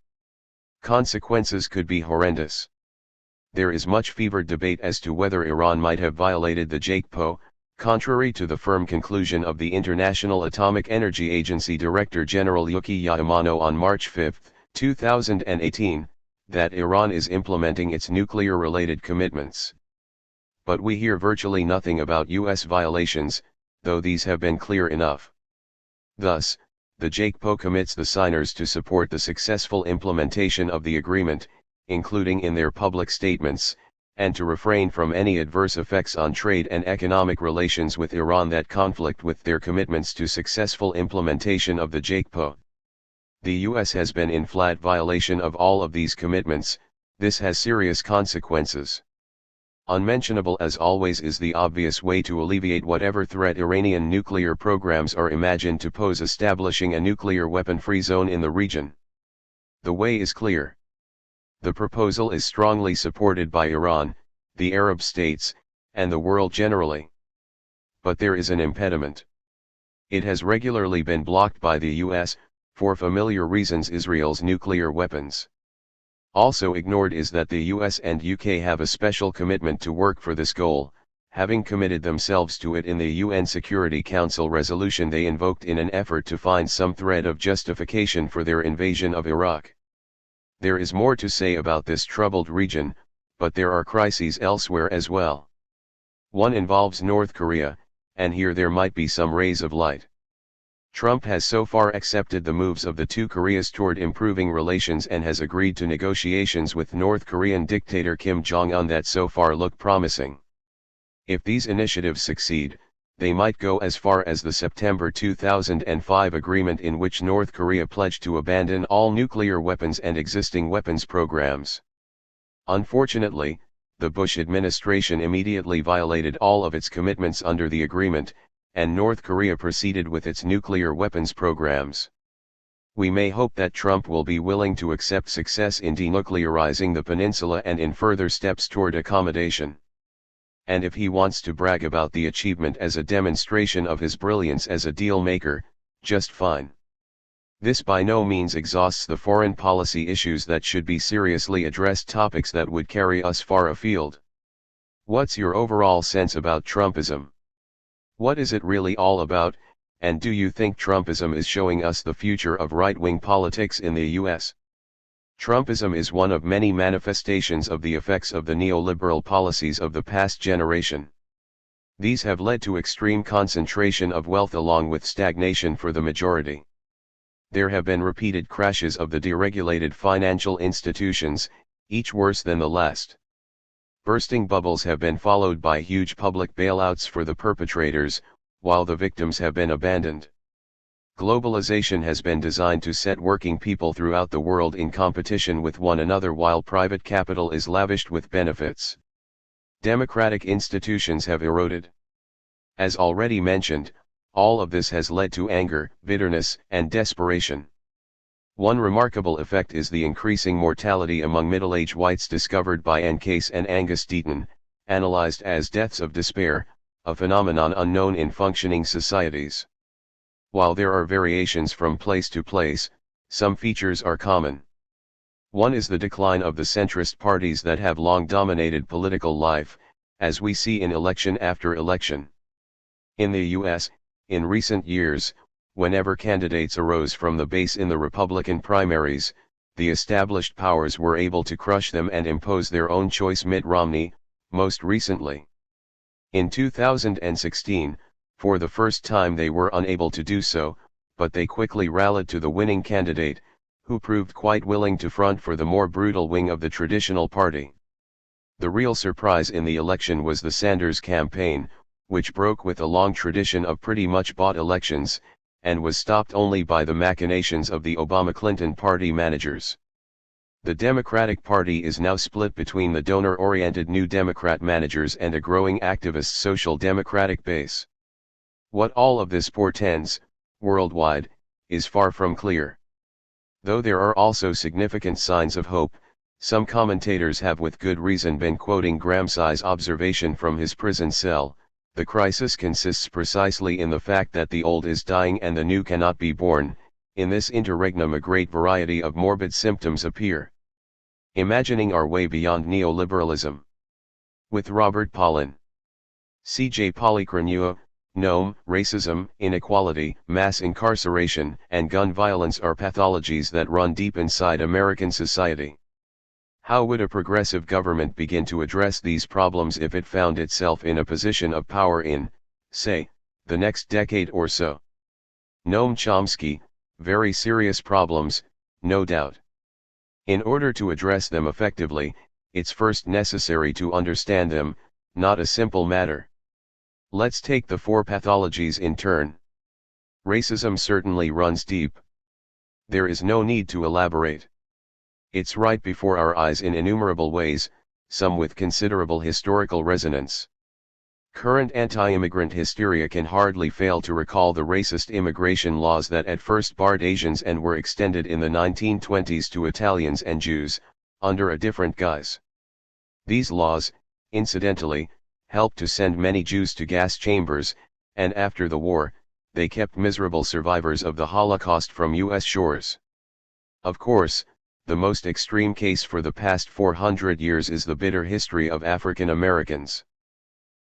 Consequences could be horrendous. There is much fevered debate as to whether Iran might have violated the JCPOA, contrary to the firm conclusion of the International Atomic Energy Agency Director General Yukiya Amano on March 5, 2018. That Iran is implementing its nuclear-related commitments. But we hear virtually nothing about US violations, though these have been clear enough. Thus, the JCPOA commits the signers to support the successful implementation of the agreement, including in their public statements, and to refrain from any adverse effects on trade and economic relations with Iran that conflict with their commitments to successful implementation of the JCPOA. The US has been in flat violation of all of these commitments. This has serious consequences. Unmentionable as always is the obvious way to alleviate whatever threat Iranian nuclear programs are imagined to pose: establishing a nuclear weapon-free zone in the region. The way is clear. The proposal is strongly supported by Iran, the Arab states, and the world generally. But there is an impediment. It has regularly been blocked by the US, for familiar reasons: Israel's nuclear weapons. Also ignored is that the US and UK have a special commitment to work for this goal, having committed themselves to it in the UN Security Council resolution they invoked in an effort to find some thread of justification for their invasion of Iraq. There is more to say about this troubled region, but there are crises elsewhere as well. One involves North Korea, and here there might be some rays of light. Trump has so far accepted the moves of the two Koreas toward improving relations and has agreed to negotiations with North Korean dictator Kim Jong-un that so far look promising. If these initiatives succeed, they might go as far as the September 2005 agreement in which North Korea pledged to abandon all nuclear weapons and existing weapons programs. Unfortunately, the Bush administration immediately violated all of its commitments under the agreement, and North Korea proceeded with its nuclear weapons programs. We may hope that Trump will be willing to accept success in denuclearizing the peninsula and in further steps toward accommodation. And if he wants to brag about the achievement as a demonstration of his brilliance as a deal maker, just fine. This by no means exhausts the foreign policy issues that should be seriously addressed, topics that would carry us far afield. What's your overall sense about Trumpism? What is it really all about, and do you think Trumpism is showing us the future of right-wing politics in the US? Trumpism is one of many manifestations of the effects of the neoliberal policies of the past generation. These have led to extreme concentration of wealth along with stagnation for the majority. There have been repeated crashes of the deregulated financial institutions, each worse than the last. Bursting bubbles have been followed by huge public bailouts for the perpetrators, while the victims have been abandoned. Globalization has been designed to set working people throughout the world in competition with one another while private capital is lavished with benefits. Democratic institutions have eroded. As already mentioned, all of this has led to anger, bitterness, and desperation. One remarkable effect is the increasing mortality among middle-aged whites discovered by Ann Case and Angus Deaton, analyzed as deaths of despair, a phenomenon unknown in functioning societies. While there are variations from place to place, some features are common. One is the decline of the centrist parties that have long dominated political life, as we see in election after election. In the US, in recent years, whenever candidates arose from the base in the Republican primaries, the established powers were able to crush them and impose their own choice. Mitt Romney, most recently. In 2016, for the first time they were unable to do so, but they quickly rallied to the winning candidate, who proved quite willing to front for the more brutal wing of the traditional party. The real surprise in the election was the Sanders campaign, which broke with a long tradition of pretty much bought elections, and was stopped only by the machinations of the Obama-Clinton party managers. The Democratic Party is now split between the donor-oriented New Democrat managers and a growing activist Social Democratic base. What all of this portends, worldwide, is far from clear. Though there are also significant signs of hope, some commentators have with good reason been quoting Gramsci's observation from his prison cell: the crisis consists precisely in the fact that the old is dying and the new cannot be born. In this interregnum a great variety of morbid symptoms appear. Imagining our way beyond neoliberalism. With Robert Pollin. C.J. Polychronua, Noam. Racism, inequality, mass incarceration, and gun violence are pathologies that run deep inside American society. How would a progressive government begin to address these problems if it found itself in a position of power in, say, the next decade or so? Noam Chomsky: very serious problems, no doubt. In order to address them effectively, it's first necessary to understand them, not a simple matter. Let's take the four pathologies in turn. Racism certainly runs deep. There is no need to elaborate. It's right before our eyes in innumerable ways, some with considerable historical resonance. Current anti-immigrant hysteria can hardly fail to recall the racist immigration laws that at first barred Asians and were extended in the 1920s to Italians and Jews, under a different guise. These laws, incidentally, helped to send many Jews to gas chambers, and after the war, they kept miserable survivors of the Holocaust from U.S. shores. Of course, the most extreme case for the past 400 years is the bitter history of African Americans.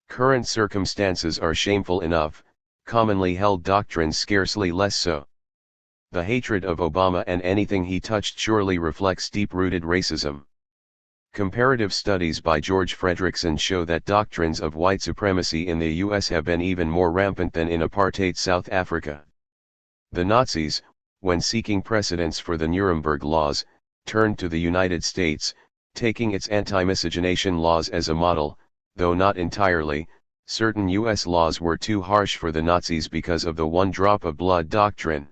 Current circumstances are shameful enough, commonly held doctrines scarcely less so. The hatred of Obama and anything he touched surely reflects deep-rooted racism. Comparative studies by George Fredrickson show that doctrines of white supremacy in the US have been even more rampant than in apartheid South Africa. The Nazis, when seeking precedents for the Nuremberg laws, turned to the United States, taking its anti-miscegenation laws as a model, though not entirely. Certain US laws were too harsh for the Nazis because of the one drop of blood doctrine.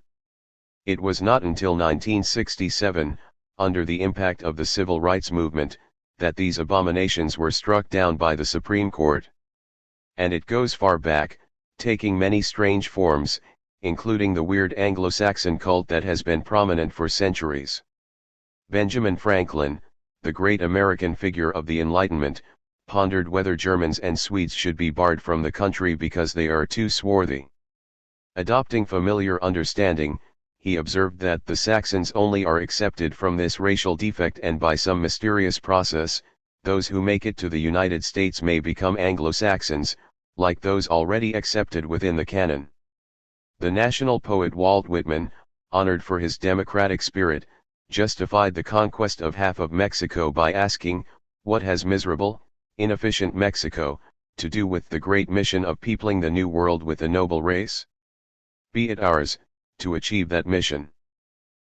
It was not until 1967, under the impact of the civil rights movement, that these abominations were struck down by the Supreme Court. And it goes far back, taking many strange forms, including the weird Anglo-Saxon cult that has been prominent for centuries. Benjamin Franklin, the great American figure of the Enlightenment, pondered whether Germans and Swedes should be barred from the country because they are too swarthy. Adopting familiar understanding, he observed that the Saxons only are accepted from this racial defect, and by some mysterious process, those who make it to the United States may become Anglo-Saxons, like those already accepted within the canon. The national poet Walt Whitman, honored for his democratic spirit, justified the conquest of half of Mexico by asking, "What has miserable, inefficient Mexico to do with the great mission of peopling the New World with a noble race? Be it ours to achieve that mission."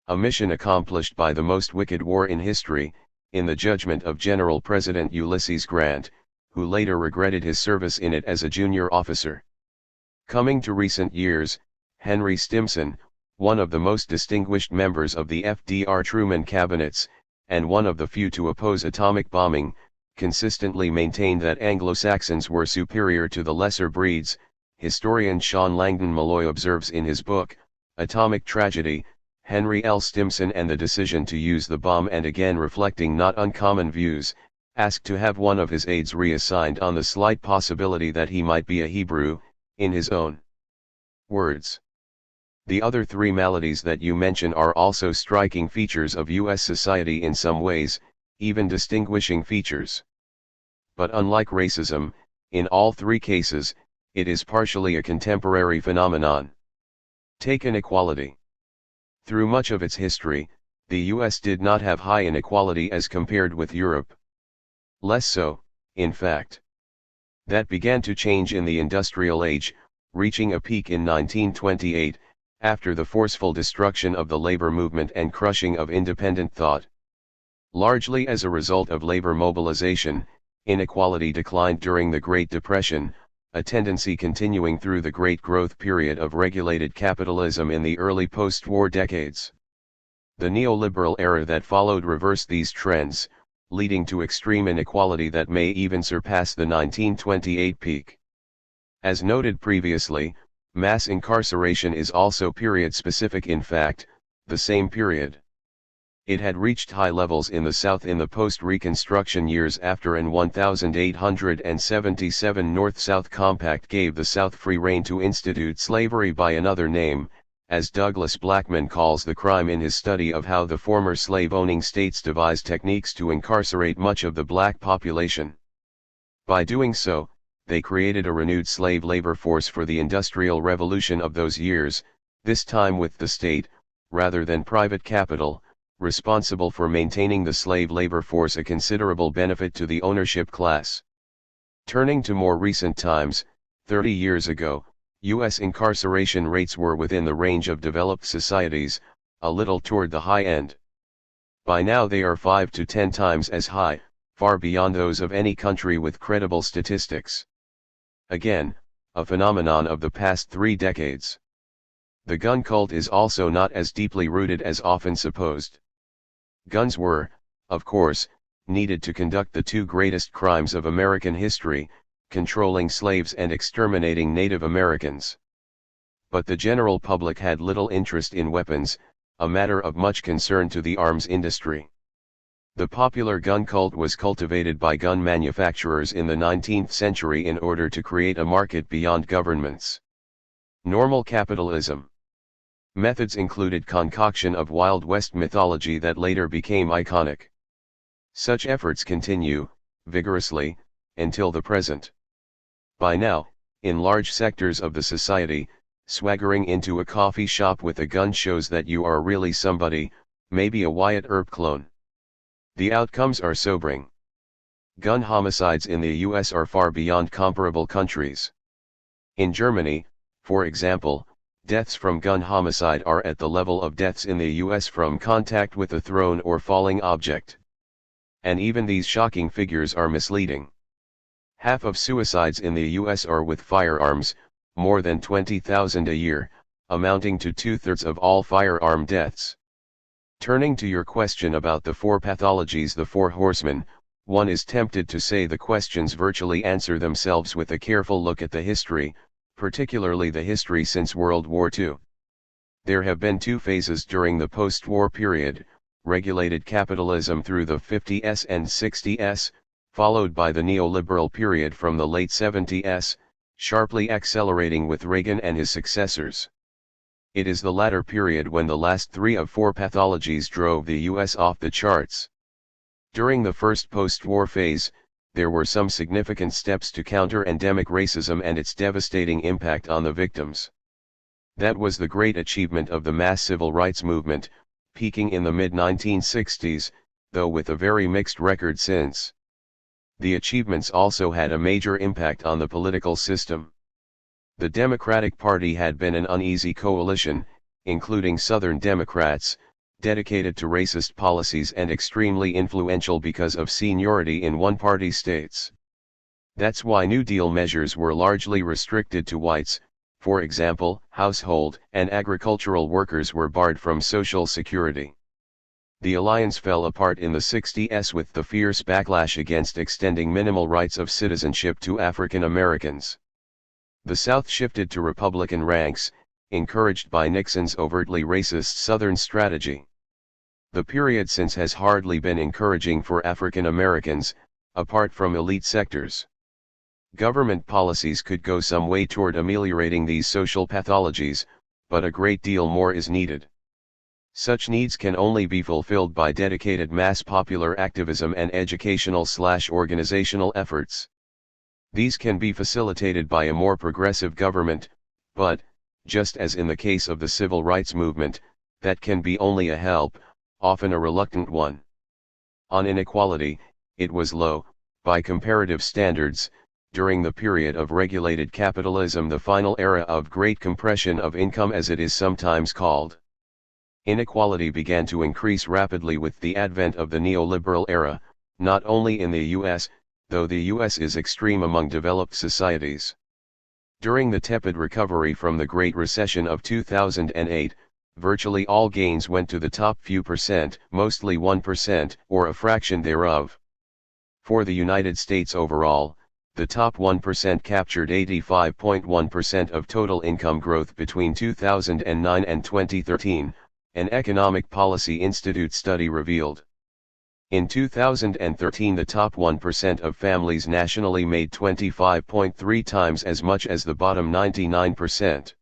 A mission accomplished by the most wicked war in history, in the judgment of General President Ulysses Grant, who later regretted his service in it as a junior officer. Coming to recent years, Henry Stimson, one of the most distinguished members of the FDR-Truman cabinets, and one of the few to oppose atomic bombing, consistently maintained that Anglo-Saxons were superior to the lesser breeds. Historian Sean Langdon Malloy observes in his book, Atomic Tragedy, Henry L. Stimson and the decision to use the bomb, and again reflecting not uncommon views, asked to have one of his aides reassigned on the slight possibility that he might be a Hebrew, in his own words. The other three maladies that you mention are also striking features of U.S. society in some ways, even distinguishing features. But unlike racism, in all three cases, it is partially a contemporary phenomenon. Take inequality. Through much of its history, the US did not have high inequality as compared with Europe. Less so, in fact. That began to change in the industrial age, reaching a peak in 1928, after the forceful destruction of the labor movement and crushing of independent thought. Largely as a result of labor mobilization, inequality declined during the Great Depression, a tendency continuing through the great growth period of regulated capitalism in the early post-war decades. The neoliberal era that followed reversed these trends, leading to extreme inequality that may even surpass the 1928 peak. As noted previously, mass incarceration is also period-specific. In fact, the same period. It had reached high levels in the South in the post-Reconstruction years after an 1877 North-South Compact gave the South free rein to institute slavery by another name, as Douglas Blackman calls the crime in his study of how the former slave-owning states devised techniques to incarcerate much of the black population. By doing so, they created a renewed slave labor force for the Industrial Revolution of those years, this time with the state, rather than private capital, responsible for maintaining the slave labor force, a considerable benefit to the ownership class. Turning to more recent times, 30 years ago, U.S. incarceration rates were within the range of developed societies, a little toward the high end. By now they are 5 to 10 times as high, far beyond those of any country with credible statistics. Again, a phenomenon of the past 3 decades. The gun cult is also not as deeply rooted as often supposed. Guns were, of course, needed to conduct the 2 greatest crimes of American history, controlling slaves and exterminating Native Americans. But the general public had little interest in weapons, a matter of much concern to the arms industry. The popular gun cult was cultivated by gun manufacturers in the 19th century in order to create a market beyond governments. Normal capitalism. Methods included concoction of Wild West mythology that later became iconic. Such efforts continue, vigorously, until the present. By now, in large sectors of the society, swaggering into a coffee shop with a gun shows that you are really somebody, maybe a Wyatt Earp clone. The outcomes are sobering. Gun homicides in the US are far beyond comparable countries. In Germany, for example, deaths from gun homicide are at the level of deaths in the US from contact with a thrown or falling object. And even these shocking figures are misleading. Half of suicides in the US are with firearms, more than 20,000 a year, amounting to 2/3 of all firearm deaths. Turning to your question about the four pathologies, the four horsemen, one is tempted to say the questions virtually answer themselves with a careful look at the history, particularly the history since World War II. There have been two phases during the post-war period: regulated capitalism through the 50s and 60s, followed by the neoliberal period from the late 70s, sharply accelerating with Reagan and his successors. It is the latter period when the last three of four pathologies drove the US off the charts. During the first post-war phase, there were some significant steps to counter endemic racism and its devastating impact on the victims. That was the great achievement of the mass civil rights movement, peaking in the mid-1960s, though with a very mixed record since. The achievements also had a major impact on the political system. The Democratic Party had been an uneasy coalition, including Southern Democrats, dedicated to racist policies and extremely influential because of seniority in one-party states. That's why New Deal measures were largely restricted to whites. For example, household and agricultural workers were barred from Social Security. The alliance fell apart in the 60s with the fierce backlash against extending minimal rights of citizenship to African Americans. The South shifted to Republican ranks, encouraged by Nixon's overtly racist Southern strategy. The period since has hardly been encouraging for African Americans, apart from elite sectors. Government policies could go some way toward ameliorating these social pathologies, but a great deal more is needed. Such needs can only be fulfilled by dedicated mass popular activism and educational/organizational efforts. These can be facilitated by a more progressive government, but, just as in the case of the civil rights movement, that can be only a help, often a reluctant one. On inequality, it was low, by comparative standards, during the period of regulated capitalism, the final era of great compression of income as it is sometimes called. Inequality began to increase rapidly with the advent of the neoliberal era, not only in the US, though the US is extreme among developed societies. During the tepid recovery from the Great Recession of 2008, virtually all gains went to the top few percent, mostly 1%, or a fraction thereof. For the United States overall, the top 1% captured 85.1% of total income growth between 2009 and 2013, an Economic Policy Institute study revealed. In 2013, the top 1% of families nationally made 25.3 times as much as the bottom 99%.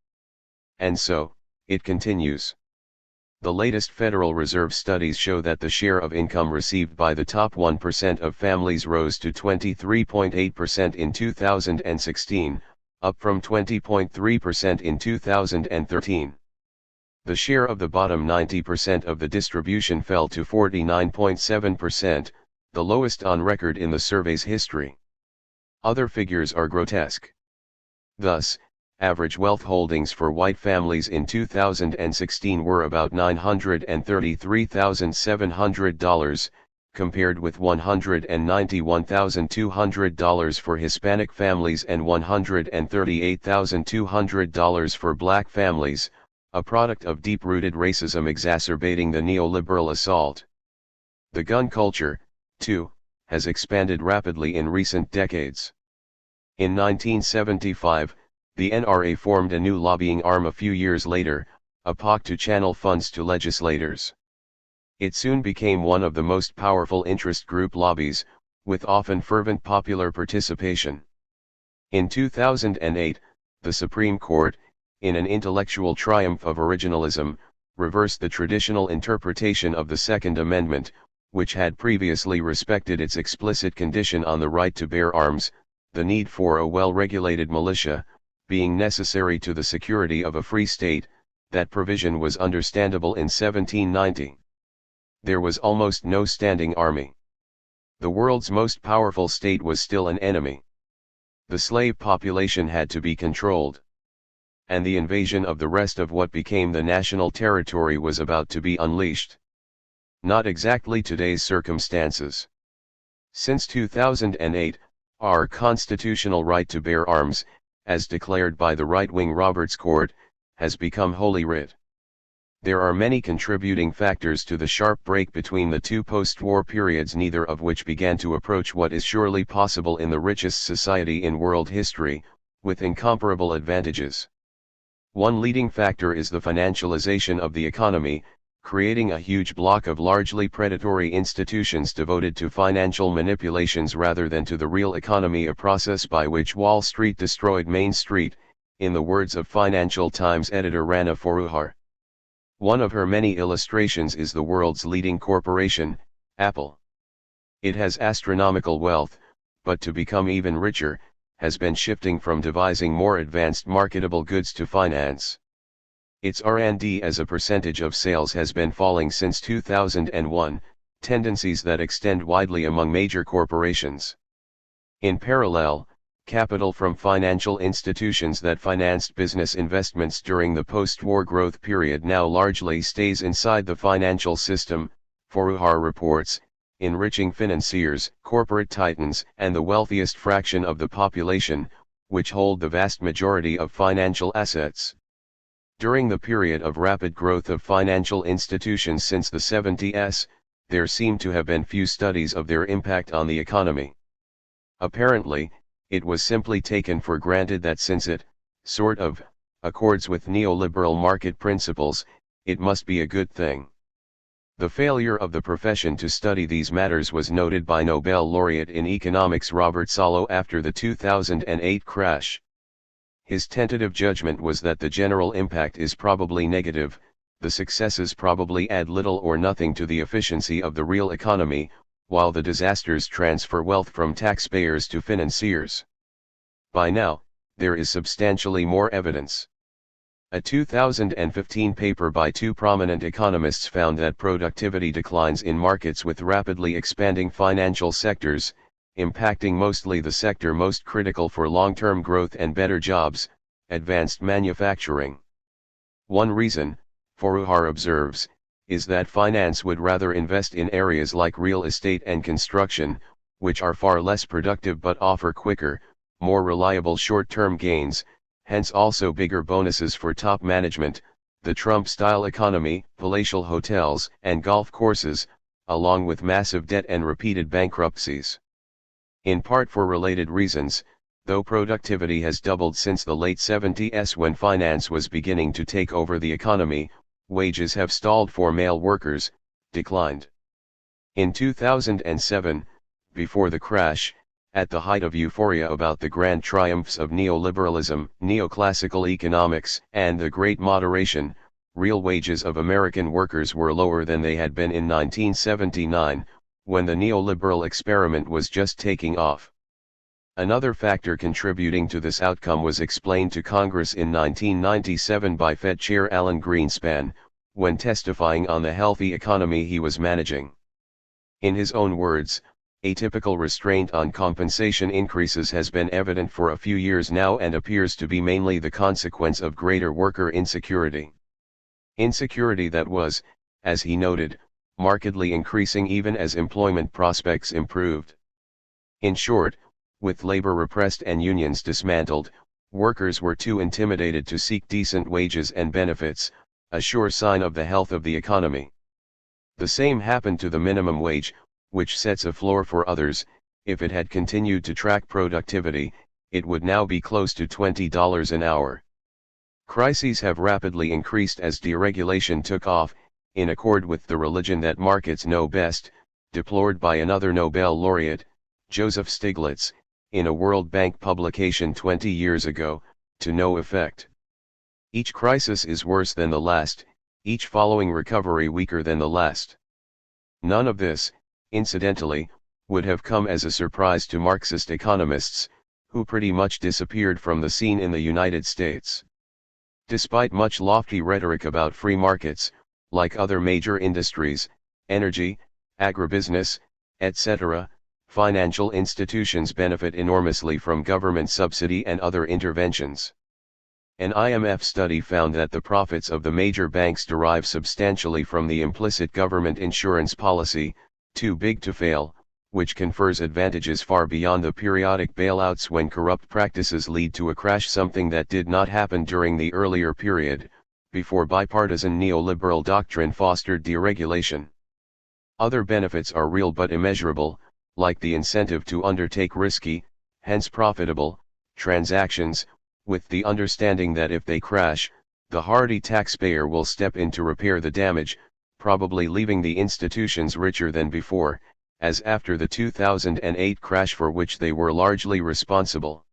And so, it continues. The latest Federal Reserve studies show that the share of income received by the top 1% of families rose to 23.8% in 2016, up from 20.3% in 2013. The share of the bottom 90% of the distribution fell to 49.7%, the lowest on record in the survey's history. Other figures are grotesque. Thus, average wealth holdings for white families in 2016 were about $933,700, compared with $191,200 for Hispanic families and $138,200 for black families, a product of deep-rooted racism exacerbating the neoliberal assault. The gun culture, too, has expanded rapidly in recent decades. In 1975, the NRA formed a new lobbying arm. A few years later, a PAC to channel funds to legislators. It soon became one of the most powerful interest group lobbies, with often fervent popular participation. In 2008, the Supreme Court, in an intellectual triumph of originalism, reversed the traditional interpretation of the Second Amendment, which had previously respected its explicit condition on the right to bear arms, the need for a well-regulated militia, being necessary to the security of a free state. That provision was understandable in 1790. There was almost no standing army. The world's most powerful state was still an enemy. The slave population had to be controlled. And the invasion of the rest of what became the national territory was about to be unleashed. Not exactly today's circumstances. Since 2008, our constitutional right to bear arms, as declared by the right-wing Roberts Court, has become Holy Writ. There are many contributing factors to the sharp break between the two post-war periods, neither of which began to approach what is surely possible in the richest society in world history, with incomparable advantages. One leading factor is the financialization of the economy, creating a huge block of largely predatory institutions devoted to financial manipulations rather than to the real economy, a process by which Wall Street destroyed Main Street, in the words of Financial Times editor Rana Foroohar. One of her many illustrations is the world's leading corporation, Apple. It has astronomical wealth, but to become even richer, has been shifting from devising more advanced marketable goods to finance. Its R&D as a percentage of sales has been falling since 2001, tendencies that extend widely among major corporations. In parallel, capital from financial institutions that financed business investments during the post-war growth period now largely stays inside the financial system, Foroohar reports, enriching financiers, corporate titans, and the wealthiest fraction of the population, which hold the vast majority of financial assets. During the period of rapid growth of financial institutions since the 70s, there seem to have been few studies of their impact on the economy. Apparently, it was simply taken for granted that since it, accords with neoliberal market principles, it must be a good thing. The failure of the profession to study these matters was noted by Nobel laureate in economics Robert Solow after the 2008 crash. His tentative judgment was that the general impact is probably negative, the successes probably add little or nothing to the efficiency of the real economy, while the disasters transfer wealth from taxpayers to financiers. By now, there is substantially more evidence. A 2015 paper by two prominent economists found that productivity declines in markets with rapidly expanding financial sectors, impacting mostly the sector most critical for long-term growth and better jobs, advanced manufacturing. One reason, Foroohar observes, is that finance would rather invest in areas like real estate and construction, which are far less productive but offer quicker, more reliable short-term gains, hence also bigger bonuses for top management, the Trump-style economy, palatial hotels and golf courses, along with massive debt and repeated bankruptcies. In part for related reasons, though productivity has doubled since the late 70s when finance was beginning to take over the economy, wages have stalled for male workers, declined. In 2007, before the crash, at the height of euphoria about the grand triumphs of neoliberalism, neoclassical economics, and the Great Moderation, real wages of American workers were lower than they had been in 1979, when the neoliberal experiment was just taking off. Another factor contributing to this outcome was explained to Congress in 1997 by Fed Chair Alan Greenspan, when testifying on the healthy economy he was managing. In his own words, atypical restraint on compensation increases has been evident for a few years now and appears to be mainly the consequence of greater worker insecurity. Insecurity that was, as he noted, markedly increasing even as employment prospects improved. In short, with labor repressed and unions dismantled, workers were too intimidated to seek decent wages and benefits, a sure sign of the health of the economy. The same happened to the minimum wage, which sets a floor for others. If it had continued to track productivity, it would now be close to $20 an hour. Crises have rapidly increased as deregulation took off, in accord with the religion that markets know best, deplored by another Nobel laureate, Joseph Stiglitz, in a World Bank publication 20 years ago, to no effect. Each crisis is worse than the last, each following recovery weaker than the last. None of this, incidentally, would have come as a surprise to Marxist economists, who pretty much disappeared from the scene in the United States. Despite much lofty rhetoric about free markets, like other major industries, energy, agribusiness, etc., financial institutions benefit enormously from government subsidy and other interventions. An IMF study found that the profits of the major banks derive substantially from the implicit government insurance policy, too big to fail, which confers advantages far beyond the periodic bailouts when corrupt practices lead to a crash, something that did not happen during the earlier period, before bipartisan neoliberal doctrine fostered deregulation. Other benefits are real but immeasurable, like the incentive to undertake risky, hence profitable, transactions, with the understanding that if they crash, the hardy taxpayer will step in to repair the damage, probably leaving the institutions richer than before, as after the 2008 crash for which they were largely responsible.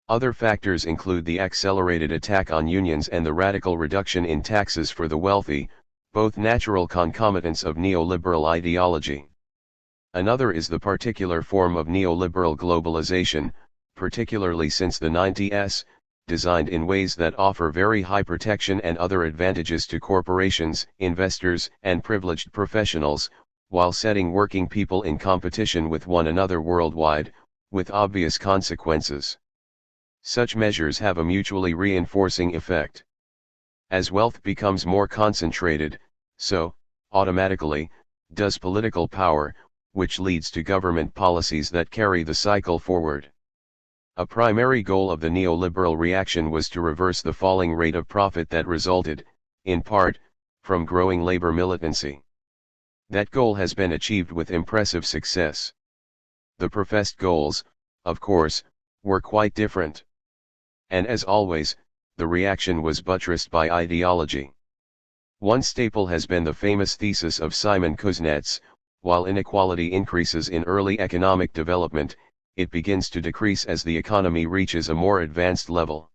Other factors include the accelerated attack on unions and the radical reduction in taxes for the wealthy, both natural concomitants of neoliberal ideology. Another is the particular form of neoliberal globalization, particularly since the 90s, designed in ways that offer very high protection and other advantages to corporations, investors, and privileged professionals, while setting working people in competition with one another worldwide, with obvious consequences. Such measures have a mutually reinforcing effect. As wealth becomes more concentrated, so, automatically, does political power, which leads to government policies that carry the cycle forward. A primary goal of the neoliberal reaction was to reverse the falling rate of profit that resulted, in part, from growing labor militancy. That goal has been achieved with impressive success. The professed goals, of course, were quite different. And as always, the reaction was buttressed by ideology. One staple has been the famous thesis of Simon Kuznets: while inequality increases in early economic development, it begins to decrease as the economy reaches a more advanced level.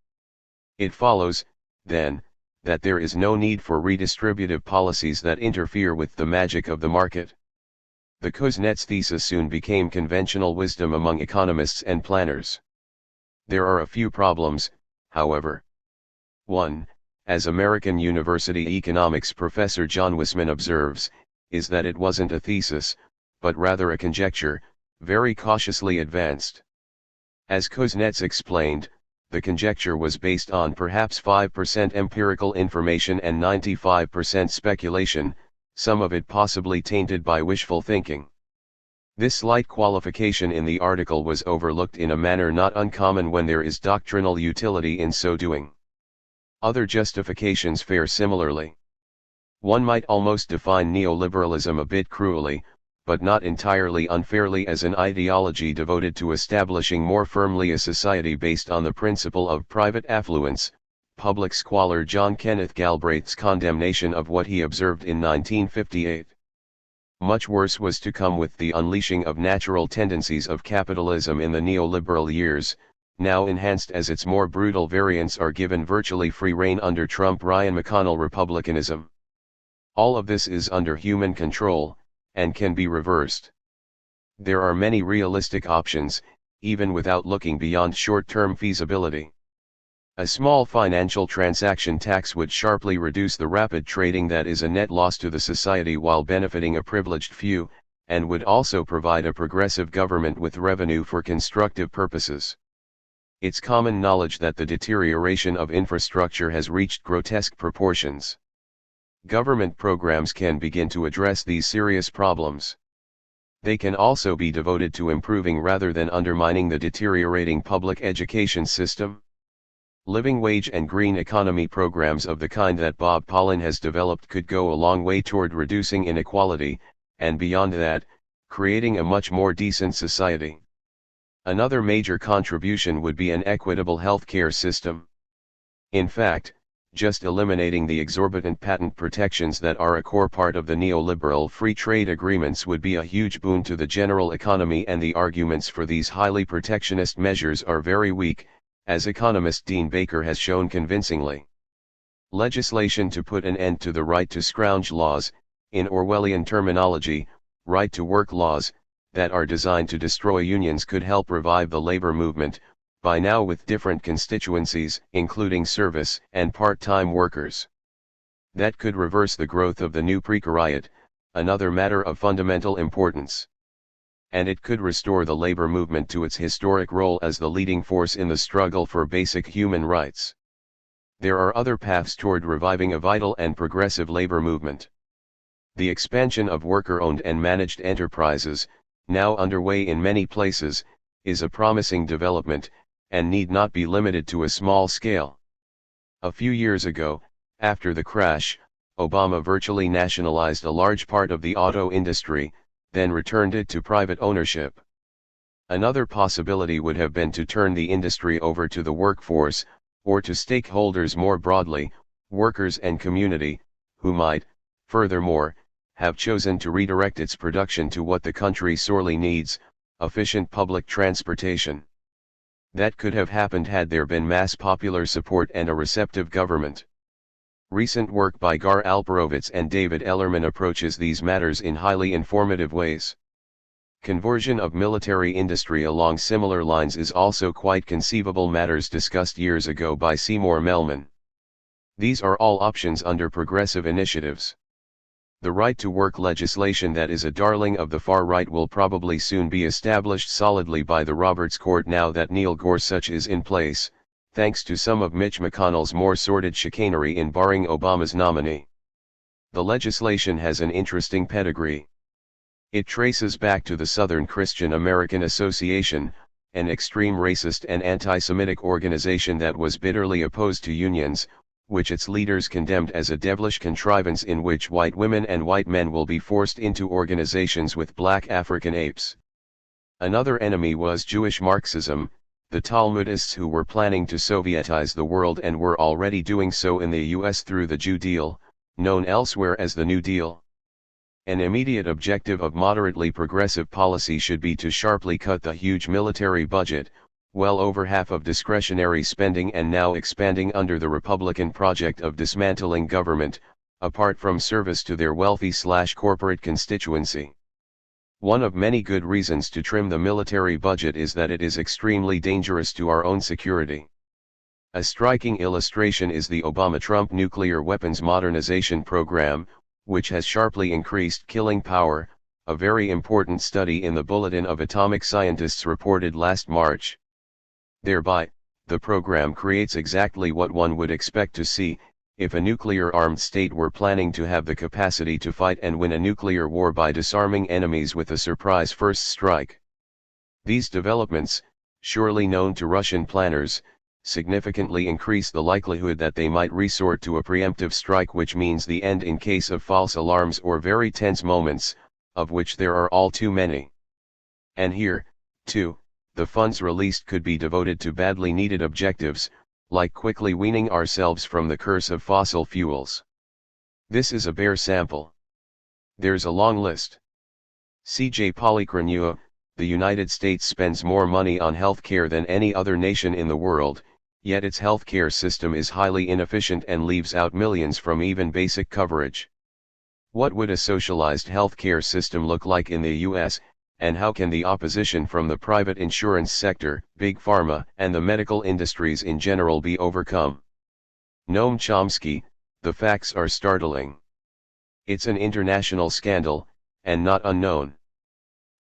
It follows, then, that there is no need for redistributive policies that interfere with the magic of the market. The Kuznets thesis soon became conventional wisdom among economists and planners. There are a few problems, however. 1. As American University economics professor John Wisman observes, is that it wasn't a thesis, but rather a conjecture, very cautiously advanced. As Kuznets explained, the conjecture was based on perhaps 5% empirical information and 95% speculation, some of it possibly tainted by wishful thinking. This slight qualification in the article was overlooked in a manner not uncommon when there is doctrinal utility in so doing. Other justifications fare similarly. One might almost define neoliberalism a bit cruelly, but not entirely unfairly, as an ideology devoted to establishing more firmly a society based on the principle of private affluence. Public scholar John Kenneth Galbraith's condemnation of what he observed in 1958. Much worse was to come with the unleashing of natural tendencies of capitalism in the neoliberal years, now enhanced as its more brutal variants are given virtually free rein under Trump-Ryan McConnell republicanism. All of this is under human control, and can be reversed. There are many realistic options, even without looking beyond short-term feasibility. A small financial transaction tax would sharply reduce the rapid trading that is a net loss to the society while benefiting a privileged few, and would also provide a progressive government with revenue for constructive purposes. It's common knowledge that the deterioration of infrastructure has reached grotesque proportions. Government programs can begin to address these serious problems. They can also be devoted to improving rather than undermining the deteriorating public education system. Living wage and green economy programs of the kind that Bob Pollin has developed could go a long way toward reducing inequality, and beyond that, creating a much more decent society. Another major contribution would be an equitable healthcare system. In fact, just eliminating the exorbitant patent protections that are a core part of the neoliberal free trade agreements would be a huge boon to the general economy, and the arguments for these highly protectionist measures are very weak, as economist Dean Baker has shown convincingly. Legislation to put an end to the right to scrounge laws, in Orwellian terminology, right to work laws, that are designed to destroy unions could help revive the labor movement, by now with different constituencies, including service and part-time workers. That could reverse the growth of the new precariat, another matter of fundamental importance. And it could restore the labor movement to its historic role as the leading force in the struggle for basic human rights. There are other paths toward reviving a vital and progressive labor movement. The expansion of worker-owned and managed enterprises, now underway in many places, is a promising development, and need not be limited to a small scale. A few years ago, after the crash, Obama virtually nationalized a large part of the auto industry, then returned it to private ownership. Another possibility would have been to turn the industry over to the workforce, or to stakeholders more broadly, workers and community, who might, furthermore, have chosen to redirect its production to what the country sorely needs, efficient public transportation. That could have happened had there been mass popular support and a receptive government. Recent work by Gar Alperovitz and David Ellerman approaches these matters in highly informative ways. Conversion of military industry along similar lines is also quite conceivable, matters discussed years ago by Seymour Melman. These are all options under progressive initiatives. The right-to-work legislation that is a darling of the far right will probably soon be established solidly by the Roberts Court now that Neil Gorsuch is in place, thanks to some of Mitch McConnell's more sordid chicanery in barring Obama's nominee. The legislation has an interesting pedigree. It traces back to the Southern Christian American Association, an extreme racist and anti-Semitic organization that was bitterly opposed to unions, which its leaders condemned as a devilish contrivance in which white women and white men will be forced into organizations with black African apes. Another enemy was Jewish Marxism, the Talmudists who were planning to Sovietize the world and were already doing so in the US through the Jew Deal, known elsewhere as the New Deal. An immediate objective of moderately progressive policy should be to sharply cut the huge military budget, well over half of discretionary spending and now expanding under the Republican project of dismantling government, apart from service to their wealthy/corporate constituency. One of many good reasons to trim the military budget is that it is extremely dangerous to our own security. A striking illustration is the Obama-Trump nuclear weapons modernization program, which has sharply increased killing power, a very important study in the Bulletin of Atomic Scientists reported last March. Thereby, the program creates exactly what one would expect to see, if a nuclear-armed state were planning to have the capacity to fight and win a nuclear war by disarming enemies with a surprise first strike. These developments, surely known to Russian planners, significantly increase the likelihood that they might resort to a preemptive strike, which means the end in case of false alarms or very tense moments, of which there are all too many. And here, too, the funds released could be devoted to badly needed objectives, like quickly weaning ourselves from the curse of fossil fuels. This is a bare sample. There's a long list. C.J. Polychronua, the United States spends more money on healthcare than any other nation in the world, yet its healthcare system is highly inefficient and leaves out millions from even basic coverage. What would a socialized healthcare system look like in the US, and how can the opposition from the private insurance sector, big pharma, and the medical industries in general be overcome? Noam Chomsky, the facts are startling. It's an international scandal, and not unknown.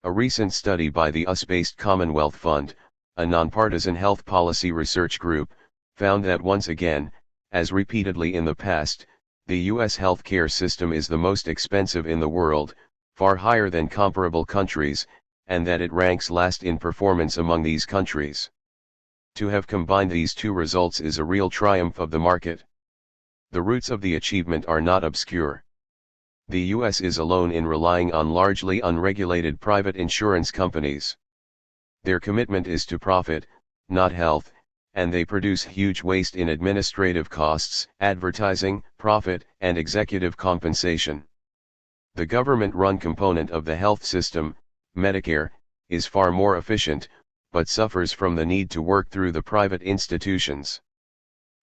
A recent study by the US-based Commonwealth Fund, a nonpartisan health policy research group, found that once again, as repeatedly in the past, the US healthcare system is the most expensive in the world, far higher than comparable countries, and that it ranks last in performance among these countries. To have combined these two results is a real triumph of the market. The roots of the achievement are not obscure. The US is alone in relying on largely unregulated private insurance companies. Their commitment is to profit, not health, and they produce huge waste in administrative costs, advertising, profit, and executive compensation. The government-run component of the health system, Medicare, is far more efficient, but suffers from the need to work through the private institutions.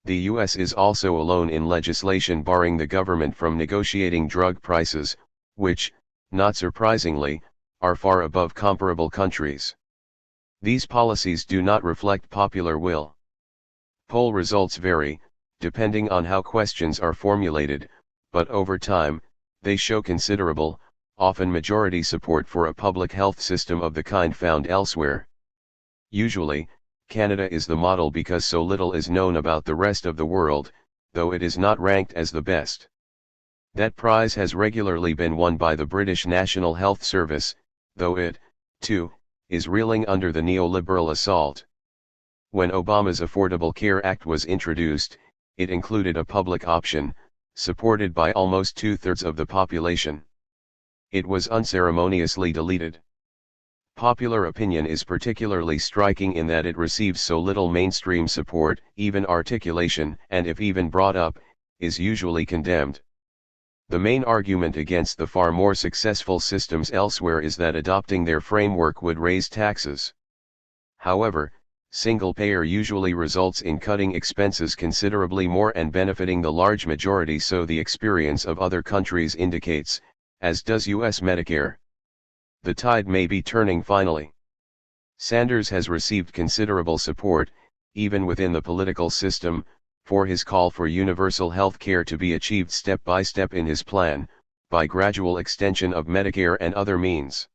The US is also alone in legislation barring the government from negotiating drug prices, which, not surprisingly, are far above comparable countries. These policies do not reflect popular will. Poll results vary, depending on how questions are formulated, but over time, they show considerable, often majority support for a public health system of the kind found elsewhere. Usually, Canada is the model because so little is known about the rest of the world, though it is not ranked as the best. That prize has regularly been won by the British National Health Service, though it, too, is reeling under the neoliberal assault. When Obama's Affordable Care Act was introduced, it included a public option, supported by almost two-thirds of the population. It was unceremoniously deleted. Popular opinion is particularly striking in that it receives so little mainstream support, even articulation, and if even brought up, is usually condemned. The main argument against the far more successful systems elsewhere is that adopting their framework would raise taxes. However, single-payer usually results in cutting expenses considerably more and benefiting the large majority, so the experience of other countries indicates, as does US Medicare. The tide may be turning finally. Sanders has received considerable support, even within the political system, for his call for universal health care to be achieved step by step in his plan, by gradual extension of Medicare and other means.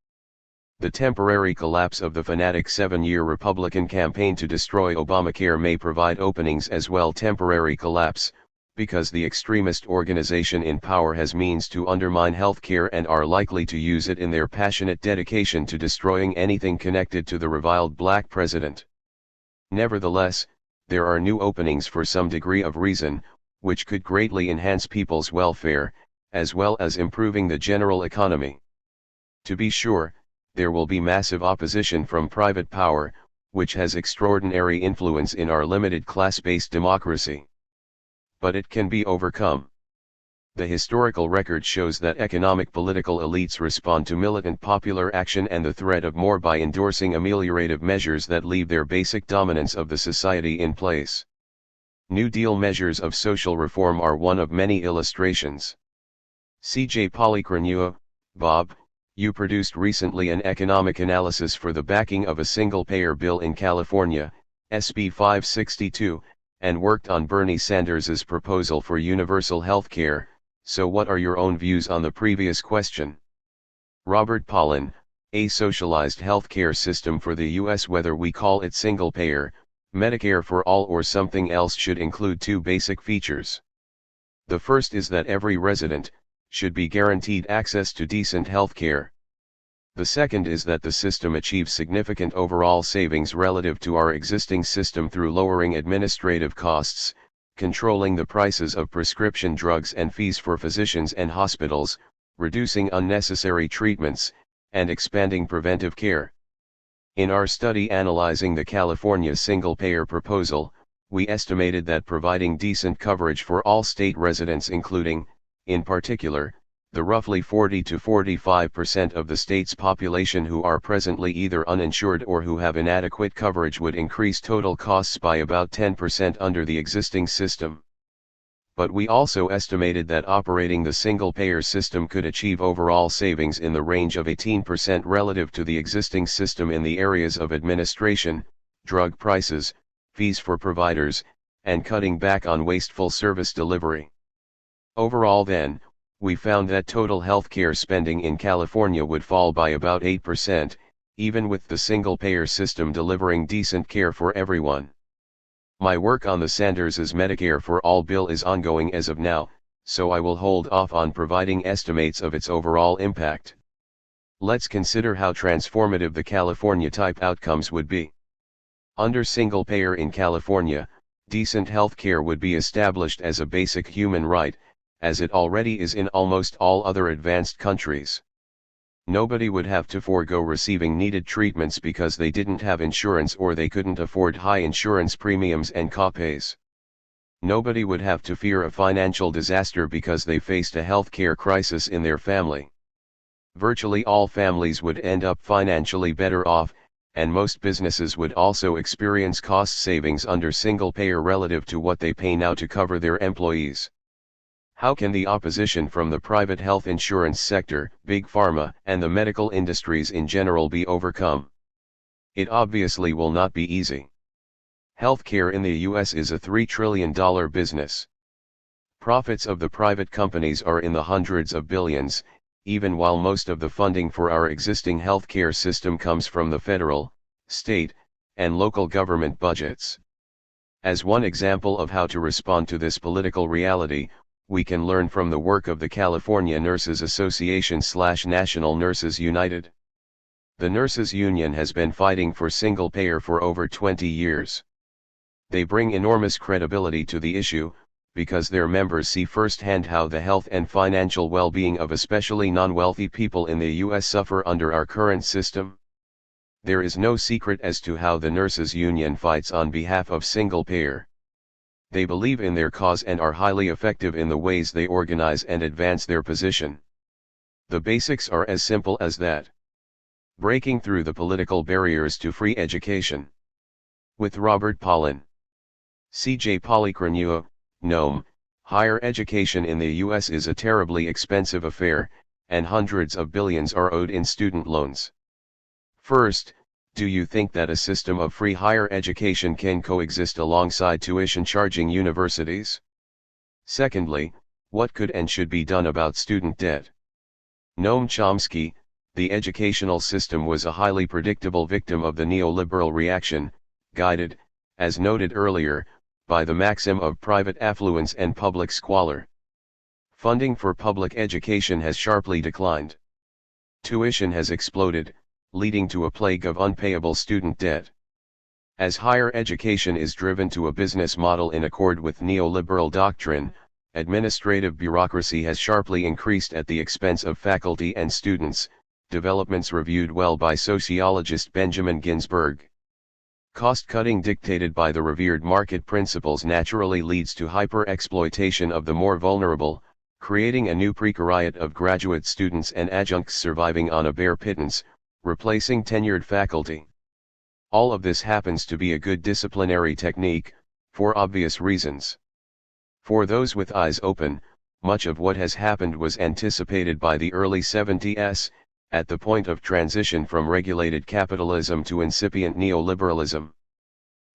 The temporary collapse of the fanatic 7-year Republican campaign to destroy Obamacare may provide openings as well. Temporary collapse, because the extremist organization in power has means to undermine health care and are likely to use it in their passionate dedication to destroying anything connected to the reviled black president. Nevertheless, there are new openings for some degree of reason, which could greatly enhance people's welfare, as well as improving the general economy. To be sure, there will be massive opposition from private power, which has extraordinary influence in our limited class-based democracy. But it can be overcome. The historical record shows that economic political elites respond to militant popular action and the threat of more by endorsing ameliorative measures that leave their basic dominance of the society in place. New Deal measures of social reform are one of many illustrations. C.J. Polychronua, Bob, you produced recently an economic analysis for the backing of a single-payer bill in California, SB 562, and worked on Bernie Sanders's proposal for universal health care. So what are your own views on the previous question? Robert Pollin, a socialized healthcare system for the U.S. whether we call it single-payer, Medicare for all or something else should include two basic features. The first is that every resident should be guaranteed access to decent health care. The second is that the system achieves significant overall savings relative to our existing system through lowering administrative costs, controlling the prices of prescription drugs and fees for physicians and hospitals, reducing unnecessary treatments, and expanding preventive care. In our study analyzing the California single-payer proposal, we estimated that providing decent coverage for all state residents, including, in particular, the roughly 40 to 45% of the state's population who are presently either uninsured or who have inadequate coverage, would increase total costs by about 10% under the existing system. But we also estimated that operating the single-payer system could achieve overall savings in the range of 18% relative to the existing system in the areas of administration, drug prices, fees for providers, and cutting back on wasteful service delivery. Overall then, we found that total healthcare spending in California would fall by about 8%, even with the single-payer system delivering decent care for everyone. My work on the Sanders's Medicare for All bill is ongoing as of now, so I will hold off on providing estimates of its overall impact. Let's consider how transformative the California-type outcomes would be. Under single-payer in California, decent health care would be established as a basic human right, as it already is in almost all other advanced countries. Nobody would have to forego receiving needed treatments because they didn't have insurance or they couldn't afford high insurance premiums and copays. Nobody would have to fear a financial disaster because they faced a healthcare crisis in their family. Virtually all families would end up financially better off, and most businesses would also experience cost savings under single-payer relative to what they pay now to cover their employees. How can the opposition from the private health insurance sector, big pharma, and the medical industries in general be overcome? It obviously will not be easy. Healthcare in the US is a $3 trillion business. Profits of the private companies are in the hundreds of billions, even while most of the funding for our existing healthcare system comes from the federal, state, and local government budgets. As one example of how to respond to this political reality, we can learn from the work of the California Nurses Association/National Nurses United. The nurses union has been fighting for single payer for over 20 years. They bring enormous credibility to the issue, because their members see firsthand how the health and financial well-being of especially non-wealthy people in the US suffer under our current system. There is no secret as to how the nurses union fights on behalf of single payer. They believe in their cause and are highly effective in the ways they organize and advance their position. The basics are as simple as that. Breaking through the political barriers to free education. With Robert Pollin. C.J. Polychronua, Noam. Higher education in the US is a terribly expensive affair, and hundreds of billions are owed in student loans. First, do you think that a system of free higher education can coexist alongside tuition-charging universities? Secondly, what could and should be done about student debt? Noam Chomsky. The educational system was a highly predictable victim of the neoliberal reaction, guided, as noted earlier, by the maxim of private affluence and public squalor. Funding for public education has sharply declined. Tuition has exploded, leading to a plague of unpayable student debt. As higher education is driven to a business model in accord with neoliberal doctrine, administrative bureaucracy has sharply increased at the expense of faculty and students, developments reviewed well by sociologist Benjamin Ginsberg. Cost-cutting dictated by the revered market principles naturally leads to hyper-exploitation of the more vulnerable, creating a new precariat of graduate students and adjuncts surviving on a bare pittance, replacing tenured faculty. All of this happens to be a good disciplinary technique, for obvious reasons. For those with eyes open, much of what has happened was anticipated by the early 70s, at the point of transition from regulated capitalism to incipient neoliberalism.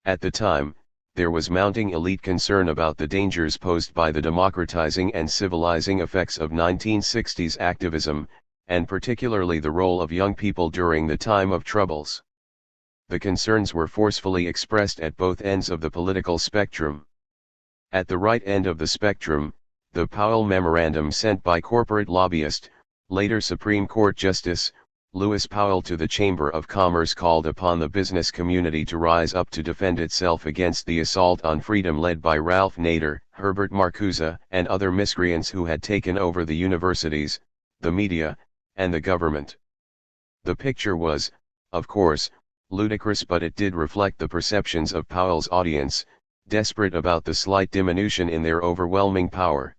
At the time, there was mounting elite concern about the dangers posed by the democratizing and civilizing effects of 1960s activism, and particularly the role of young people during the time of troubles. The concerns were forcefully expressed at both ends of the political spectrum. At the right end of the spectrum, the Powell Memorandum sent by corporate lobbyist, later Supreme Court Justice, Lewis Powell to the Chamber of Commerce called upon the business community to rise up to defend itself against the assault on freedom led by Ralph Nader, Herbert Marcuse, and other miscreants who had taken over the universities, the media, and the government. The picture was, of course, ludicrous, but it did reflect the perceptions of Powell's audience, desperate about the slight diminution in their overwhelming power.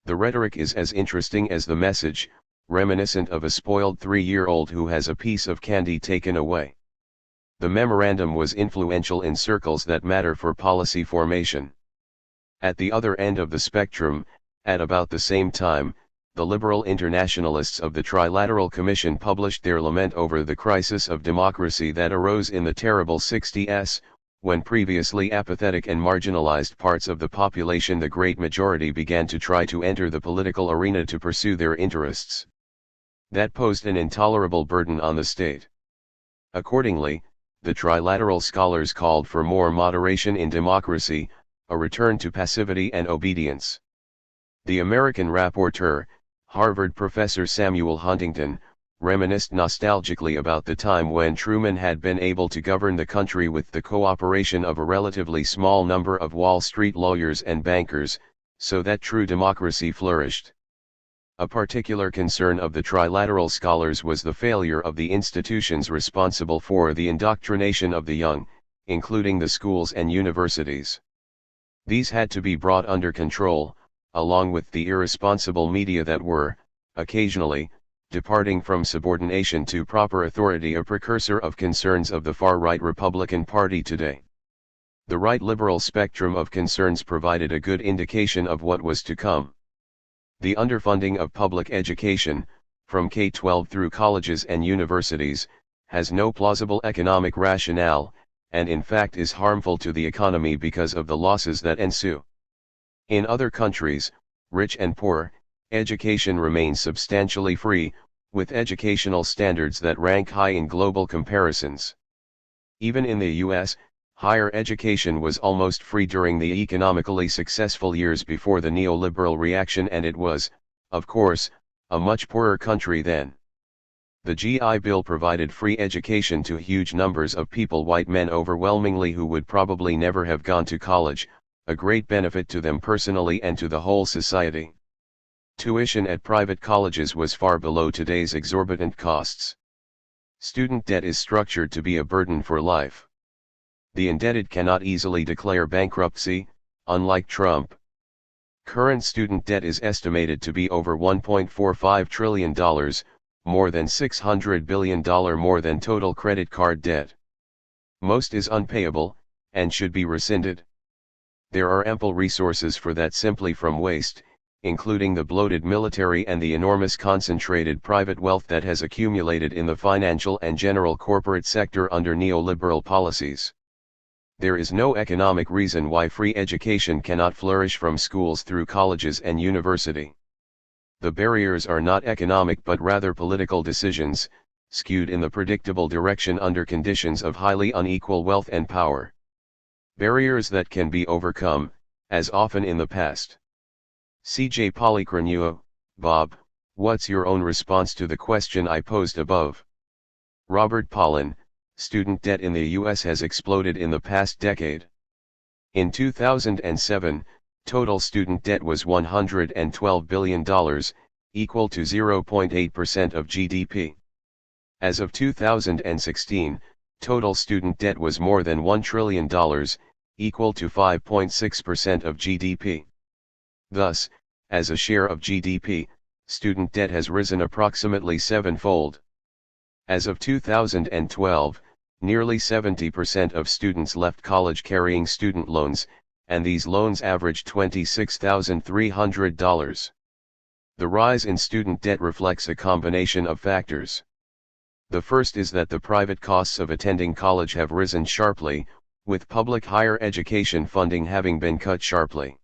The rhetoric is as interesting as the message, reminiscent of a spoiled 3-year-old who has a piece of candy taken away. The memorandum was influential in circles that matter for policy formation. At the other end of the spectrum, at about the same time, the liberal internationalists of the Trilateral Commission published their lament over the crisis of democracy that arose in the terrible 60s, when previously apathetic and marginalized parts of the population, the great majority, began to try to enter the political arena to pursue their interests. That posed an intolerable burden on the state. Accordingly, the trilateral scholars called for more moderation in democracy, a return to passivity and obedience. The American rapporteur, Harvard professor Samuel Huntington, reminisced nostalgically about the time when Truman had been able to govern the country with the cooperation of a relatively small number of Wall Street lawyers and bankers, so that true democracy flourished. A particular concern of the trilateral scholars was the failure of the institutions responsible for the indoctrination of the young, including the schools and universities. These had to be brought under control, along with the irresponsible media that were, occasionally, departing from subordination to proper authority, a precursor of concerns of the far-right Republican Party today. The right-liberal spectrum of concerns provided a good indication of what was to come. The underfunding of public education, from K-12 through colleges and universities, has no plausible economic rationale, and in fact is harmful to the economy because of the losses that ensue. In other countries, rich and poor, education remains substantially free, with educational standards that rank high in global comparisons. Even in the US, higher education was almost free during the economically successful years before the neoliberal reaction, and it was, of course, a much poorer country then. The GI Bill provided free education to huge numbers of people, white men overwhelmingly, who would probably never have gone to college, a great benefit to them personally and to the whole society. Tuition at private colleges was far below today's exorbitant costs. Student debt is structured to be a burden for life. The indebted cannot easily declare bankruptcy, unlike Trump. Current student debt is estimated to be over $1.45 trillion, more than $600 billion more than total credit card debt. Most is unpayable, and should be rescinded. There are ample resources for that simply from waste, including the bloated military and the enormous concentrated private wealth that has accumulated in the financial and general corporate sector under neoliberal policies. There is no economic reason why free education cannot flourish from schools through colleges and university. The barriers are not economic but rather political decisions, skewed in the predictable direction under conditions of highly unequal wealth and power. Barriers that can be overcome, as often in the past. CJ Polychronuo, Bob, what's your own response to the question I posed above? Robert Pollan, student debt in the US has exploded in the past decade. In 2007, total student debt was $112 billion, equal to 0.8% of GDP. As of 2016, total student debt was more than $1 trillion, equal to 5.6% of GDP. Thus, as a share of GDP, student debt has risen approximately sevenfold. As of 2012, nearly 70% of students left college carrying student loans, and these loans averaged $26,300. The rise in student debt reflects a combination of factors. The first is that the private costs of attending college have risen sharply, with public higher education funding having been cut sharply.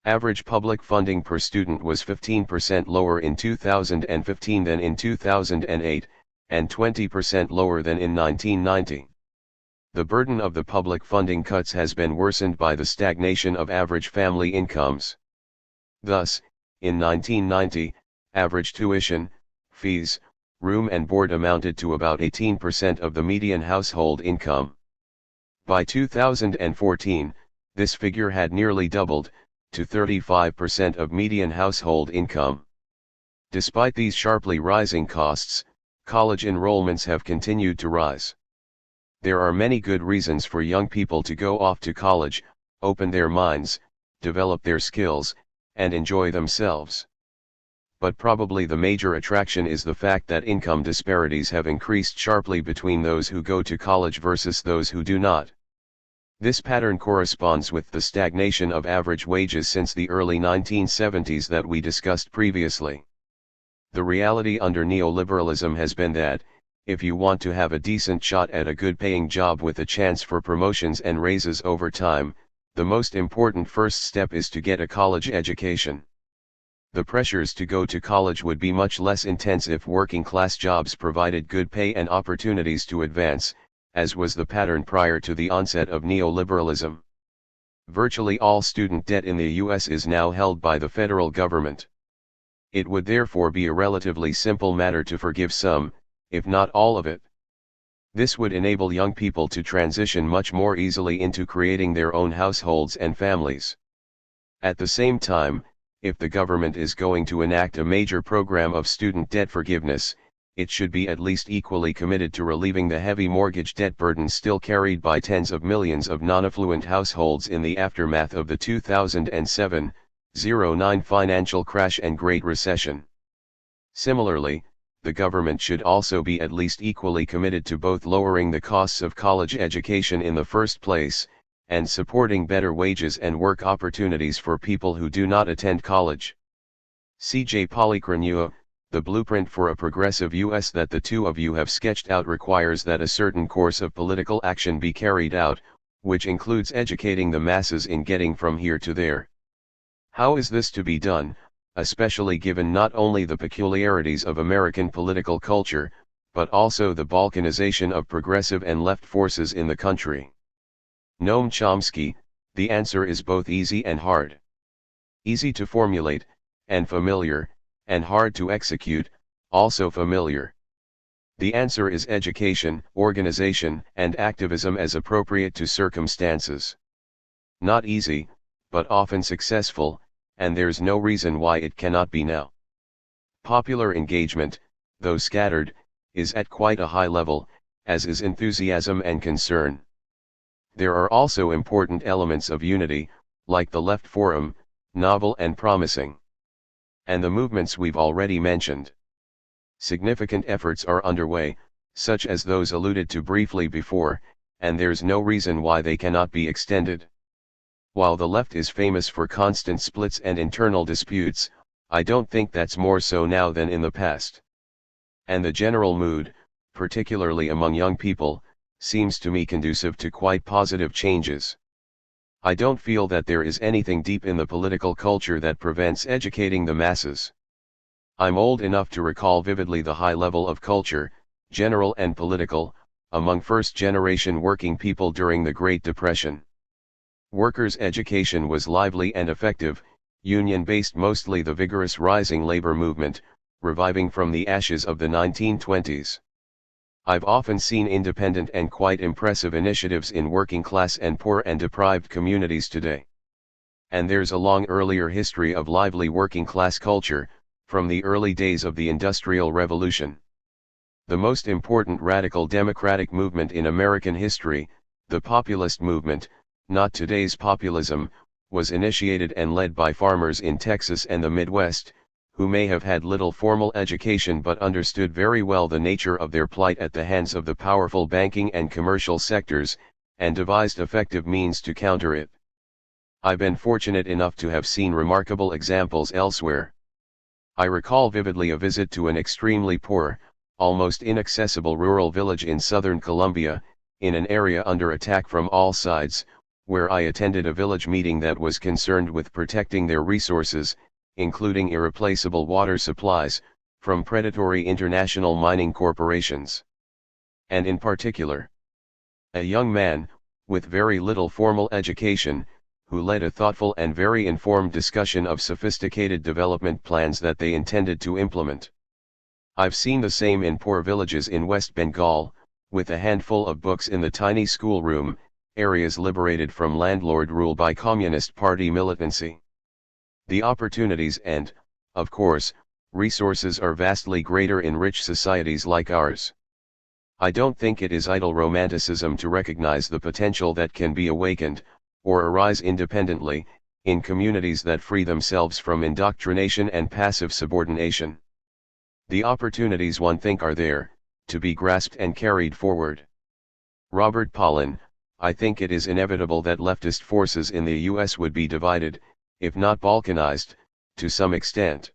Average public funding per student was 15% lower in 2015 than in 2008, and 20% lower than in 1990. The burden of the public funding cuts has been worsened by the stagnation of average family incomes. Thus, in 1990, average tuition, fees, room and board amounted to about 18% of the median household income. By 2014, this figure had nearly doubled, to 35% of median household income. Despite these sharply rising costs, college enrollments have continued to rise. There are many good reasons for young people to go off to college, open their minds, develop their skills, and enjoy themselves. But probably the major attraction is the fact that income disparities have increased sharply between those who go to college versus those who do not. This pattern corresponds with the stagnation of average wages since the early 1970s that we discussed previously. The reality under neoliberalism has been that, if you want to have a decent shot at a good-paying job with a chance for promotions and raises over time, the most important first step is to get a college education. The pressures to go to college would be much less intense if working-class jobs provided good pay and opportunities to advance, as was the pattern prior to the onset of neoliberalism. Virtually all student debt in the US is now held by the federal government. It would therefore be a relatively simple matter to forgive some, if not all of it. This would enable young people to transition much more easily into creating their own households and families. At the same time, if the government is going to enact a major program of student debt forgiveness, it should be at least equally committed to relieving the heavy mortgage debt burden still carried by tens of millions of non-affluent households in the aftermath of the 2007-09 financial crash and Great Recession. Similarly, the government should also be at least equally committed to both lowering the costs of college education in the first place, and supporting better wages and work opportunities for people who do not attend college. CJ Polychronuo, The blueprint for a progressive US that the two of you have sketched out requires that a certain course of political action be carried out, which includes educating the masses in getting from here to there. How is this to be done, especially given not only the peculiarities of American political culture, but also the balkanization of progressive and left forces in the country? Noam Chomsky, the answer is both easy and hard. Easy to formulate, and familiar, and hard to execute, also familiar. The answer is education, organization, and activism as appropriate to circumstances. Not easy, but often successful, and there's no reason why it cannot be now. Popular engagement, though scattered, is at quite a high level, as is enthusiasm and concern. There are also important elements of unity, like the Left Forum, novel and promising. And the movements we've already mentioned. Significant efforts are underway, such as those alluded to briefly before, and there's no reason why they cannot be extended. While the left is famous for constant splits and internal disputes, I don't think that's more so now than in the past. And the general mood, particularly among young people, seems to me conducive to quite positive changes. I don't feel that there is anything deep in the political culture that prevents educating the masses. I'm old enough to recall vividly the high level of culture, general and political, among first-generation working people during the Great Depression. Workers' education was lively and effective, union-based, mostly the vigorous rising labor movement, reviving from the ashes of the 1920s. I've often seen independent and quite impressive initiatives in working class and poor and deprived communities today. And there's a long earlier history of lively working class culture, from the early days of the Industrial Revolution. The most important radical democratic movement in American history, the populist movement, not today's populism, was initiated and led by farmers in Texas and the Midwest, who may have had little formal education but understood very well the nature of their plight at the hands of the powerful banking and commercial sectors, and devised effective means to counter it. I've been fortunate enough to have seen remarkable examples elsewhere. I recall vividly a visit to an extremely poor, almost inaccessible rural village in southern Colombia, in an area under attack from all sides, where I attended a village meeting that was concerned with protecting their resources, including irreplaceable water supplies, from predatory international mining corporations. And in particular, a young man, with very little formal education, who led a thoughtful and very informed discussion of sophisticated development plans that they intended to implement. I've seen the same in poor villages in West Bengal, with a handful of books in the tiny schoolroom, areas liberated from landlord rule by Communist Party militancy. The opportunities and, of course, resources are vastly greater in rich societies like ours. I don't think it is idle romanticism to recognize the potential that can be awakened, or arise independently, in communities that free themselves from indoctrination and passive subordination. The opportunities, one think, are there, to be grasped and carried forward. Robert Pollin, I think it is inevitable that leftist forces in the US would be divided, if not balkanized, to some extent.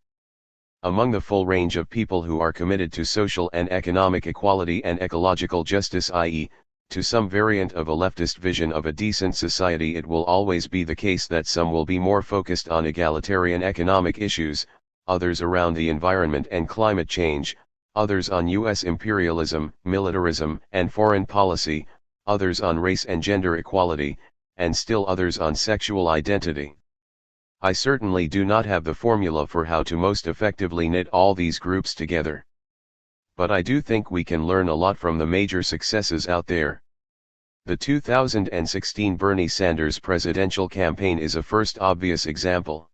Among the full range of people who are committed to social and economic equality and ecological justice, i.e., to some variant of a leftist vision of a decent society, it will always be the case that some will be more focused on egalitarian economic issues, others around the environment and climate change, others on US imperialism, militarism, and foreign policy, others on race and gender equality, and still others on sexual identity. I certainly do not have the formula for how to most effectively knit all these groups together. But I do think we can learn a lot from the major successes out there. The 2016 Bernie Sanders presidential campaign is a first obvious example.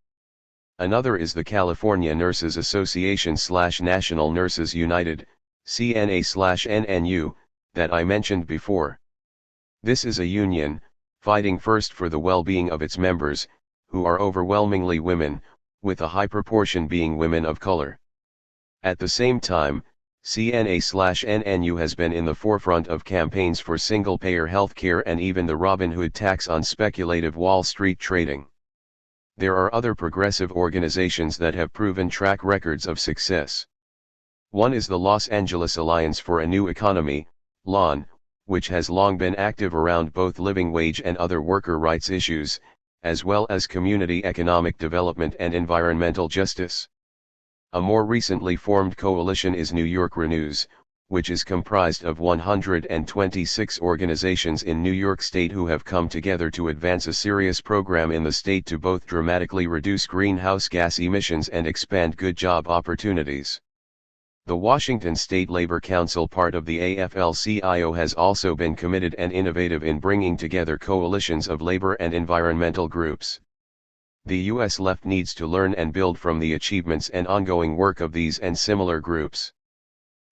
Another is the California Nurses Association/National Nurses United, CNA/NNU, that I mentioned before. This is a union, fighting first for the well-being of its members, who are overwhelmingly women, with a high proportion being women of color. At the same time, CNA/NNU has been in the forefront of campaigns for single-payer healthcare and even the Robin Hood tax on speculative Wall Street trading. There are other progressive organizations that have proven track records of success. One is the Los Angeles Alliance for a New Economy, LAN, which has long been active around both living wage and other worker rights issues, as well as community economic development and environmental justice. A more recently formed coalition is New York Renews, which is comprised of 126 organizations in New York State who have come together to advance a serious program in the state to both dramatically reduce greenhouse gas emissions and expand good job opportunities. The Washington State Labor Council, part of the AFL-CIO, has also been committed and innovative in bringing together coalitions of labor and environmental groups. The U.S. left needs to learn and build from the achievements and ongoing work of these and similar groups.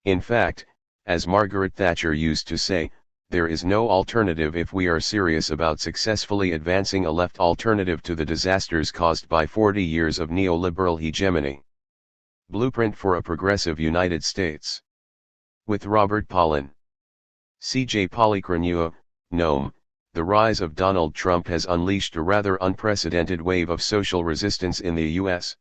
In fact, as Margaret Thatcher used to say, there is no alternative if we are serious about successfully advancing a left alternative to the disasters caused by 40 years of neoliberal hegemony. Blueprint for a Progressive United States. With Robert Pollin. C.J. Polychronua, Noam. The rise of Donald Trump has unleashed a rather unprecedented wave of social resistance in the U.S.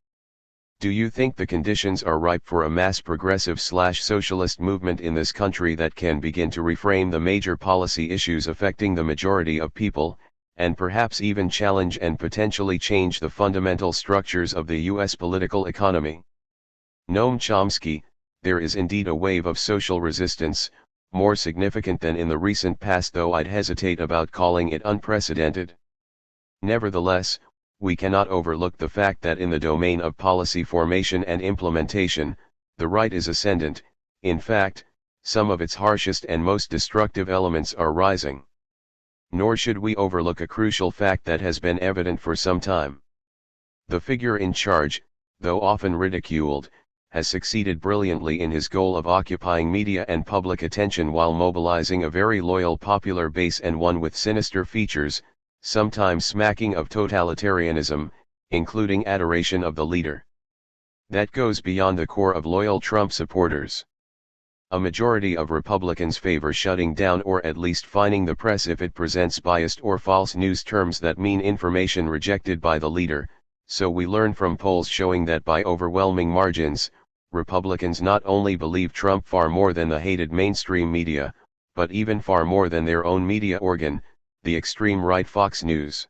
Do you think the conditions are ripe for a mass progressive/socialist movement in this country that can begin to reframe the major policy issues affecting the majority of people, and perhaps even challenge and potentially change the fundamental structures of the U.S. political economy? Noam Chomsky, there is indeed a wave of social resistance, more significant than in the recent past, though I'd hesitate about calling it unprecedented. Nevertheless, we cannot overlook the fact that in the domain of policy formation and implementation, the right is ascendant. In fact, some of its harshest and most destructive elements are rising. Nor should we overlook a crucial fact that has been evident for some time. The figure in charge, though often ridiculed, has succeeded brilliantly in his goal of occupying media and public attention while mobilizing a very loyal popular base, and one with sinister features, sometimes smacking of totalitarianism, including adoration of the leader. That goes beyond the core of loyal Trump supporters. A majority of Republicans favor shutting down or at least fining the press if it presents biased or false news terms that mean information rejected by the leader. So we learn from polls showing that by overwhelming margins, Republicans not only believe Trump far more than the hated mainstream media, but even far more than their own media organ, the extreme right Fox News.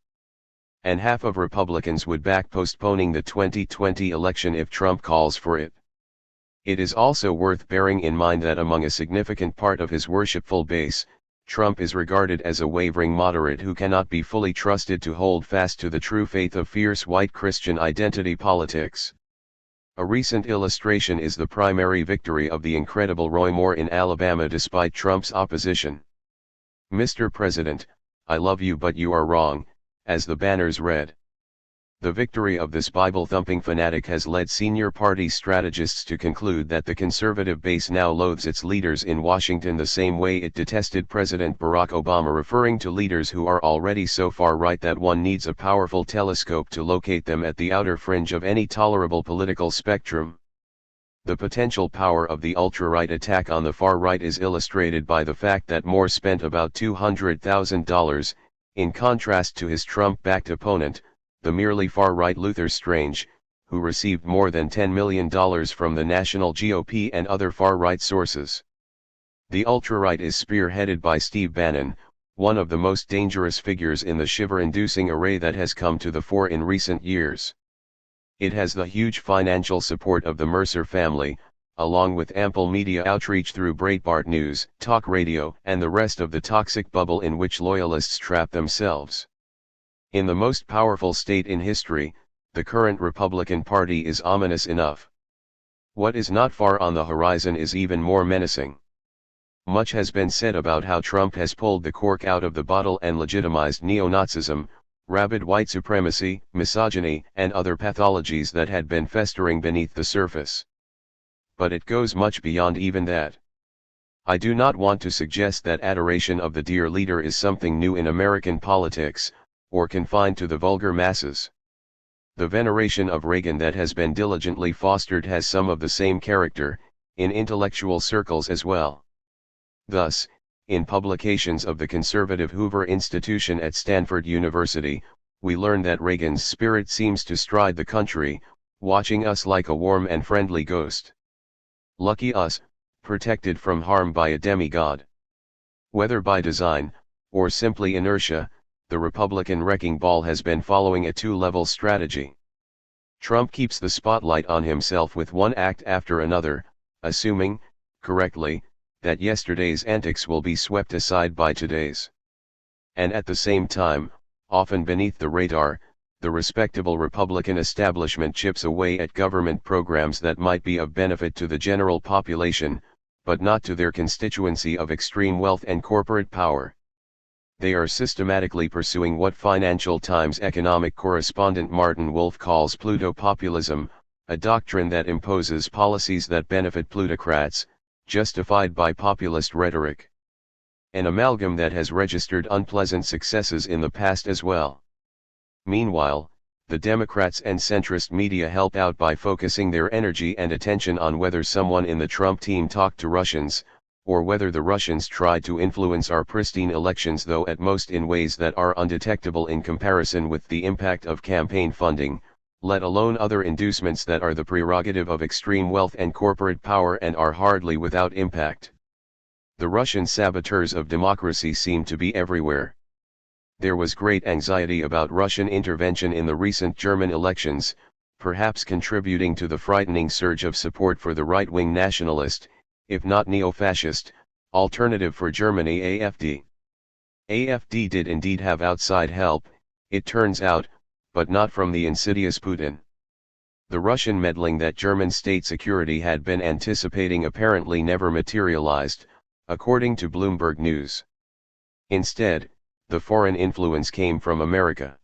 And half of Republicans would back postponing the 2020 election if Trump calls for it. It is also worth bearing in mind that among a significant part of his worshipful base, Trump is regarded as a wavering moderate who cannot be fully trusted to hold fast to the true faith of fierce white Christian identity politics. A recent illustration is the primary victory of the incredible Roy Moore in Alabama despite Trump's opposition. "Mr. President, I love you but you are wrong," as the banners read. The victory of this Bible-thumping fanatic has led senior party strategists to conclude that the conservative base now loathes its leaders in Washington the same way it detested President Barack Obama, referring to leaders who are already so far right that one needs a powerful telescope to locate them at the outer fringe of any tolerable political spectrum. The potential power of the ultra-right attack on the far right is illustrated by the fact that Moore spent about $200,000, in contrast to his Trump-backed opponent, the merely far-right Luther Strange, who received more than $10 million from the national GOP and other far-right sources. The ultra-right is spearheaded by Steve Bannon, one of the most dangerous figures in the shiver-inducing array that has come to the fore in recent years. It has the huge financial support of the Mercer family, along with ample media outreach through Breitbart News, talk radio, and the rest of the toxic bubble in which loyalists trap themselves. In the most powerful state in history, the current Republican Party is ominous enough. What is not far on the horizon is even more menacing. Much has been said about how Trump has pulled the cork out of the bottle and legitimized neo-Nazism, rabid white supremacy, misogyny, and other pathologies that had been festering beneath the surface. But it goes much beyond even that. I do not want to suggest that adoration of the dear leader is something new in American politics, or confined to the vulgar masses. The veneration of Reagan that has been diligently fostered has some of the same character, in intellectual circles as well. Thus, in publications of the conservative Hoover Institution at Stanford University, we learn that Reagan's spirit seems to stride the country, watching us like a warm and friendly ghost. Lucky us, protected from harm by a demigod. Whether by design, or simply inertia, the Republican wrecking ball has been following a two-level strategy. Trump keeps the spotlight on himself with one act after another, assuming, correctly, that yesterday's antics will be swept aside by today's. And at the same time, often beneath the radar, the respectable Republican establishment chips away at government programs that might be of benefit to the general population, but not to their constituency of extreme wealth and corporate power. They are systematically pursuing what Financial Times economic correspondent Martin Wolf calls plutopopulism, a doctrine that imposes policies that benefit plutocrats, justified by populist rhetoric. An amalgam that has registered unpleasant successes in the past as well. Meanwhile, the Democrats and centrist media help out by focusing their energy and attention on whether someone in the Trump team talked to Russians, or whether the Russians tried to influence our pristine elections, though at most in ways that are undetectable in comparison with the impact of campaign funding, let alone other inducements that are the prerogative of extreme wealth and corporate power and are hardly without impact. The Russian saboteurs of democracy seem to be everywhere. There was great anxiety about Russian intervention in the recent German elections, perhaps contributing to the frightening surge of support for the right-wing nationalist, if not neo-fascist, Alternative for Germany AfD. AfD did indeed have outside help, it turns out, but not from the insidious Putin. The Russian meddling that German state security had been anticipating apparently never materialized, according to Bloomberg News. Instead, the foreign influence came from America.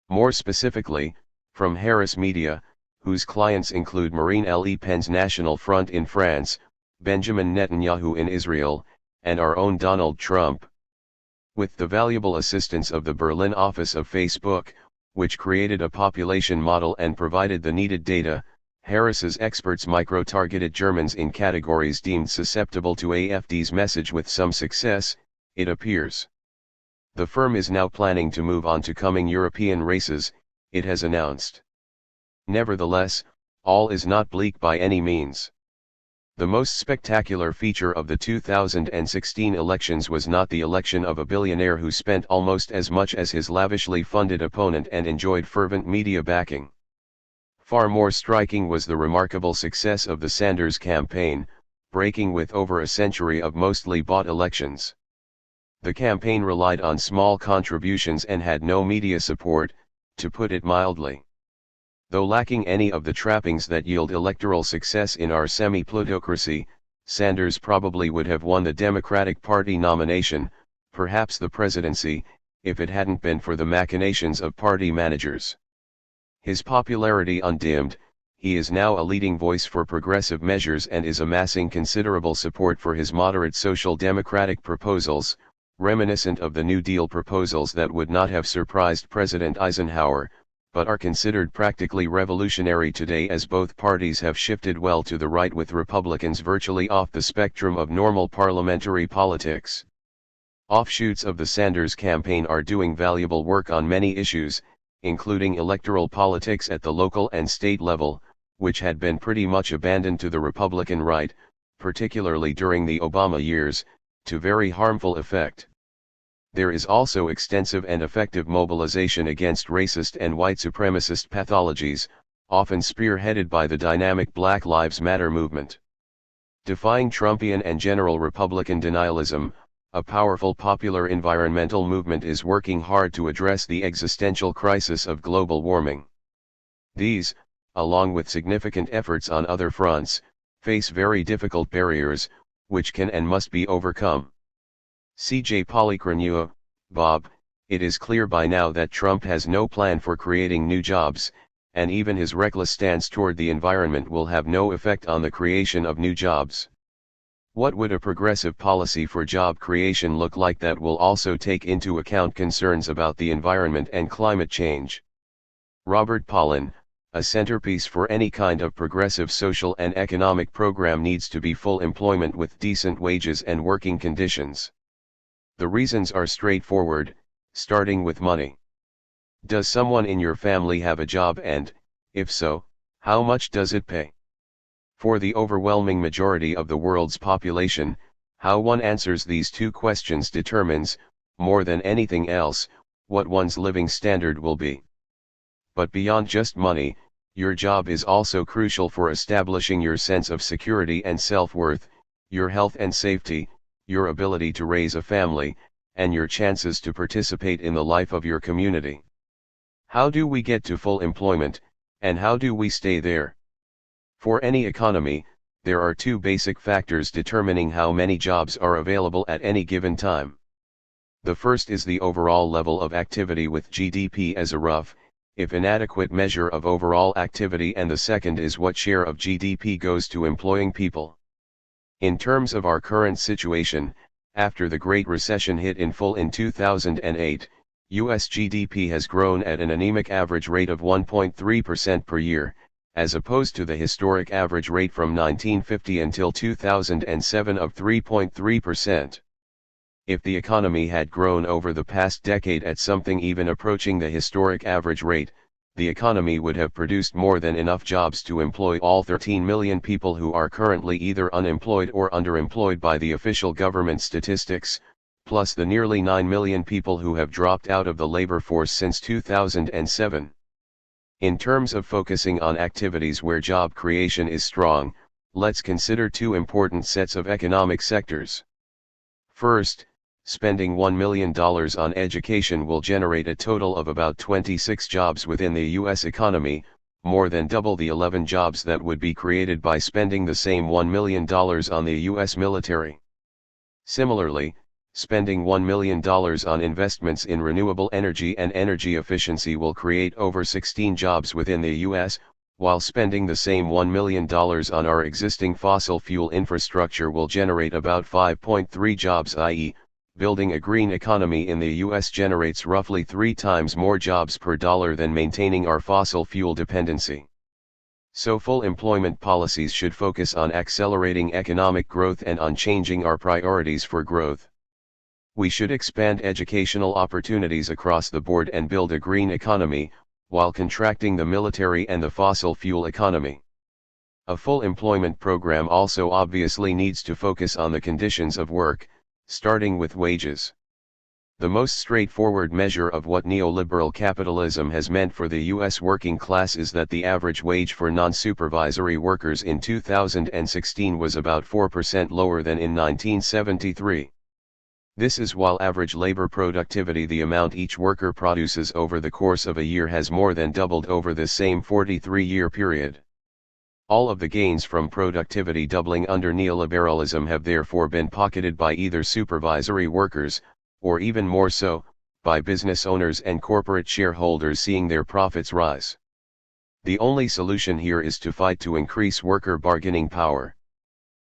More specifically, from Harris Media, whose clients include Marine Le Pen's National Front in France, Benjamin Netanyahu in Israel, and our own Donald Trump. With the valuable assistance of the Berlin office of Facebook, which created a population model and provided the needed data, Harris's experts micro-targeted Germans in categories deemed susceptible to AfD's message with some success, it appears. The firm is now planning to move on to coming European races, it has announced. Nevertheless, all is not bleak by any means. The most spectacular feature of the 2016 elections was not the election of a billionaire who spent almost as much as his lavishly funded opponent and enjoyed fervent media backing. Far more striking was the remarkable success of the Sanders campaign, breaking with over a century of mostly bought elections. The campaign relied on small contributions and had no media support, to put it mildly. Though lacking any of the trappings that yield electoral success in our semi-plutocracy, Sanders probably would have won the Democratic Party nomination, perhaps the presidency, if it hadn't been for the machinations of party managers. His popularity undimmed, he is now a leading voice for progressive measures and is amassing considerable support for his moderate social democratic proposals, reminiscent of the New Deal proposals that would not have surprised President Eisenhower, but are considered practically revolutionary today as both parties have shifted well to the right with Republicans virtually off the spectrum of normal parliamentary politics. Offshoots of the Sanders campaign are doing valuable work on many issues, including electoral politics at the local and state level, which had been pretty much abandoned to the Republican right, particularly during the Obama years, to very harmful effect. There is also extensive and effective mobilization against racist and white supremacist pathologies, often spearheaded by the dynamic Black Lives Matter movement. Defying Trumpian and general Republican denialism, a powerful popular environmental movement is working hard to address the existential crisis of global warming. These, along with significant efforts on other fronts, face very difficult barriers, which can and must be overcome. C.J. Polychronua, Bob, it is clear by now that Trump has no plan for creating new jobs, and even his reckless stance toward the environment will have no effect on the creation of new jobs. What would a progressive policy for job creation look like that will also take into account concerns about the environment and climate change? Robert Pollin, a centerpiece for any kind of progressive social and economic program needs to be full employment with decent wages and working conditions. The reasons are straightforward, starting with money. Does someone in your family have a job and, if so, how much does it pay? For the overwhelming majority of the world's population, how one answers these two questions determines, more than anything else, what one's living standard will be. But beyond just money, your job is also crucial for establishing your sense of security and self-worth, your health and safety, your ability to raise a family, and your chances to participate in the life of your community. How do we get to full employment, and how do we stay there? For any economy, there are two basic factors determining how many jobs are available at any given time. The first is the overall level of activity with GDP as a rough, if inadequate measure of overall activity, and the second is what share of GDP goes to employing people. In terms of our current situation, after the Great Recession hit in full in 2008, US GDP has grown at an anemic average rate of 1.3% per year, as opposed to the historic average rate from 1950 until 2007 of 3.3%. If the economy had grown over the past decade at something even approaching the historic average rate, the economy would have produced more than enough jobs to employ all 13 million people who are currently either unemployed or underemployed by the official government statistics, plus the nearly 9 million people who have dropped out of the labor force since 2007. In terms of focusing on activities where job creation is strong, let's consider two important sets of economic sectors. First, spending $1 million on education will generate a total of about 26 jobs within the U.S. economy, more than double the 11 jobs that would be created by spending the same $1 million on the U.S. military. Similarly, spending $1 million on investments in renewable energy and energy efficiency will create over 16 jobs within the U.S., while spending the same $1 million on our existing fossil fuel infrastructure will generate about 5.3 jobs, i.e., building a green economy in the U.S. generates roughly 3 times more jobs per dollar than maintaining our fossil fuel dependency. So full employment policies should focus on accelerating economic growth and on changing our priorities for growth. We should expand educational opportunities across the board and build a green economy, while contracting the military and the fossil fuel economy. A full employment program also obviously needs to focus on the conditions of work, starting with wages. The most straightforward measure of what neoliberal capitalism has meant for the U.S. working class is that the average wage for non-supervisory workers in 2016 was about 4% lower than in 1973. This is while average labor productivity, the amount each worker produces over the course of a year, has more than doubled over the same 43-year period. All of the gains from productivity doubling under neoliberalism have therefore been pocketed by either supervisory workers, or even more so, by business owners and corporate shareholders seeing their profits rise. The only solution here is to fight to increase worker bargaining power.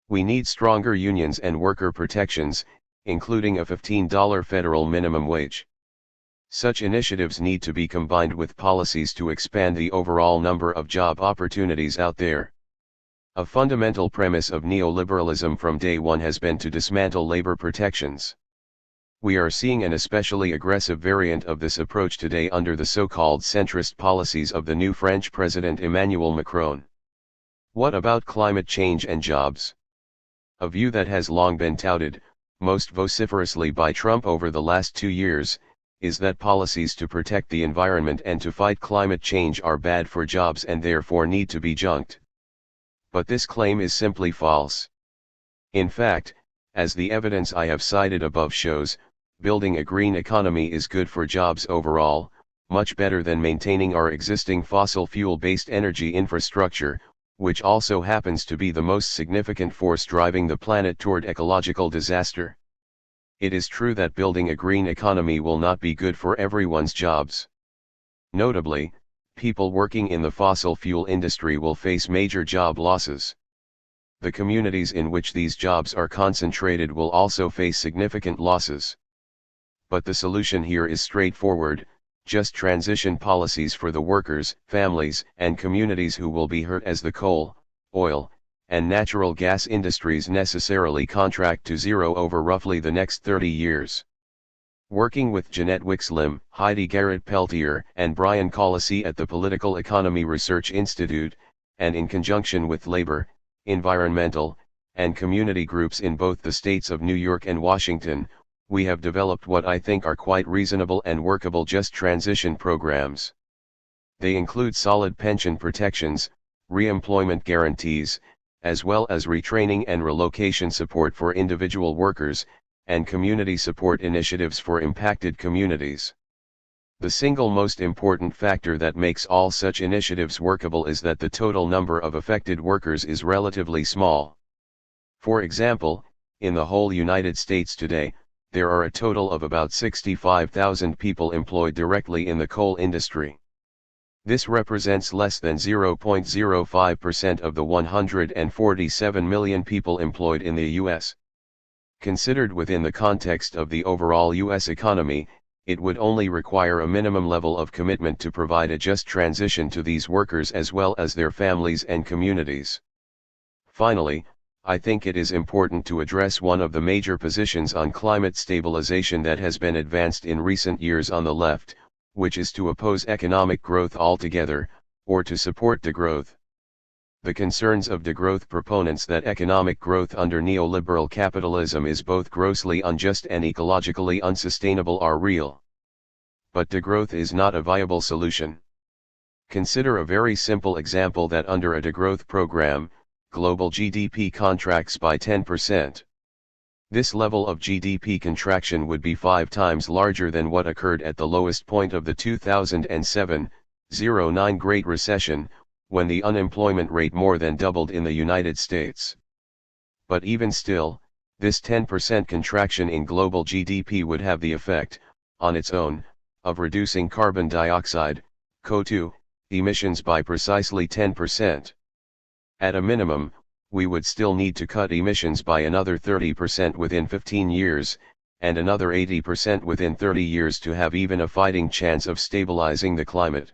We need stronger unions and worker protections, including a $15 federal minimum wage. Such initiatives need to be combined with policies to expand the overall number of job opportunities out there. A fundamental premise of neoliberalism from day one has been to dismantle labor protections. We are seeing an especially aggressive variant of this approach today under the so-called centrist policies of the new French President Emmanuel Macron. What about climate change and jobs? A view that has long been touted, most vociferously by Trump over the last 2 years, is that policies to protect the environment and to fight climate change are bad for jobs and therefore need to be junked. But this claim is simply false. In fact, as the evidence I have cited above shows, building a green economy is good for jobs overall, much better than maintaining our existing fossil fuel-based energy infrastructure, which also happens to be the most significant force driving the planet toward ecological disaster. It is true that building a green economy will not be good for everyone's jobs. Notably, people working in the fossil fuel industry will face major job losses. The communities in which these jobs are concentrated will also face significant losses. But the solution here is straightforward: just transition policies for the workers, families, and communities who will be hurt as the coal, oil, and natural gas industries necessarily contract to zero over roughly the next 30 years. Working with Jeanette Wixlim, Heidi Garrett-Peltier, and Brian Colisi at the Political Economy Research Institute, and in conjunction with labor, environmental, and community groups in both the states of New York and Washington, we have developed what I think are quite reasonable and workable just transition programs. They include solid pension protections, re-employment guarantees, as well as retraining and relocation support for individual workers, and community support initiatives for impacted communities. The single most important factor that makes all such initiatives workable is that the total number of affected workers is relatively small. For example, in the whole United States today, there are a total of about 65,000 people employed directly in the coal industry. This represents less than 0.05% of the 147 million people employed in the U.S. Considered within the context of the overall U.S. economy, it would only require a minimum level of commitment to provide a just transition to these workers as well as their families and communities. Finally, I think it is important to address one of the major positions on climate stabilization that has been advanced in recent years on the left, which is to oppose economic growth altogether, or to support degrowth. The concerns of degrowth proponents that economic growth under neoliberal capitalism is both grossly unjust and ecologically unsustainable are real. But degrowth is not a viable solution. Consider a very simple example that under a degrowth program, global GDP contracts by 10%. This level of GDP contraction would be 5 times larger than what occurred at the lowest point of the 2007-09 Great Recession, when the unemployment rate more than doubled in the United States. But even still, this 10% contraction in global GDP would have the effect, on its own, of reducing carbon dioxide, CO2, emissions by precisely 10%. At a minimum, we would still need to cut emissions by another 30% within 15 years, and another 80% within 30 years to have even a fighting chance of stabilizing the climate.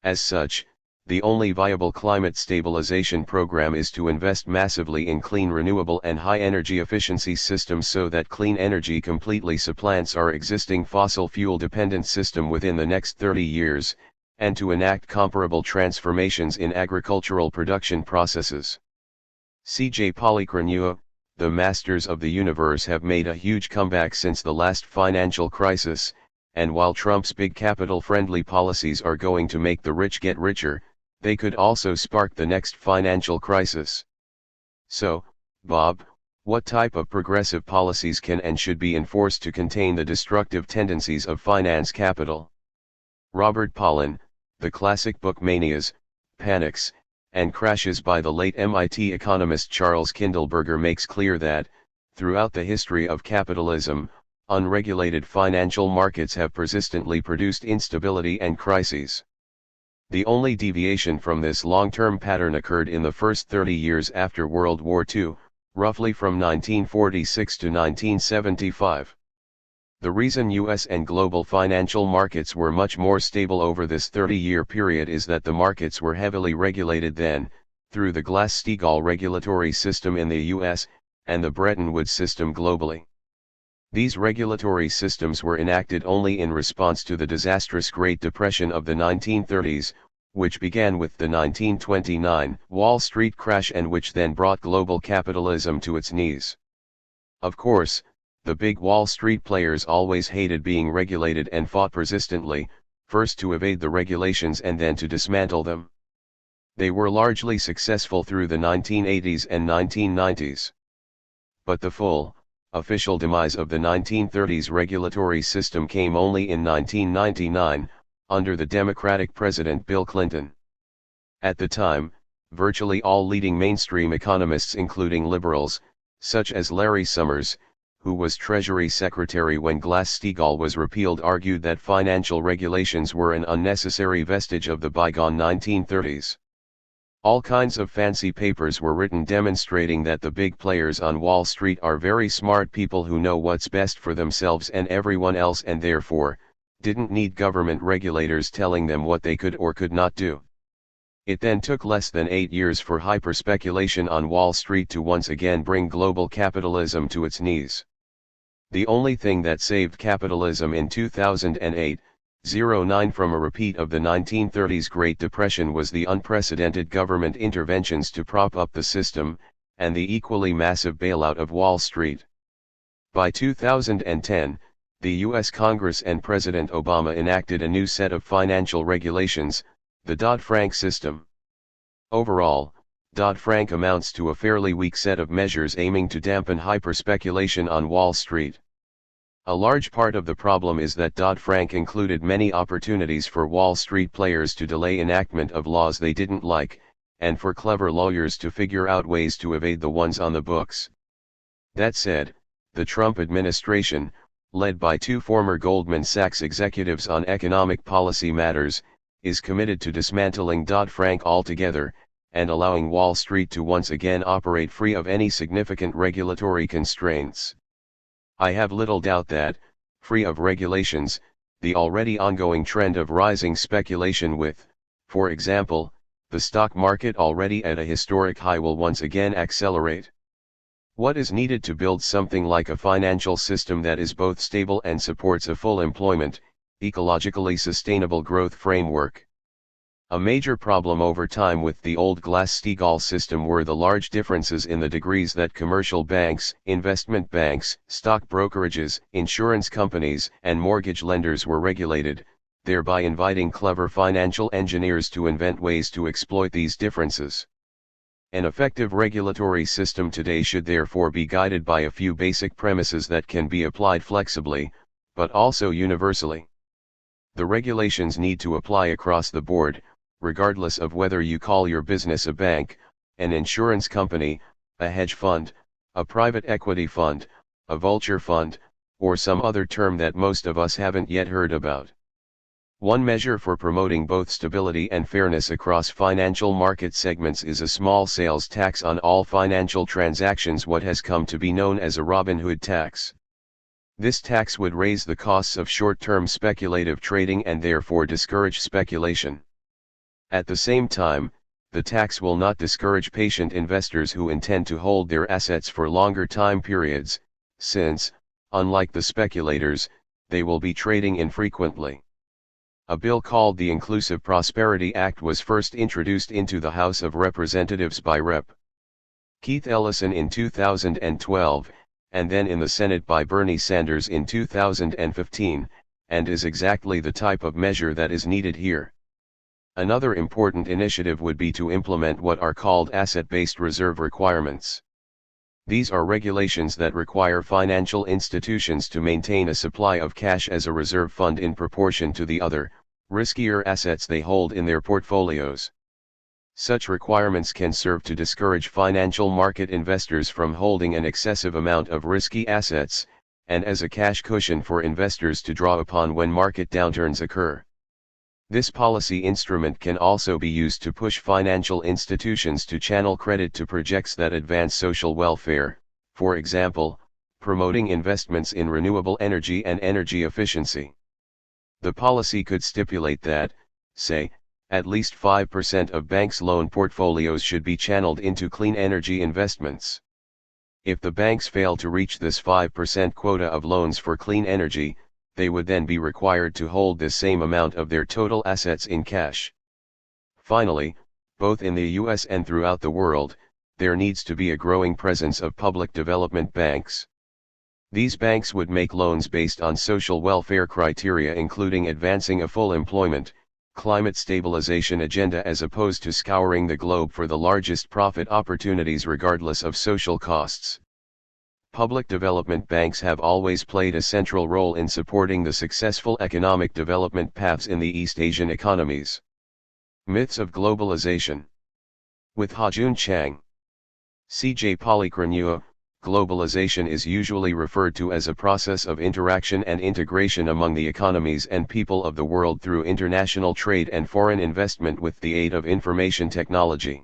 As such, the only viable climate stabilization program is to invest massively in clean renewable and high energy efficiency systems so that clean energy completely supplants our existing fossil fuel dependent system within the next 30 years, and to enact comparable transformations in agricultural production processes. C.J. Polychronua, the masters of the universe have made a huge comeback since the last financial crisis, and while Trump's big capital-friendly policies are going to make the rich get richer, they could also spark the next financial crisis. So, Bob, what type of progressive policies can and should be enforced to contain the destructive tendencies of finance capital? Robert Pollin, the classic book Manias, Panics, and Crashes by the late MIT economist Charles Kindleberger makes clear that, throughout the history of capitalism, unregulated financial markets have persistently produced instability and crises. The only deviation from this long-term pattern occurred in the first 30 years after World War II, roughly from 1946 to 1975. The reason U.S. and global financial markets were much more stable over this 30-year period is that the markets were heavily regulated then, through the Glass-Steagall regulatory system in the U.S., and the Bretton Woods system globally. These regulatory systems were enacted only in response to the disastrous Great Depression of the 1930s, which began with the 1929 Wall Street crash and which then brought global capitalism to its knees. Of course, the big Wall Street players always hated being regulated and fought persistently, first to evade the regulations and then to dismantle them. They were largely successful through the 1980s and 1990s. But the full, official demise of the 1930s regulatory system came only in 1999, under the Democratic President Bill Clinton. At the time, virtually all leading mainstream economists including liberals, such as Larry Summers, who was Treasury Secretary when Glass-Steagall was repealed, argued that financial regulations were an unnecessary vestige of the bygone 1930s. All kinds of fancy papers were written demonstrating that the big players on Wall Street are very smart people who know what's best for themselves and everyone else and therefore, didn't need government regulators telling them what they could or could not do. It then took less than 8 years for hyper-speculation on Wall Street to once again bring global capitalism to its knees. The only thing that saved capitalism in 2008, 09 From a repeat of the 1930s Great Depression was the unprecedented government interventions to prop up the system, and the equally massive bailout of Wall Street. By 2010, the U.S. Congress and President Obama enacted a new set of financial regulations, the Dodd-Frank system. Overall, Dodd-Frank amounts to a fairly weak set of measures aiming to dampen hyper-speculation on Wall Street. A large part of the problem is that Dodd-Frank included many opportunities for Wall Street players to delay enactment of laws they didn't like, and for clever lawyers to figure out ways to evade the ones on the books. That said, the Trump administration, led by two former Goldman Sachs executives on economic policy matters, is committed to dismantling Dodd-Frank altogether, and allowing Wall Street to once again operate free of any significant regulatory constraints. I have little doubt that, free of regulations, the already ongoing trend of rising speculation with, for example, the stock market already at a historic high will once again accelerate. What is needed to build something like a financial system that is both stable and supports a full employment, ecologically sustainable growth framework? A major problem over time with the old Glass-Steagall system were the large differences in the degrees that commercial banks, investment banks, stock brokerages, insurance companies, and mortgage lenders were regulated, thereby inviting clever financial engineers to invent ways to exploit these differences. An effective regulatory system today should therefore be guided by a few basic premises that can be applied flexibly, but also universally. The regulations need to apply across the board, regardless of whether you call your business a bank, an insurance company, a hedge fund, a private equity fund, a vulture fund, or some other term that most of us haven't yet heard about. One measure for promoting both stability and fairness across financial market segments is a small sales tax on all financial transactions, what has come to be known as a Robin Hood tax. This tax would raise the costs of short-term speculative trading and therefore discourage speculation. At the same time, the tax will not discourage patient investors who intend to hold their assets for longer time periods, since, unlike the speculators, they will be trading infrequently. A bill called the Inclusive Prosperity Act was first introduced into the House of Representatives by Rep. Keith Ellison in 2012, and then in the Senate by Bernie Sanders in 2015, and is exactly the type of measure that is needed here. Another important initiative would be to implement what are called asset-based reserve requirements. These are regulations that require financial institutions to maintain a supply of cash as a reserve fund in proportion to the other, riskier assets they hold in their portfolios. Such requirements can serve to discourage financial market investors from holding an excessive amount of risky assets, and as a cash cushion for investors to draw upon when market downturns occur. This policy instrument can also be used to push financial institutions to channel credit to projects that advance social welfare, for example, promoting investments in renewable energy and energy efficiency. The policy could stipulate that, say, at least 5% of banks' loan portfolios should be channeled into clean energy investments. If the banks fail to reach this 5% quota of loans for clean energy, they would then be required to hold the same amount of their total assets in cash. Finally, both in the US and throughout the world, there needs to be a growing presence of public development banks. These banks would make loans based on social welfare criteria, including advancing a full employment, climate stabilization agenda as opposed to scouring the globe for the largest profit opportunities regardless of social costs. Public development banks have always played a central role in supporting the successful economic development paths in the East Asian economies. Myths of globalization. With Ha-Joon Chang. C.J. Polychronua, globalization is usually referred to as a process of interaction and integration among the economies and people of the world through international trade and foreign investment with the aid of information technology.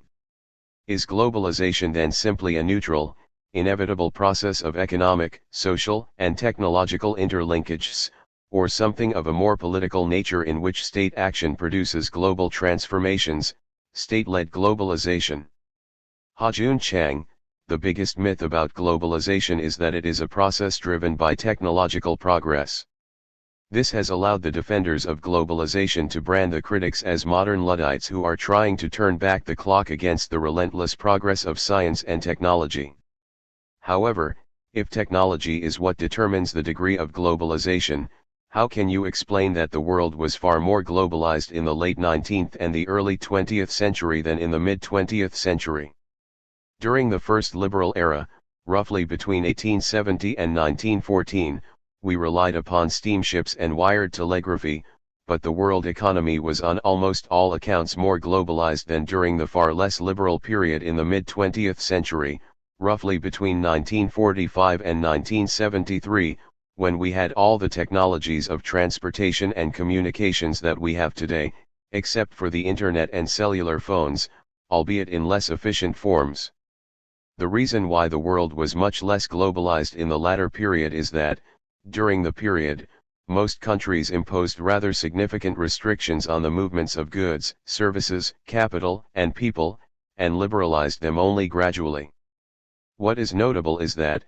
Is globalization then simply a neutral, inevitable process of economic, social, and technological interlinkages, or something of a more political nature in which state action produces global transformations, state-led globalization? Ha-Joon Chang, the biggest myth about globalization is that it is a process driven by technological progress. This has allowed the defenders of globalization to brand the critics as modern Luddites who are trying to turn back the clock against the relentless progress of science and technology. However, if technology is what determines the degree of globalization, how can you explain that the world was far more globalized in the late 19th and the early 20th century than in the mid-20th century? During the first liberal era, roughly between 1870 and 1914, we relied upon steamships and wired telegraphy, but the world economy was on almost all accounts more globalized than during the far less liberal period in the mid-20th century, roughly between 1945 and 1973, when we had all the technologies of transportation and communications that we have today, except for the internet and cellular phones, albeit in less efficient forms. The reason why the world was much less globalized in the latter period is that, during the period, most countries imposed rather significant restrictions on the movements of goods, services, capital, and people, and liberalized them only gradually. What is notable is that,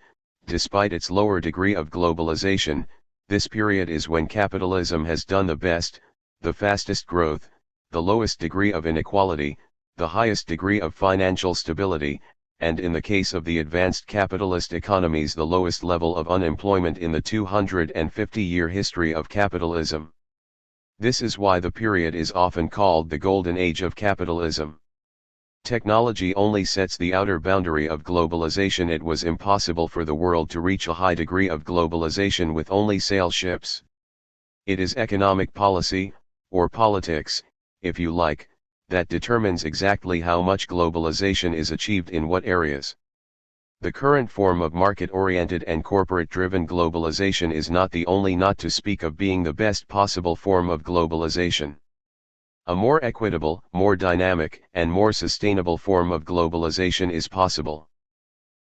despite its lower degree of globalization, this period is when capitalism has done the best, the fastest growth, the lowest degree of inequality, the highest degree of financial stability, and in the case of the advanced capitalist economies the lowest level of unemployment in the 250-year history of capitalism. This is why the period is often called the Golden Age of capitalism. Technology only sets the outer boundary of globalization. It was impossible for the world to reach a high degree of globalization with only sail ships. It is economic policy, or politics, if you like, that determines exactly how much globalization is achieved in what areas. The current form of market-oriented and corporate-driven globalization is not the only, not to speak of being the best possible form of globalization. A more equitable, more dynamic, and more sustainable form of globalization is possible.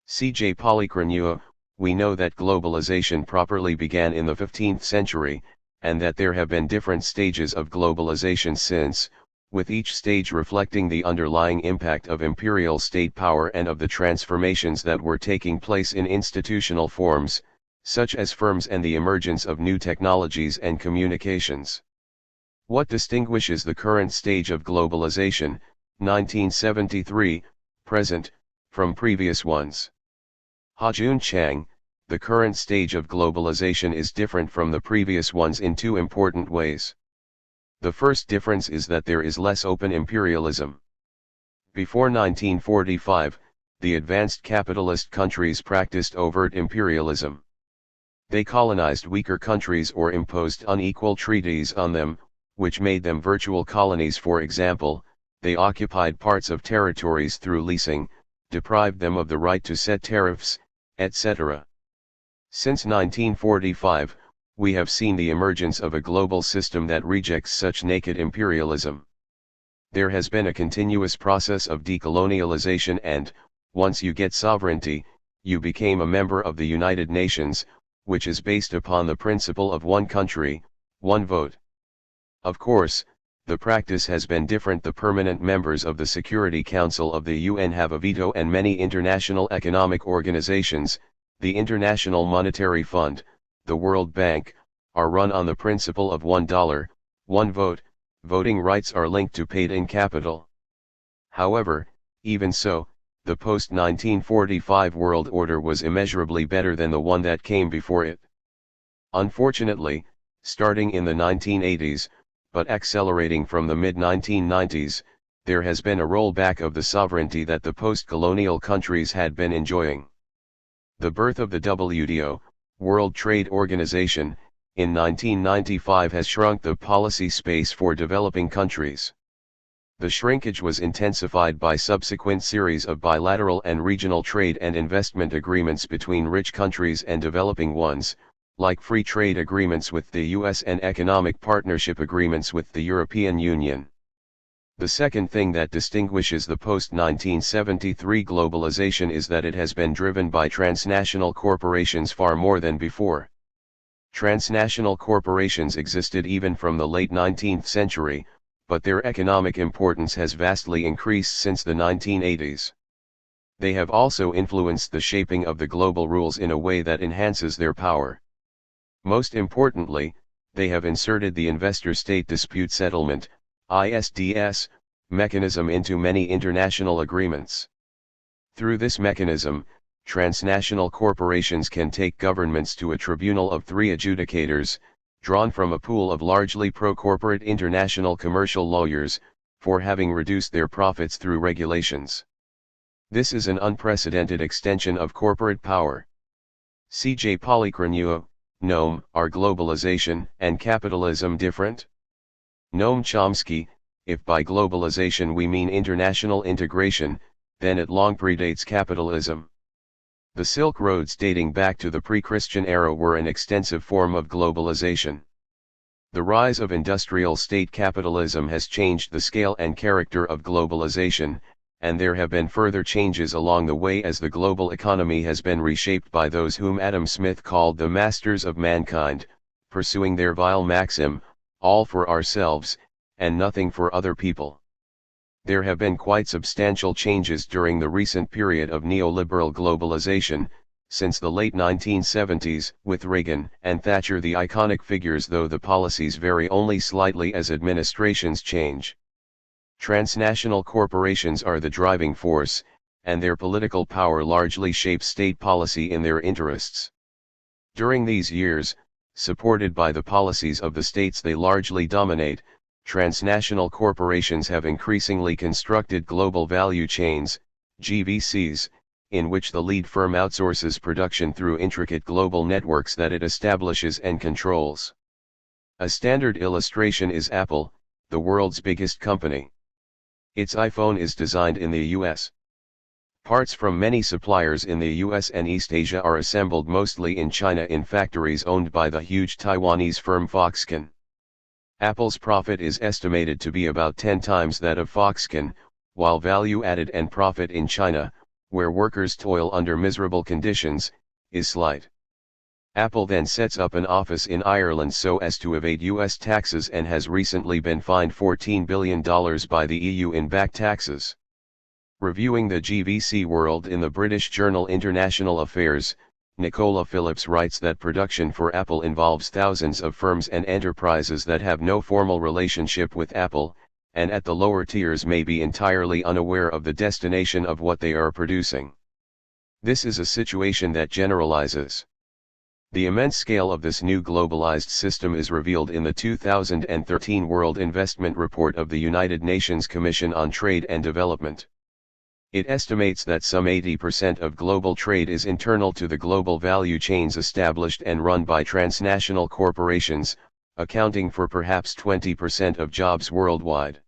C.J. Polychronua, we know that globalization properly began in the 15th century, and that there have been different stages of globalization since, with each stage reflecting the underlying impact of imperial state power and of the transformations that were taking place in institutional forms, such as firms, and the emergence of new technologies and communications. What distinguishes the current stage of globalization, 1973, present, from previous ones? Ha-Joon Chang, the current stage of globalization is different from the previous ones in two important ways. The first difference is that there is less open imperialism. Before 1945, the advanced capitalist countries practiced overt imperialism. They colonized weaker countries or imposed unequal treaties on them, which made them virtual colonies. For example, they occupied parts of territories through leasing, deprived them of the right to set tariffs, etc. Since 1945, we have seen the emergence of a global system that rejects such naked imperialism. There has been a continuous process of decolonialization, and, once you get sovereignty, you became a member of the United Nations, which is based upon the principle of one country, one vote. Of course, the practice has been different. The permanent members of the Security Council of the UN have a veto, and many international economic organizations, the International Monetary Fund, the World Bank, are run on the principle of $1, one vote. Voting rights are linked to paid-in capital. However, even so, the post-1945 world order was immeasurably better than the one that came before it. Unfortunately, starting in the 1980s, but accelerating from the mid-1990s, there has been a rollback of the sovereignty that the post-colonial countries had been enjoying. The birth of the WTO, World Trade Organization, in 1995 has shrunk the policy space for developing countries. The shrinkage was intensified by subsequent series of bilateral and regional trade and investment agreements between rich countries and developing ones, like free trade agreements with the US and economic partnership agreements with the European Union. The second thing that distinguishes the post-1973 globalization is that it has been driven by transnational corporations far more than before. Transnational corporations existed even from the late 19th century, but their economic importance has vastly increased since the 1980s. They have also influenced the shaping of the global rules in a way that enhances their power. Most importantly, they have inserted the Investor-State Dispute Settlement, ISDS, mechanism into many international agreements. Through this mechanism, transnational corporations can take governments to a tribunal of 3 adjudicators, drawn from a pool of largely pro-corporate international commercial lawyers, for having reduced their profits through regulations. This is an unprecedented extension of corporate power. C.J. Polychronua, Noam, are globalization and capitalism different? Noam Chomsky, if by globalization we mean international integration, then it long predates capitalism. The Silk Roads dating back to the pre-Christian era were an extensive form of globalization. The rise of industrial state capitalism has changed the scale and character of globalization, and there have been further changes along the way as the global economy has been reshaped by those whom Adam Smith called the masters of mankind, pursuing their vile maxim, all for ourselves, and nothing for other people. There have been quite substantial changes during the recent period of neoliberal globalization, since the late 1970s, with Reagan and Thatcher the iconic figures, though the policies vary only slightly as administrations change. Transnational corporations are the driving force, and their political power largely shapes state policy in their interests. During these years, supported by the policies of the states they largely dominate, transnational corporations have increasingly constructed global value chains, GVCs, in which the lead firm outsources production through intricate global networks that it establishes and controls. A standard illustration is Apple, the world's biggest company. Its iPhone is designed in the US. Parts from many suppliers in the US and East Asia are assembled mostly in China in factories owned by the huge Taiwanese firm Foxconn. Apple's profit is estimated to be about 10 times that of Foxconn, while value added and profit in China, where workers toil under miserable conditions, is slight. Apple then sets up an office in Ireland so as to evade US taxes and has recently been fined $14 billion by the EU in back taxes. Reviewing the GVC world in the British journal International Affairs, Nicola Phillips writes that production for Apple involves thousands of firms and enterprises that have no formal relationship with Apple, and at the lower tiers may be entirely unaware of the destination of what they are producing. This is a situation that generalizes. The immense scale of this new globalized system is revealed in the 2013 World Investment Report of the United Nations Commission on Trade and Development. It estimates that some 80% of global trade is internal to the global value chains established and run by transnational corporations, accounting for perhaps 20% of jobs worldwide.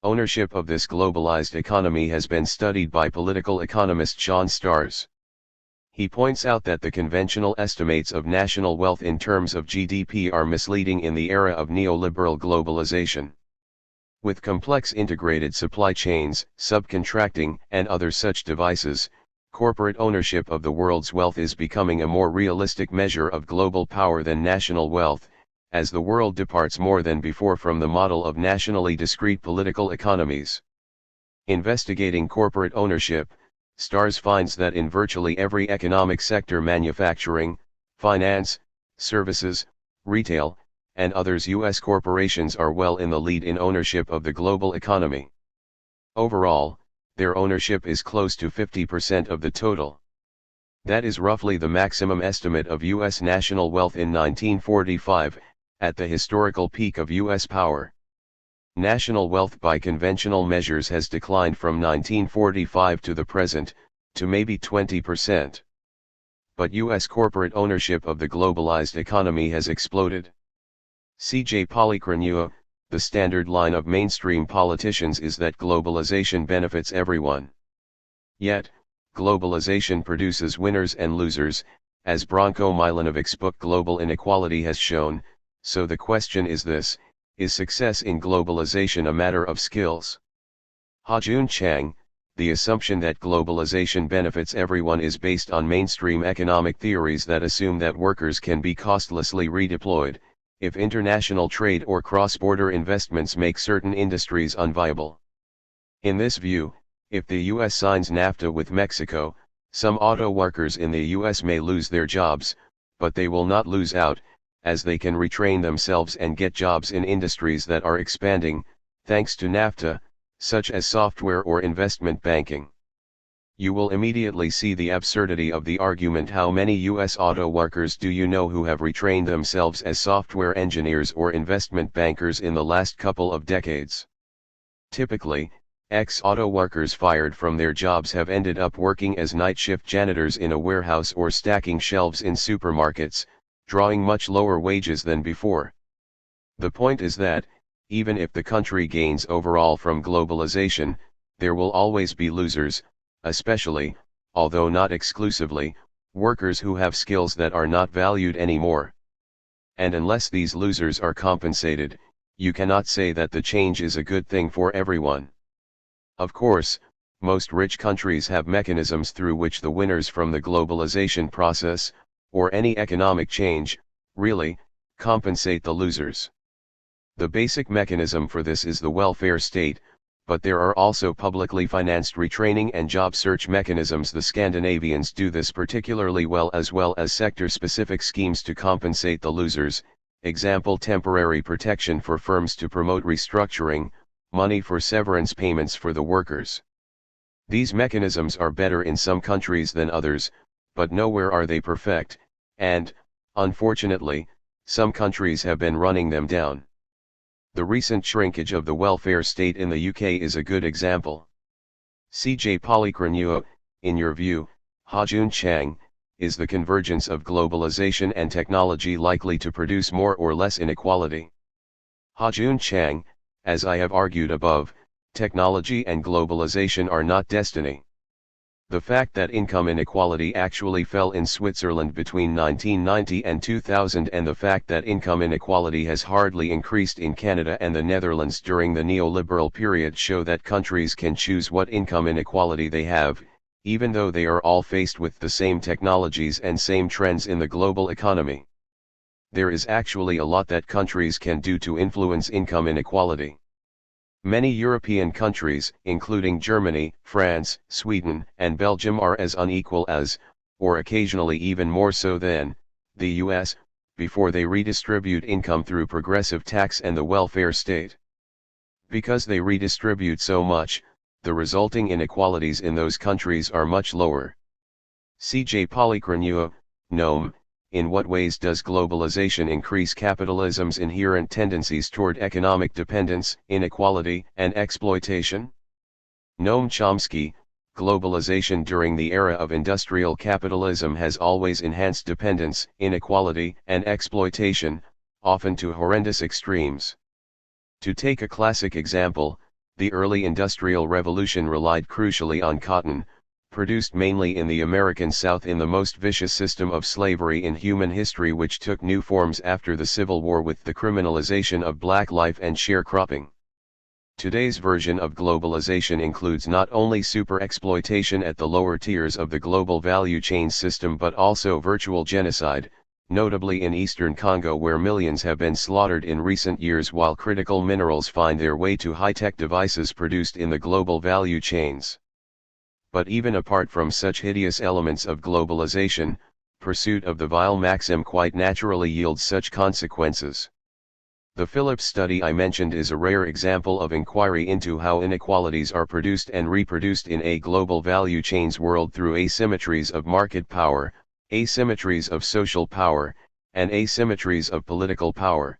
Ownership of this globalized economy has been studied by political economist Sean Starrs. He points out that the conventional estimates of national wealth in terms of GDP are misleading in the era of neoliberal globalization. With complex integrated supply chains, subcontracting, and other such devices, corporate ownership of the world's wealth is becoming a more realistic measure of global power than national wealth, as the world departs more than before from the model of nationally discrete political economies. Investigating corporate ownership, Starrs finds that in virtually every economic sector, manufacturing, finance, services, retail, and others, U.S. corporations are well in the lead in ownership of the global economy. Overall, their ownership is close to 50% of the total. That is roughly the maximum estimate of U.S. national wealth in 1945, at the historical peak of U.S. power. National wealth by conventional measures has declined from 1945 to the present, to maybe 20%. But U.S. corporate ownership of the globalized economy has exploded. C.J. Polychronua, the standard line of mainstream politicians is that globalization benefits everyone. Yet, globalization produces winners and losers, as Branko Milanovic's book Global Inequality has shown, so the question is this: is success in globalization a matter of skills? Ha-Joon Chang, the assumption that globalization benefits everyone is based on mainstream economic theories that assume that workers can be costlessly redeployed, if international trade or cross-border investments make certain industries unviable. In this view, if the U.S. signs NAFTA with Mexico, some auto workers in the U.S. may lose their jobs, but they will not lose out, as they can retrain themselves and get jobs in industries that are expanding, thanks to NAFTA, such as software or investment banking. You will immediately see the absurdity of the argument. How many US auto workers do you know who have retrained themselves as software engineers or investment bankers in the last couple of decades? Typically, ex-auto workers fired from their jobs have ended up working as night shift janitors in a warehouse or stacking shelves in supermarkets, drawing much lower wages than before. The point is that, even if the country gains overall from globalization, there will always be losers, especially, although not exclusively, workers who have skills that are not valued anymore. And unless these losers are compensated, you cannot say that the change is a good thing for everyone. Of course, most rich countries have mechanisms through which the winners from the globalization process, or any economic change, really, compensate the losers. The basic mechanism for this is the welfare state, but there are also publicly financed retraining and job search mechanisms. The Scandinavians do this particularly well as sector-specific schemes to compensate the losers, example temporary protection for firms to promote restructuring, money for severance payments for the workers. These mechanisms are better in some countries than others, but nowhere are they perfect, and, unfortunately, some countries have been running them down. The recent shrinkage of the welfare state in the UK is a good example. CJ Polychronua, in your view, Ha-Joon Chang, is the convergence of globalization and technology likely to produce more or less inequality? Ha-Joon Chang, as I have argued above, technology and globalization are not destiny. The fact that income inequality actually fell in Switzerland between 1990 and 2000, and the fact that income inequality has hardly increased in Canada and the Netherlands during the neoliberal period show that countries can choose what income inequality they have, even though they are all faced with the same technologies and same trends in the global economy. There is actually a lot that countries can do to influence income inequality. Many European countries, including Germany, France, Sweden, and Belgium, are as unequal as, or occasionally even more so than, the US, before they redistribute income through progressive tax and the welfare state. Because they redistribute so much, the resulting inequalities in those countries are much lower. CJ Polychronua, Noam, in what ways does globalization increase capitalism's inherent tendencies toward economic dependence, inequality, and exploitation? Noam Chomsky, globalization during the era of industrial capitalism has always enhanced dependence, inequality, and exploitation, often to horrendous extremes. To take a classic example, the early Industrial Revolution relied crucially on cotton, produced mainly in the American South in the most vicious system of slavery in human history, which took new forms after the Civil War with the criminalization of black life and sharecropping. Today's version of globalization includes not only super-exploitation at the lower tiers of the global value chain system but also virtual genocide, notably in eastern Congo, where millions have been slaughtered in recent years while critical minerals find their way to high-tech devices produced in the global value chains. But even apart from such hideous elements of globalization, pursuit of the vile maxim quite naturally yields such consequences. The Phillips study I mentioned is a rare example of inquiry into how inequalities are produced and reproduced in a global value chains world through asymmetries of market power, asymmetries of social power, and asymmetries of political power.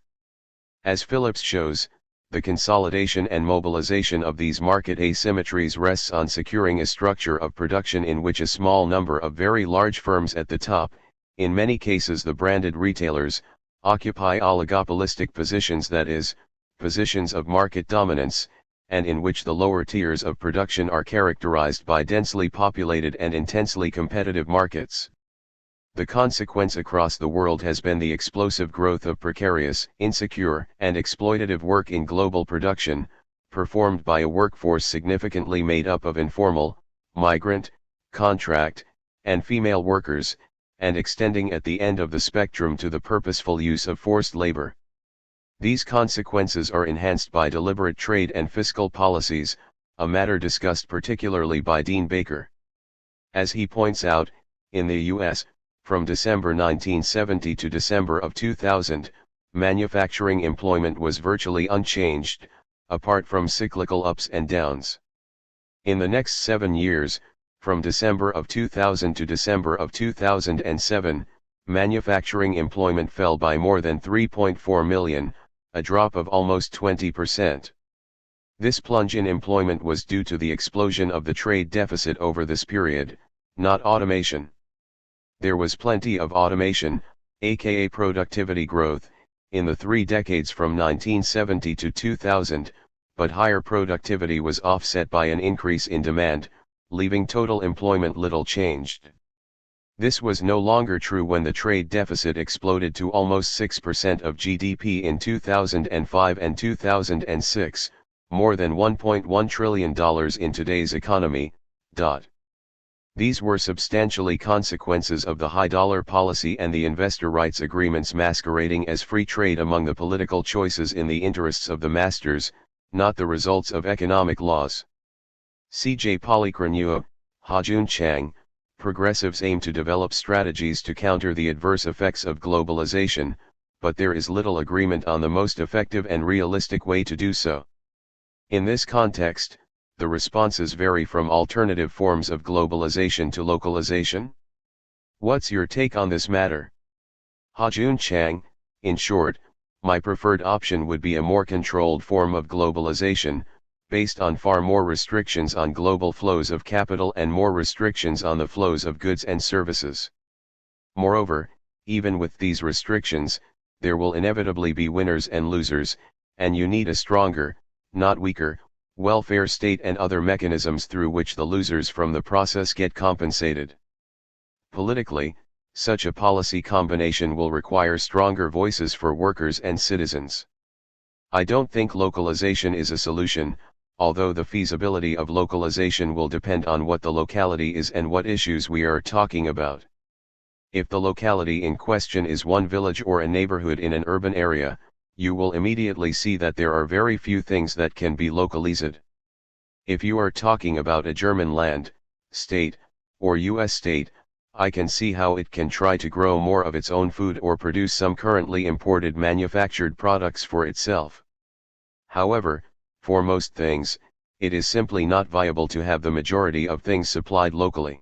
As Phillips shows, the consolidation and mobilization of these market asymmetries rests on securing a structure of production in which a small number of very large firms at the top, in many cases the branded retailers, occupy oligopolistic positions, that is, positions of market dominance, and in which the lower tiers of production are characterized by densely populated and intensely competitive markets. The consequence across the world has been the explosive growth of precarious, insecure, and exploitative work in global production, performed by a workforce significantly made up of informal, migrant, contract, and female workers, and extending at the end of the spectrum to the purposeful use of forced labor. These consequences are enhanced by deliberate trade and fiscal policies, a matter discussed particularly by Dean Baker. As he points out, in the US, From December 1970 to December of 2000, manufacturing employment was virtually unchanged, apart from cyclical ups and downs. In the next 7 years, from December of 2000 to December of 2007, manufacturing employment fell by more than 3.4 million, a drop of almost 20%. This plunge in employment was due to the explosion of the trade deficit over this period, not automation. There was plenty of automation, aka productivity growth, in the 3 decades from 1970 to 2000, but higher productivity was offset by an increase in demand, leaving total employment little changed. This was no longer true when the trade deficit exploded to almost 6% of GDP in 2005 and 2006, more than $1.1 trillion in today's economy. These were substantially consequences of the high dollar policy and the investor rights agreements masquerading as free trade among the political choices in the interests of the masters, not the results of economic laws. C.J. Polychronua, Ha-Joon Chang, progressives aim to develop strategies to counter the adverse effects of globalization, but there is little agreement on the most effective and realistic way to do so. In this context, the responses vary from alternative forms of globalization to localization. What's your take on this matter? Ha-Joon Chang, in short, my preferred option would be a more controlled form of globalization, based on far more restrictions on global flows of capital and more restrictions on the flows of goods and services. Moreover, even with these restrictions, there will inevitably be winners and losers, and you need a stronger, not weaker, welfare state and other mechanisms through which the losers from the process get compensated. Politically, such a policy combination will require stronger voices for workers and citizens. I don't think localization is a solution, although the feasibility of localization will depend on what the locality is and what issues we are talking about. If the locality in question is one village or a neighborhood in an urban area, you will immediately see that there are very few things that can be localized. If you are talking about a German land, state, or US state, I can see how it can try to grow more of its own food or produce some currently imported manufactured products for itself. However, for most things, it is simply not viable to have the majority of things supplied locally.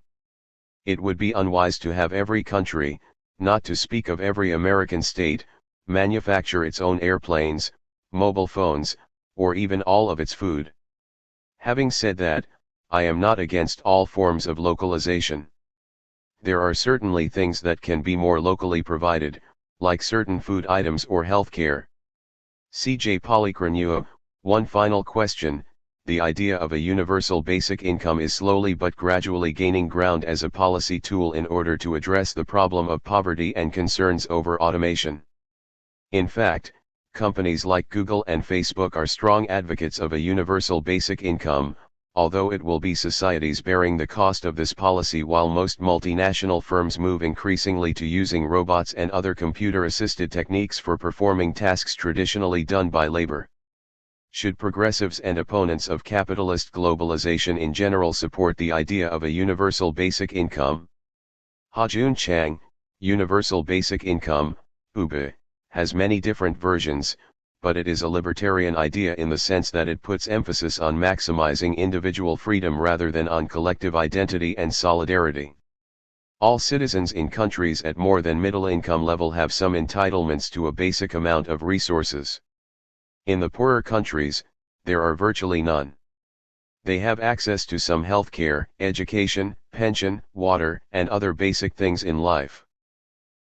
It would be unwise to have every country, not to speak of every American state, manufacture its own airplanes, mobile phones, or even all of its food. Having said that, I am not against all forms of localization. There are certainly things that can be more locally provided, like certain food items or healthcare. C.J. Polychronua, one final question. The idea of a universal basic income is slowly but gradually gaining ground as a policy tool in order to address the problem of poverty and concerns over automation. In fact, companies like Google and Facebook are strong advocates of a universal basic income, although it will be societies bearing the cost of this policy while most multinational firms move increasingly to using robots and other computer-assisted techniques for performing tasks traditionally done by labor. Should progressives and opponents of capitalist globalization in general support the idea of a universal basic income? Ha-Joon Chang, Universal Basic Income, UBI, has many different versions, but it is a libertarian idea in the sense that it puts emphasis on maximizing individual freedom rather than on collective identity and solidarity. All citizens in countries at more than middle income level have some entitlements to a basic amount of resources. In the poorer countries, there are virtually none. They have access to some healthcare, education, pension, water, and other basic things in life.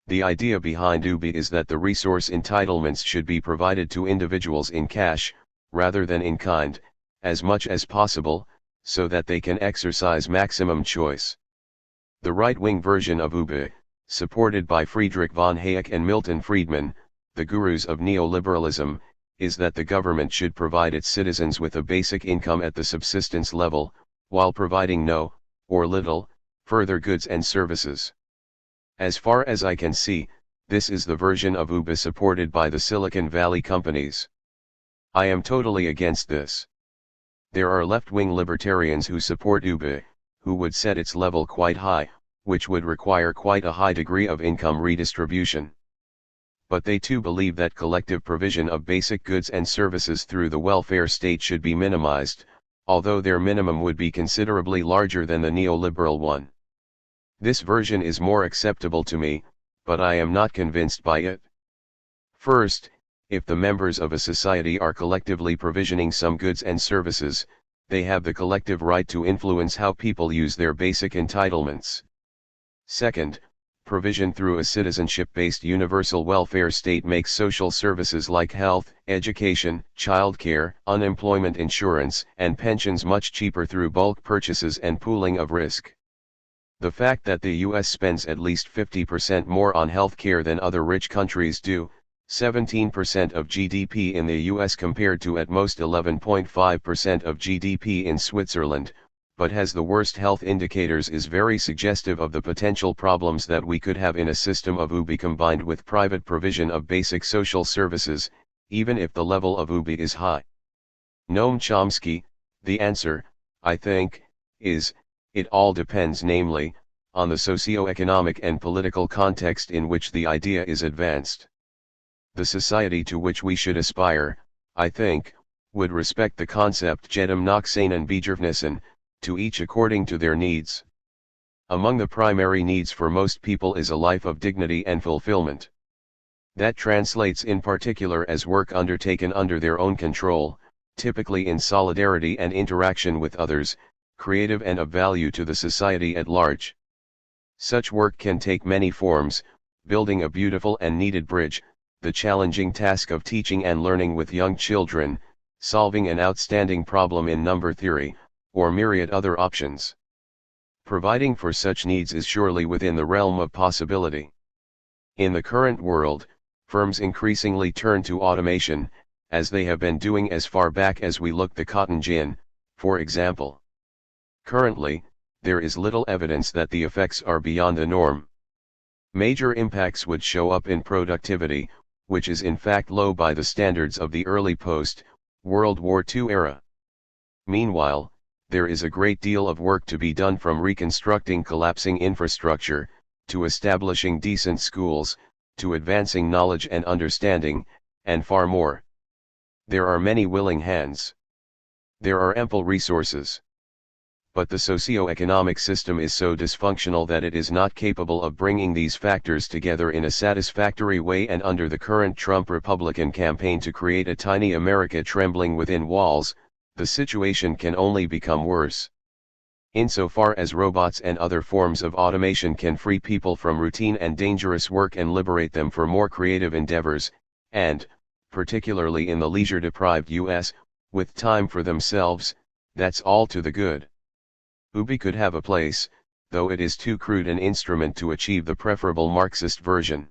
The idea behind UBI is that the resource entitlements should be provided to individuals in cash, rather than in kind, as much as possible, so that they can exercise maximum choice. The right-wing version of UBI, supported by Friedrich von Hayek and Milton Friedman, the gurus of neoliberalism, is that the government should provide its citizens with a basic income at the subsistence level, while providing no, or little, further goods and services. As far as I can see, this is the version of UBI supported by the Silicon Valley companies. I am totally against this. There are left-wing libertarians who support UBI, who would set its level quite high, which would require quite a high degree of income redistribution. But they too believe that collective provision of basic goods and services through the welfare state should be minimized, although their minimum would be considerably larger than the neoliberal one. This version is more acceptable to me, but I am not convinced by it. First, if the members of a society are collectively provisioning some goods and services, they have the collective right to influence how people use their basic entitlements. Second, provision through a citizenship-based universal welfare state makes social services like health, education, childcare, unemployment insurance, and pensions much cheaper through bulk purchases and pooling of risk. The fact that the US spends at least 50% more on healthcare than other rich countries do, 17% of GDP in the US compared to at most 11.5% of GDP in Switzerland, but has the worst health indicators, is very suggestive of the potential problems that we could have in a system of UBI combined with private provision of basic social services, even if the level of UBI is high. Noam Chomsky, the answer, I think, is, it all depends, namely, on the socio-economic and political context in which the idea is advanced. The society to which we should aspire, I think, would respect the concept jedem nach seinen Bedürfnissen, to each according to their needs. Among the primary needs for most people is a life of dignity and fulfillment. That translates in particular as work undertaken under their own control, typically in solidarity and interaction with others, creative and of value to the society at large. Such work can take many forms: building a beautiful and needed bridge, the challenging task of teaching and learning with young children, solving an outstanding problem in number theory, or myriad other options. Providing for such needs is surely within the realm of possibility. In the current world, firms increasingly turn to automation, as they have been doing as far back as we look the cotton gin, for example. Currently, there is little evidence that the effects are beyond the norm. Major impacts would show up in productivity, which is in fact low by the standards of the early post-World War II era. Meanwhile, there is a great deal of work to be done, from reconstructing collapsing infrastructure, to establishing decent schools, to advancing knowledge and understanding, and far more. There are many willing hands. There are ample resources. But the socio-economic system is so dysfunctional that it is not capable of bringing these factors together in a satisfactory way, and under the current Trump Republican campaign to create a tiny America trembling within walls, the situation can only become worse. Insofar as robots and other forms of automation can free people from routine and dangerous work and liberate them for more creative endeavors, and, particularly in the leisure-deprived US, with time for themselves, that's all to the good. UBI could have a place, though it is too crude an instrument to achieve the preferable Marxist version.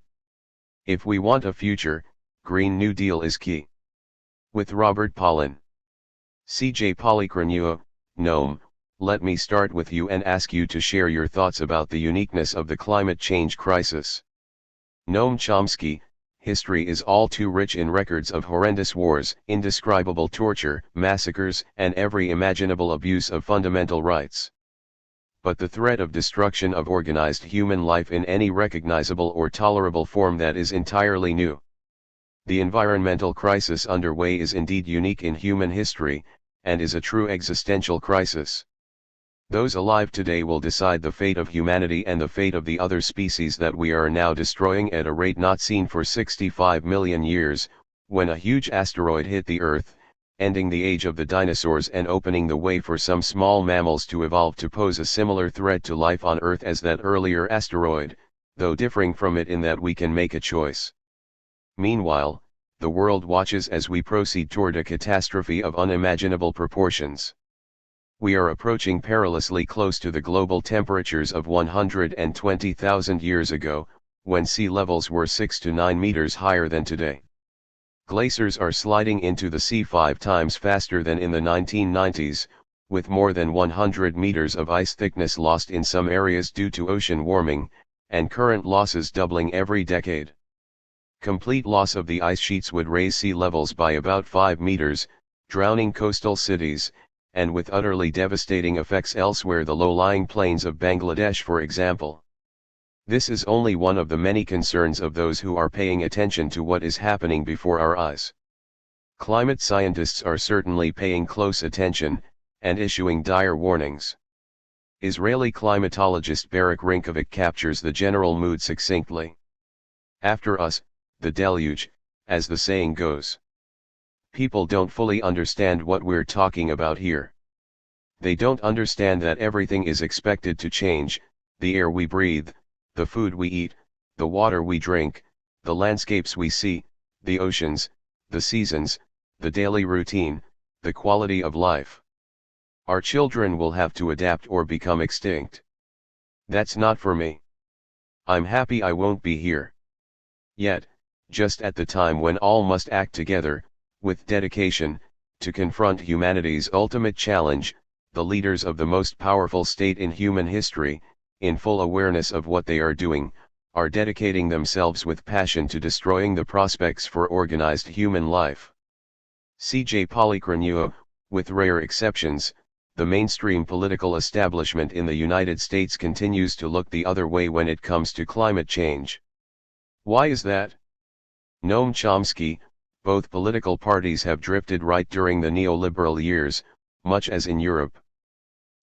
If we want a future, Green New Deal is key. With Robert Pollin. CJ Polychronua, Noam, let me start with you and ask you to share your thoughts about the uniqueness of the climate change crisis. Noam Chomsky, history is all too rich in records of horrendous wars, indescribable torture, massacres, and every imaginable abuse of fundamental rights. But the threat of destruction of organized human life in any recognizable or tolerable form, that is entirely new. The environmental crisis underway is indeed unique in human history, and is a true existential crisis. Those alive today will decide the fate of humanity and the fate of the other species that we are now destroying at a rate not seen for 65 million years, when a huge asteroid hit the Earth, ending the age of the dinosaurs and opening the way for some small mammals to evolve to pose a similar threat to life on Earth as that earlier asteroid, though differing from it in that we can make a choice. Meanwhile, the world watches as we proceed toward a catastrophe of unimaginable proportions. We are approaching perilously close to the global temperatures of 120,000 years ago, when sea levels were 6 to 9 meters higher than today. Glaciers are sliding into the sea 5 times faster than in the 1990s, with more than 100 meters of ice thickness lost in some areas due to ocean warming, and current losses doubling every decade. Complete loss of the ice sheets would raise sea levels by about 5 meters, drowning coastal cities, and with utterly devastating effects elsewhere, the low-lying plains of Bangladesh for example. This is only one of the many concerns of those who are paying attention to what is happening before our eyes. Climate scientists are certainly paying close attention, and issuing dire warnings. Israeli climatologist Barak Rinkovic captures the general mood succinctly. After us, the deluge, as the saying goes. People don't fully understand what we're talking about here. They don't understand that everything is expected to change: the air we breathe, the food we eat, the water we drink, the landscapes we see, the oceans, the seasons, the daily routine, the quality of life. Our children will have to adapt or become extinct. That's not for me. I'm happy I won't be here. Yet, just at the time when all must act together, with dedication, to confront humanity's ultimate challenge, the leaders of the most powerful state in human history, in full awareness of what they are doing, are dedicating themselves with passion to destroying the prospects for organized human life. C.J. Polychronio, with rare exceptions, the mainstream political establishment in the United States continues to look the other way when it comes to climate change. Why is that? Noam Chomsky, both political parties have drifted right during the neoliberal years, much as in Europe.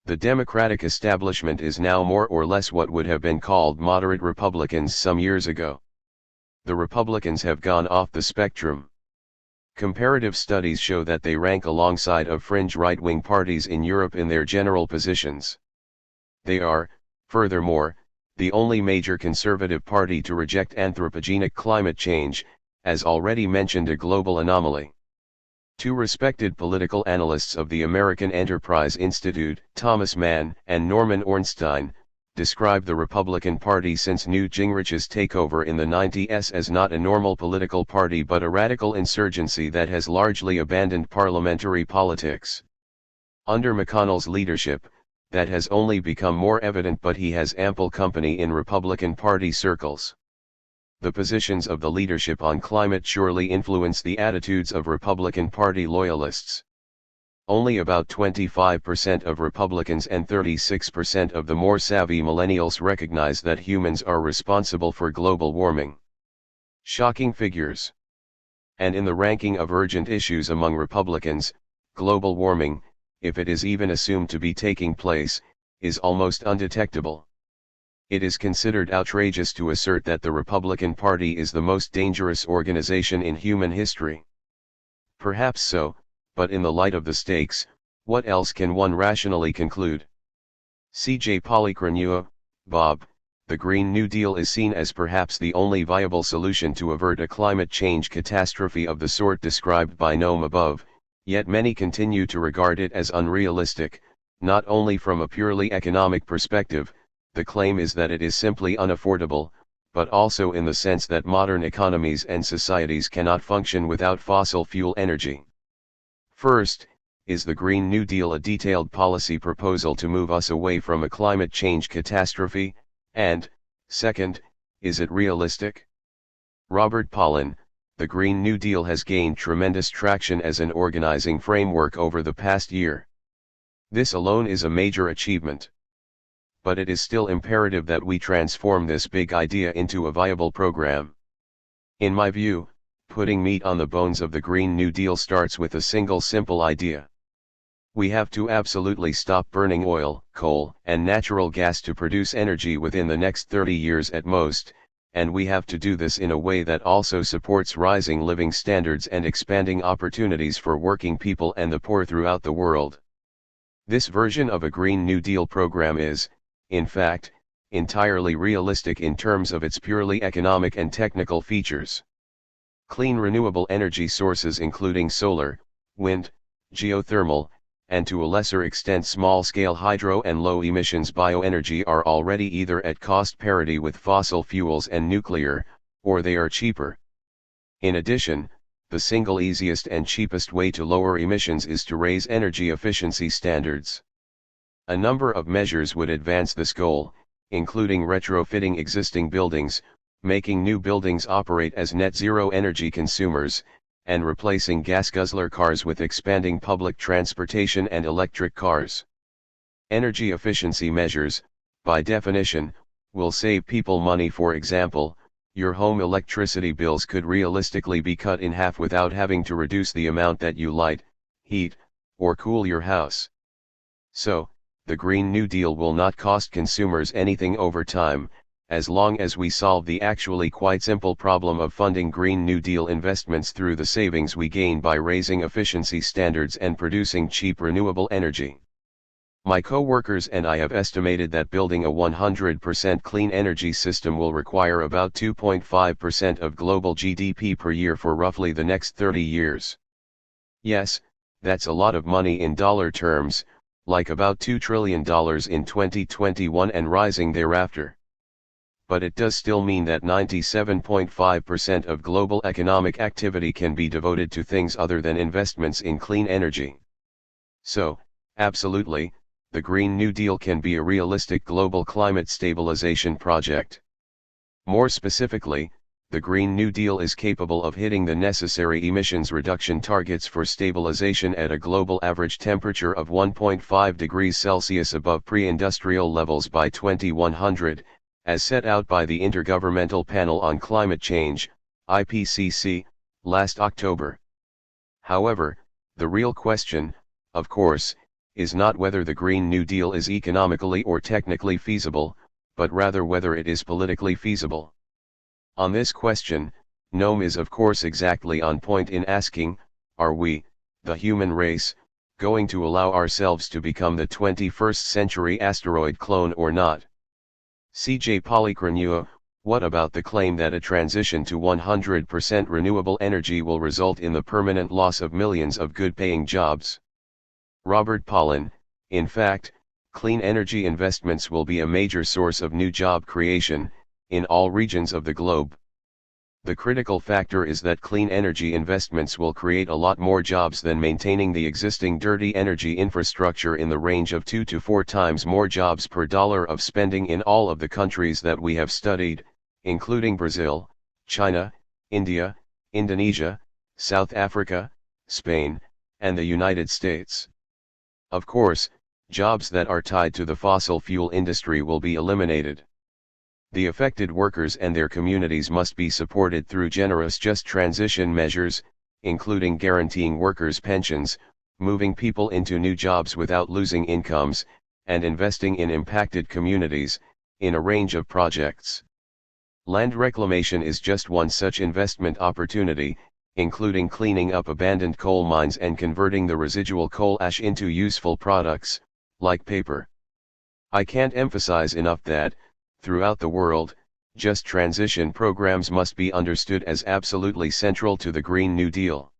The Democratic establishment is now more or less what would have been called moderate Republicans some years ago. The Republicans have gone off the spectrum. Comparative studies show that they rank alongside of fringe right-wing parties in Europe in their general positions. They are, furthermore, the only major conservative party to reject anthropogenic climate change, as already mentioned, a global anomaly. Two respected political analysts of the American Enterprise Institute, Thomas Mann and Norman Ornstein, describe the Republican Party since Newt Gingrich's takeover in the 90s as not a normal political party but a radical insurgency that has largely abandoned parliamentary politics. Under McConnell's leadership, that has only become more evident, but he has ample company in Republican Party circles. The positions of the leadership on climate surely influence the attitudes of Republican Party loyalists. Only about 25% of Republicans and 36% of the more savvy millennials recognize that humans are responsible for global warming. Shocking figures. And in the ranking of urgent issues among Republicans, global warming, if it is even assumed to be taking place, is almost undetectable. It is considered outrageous to assert that the Republican Party is the most dangerous organization in human history. Perhaps so, but in the light of the stakes, what else can one rationally conclude? C.J. Polychronio, Bob, the Green New Deal is seen as perhaps the only viable solution to avert a climate change catastrophe of the sort described by Noam above, yet many continue to regard it as unrealistic. Not only from a purely economic perspective, the claim is that it is simply unaffordable, but also in the sense that modern economies and societies cannot function without fossil fuel energy. First, is the Green New Deal a detailed policy proposal to move us away from a climate change catastrophe, and, second, is it realistic? Robert Pollin, the Green New Deal has gained tremendous traction as an organizing framework over the past year. This alone is a major achievement. But it is still imperative that we transform this big idea into a viable program. In my view, putting meat on the bones of the Green New Deal starts with a single simple idea. We have to absolutely stop burning oil, coal, and natural gas to produce energy within the next 30 years at most, and we have to do this in a way that also supports rising living standards and expanding opportunities for working people and the poor throughout the world. This version of a Green New Deal program is, in fact, entirely realistic in terms of its purely economic and technical features. Clean renewable energy sources including solar, wind, geothermal, and to a lesser extent small-scale hydro and low-emissions bioenergy are already either at cost parity with fossil fuels and nuclear, or they are cheaper. In addition, the single easiest and cheapest way to lower emissions is to raise energy efficiency standards. A number of measures would advance this goal, including retrofitting existing buildings, making new buildings operate as net zero energy consumers, and replacing gas guzzler cars with expanding public transportation and electric cars. Energy efficiency measures, by definition, will save people money. For example, your home electricity bills could realistically be cut in half without having to reduce the amount that you light, heat, or cool your house. So, the Green New Deal will not cost consumers anything over time, as long as we solve the actually quite simple problem of funding Green New Deal investments through the savings we gain by raising efficiency standards and producing cheap renewable energy. My co-workers and I have estimated that building a 100% clean energy system will require about 2.5% of global GDP per year for roughly the next 30 years. Yes, that's a lot of money in dollar terms, like about $2 trillion in 2021 and rising thereafter. But it does still mean that 97.5% of global economic activity can be devoted to things other than investments in clean energy. So, absolutely, the Green New Deal can be a realistic global climate stabilization project. More specifically, the Green New Deal is capable of hitting the necessary emissions reduction targets for stabilization at a global average temperature of 1.5 degrees Celsius above pre-industrial levels by 2100, as set out by the Intergovernmental Panel on Climate Change, IPCC, last October. However, the real question, of course, is not whether the Green New Deal is economically or technically feasible, but rather whether it is politically feasible. On this question, Noam is of course exactly on point in asking, are we, the human race, going to allow ourselves to become the 21st century asteroid clone or not? CJ Polychronua, what about the claim that a transition to 100% renewable energy will result in the permanent loss of millions of good-paying jobs? Robert Pollin, in fact, clean energy investments will be a major source of new job creation, in all regions of the globe. The critical factor is that clean energy investments will create a lot more jobs than maintaining the existing dirty energy infrastructure in the range of 2 to 4 times more jobs per dollar of spending in all of the countries that we have studied, including Brazil, China, India, Indonesia, South Africa, Spain, and the United States. Of course, jobs that are tied to the fossil fuel industry will be eliminated. The affected workers and their communities must be supported through generous just transition measures, including guaranteeing workers' pensions, moving people into new jobs without losing incomes, and investing in impacted communities, in a range of projects. Land reclamation is just one such investment opportunity, including cleaning up abandoned coal mines and converting the residual coal ash into useful products, like paper. I can't emphasize enough that, throughout the world, just transition programs must be understood as absolutely central to the Green New Deal.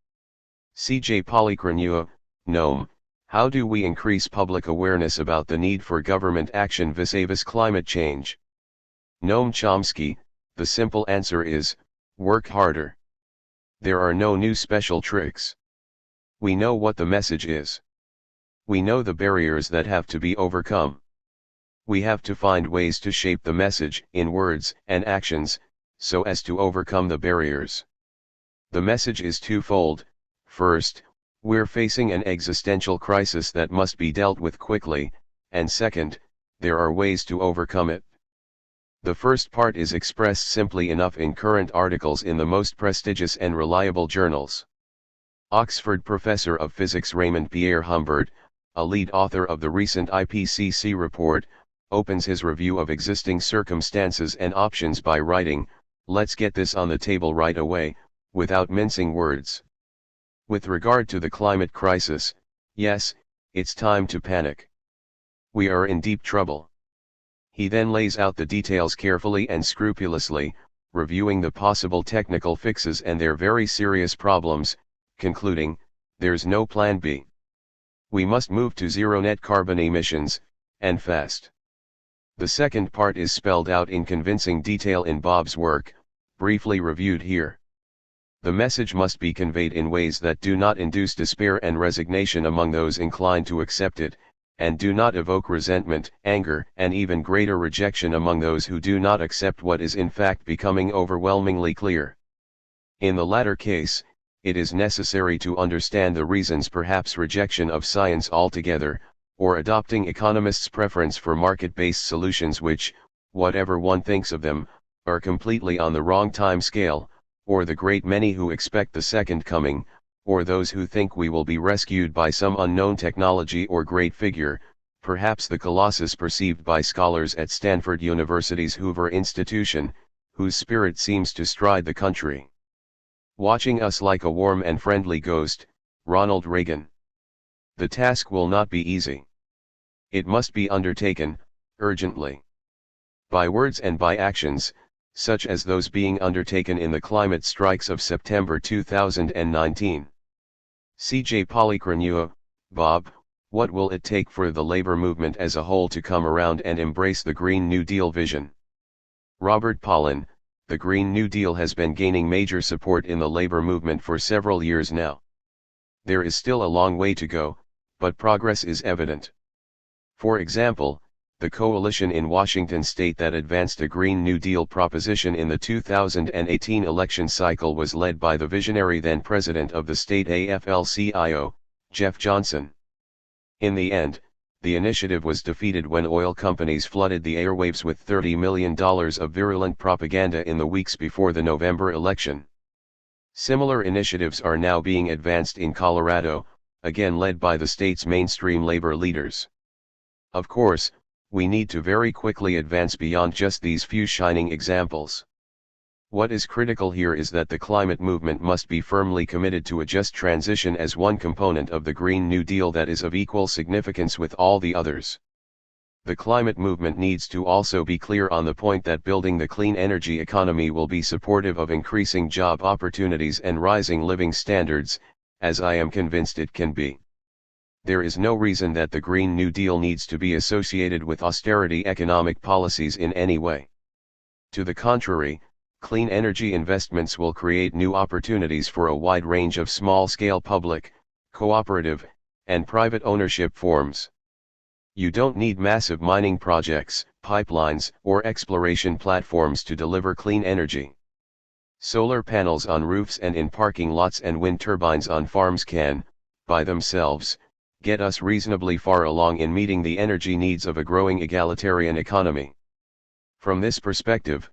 CJ Polychronua, Noam, how do we increase public awareness about the need for government action vis-a-vis climate change? Noam Chomsky, the simple answer is, work harder. There are no new special tricks. We know what the message is. We know the barriers that have to be overcome. We have to find ways to shape the message in words and actions, so as to overcome the barriers. The message is twofold. First, we're facing an existential crisis that must be dealt with quickly, and second, there are ways to overcome it. The first part is expressed simply enough in current articles in the most prestigious and reliable journals. Oxford professor of physics Raymond Pierre Humbert, a lead author of the recent IPCC report, opens his review of existing circumstances and options by writing, "Let's get this on the table right away, without mincing words. With regard to the climate crisis, yes, it's time to panic. We are in deep trouble." He then lays out the details carefully and scrupulously, reviewing the possible technical fixes and their very serious problems, concluding, "There's no plan B. We must move to zero net carbon emissions, and fast." The second part is spelled out in convincing detail in Bob's work, briefly reviewed here. The message must be conveyed in ways that do not induce despair and resignation among those inclined to accept it, and do not evoke resentment, anger, and even greater rejection among those who do not accept what is in fact becoming overwhelmingly clear. In the latter case, it is necessary to understand the reasons, perhaps rejection of science altogether, or adopting economists' preference for market-based solutions which, whatever one thinks of them, are completely on the wrong time scale, or the great many who expect the second coming, or those who think we will be rescued by some unknown technology or great figure, perhaps the colossus perceived by scholars at Stanford University's Hoover Institution, whose spirit seems to stride the country, watching us like a warm and friendly ghost, Ronald Reagan. The task will not be easy. It must be undertaken, urgently. By words and by actions, such as those being undertaken in the climate strikes of September 2019. C.J. Polychronua, Bob, what will it take for the labor movement as a whole to come around and embrace the Green New Deal vision? Robert Pollin, the Green New Deal has been gaining major support in the labor movement for several years now. There is still a long way to go, but progress is evident. For example, the coalition in Washington state that advanced a Green New Deal proposition in the 2018 election cycle was led by the visionary then president of the state AFL-CIO, Jeff Johnson. In the end, the initiative was defeated when oil companies flooded the airwaves with $30 million of virulent propaganda in the weeks before the November election. Similar initiatives are now being advanced in Colorado, again led by the state's mainstream labor leaders. Of course, we need to very quickly advance beyond just these few shining examples. What is critical here is that the climate movement must be firmly committed to a just transition as one component of the Green New Deal that is of equal significance with all the others. The climate movement needs to also be clear on the point that building the clean energy economy will be supportive of increasing job opportunities and rising living standards, as I am convinced it can be. There is no reason that the Green New Deal needs to be associated with austerity economic policies in any way. To the contrary, clean energy investments will create new opportunities for a wide range of small-scale public, cooperative, and private ownership forms. You don't need massive mining projects, pipelines, or exploration platforms to deliver clean energy. Solar panels on roofs and in parking lots and wind turbines on farms can, by themselves, get us reasonably far along in meeting the energy needs of a growing egalitarian economy. From this perspective,